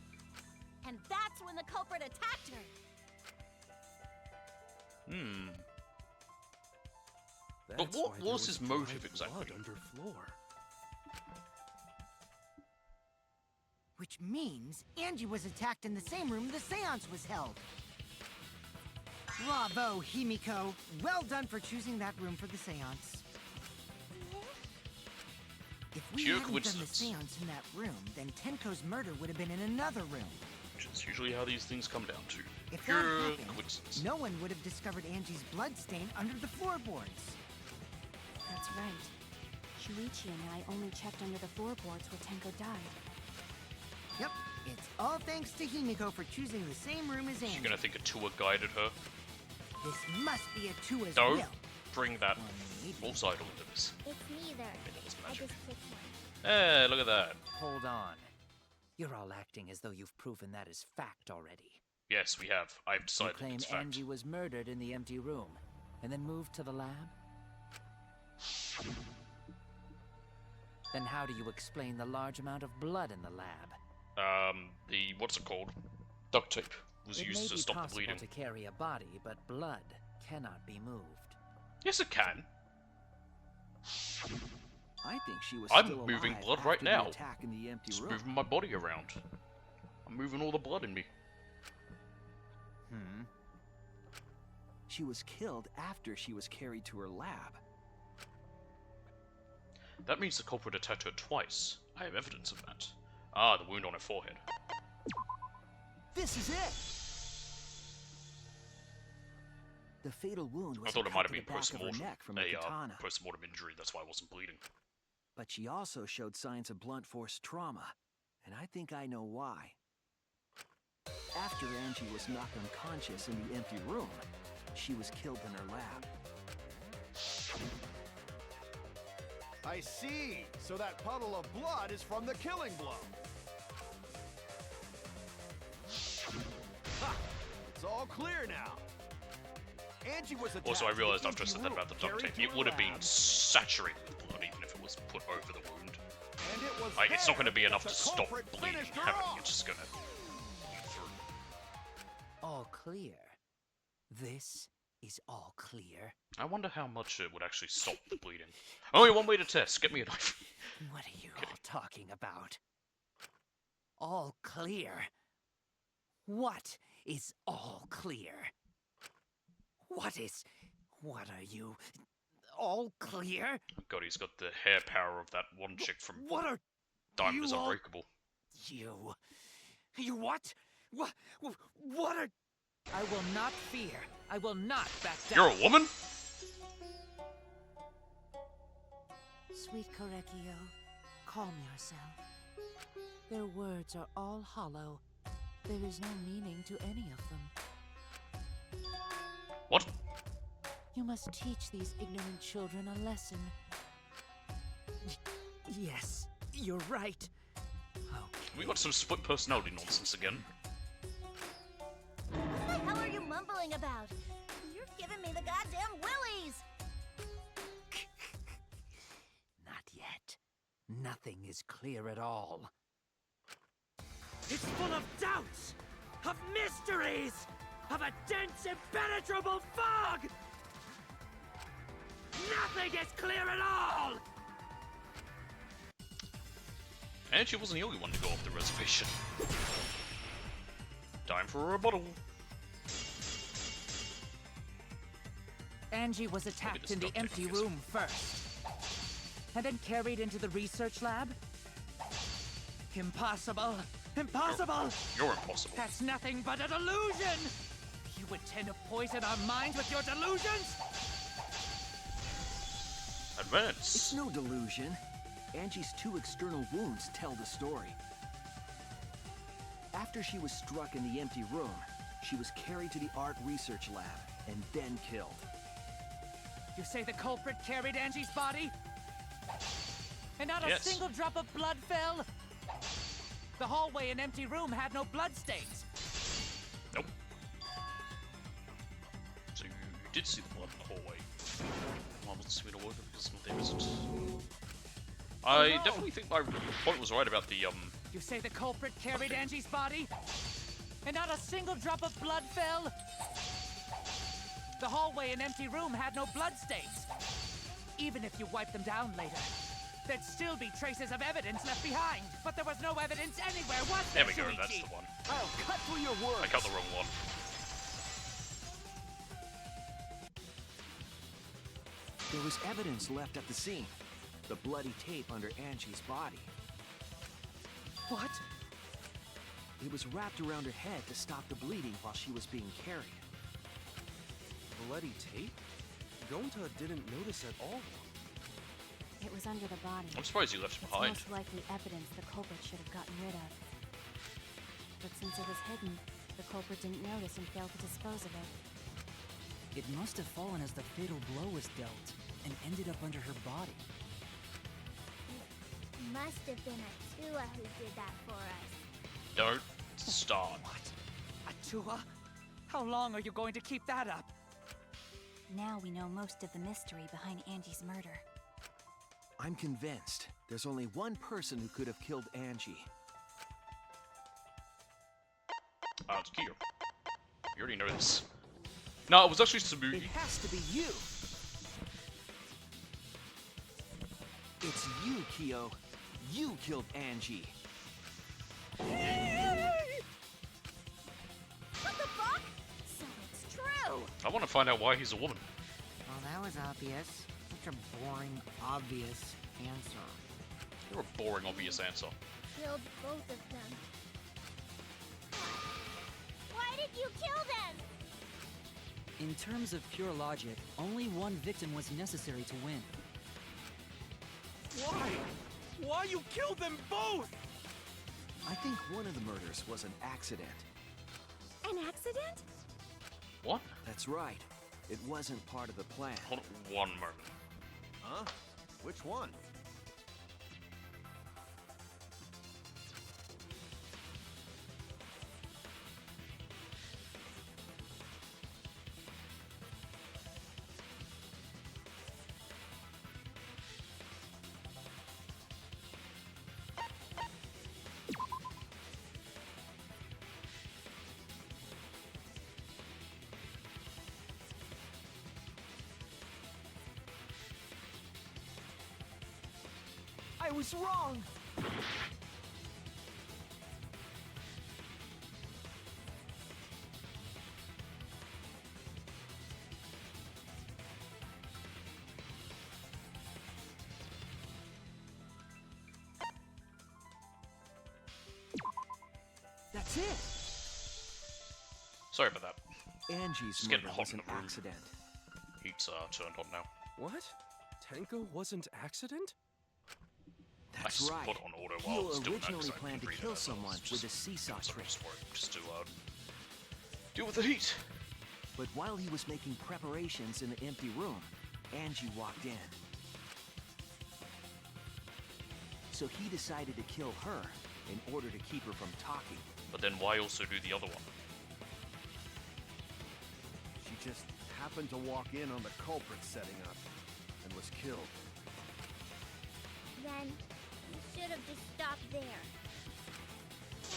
And that's when the culprit attacked her. But That's what why there was his a motive dried exactly? blood underfloor. Which means Angie was attacked in the same room the seance was held. Bravo, Himiko. Well done for choosing that room for the seance. If we Pure hadn't done the coincidence. seance in that room, then Tenko's murder would have been in another room. Which is usually how these things come down to. If that Pure happened, coincidence. no one would have discovered Angie's blood stain under the floorboards. That's right. Shuichi and I only checked under the floorboards where Tenko died. Yep, it's all thanks to Himiko for choosing the same room as You're Angie. gonna think a tour guided her. This must be a two as Don't will. bring that Or maybe. false idol into this. It's neither. It does I magic. just clicked one. Hey, look at that. Hold on. You're all acting as though you've proven that as fact already. Yes, we have. I've You decided claim it's fact. Angie was murdered in the empty room, and then moved to the lab? Then how do you explain the large amount of blood in the lab? What's it called? Duct tape was It may used to be stop the possible bleeding. to carry a body, but blood cannot be moved. Yes, it can. I think she was I'm still moving alive blood after right the now. attack in the empty Just room. moving my body around. I'm moving all the blood in me. She was killed after she was carried to her lab. That means the culprit attacked her twice. I have evidence of that. Ah, the wound on her forehead. This is it! The fatal wound was I thought a it might cut have to been the back of her post-mortem. neck from a katana. Post-mortem injury, that's why I wasn't bleeding. But she also showed signs of blunt force trauma, and I think I know why. After Angie was knocked unconscious in the empty room, she was killed in her lab. I see. So that puddle of blood is from the killing blow. Ha! It's all clear now. Angie was attacked. Also, I in the realized after I empty said that room, about the duct carried tape, to it her would have been lab, saturated with blood even if it was put over the wound. and it was Like, it's not going to there be enough that to the stop culprit bleeding finished her happening. off. It's just going to bleed through. All clear. This is all clear. I wonder how much it would actually stop the bleeding. Only one way to test. Get me a knife. What are you all talking about? All clear? What is all clear? What are you? All clear? God, he's got the hair power of that one chick from What are Diamond is you all- Unbreakable. You what? What are... I will not fear. I will not back down. You're a woman? Sweet Korekio, calm yourself. Their words are all hollow. There is no meaning to any of them. What? You must teach these ignorant children a lesson. Yes, you're right. We got some split personality nonsense again. What the hell are you mumbling about? You're giving me the goddamn willies! Not yet. Nothing is clear at all. It's full of doubts, of mysteries, of a dense, impenetrable fog! Nothing is clear at all! And she wasn't the only one to go off the reservation. Time for a rebuttal. Angie was attacked in the empty room first, and then carried into the research lab? Impossible! Impossible! You're impossible. That's nothing but a delusion! You intend to poison our minds with your delusions? Advance. It's no delusion. Angie's 2 external wounds tell the story. After she was struck in the empty room, she was carried to the art research lab and then killed. You say the culprit carried Angie's body? And not a Yes. single drop of blood fell? The hallway and empty room had no bloodstains. Nope. So you did see the blood in the hallway. I wasn't seeing a word because there isn't. I definitely think my point was right about the You say the culprit carried Angie's body? And not a single drop of blood fell? The hallway and empty room had no bloodstains. Even if you wipe them down later, there'd still be traces of evidence left behind. But there was no evidence anywhere, was there, There we go, that's Shuichi? the one. I'll cut through your words. I cut the wrong one. There was evidence left at the scene. The bloody tape under Angie's body. What? It was wrapped around her head to stop the bleeding while she was being carried. Bloody tape? Gonta didn't notice at all. It was under the body. I'm surprised you left it It's behind. most likely evidence the culprit should have gotten rid of. But since it was hidden, the culprit didn't notice and failed to dispose of it. It must have fallen as the fatal blow was dealt and ended up under her body. Must have been Atua who did that for us. Don't start. What? Atua? How long are you going to keep that up? Now we know most of the mystery behind Angie's murder. I'm convinced there's only one person who could have killed Angie. It's Kiyo. You already know this. No, it was actually It Sabuki. has to be you! It's you, Kyo. You killed Angie. What the fuck? So it's true! I want to find out why he's a woman. Well, that was obvious. Such a boring, obvious answer. You're a boring, obvious answer. Killed both of them. Why did you kill them? In terms of pure logic, only one victim was necessary to win. Why? Why you killed them both? I think one of the murders was an accident. An accident? What? That's right. It wasn't part of the plan. Hold on one moment. Huh? Which one? I was wrong! That's it! Sorry about that. Angie's It's getting murder hot was in an the room. accident. Heat's turned on now. What? Tenko wasn't accident? That's I just right. put it on auto while I was Kyo doing that, 'cause originally I planned to didn't read kill it, so I was someone just with a seesaw doing something trick. just for it, just to deal with the heat. But while he was making preparations in the empty room, Angie walked in. So he decided to kill her in order to keep her from talking. But then why also do the other one? She just happened to walk in on the culprit setting up and was killed. Then you should have just stopped there.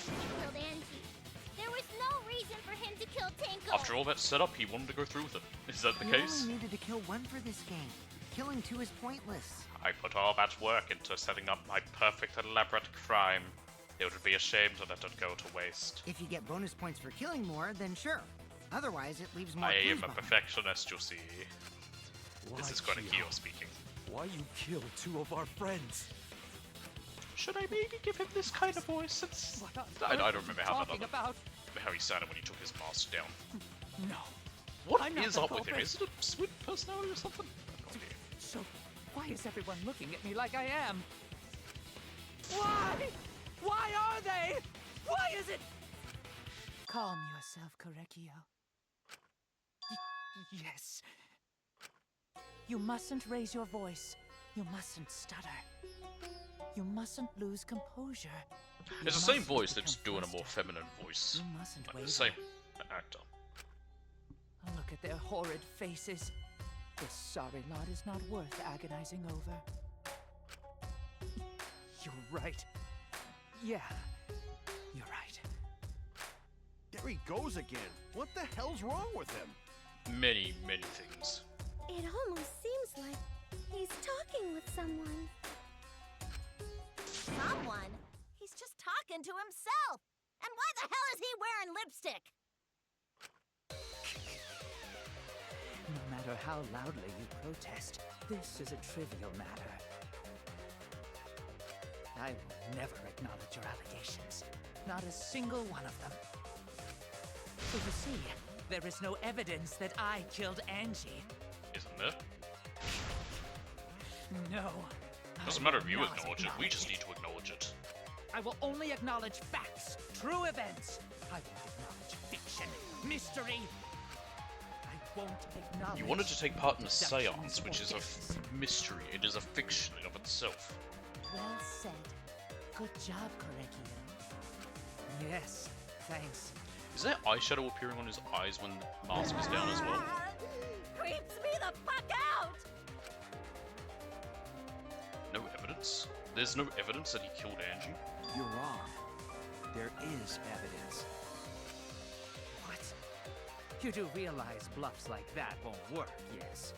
When he killed Angie, there was no reason for him to kill Tenko. After all that setup, he wanted to go through with it. Is that the You case? only needed to kill one for this game. Killing two is pointless. I put all that work into setting up my perfect elaborate crime. It would be a shame to let it go to waste. If you get bonus points for killing more, then sure. Otherwise, it leaves more I clues am a behind. perfectionist, you see. This Why, is going to Kyo? Kyo speaking. Why you killed two of our friends? Should I maybe give him this kind of voice? It's... What on I earth don't are you remember how that talking other, about? how he sounded when he took his mask down. No. What I'm not is the up with him? culprit. Is it a split personality or something? No idea. So, why is everyone looking at me like I am? Why? Why are they? Why is it? Calm yourself, Korekio. Yes. You mustn't raise your voice. You mustn't stutter. You mustn't lose composure. It's the same voice, they're just doing a more feminine voice. You mustn't Like waver. the same actor. Look at their horrid faces. This sorry lot is not worth agonizing over. You're right. Yeah, you're right. There he goes again. What the hell's wrong with him? Many, many things. It almost seems like he's talking with someone. Someone? He's just talking to himself. And why the hell is he wearing lipstick? No matter how loudly you protest, this is a trivial matter. I will never acknowledge your allegations. Not a single one of them. So you see, there is no evidence that I killed Angie. Isn't there? No. Doesn't I matter will if you not acknowledge it, we just need to acknowledge it. I will only acknowledge facts, true events. I won't acknowledge fiction, mystery. I won't acknowledge... You wanted to take part in a deductions seance, which or is a guesses. mystery. It is a fiction in of itself. Well said. Good job, Korekio. Yes, thanks. Is there eyeshadow appearing on his eyes when the mask is down as well? Creeps me the fuck out! No evidence? There's no evidence that he killed Angie? You're wrong. There is evidence. What? You do realize bluffs like that won't work, yes?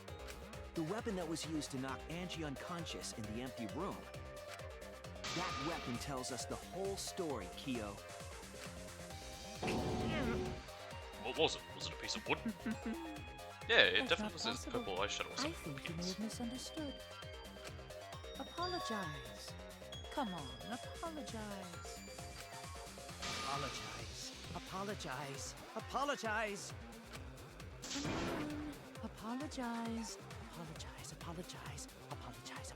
The weapon that was used to knock Angie unconscious in the empty room. That weapon tells us the whole story, Kyo. What was it? Was it a piece of wood? Yeah, it That's definitely not says possible. purple eyeshadow or I something. think you may have misunderstood. Apologize. Come on, apologize. Apologize. Apologize. Apologize. Come on. Apologize. Apologize. Apologize. Apologize. Apologize.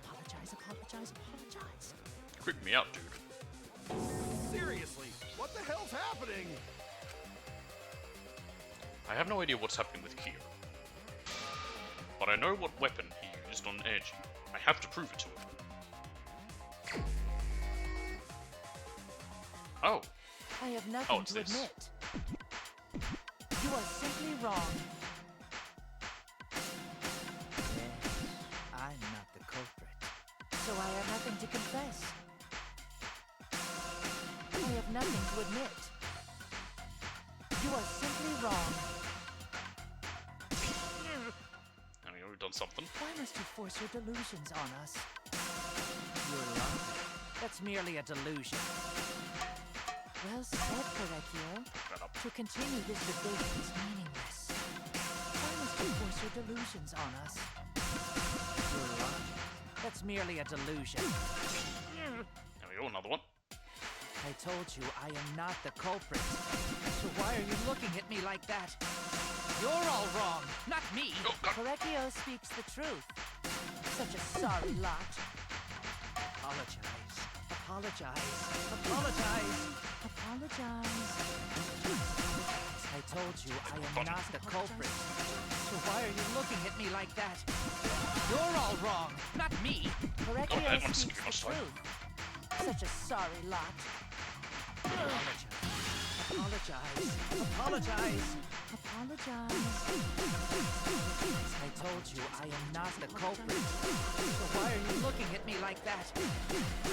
Apologize. Apologize. Creep me out, dude. Seriously, what the hell's happening? I have no idea what's happening with Kyo. But I know what weapon he used on Angie. I have to prove it to him. Oh. I have nothing it's to this. admit. You are simply wrong. Yes, I'm not the culprit. So I have nothing to confess. I have nothing to admit. You are simply wrong. I mean, we've done something. Why must you force your delusions on us? You're lying. That's merely a delusion. Well said, Korekio. Shut up. To continue this debate is meaningless. Why must you force your delusions on us? You're lying. That's merely a delusion. There we go, another one. I told you I am not the culprit. So why are you looking at me like that? You're all wrong, not me. Oh, God. Korekio speaks the truth. Such a sorry lot. Apologize. Apologize. Apologize. Apologize. I told you I am not the culprit. So why are you looking at me like that? You're all wrong, not me. I Korekio don't wanna speaks skip the much time. truth. Such a sorry lot. Apologize. Apologize. Apologize. I told you I am not the culprit. So why are you looking at me like that?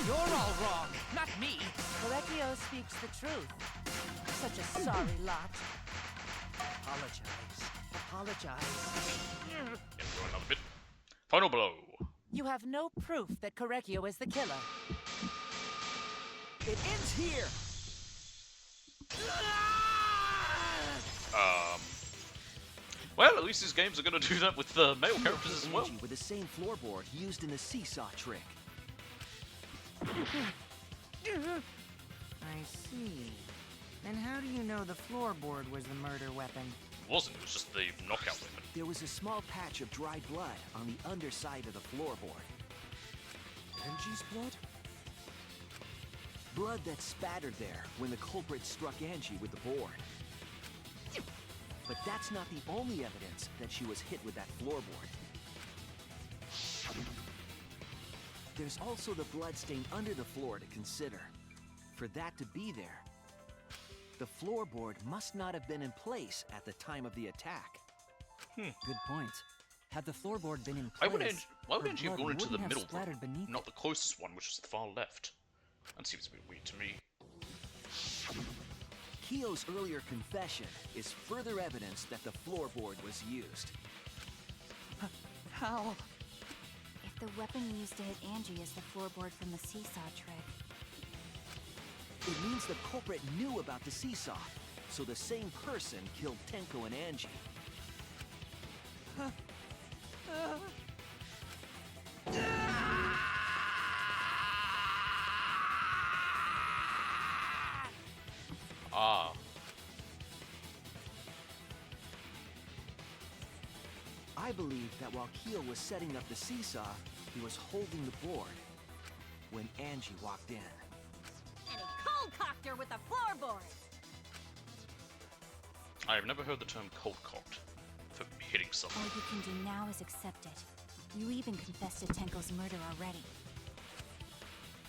You're all wrong, not me. Korekio speaks the truth. Such a sorry lot. Apologize. Apologize. Yeah, go another bit. Final blow. You have no proof that Korekio is the killer. It ends here! Well, at least these games are going to do that with male characters as well. Angie with the same floorboard used in the seesaw trick. I see. Then how do you know the floorboard was the murder weapon? It wasn't, it was just the knockout weapon. There was a small patch of dried blood on the underside of the floorboard. Angie's blood? Blood that spattered there when the culprit struck Angie with the board. But that's not the only evidence that she was hit with that floorboard. There's also the bloodstain under the floor to consider. For that to be there, the floorboard must not have been in place at the time of the attack. Good point. Had the floorboard been in Why place, would her Angie have blood gone into the wouldn't have middle room, splattered beneath not it. the closest one, which is the far left? That seems a bit weird to me. Kyo's earlier confession is further evidence that the floorboard was used. How? If the weapon used to hit Angie is the floorboard from the seesaw trick, It means the culprit knew about the seesaw, so the same person killed Tenko and Angie. Ah. I believe that while Kyo was setting up the seesaw, he was holding the board when Angie walked in. And he cold-cocked her with a floorboard. I have never heard the term cold cocked for hitting someone. all you can do now is accept it. You even confessed to Tenko's murder already.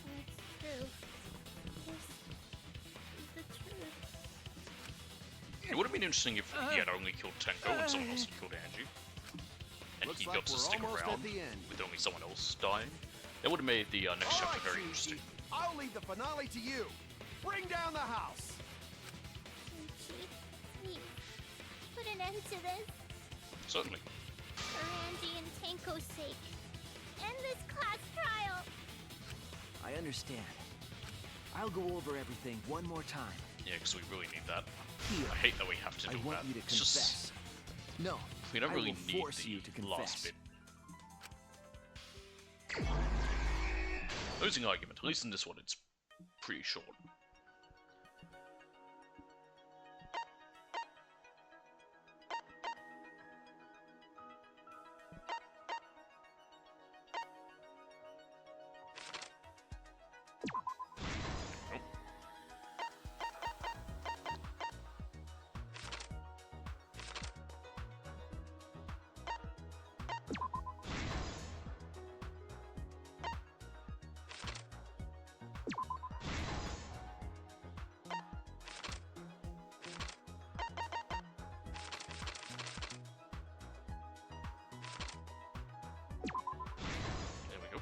That's true. This is the truth. It would have been interesting if he had only killed Tenko and someone else had killed Angie. And Looks he like got to we're stick almost around at the end. with only someone else dying. That would have made the next All chapter right, very Shuichi, interesting. I'll leave the finale to you. Bring down the house. Shuichi, please, put an end to this. Certainly. For Angie and Tenko's sake. End this class trial. I understand. I'll go over everything one more time. Yeah, because we really need that. Here, I hate that we have to I do want that. you to It's just, confess. No, we don't I really will need force you to the last confess. bit. Losing argument. At least in this one, it's pretty short. There we go.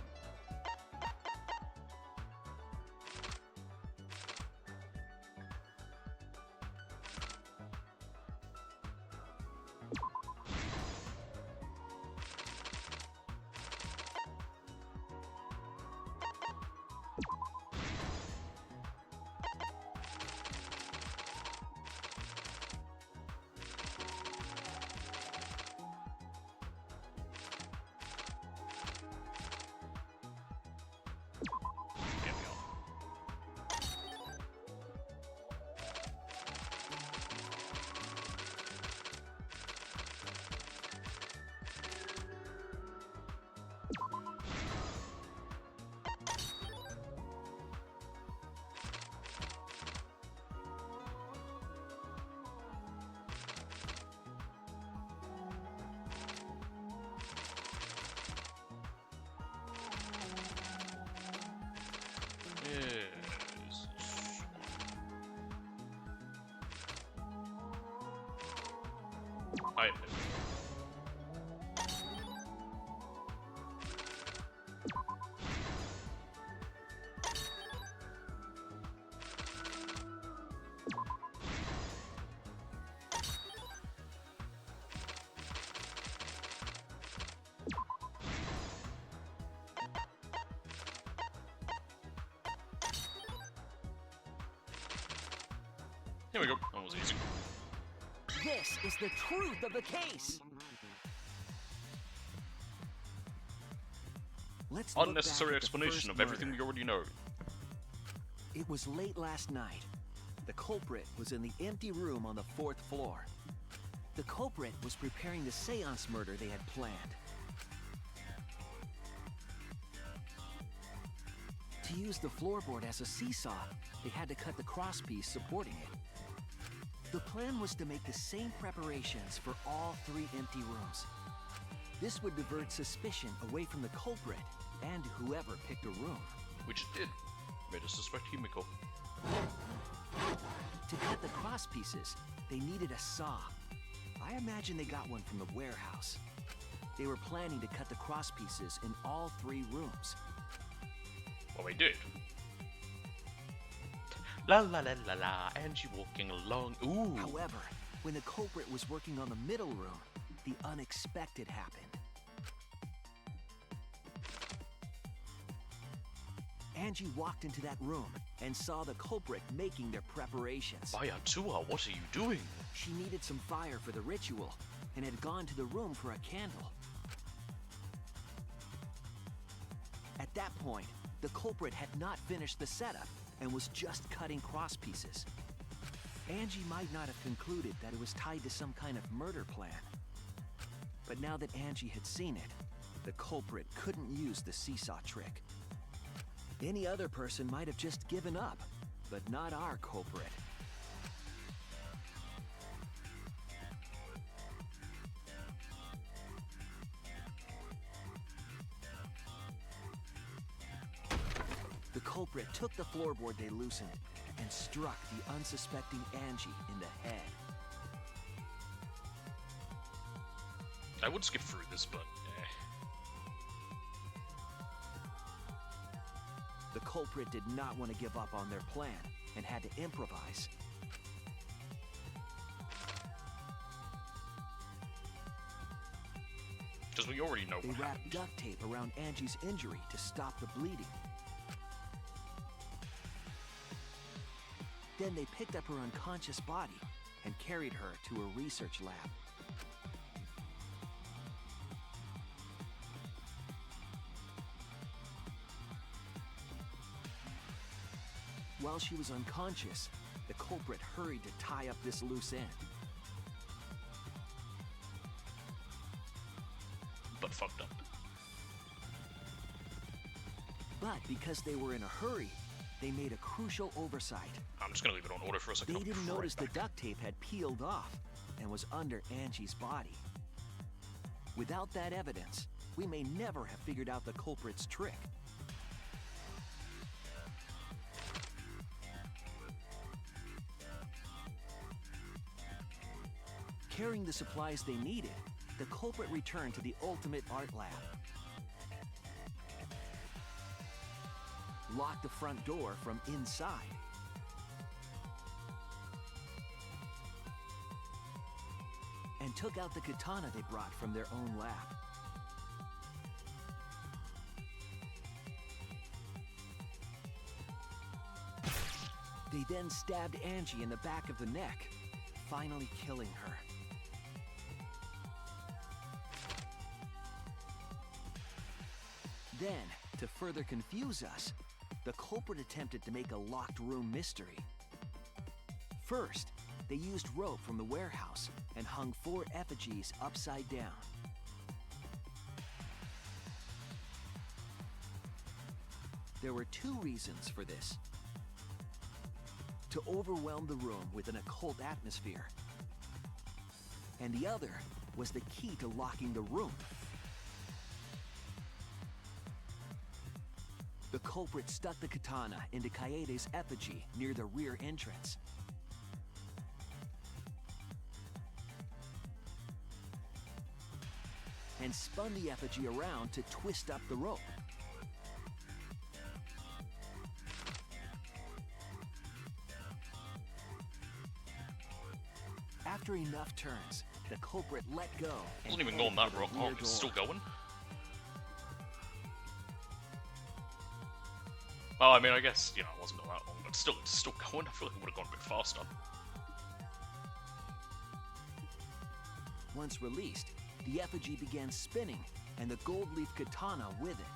There we are. Yes. I have no. Here we go. That was easy. This is the truth of the case. Let's look back Unnecessary at the explanation first of everything murder. we already know. It was late last night. The culprit was in the empty room on the 4th floor. The culprit was preparing the seance murder they had planned. To use the floorboard as a seesaw, they had to cut the crosspiece supporting it. The plan was to make the same preparations for all 3 empty rooms. This would divert suspicion away from the culprit and whoever picked a room. Which it did. Made us suspect Himiko. To cut the cross pieces, they needed a saw. I imagine they got one from the warehouse. They were planning to cut the cross pieces in all 3 rooms. Well, they did. La la la la la, Angie walking along. Ooh. However, when the culprit was working on the middle room, the unexpected happened. Angie walked into that room and saw the culprit making their preparations. Bayatua, what are you doing? She needed some fire for the ritual and had gone to the room for a candle. At that point, the culprit had not finished the setup and was just cutting cross pieces. Angie might not have concluded that it was tied to some kind of murder plan. But now that Angie had seen it, the culprit couldn't use the seesaw trick. Any other person might have just given up, but not our culprit. The culprit took the floorboard they loosened and struck the unsuspecting Angie in the head. I would skip through this, but The culprit did not want to give up on their plan and had to improvise. because we already know They what wrapped happened. duct tape around Angie's injury to stop the bleeding. Then they picked up her unconscious body and carried her to a research lab. While she was unconscious, the culprit hurried to tie up this loose end. But fucked up. But because they were in a hurry, they made a crucial oversight. I'm just gonna leave it on order for a second. They I'll be didn't right notice the back. duct tape had peeled off and was under Angie's body. Without that evidence, we may never have figured out the culprit's trick. Carrying the supplies they needed, the culprit returned to the ultimate art lab. Locked the front door from inside. And took out the katana they brought from their own lab. They then stabbed Angie in the back of the neck, finally killing her. Then, to further confuse us, the culprit attempted to make a locked room mystery. First, they used rope from the warehouse and hung 4 effigies upside down. There were 2 reasons for this. To overwhelm the room with an occult atmosphere. And the other was the key to locking the room. The culprit stuck the katana into Kaede's effigy near the rear entrance. And spun the effigy around to twist up the rope. After enough turns, the culprit let go. And Wasn't even going that headed wrong. for the Oh, rear it's still door. going. Well, I mean, I guess, you know, it wasn't all that long, but still, it's still going. I feel like it would have gone a bit faster. Once released, the effigy began spinning, and the gold leaf katana with it.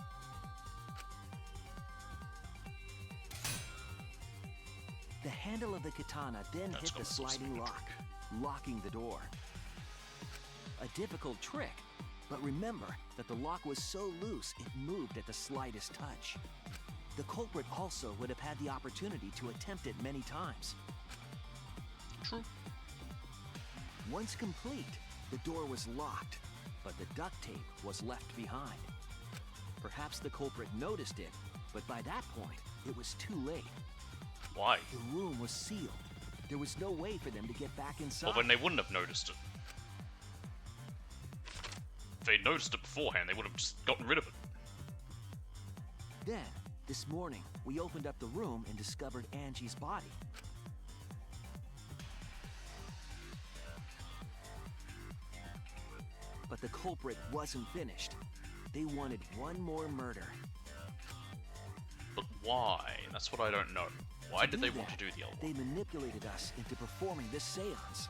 The handle of the katana then That's hit the got some sliding speed lock, locking the door. A difficult trick, but remember that the lock was so loose it moved at the slightest touch. The culprit also would have had the opportunity to attempt it many times. True. Once complete, the door was locked, but the duct tape was left behind. Perhaps the culprit noticed it, but by that point, it was too late. Why? The room was sealed. There was no way for them to get back inside. Well, then they wouldn't have noticed it. If they'd noticed it beforehand, they would have just gotten rid of it. Then, this morning, we opened up the room and discovered Angie's body. But the culprit wasn't finished. They wanted one more murder. But why? That's what I don't know. Why To did do they want to that, do the other They one? manipulated us into performing this seance.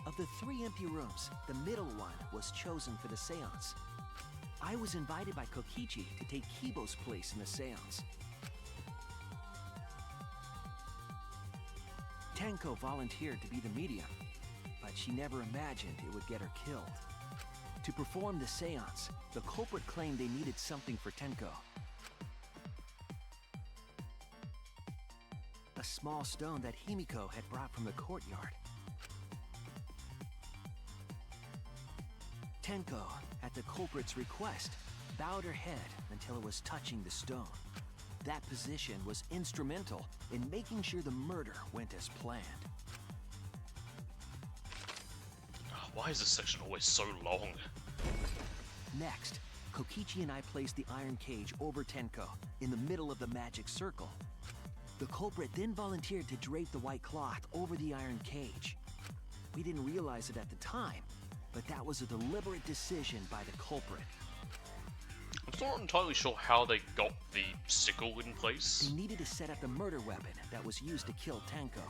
Of the 3 empty rooms, the middle one was chosen for the seance. I was invited by Kokichi to take Kibo's place in the seance. Tenko volunteered to be the medium, but she never imagined it would get her killed. To perform the seance, the culprit claimed they needed something for Tenko. A small stone that Himiko had brought from the courtyard. Tenko, at the culprit's request, bowed her head until it was touching the stone. That position was instrumental in making sure the murder went as planned. Why is this section always so long? Next, Kokichi and I placed the iron cage over Tenko, in the middle of the magic circle. The culprit then volunteered to drape the white cloth over the iron cage. We didn't realize it at the time, but that was a deliberate decision by the culprit. I'm still not entirely sure how they got the sickle in place. They needed to set up the murder weapon that was used to kill Tenko.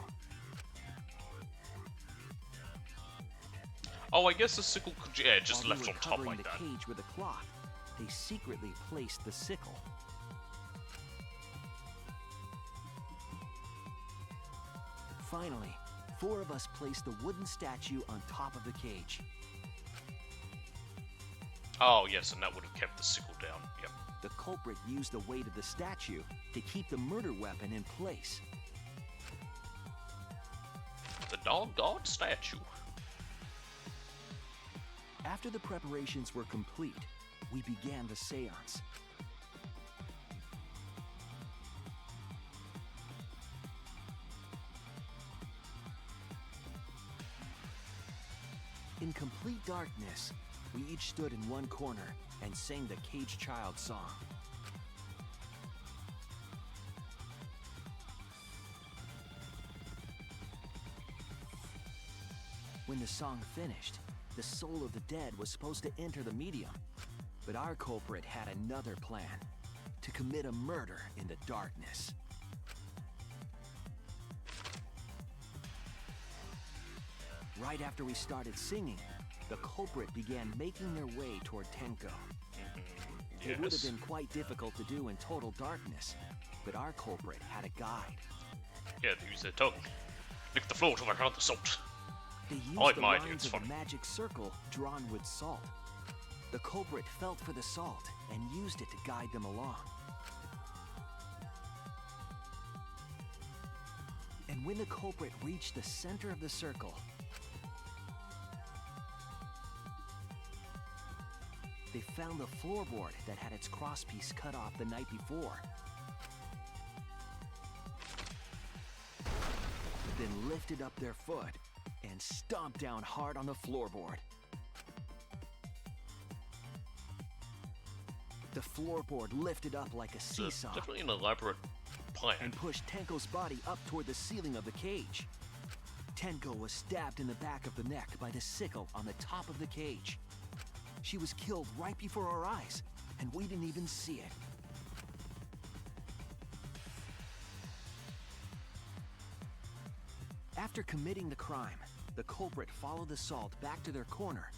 Oh, I guess the sickle could, yeah, just While left they on were top covering like the that. cage with a cloth, they secretly placed the sickle. Finally, 4 of us placed the wooden statue on top of the cage. Oh, yes, and that would have kept the sickle down. Yep. The culprit used the weight of the statue to keep the murder weapon in place. The doggone statue. After the preparations were complete, we began the seance. In complete darkness, we each stood in one corner and sang the Caged Child song. When the song finished, the soul of the dead was supposed to enter the medium, but our culprit had another plan: to commit a murder in the darkness. Right after we started singing, the culprit began making their way toward Tenko. It would have Yes. been quite difficult to do in total darkness, but our culprit had a guide. Yeah, they use their tongue. Lick the floor till they cut the salt. They used like the my idea, lines it's of funny. a magic circle drawn with salt. The culprit felt for the salt and used it to guide them along. And when the culprit reached the center of the circle, they found the floorboard that had its crosspiece cut off the night before. Then lifted up their foot and stomped down hard on the floorboard. The floorboard lifted up like a It's seesaw definitely an elaborate plan. and pushed Tenko's body up toward the ceiling of the cage. Tenko was stabbed in the back of the neck by the sickle on the top of the cage. She was killed right before our eyes, and we didn't even see it. After committing the crime, the culprit followed the salt back to their corner,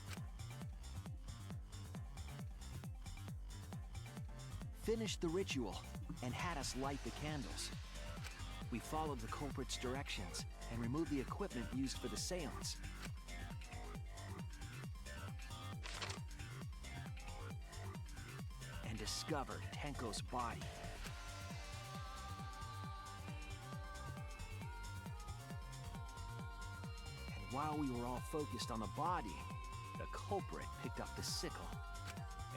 finished the ritual, and had us light the candles. We followed the culprit's directions and removed the equipment used for the seance. And discovered Tenko's body. while we were all focused on the body, the culprit picked up the sickle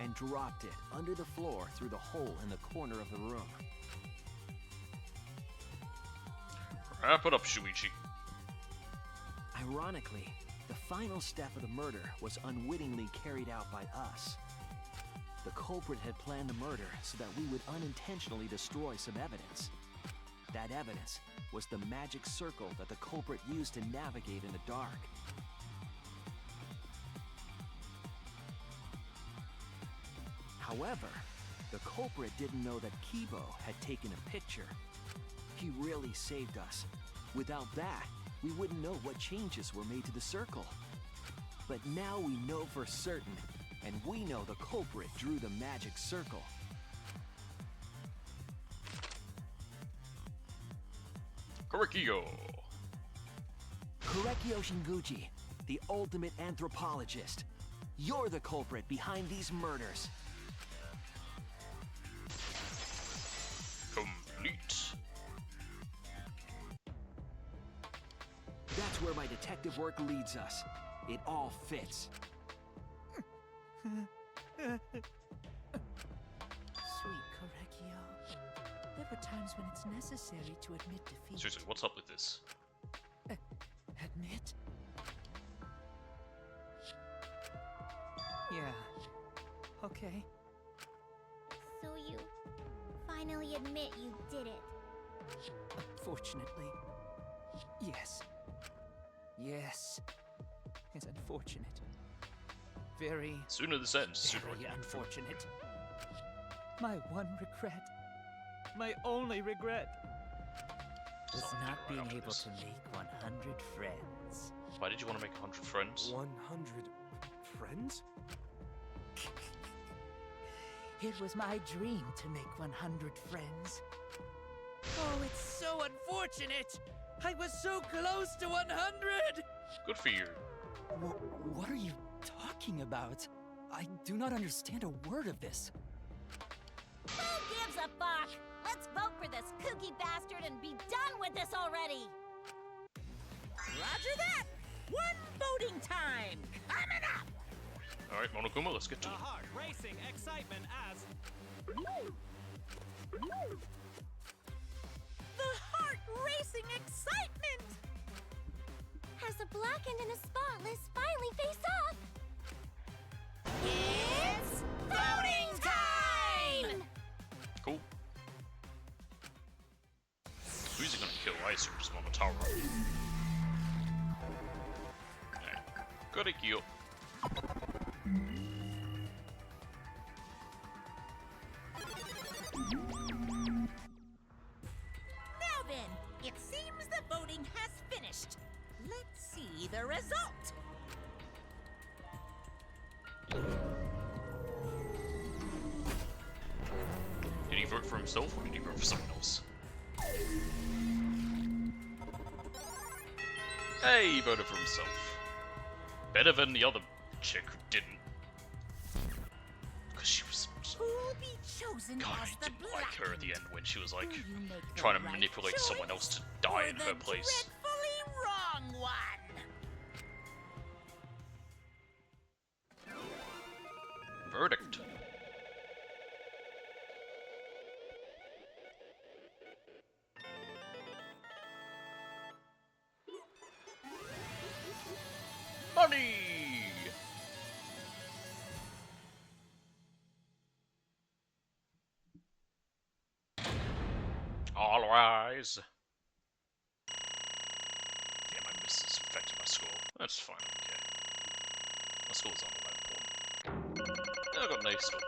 and dropped it under the floor through the hole in the corner of the room. Wrap it up, Shuichi. Ironically, the final step of the murder was unwittingly carried out by us. The culprit had planned the murder so that we would unintentionally destroy some evidence. That evidence was the magic circle that the culprit used to navigate in the dark. However, the culprit didn't know that Kibo had taken a picture. He really saved us. Without that, we wouldn't know what changes were made to the circle. But now we know for certain, and we know the culprit drew the magic circle. Korekio. Korekio Shinguchi, the ultimate anthropologist. You're the culprit behind these murders. Complete. That's where my detective work leads us. It all fits. Sweet Korekio. There are times when it's necessary to admit defeat. Seriously, what's up with this? Admit? Yeah. Okay. So you finally admit you did it. Unfortunately. Yes. Yes. It's unfortunate. Very, Sooner this ends, sooner I very can. unfortunate. My one regret. My only regret. Was Sorry, not right being after able this. to make 100 friends. Why did you want to make 100 friends? 100 friends? It was my dream to make 100 friends. Oh, it's so unfortunate! I was so close to 100! Good for you. What are you talking about? I do not understand a word of this. Who gives a fuck? Let's vote for this kooky bastard and be done with this already! Roger that! One voting time! Coming up! Alright, Monokuma, let's get to The it. heart racing excitement as The heart racing excitement! As a blackened and a spotless finally face off. It's voting time! Cool. Who's he gonna kill? I assume it's Momotaro. Korekio. Now then, it seems the voting has finished. Let's see the result. Did he vote for himself or did he vote for someone else? Hey, he voted for himself. Better than the other chick who didn't. Because she was... Who'll be chosen God, as I the didn't like her at the end when she was like Will you make the trying to right manipulate someone else to choice die or in the her place. dreadfully wrong one. Verdict. Money! All rise. Yeah, my miss has affected my score. That's fine, I don't care. My score's not all that important. I got an A score.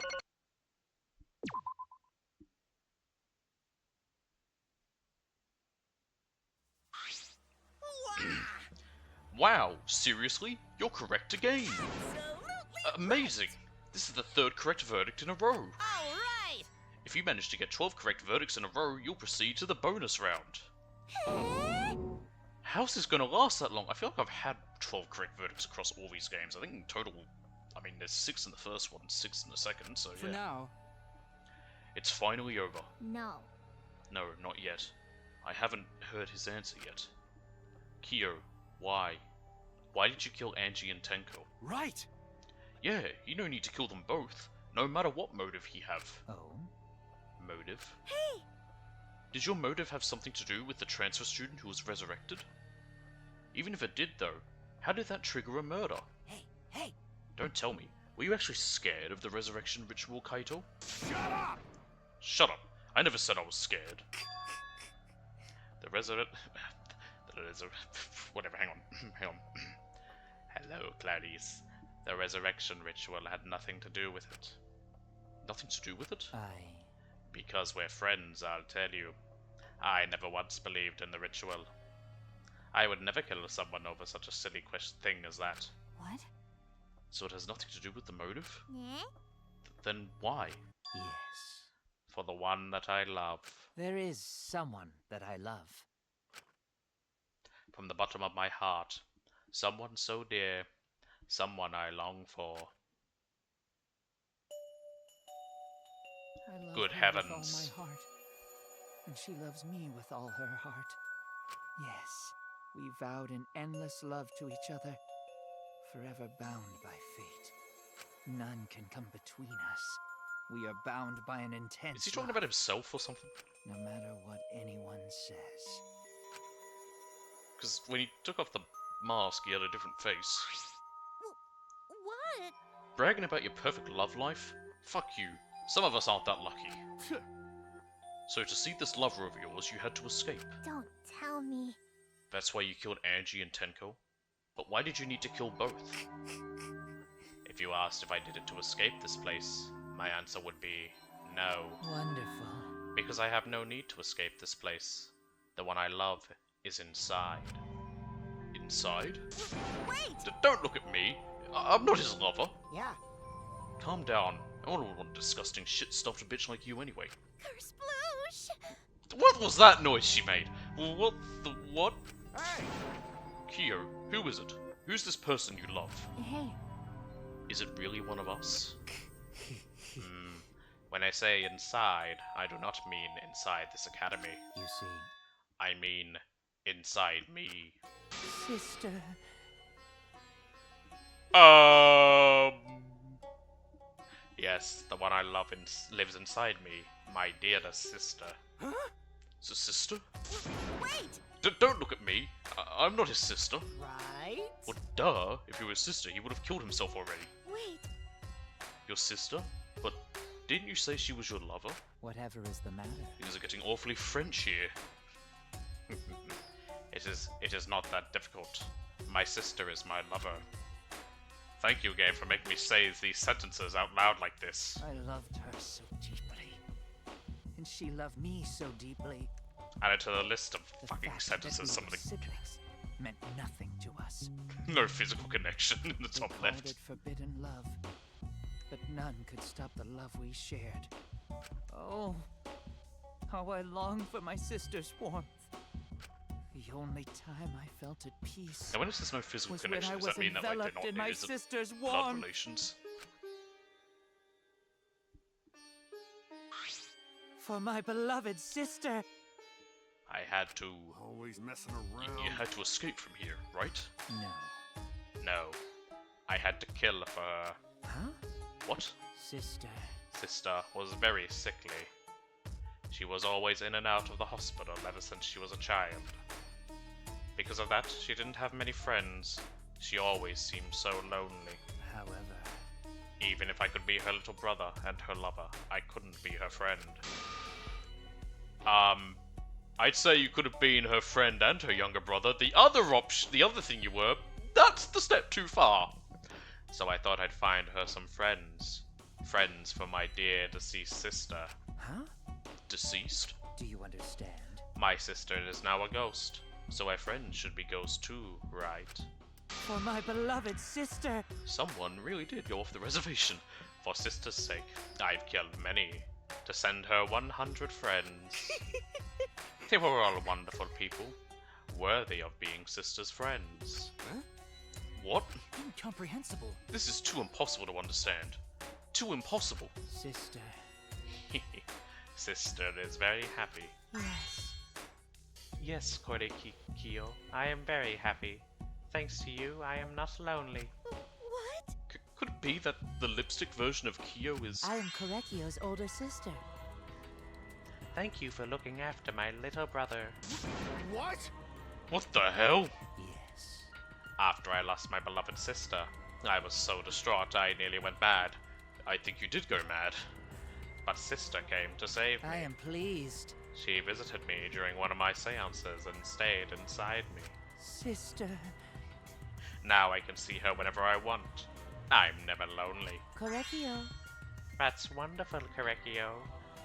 Wow, seriously? You're correct again! Absolutely Amazing! This is the third correct verdict in a row. All right. If you manage to get 12 correct verdicts in a row, you'll proceed to the bonus round. How's this gonna last that long? I feel like I've had 12 correct verdicts across all these games. I think in total, I mean, there's 6 in the first one, 6 in the second, so For yeah. now, It's finally over. No. No, not yet. I haven't heard his answer yet. Kyo, why? Why did you kill Angie and Tenko? Right! Yeah, you no need to kill them both, no matter what motive he have. Oh? Motive? Hey! Did your motive have something to do with the transfer student who was resurrected? Even if it did, though, how did that trigger a murder? Hey, hey! Don't tell me. Were you actually scared of the resurrection ritual, Kaito? Shut up! Shut up. I never said I was scared. Whatever, hang on. Hang on. Hello, Clarice. The resurrection ritual had nothing to do with it. Nothing to do with it? Because we're friends, I'll tell you. I never once believed in the ritual. I would never kill someone over such a silly thing as that. What? So it has nothing to do with the motive? Yeah? Then why? Yes. For the one that I love. There is someone that I love. From the bottom of my heart. Someone so dear. Someone I long for. I love Good her heavens. with all my heart. And she loves me with all her heart. Yes, we vowed an endless love to each other, forever bound by fate. None can come between us. We are bound by an intense Is he talking love, about himself or something? no matter what anyone says. Because when he took off the mask, he had a different face. What? Bragging about your perfect love life? Fuck you. Some of us aren't that lucky. So to see this lover of yours, you had to escape. Don't tell me. That's why you killed Angie and Tenko? But why did you need to kill both? If you asked if I did it to escape this place, my answer would be no. Wonderful. Because I have no need to escape this place. The one I love is inside. Inside? Wait! Don't look at me. I'm not his lover. Yeah. Calm down. I don't want a disgusting shit-stuffed bitch like you anyway. Kersploosh! What was that noise she made? What the what? Hey! Kyo, who is it? Who's this person you love? Hey, Is it really one of us? When I say inside, I do not mean inside this academy. You see, I mean inside me. sister. Yes, the one I love lives inside me, my dearest sister. Huh? Is a sister? Wait! Don't look at me. I'm not his sister. Right? Well, duh. If he were his sister, he would have killed himself already. Wait! Your sister? But didn't you say she was your lover? Whatever is the matter? Things are getting awfully French here. It is not that difficult. My sister is my lover. Thank you, game, for making me say these sentences out loud like this. I loved her so deeply. And she loved me so deeply. Add it to the list of The fucking fact that we sentences, some were of the siblings meant nothing to us. no physical connection in the We top called left. it forbidden love, but none could stop the love we shared. Oh, how I long for my sister's warmth. The only time I felt at peace Now, when it says no physical was when connection, I does was that mean that like they're enveloped not in my is it sister's blood warmth. relations? For my beloved sister. I had to. Always messing You around. had to escape from here, right? No. No. I had to kill her. Huh? What? Sister. Sister was very sickly. She was always in and out of the hospital ever since she was a child. Because of that, she didn't have many friends. She always seemed so lonely. However, Even if I could be her little brother and her lover, I couldn't be her friend. I'd say you could have been her friend and her younger brother. The other thing you were, that's the step too far. So I thought I'd find her some friends. Friends for my dear deceased sister. huh? Deceased? Do you understand? My sister is now a ghost. So my friends should be ghosts too, right? For my beloved sister. Someone really did go off the reservation. For sister's sake, I've killed many. To send her 100 friends. They were all wonderful people. Worthy of being sister's friends. Huh? What? Incomprehensible. This is too impossible to understand. Too impossible. Sister. Sister is very happy. Yes. Yes, Kyo, I am very happy. Thanks to you, I am not lonely. What? Could it be that the lipstick version of Kyo is... I am Korekio's older sister. Thank you for looking after my little brother. What? What the hell? Yes. After I lost my beloved sister, I was so distraught I nearly went mad. I think you did go mad. But sister came to save me. I am pleased. She visited me during one of my seances and stayed inside me. Sister. Now I can see her whenever I want. I'm never lonely. Korekio. That's wonderful, Korekio.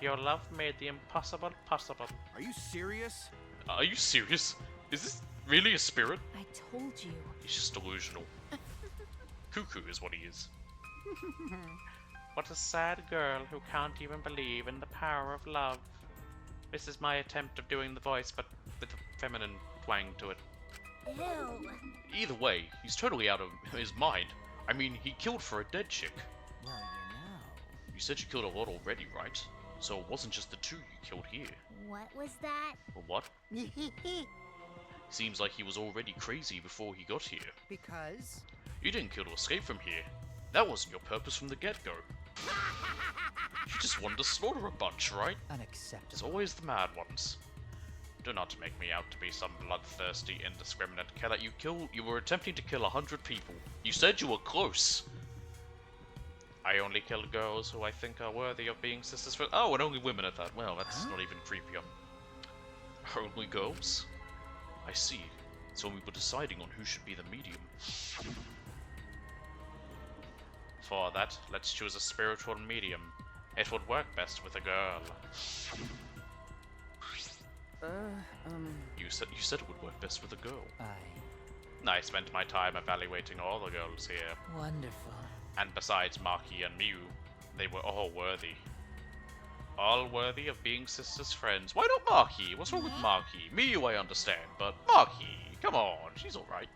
Your love made the impossible possible. Are you serious? Are you serious? Is this really a spirit? I told you. He's just delusional. Cuckoo is what he is. What a sad girl who can't even believe in the power of love. This is my attempt of doing the voice, but with a feminine twang to it. Ew. Either way, he's totally out of his mind. I mean, he killed for a dead chick. Well, you know. You said you killed a lot already, right? So it wasn't just the two you killed here. What was that? Well, what? Seems like he was already crazy before he got here. Because? You didn't kill to escape from here. That wasn't your purpose from the get-go. You just wanted to slaughter a bunch, right? It's Unacceptable. always the mad ones. Do not make me out to be some bloodthirsty, indiscriminate killer. You were attempting to kill 100 people. You said you were close. I only kill girls who I think are worthy of being sisters for— Oh, and only women at that. Well, that's not even creepier. Only girls? I see. So we were deciding on who should be the medium. For that, let's choose a spiritual medium. It would work best with a girl. You said it would work best with a girl. I spent my time evaluating all the girls here. Wonderful. And besides Maki and Miu, they were all worthy. All worthy of being sisters' friends. Why not Maki? What's wrong with Maki? Miu I understand, but Maki, come on, she's alright.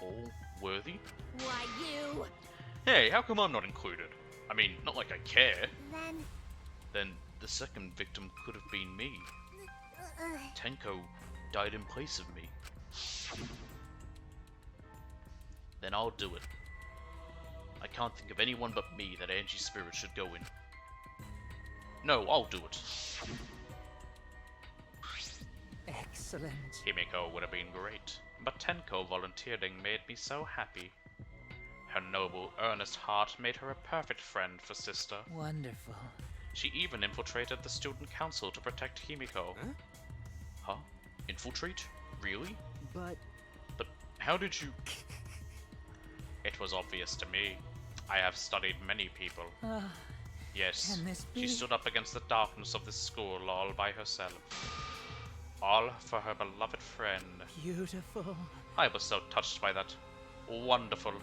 All worthy? Why, you? Hey, how come I'm not included? I mean, not like I care. Then, The second victim could have been me. Tenko died in place of me. Then I'll do it. I can't think of anyone but me that Angie's spirit should go in. No, I'll do it. Excellent. Himiko would have been great, but Tenko volunteering made me so happy. Her noble, earnest heart made her a perfect friend for sister. Wonderful. She even infiltrated the student council to protect Himiko. Huh? Infiltrate? Really? But How did you... It was obvious to me. I have studied many people. Yes, can this she be? stood up against the darkness of this school all by herself. All for her beloved friend. Beautiful. I was so touched by that. Wonderful.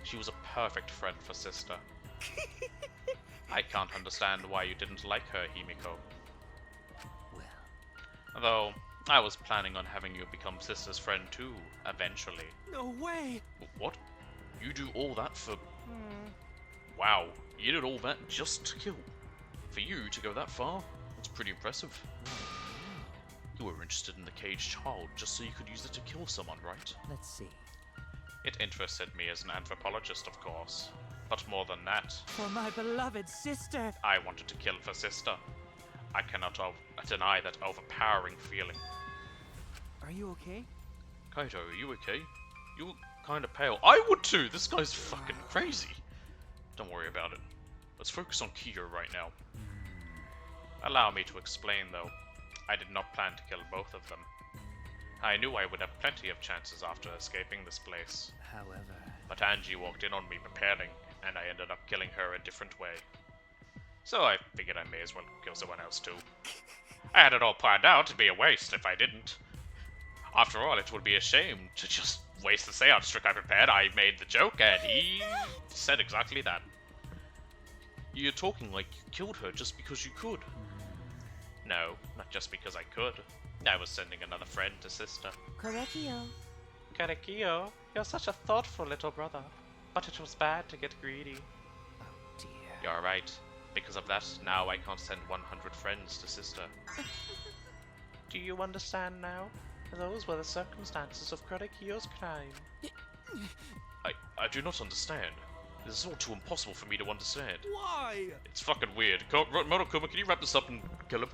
She was a perfect friend for sister. I can't understand why you didn't like her, Himiko. Well, Though, I was planning on having you become sister's friend too, eventually. No way! What? You do all that for... Wow, you did all that just to kill. For you to go that far? That's pretty impressive. You were interested in the caged child just so you could use it to kill someone, right? let's see. It interested me as an anthropologist, of course. But more than that, For my beloved sister. I wanted to kill for sister. I cannot deny that overpowering feeling. Are you okay? Kaito, are you okay? You look kinda pale. I would too! This guy's fucking crazy! Don't worry about it. Let's focus on Kiyo right now. Allow me to explain, though. I did not plan to kill both of them. I knew I would have plenty of chances after escaping this place. However, But Angie walked in on me preparing, and I ended up killing her a different way. So I figured I may as well kill someone else too. I had it all planned out, it'd be a waste if I didn't. After all, it would be a shame to just waste the seance trick I prepared. I made the joke, and he said exactly that. You're talking like you killed her just because you could. No, not just because I could. I was sending another friend to sister. Korekio. Karekio, you're such a thoughtful little brother. But it was bad to get greedy. Oh dear. You're right. Because of that, now I can't send 100 friends to sister. Do you understand now? Those were the circumstances of Korekiyo's crime. I do not understand. This is all too impossible for me to understand. Why? It's fucking weird. Monokuma, can you wrap this up and kill him?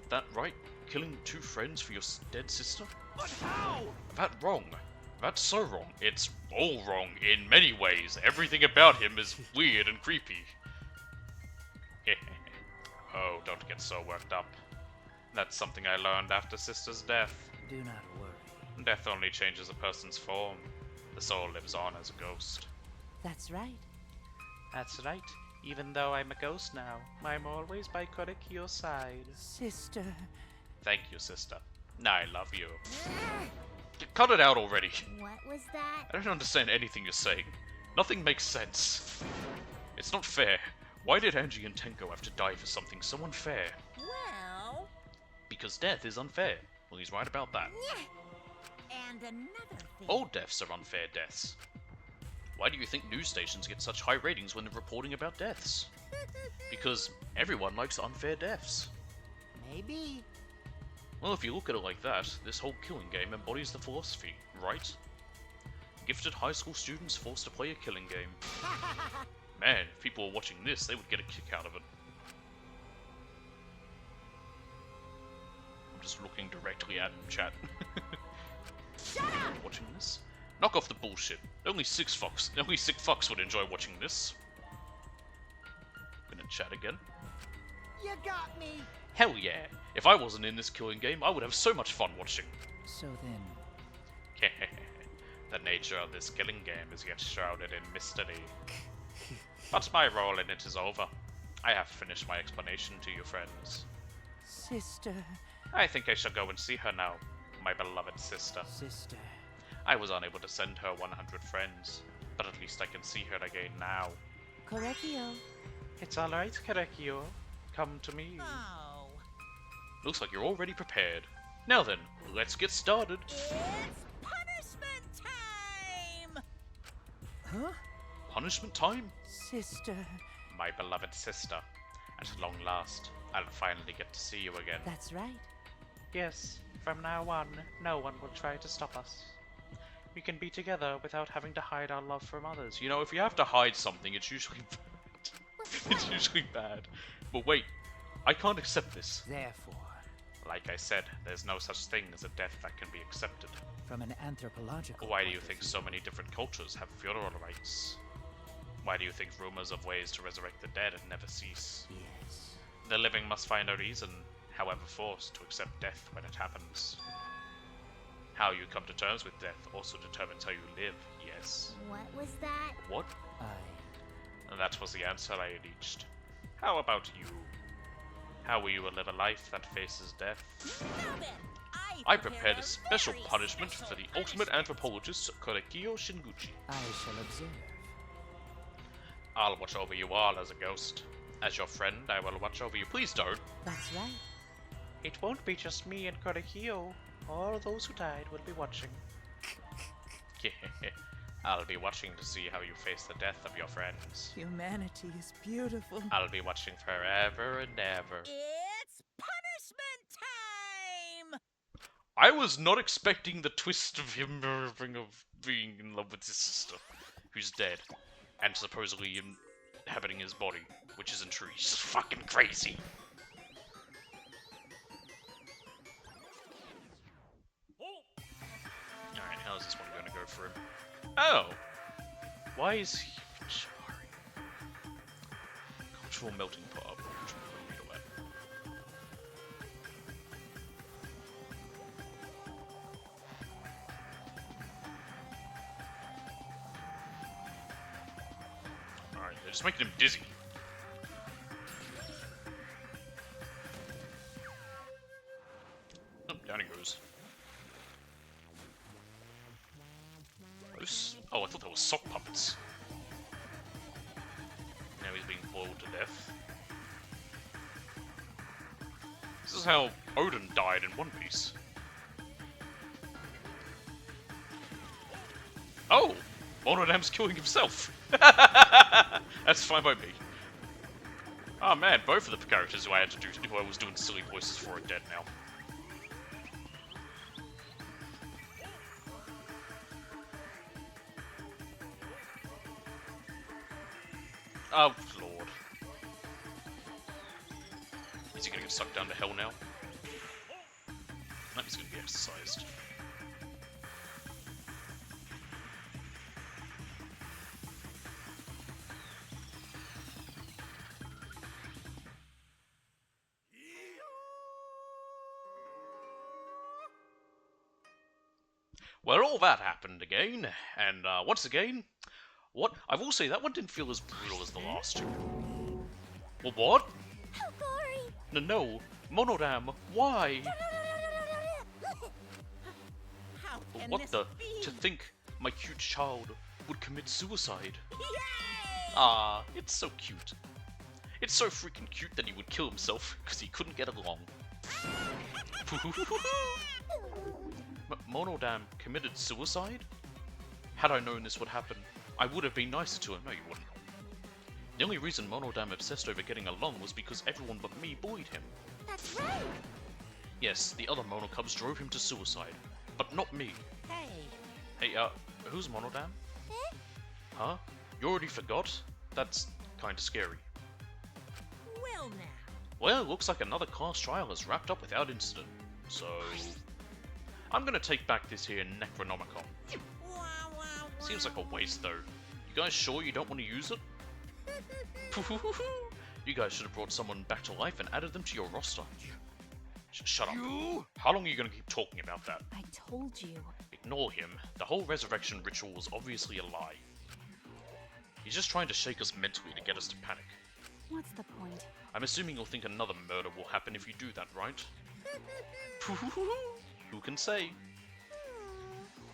That right? Killing 2 friends for your dead sister? But how? That wrong. That's so wrong. It's all wrong in many ways. Everything about him is weird and creepy. Oh, don't get so worked up. That's something I learned after Sister's death. Do not worry. Death only changes a person's form. The soul lives on as a ghost. That's right. That's right. Even though I'm a ghost now, I'm always by Korekiyo's side. Sister. Thank you, sister. I love you. Cut it out already. What was that? I don't understand anything you're saying. Nothing makes sense. It's not fair. Why did Angie and Tenko have to die for something so unfair? Well, Because death is unfair. Well, he's right about that. and another thing. All deaths are unfair deaths. Why do you think news stations get such high ratings when they're reporting about deaths? Because everyone likes unfair deaths. Maybe. Well, if you look at it like that, this whole killing game embodies the philosophy, right? Gifted high school students forced to play a killing game. Man, if people were watching this, they would get a kick out of it. I'm just looking directly at chat. Watching this? Knock off the bullshit. Only six fucks would enjoy watching this. Gonna chat again. You got me. Hell yeah! If I wasn't in this killing game, I would have so much fun watching. So then, The nature of this killing game is yet shrouded in mystery. But my role in it is over. I have finished my explanation to you, friends. sister. I think I shall go and see her now, my beloved sister. Sister. I was unable to send her 100 friends, but at least I can see her again now. Korekiyo. It's alright, Korekiyo. Come to me. Oh, Looks like you're already prepared. Now then, let's get started. it's punishment time! Huh? Punishment time? Sister. My beloved sister. At long last, I'll finally get to see you again. That's right. Yes, from now on, no one will try to stop us. We can be together without having to hide our love from others. You know, if you have to hide something, it's usually bad. It's usually bad. But wait, I can't accept this. Therefore, Like I said, there's no such thing as a death that can be accepted. from an anthropological Why do point you of think view- so many different cultures have funeral rites? Why do you think rumors of ways to resurrect the dead never cease? Yes. The living must find a reason, however forced, to accept death when it happens. How you come to terms with death also determines how you live, yes. What was that? What? I. That was the answer I reached. How about you? How will you live a life that faces death? Now then, I prepared a a special very punishment special for the ultimate anthropologist, Korekiyo Shinguchi. I shall observe. I'll watch over you all as a ghost. As your friend, I will watch over you. Please don't. That's right. It won't be just me and Korekiyo. All those who died will be watching. I'll be watching to see how you face the death of your friends. Humanity is beautiful. I'll be watching forever and ever. It's punishment time! I was not expecting the twist of him being in love with his sister, who's dead, and supposedly inhabiting his body, which isn't true. He's just fucking crazy. Alright, how is this one going to go for him? Oh! Why is he charring? Cultural melting pot. Read all that. Alright, they're just making him dizzy. Oh, down he goes. Oh, I thought that was sock puppets. Now he's being boiled to death. This is how Odin died in One Piece. Oh! Monodam's killing himself! That's fine by me. Oh man, both of the characters who I was doing silly voices for are dead now. Oh, Lord. Is he gonna get sucked down to hell now? No, he's gonna be exercised. Well, all that happened again, and once again, what? I will say that one didn't feel as brutal as the last two. Well, what? How gory! No, Monodam, why? How can What this the? be? To think my cute child would commit suicide. Yay! Ah, it's so cute. It's so freaking cute that he would kill himself because he couldn't get along. Monodam committed suicide? Had I known this would happen, I would have been nicer to him. No, you wouldn't. The only reason Monodam obsessed over getting along was because everyone but me bullied him. That's right! Yes, the other Mono Cubs drove him to suicide, but not me. Hey, Hey, who's Monodam? Eh? Huh? You already forgot? That's kinda scary. well now. Well, looks like another class trial has wrapped up without incident. So... I'm gonna take back this here Necronomicon. Wow, wow, wow. Seems like a waste though. You guys sure you don't want to use it? You guys should have brought someone back to life and added them to your roster. Shut up. How long are you gonna keep talking about that? I told you. Ignore him. The whole resurrection ritual was obviously a lie. He's just trying to shake us mentally to get us to panic. What's the point? I'm assuming you'll think another murder will happen if you do that, right? Who can say?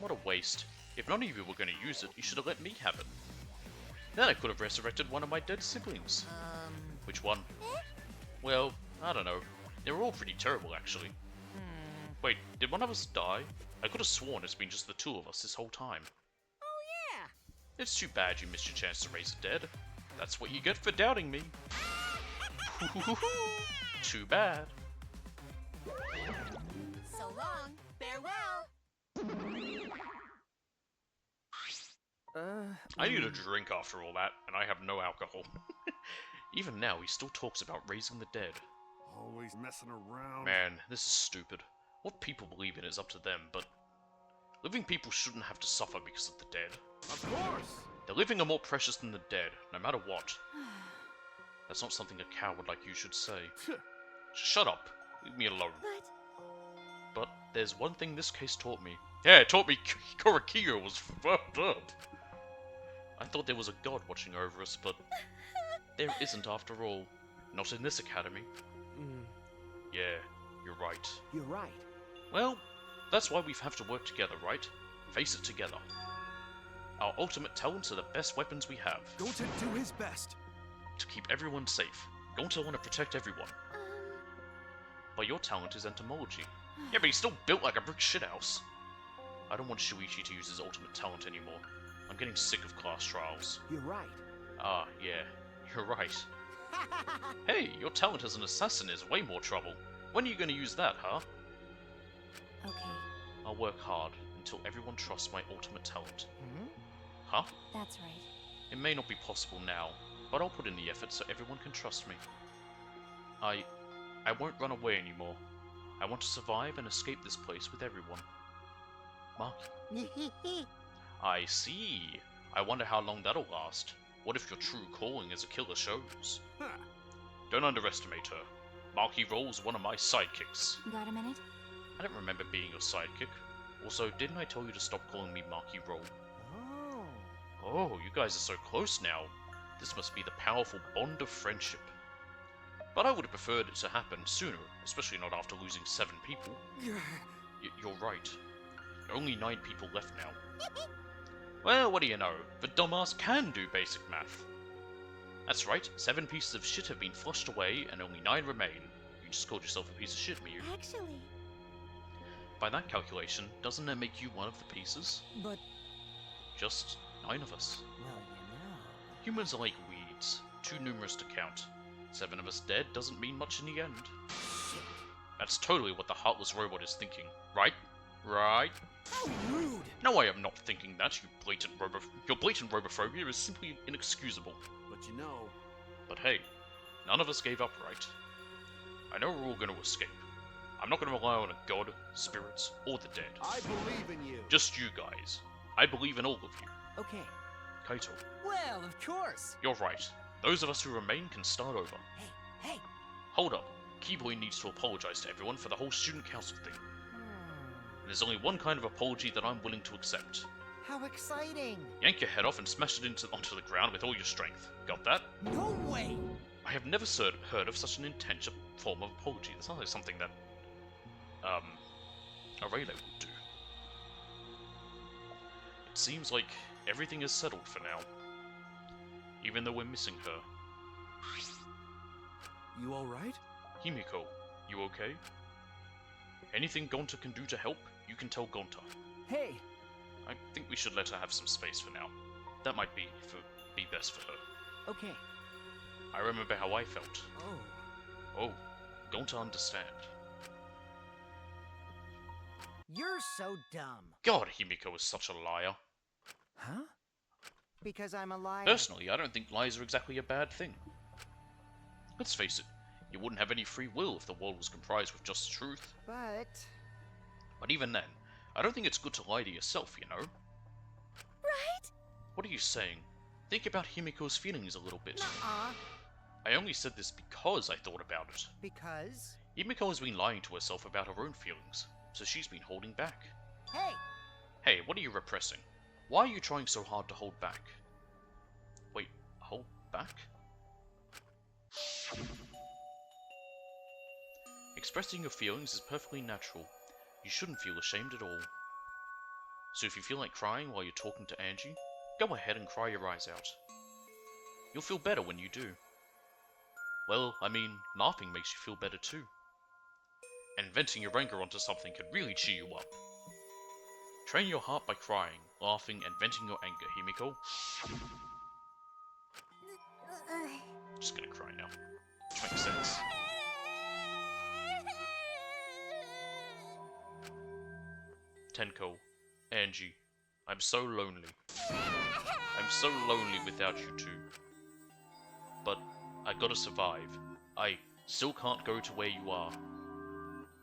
What a waste. If none of you were going to use it, you should have let me have it. Then I could have resurrected one of my dead siblings. Which one? Well, I don't know. They were all pretty terrible, actually. Wait, did one of us die? I could have sworn it's been just the two of us this whole time. Oh yeah. It's too bad you missed your chance to raise the dead. That's what you get for doubting me. Too bad. So long. Farewell. I need a drink after all that, and I have no alcohol. Even now, he still talks about raising the dead. Always messing around. Man, this is stupid. What people believe in is up to them, but living people shouldn't have to suffer because of the dead. Of course! The living are more precious than the dead, no matter what. That's not something a coward like you should say. Shut up. Leave me alone. But there's one thing this case taught me. Yeah, it taught me Korakiyo was fucked up. I thought there was a god watching over us, but there isn't after all. Not in this academy. Yeah, you're right. You're right. Well, that's why we have to work together, right? Face it together. Our ultimate talents are the best weapons we have. Gonta do his best. To keep everyone safe. Gonta want to protect everyone. But your talent is entomology. Yeah, but he's still built like a brick shithouse. I don't want Shuichi to use his ultimate talent anymore. I'm getting sick of class trials. You're right. Ah, yeah, you're right. Hey, your talent as an assassin is way more trouble. When are you going to use that, huh? Okay, I'll work hard until everyone trusts my ultimate talent. Huh? that's right. It may not be possible now, but I'll put in the effort so everyone can trust me. I won't run away anymore. I want to survive and escape this place with everyone. Maki. I see. I wonder how long that'll last. What if your true calling as a killer shows? Don't underestimate her. Maki Roll's one of my sidekicks. Got a minute? I don't remember being your sidekick. Also, didn't I tell you to stop calling me Maki Roll? Oh, you guys are so close now. This must be the powerful bond of friendship. But I would have preferred it to happen sooner, especially not after losing 7 people. You're right. There are only 9 people left now. Well, what do you know? The dumbass can do basic math. That's right, 7 pieces of shit have been flushed away and only 9 remain. You just called yourself a piece of shit, Miyu. Actually, By that calculation, doesn't that make you one of the pieces? But, Just 9 of us. well, Humans are like weeds, too numerous to count. 7 of us dead doesn't mean much in the end. That's totally what the heartless robot is thinking, right? Right? How rude! No, I am not thinking that, Your blatant robophobia is simply inexcusable. But you know, But hey, none of us gave up, right? I know we're all going to escape. I'm not going to rely on a god, spirits, or the dead. I believe in you. Just you guys. I believe in all of you. Okay. Kaito, Well, of course. you're right. Those of us who remain can start over. Hey. Hold up. Keyboy needs to apologize to everyone for the whole student council thing. And there's only one kind of apology that I'm willing to accept. How exciting! Yank your head off and smash it onto the ground with all your strength. Got that? No way! I have never heard of such an intense form of apology. That sounds like something that, Aurelia would do. It seems like everything is settled for now. Even though we're missing her. You alright? Himiko, you okay? Anything Gonta can do to help, you can tell Gonta. Hey. I think we should let her have some space for now. That might be best for her. Okay. I remember how I felt. Oh. Oh, Gonta understand. You're so dumb. God, Himiko is such a liar. Huh? Because I'm a liar. Personally, I don't think lies are exactly a bad thing. Let's face it, you wouldn't have any free will if the world was comprised with just the truth. But even then, I don't think it's good to lie to yourself, you know? Right? What are you saying? Think about Himiko's feelings a little bit. nuh-uh. I only said this because I thought about it. Because? Himiko has been lying to herself about her own feelings, so she's been holding back. Hey! Hey, what are you repressing? Why are you trying so hard to hold back? Wait, hold back? Expressing your feelings is perfectly natural. You shouldn't feel ashamed at all. So if you feel like crying while you're talking to Angie, go ahead and cry your eyes out. You'll feel better when you do. Well, I mean, laughing makes you feel better too. And venting your anger onto something can really cheer you up. Train your heart by crying, laughing, and venting your anger, Himiko. Just gonna cry now. Which makes sense. Tenko, Angie, I'm so lonely. I'm so lonely without you two. But I gotta survive. I still can't go to where you are.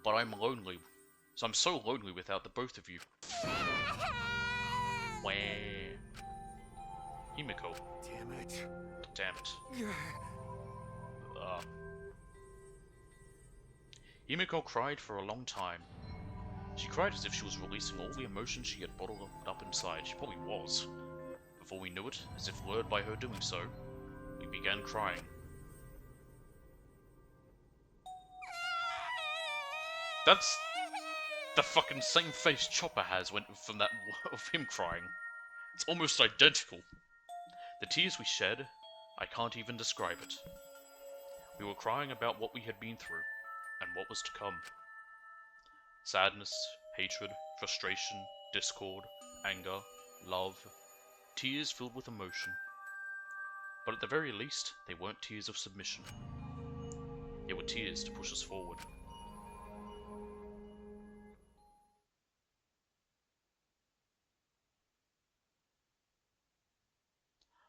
But I'm lonely. So I'm so lonely without the both of you. Wah. Himiko. Damn it. Damn it. Himiko cried for a long time. She cried as if she was releasing all the emotions she had bottled up inside. She probably was. Before we knew it, as if lured by her doing so, we began crying. That's the fucking same face Chopper has from that of him crying. It's almost identical. The tears we shed, I can't even describe it. We were crying about what we had been through, and what was to come. Sadness, hatred, frustration, discord, anger, love, tears filled with emotion. But at the very least, they weren't tears of submission. They were tears to push us forward.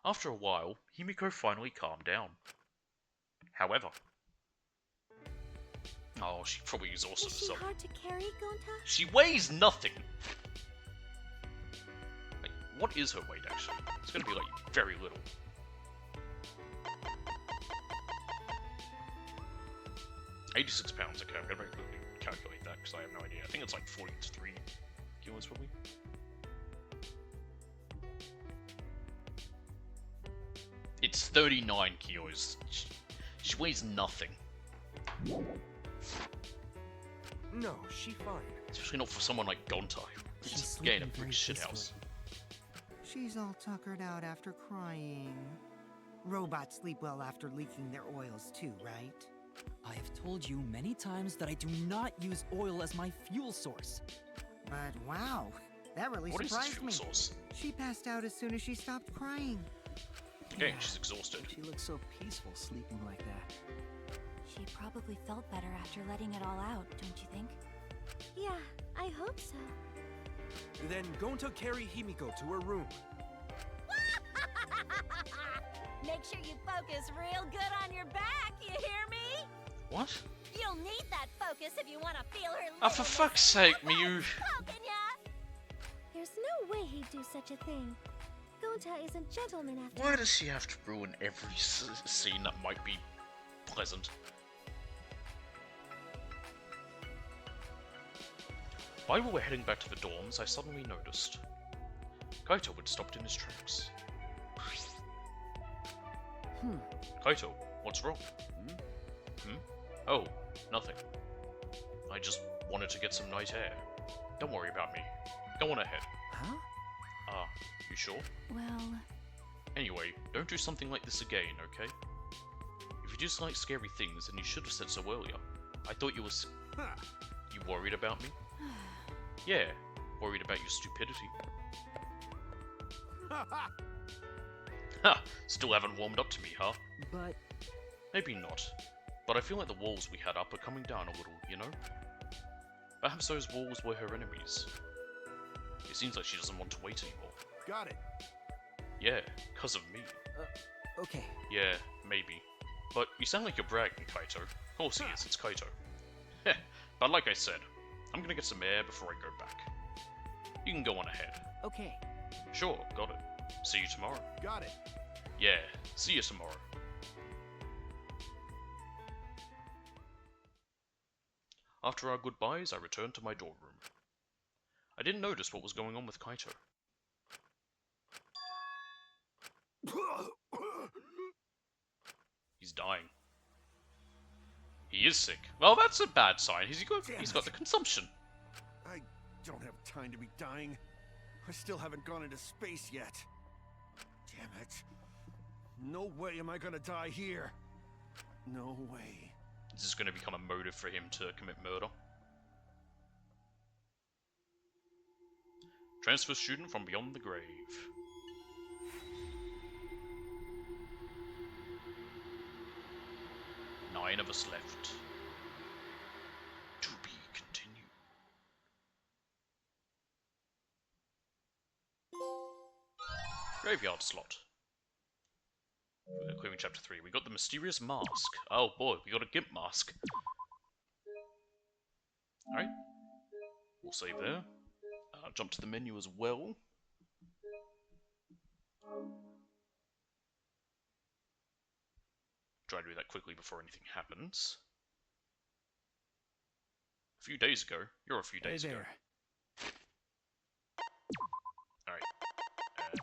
After a while, Himiko finally calmed down. However... Oh, she probably exhausted Is she herself. hard to carry, Gonta? She weighs nothing! Like, what is her weight, actually? It's gonna be, like, very little. £86, okay, I'm gonna quickly calculate that, because I have no idea. I think it's like 43 kilos, probably. It's 39 kilos. She weighs nothing. No, she fine. Especially not for someone like Gonta, who's She's getting a sleeping big very shithouse. She's all tuckered out after crying. Robots sleep well after leaking their oils too, right? I have told you many times that I do not use oil as my fuel source. But wow, that really What is this surprised fuel me. source? She passed out as soon as she stopped crying. Again, Yeah. she's exhausted. She looks so peaceful sleeping like that. She probably felt better after letting it all out, don't you think? Yeah, I hope so. Then Gonta carry Himiko to her room. Make sure you focus real good on your back, you hear me? What? You'll need that focus if you want to feel her Oh, for fuck's sake, Miyu. poking ya. There's no way he'd do such a thing. Gonta isn't gentleman after Why does she have to ruin every scene that might be pleasant? While we were heading back to the dorms, I suddenly noticed Kaito had stopped in his tracks. Kaito, what's wrong? Oh, nothing. I just wanted to get some night air. Don't worry about me. Go on ahead. Huh? Ah, you sure? Well, Anyway, don't do something like this again, okay? If you just like scary things, then you should have said so earlier. I thought you was... You worried about me? Yeah, worried about your stupidity. Ha! Still haven't warmed up to me, huh? But Maybe not. But I feel like the walls we had up are coming down a little, you know? Perhaps those walls were her enemies. It seems like she doesn't want to wait anymore. Got it. Yeah, 'cause of me. okay. Yeah, maybe. But you sound like you're bragging, Kaito. Of course he is, it's Kaito. Heh, but like I said, I'm gonna get some air before I go back. You can go on ahead. Okay. Sure, got it. See you tomorrow. Got it. Yeah, see you tomorrow. After our goodbyes, I returned to my dorm room. I didn't notice what was going on with Kaito. He's dying. He is sick. Well, that's a bad sign. He's got the consumption. I don't have time to be dying. I still haven't gone into space yet. Damn it. No way am I gonna die here. No way. This is going to become a motive for him to commit murder. Transfer student from beyond the grave. Nine of us left. To be continued. Graveyard slot. Clearing chapter 3. We got the mysterious mask. Oh boy, we got a gimp mask. Alright. We'll save there. Jump to the menu as well. Try to do that quickly before anything happens. A few days ago. You're a few days ago. Alright.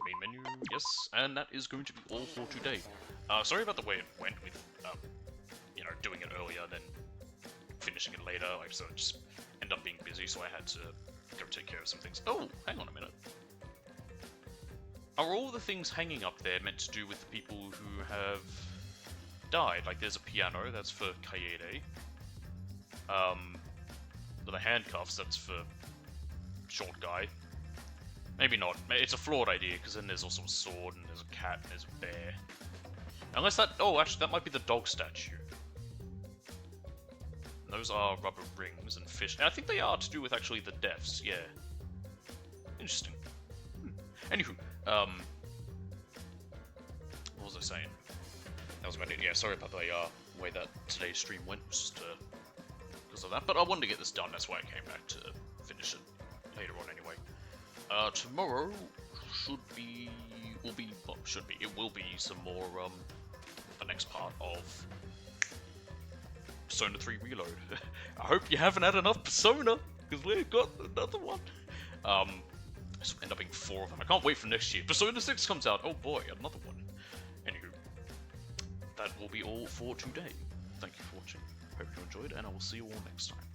Main menu, yes, and that is going to be all for today. Sorry about the way it went with, you know, doing it earlier than finishing it later. Like, so it just ended up being busy, so I had to go take care of some things. Oh, hang on a minute. Are all the things hanging up there meant to do with the people who have died? Like, there's a piano, that's for Kaede. The handcuffs, that's for short guy. Maybe not. It's a flawed idea, because then there's also a sword, and there's a cat, and there's a bear. Unless that... Oh, actually, that might be the dog statue. And those are rubber rings and fish. And I think they are to do with, actually, the deaths, yeah. Interesting. Anywho, what was I saying? That was about it. Yeah, sorry about the way that today's stream went, just because of that. But I wanted to get this done, that's why I came back to finish it later on anyway. Tomorrow it will be some more, the next part of Persona 3 Reload. I hope you haven't had enough Persona, because we've got another one. This will end up being 4 of them. I can't wait for next year. Persona 6 comes out, oh boy, another one. Anywho, that will be all for today. Thank you for watching. Hope you enjoyed, and I will see you all next time.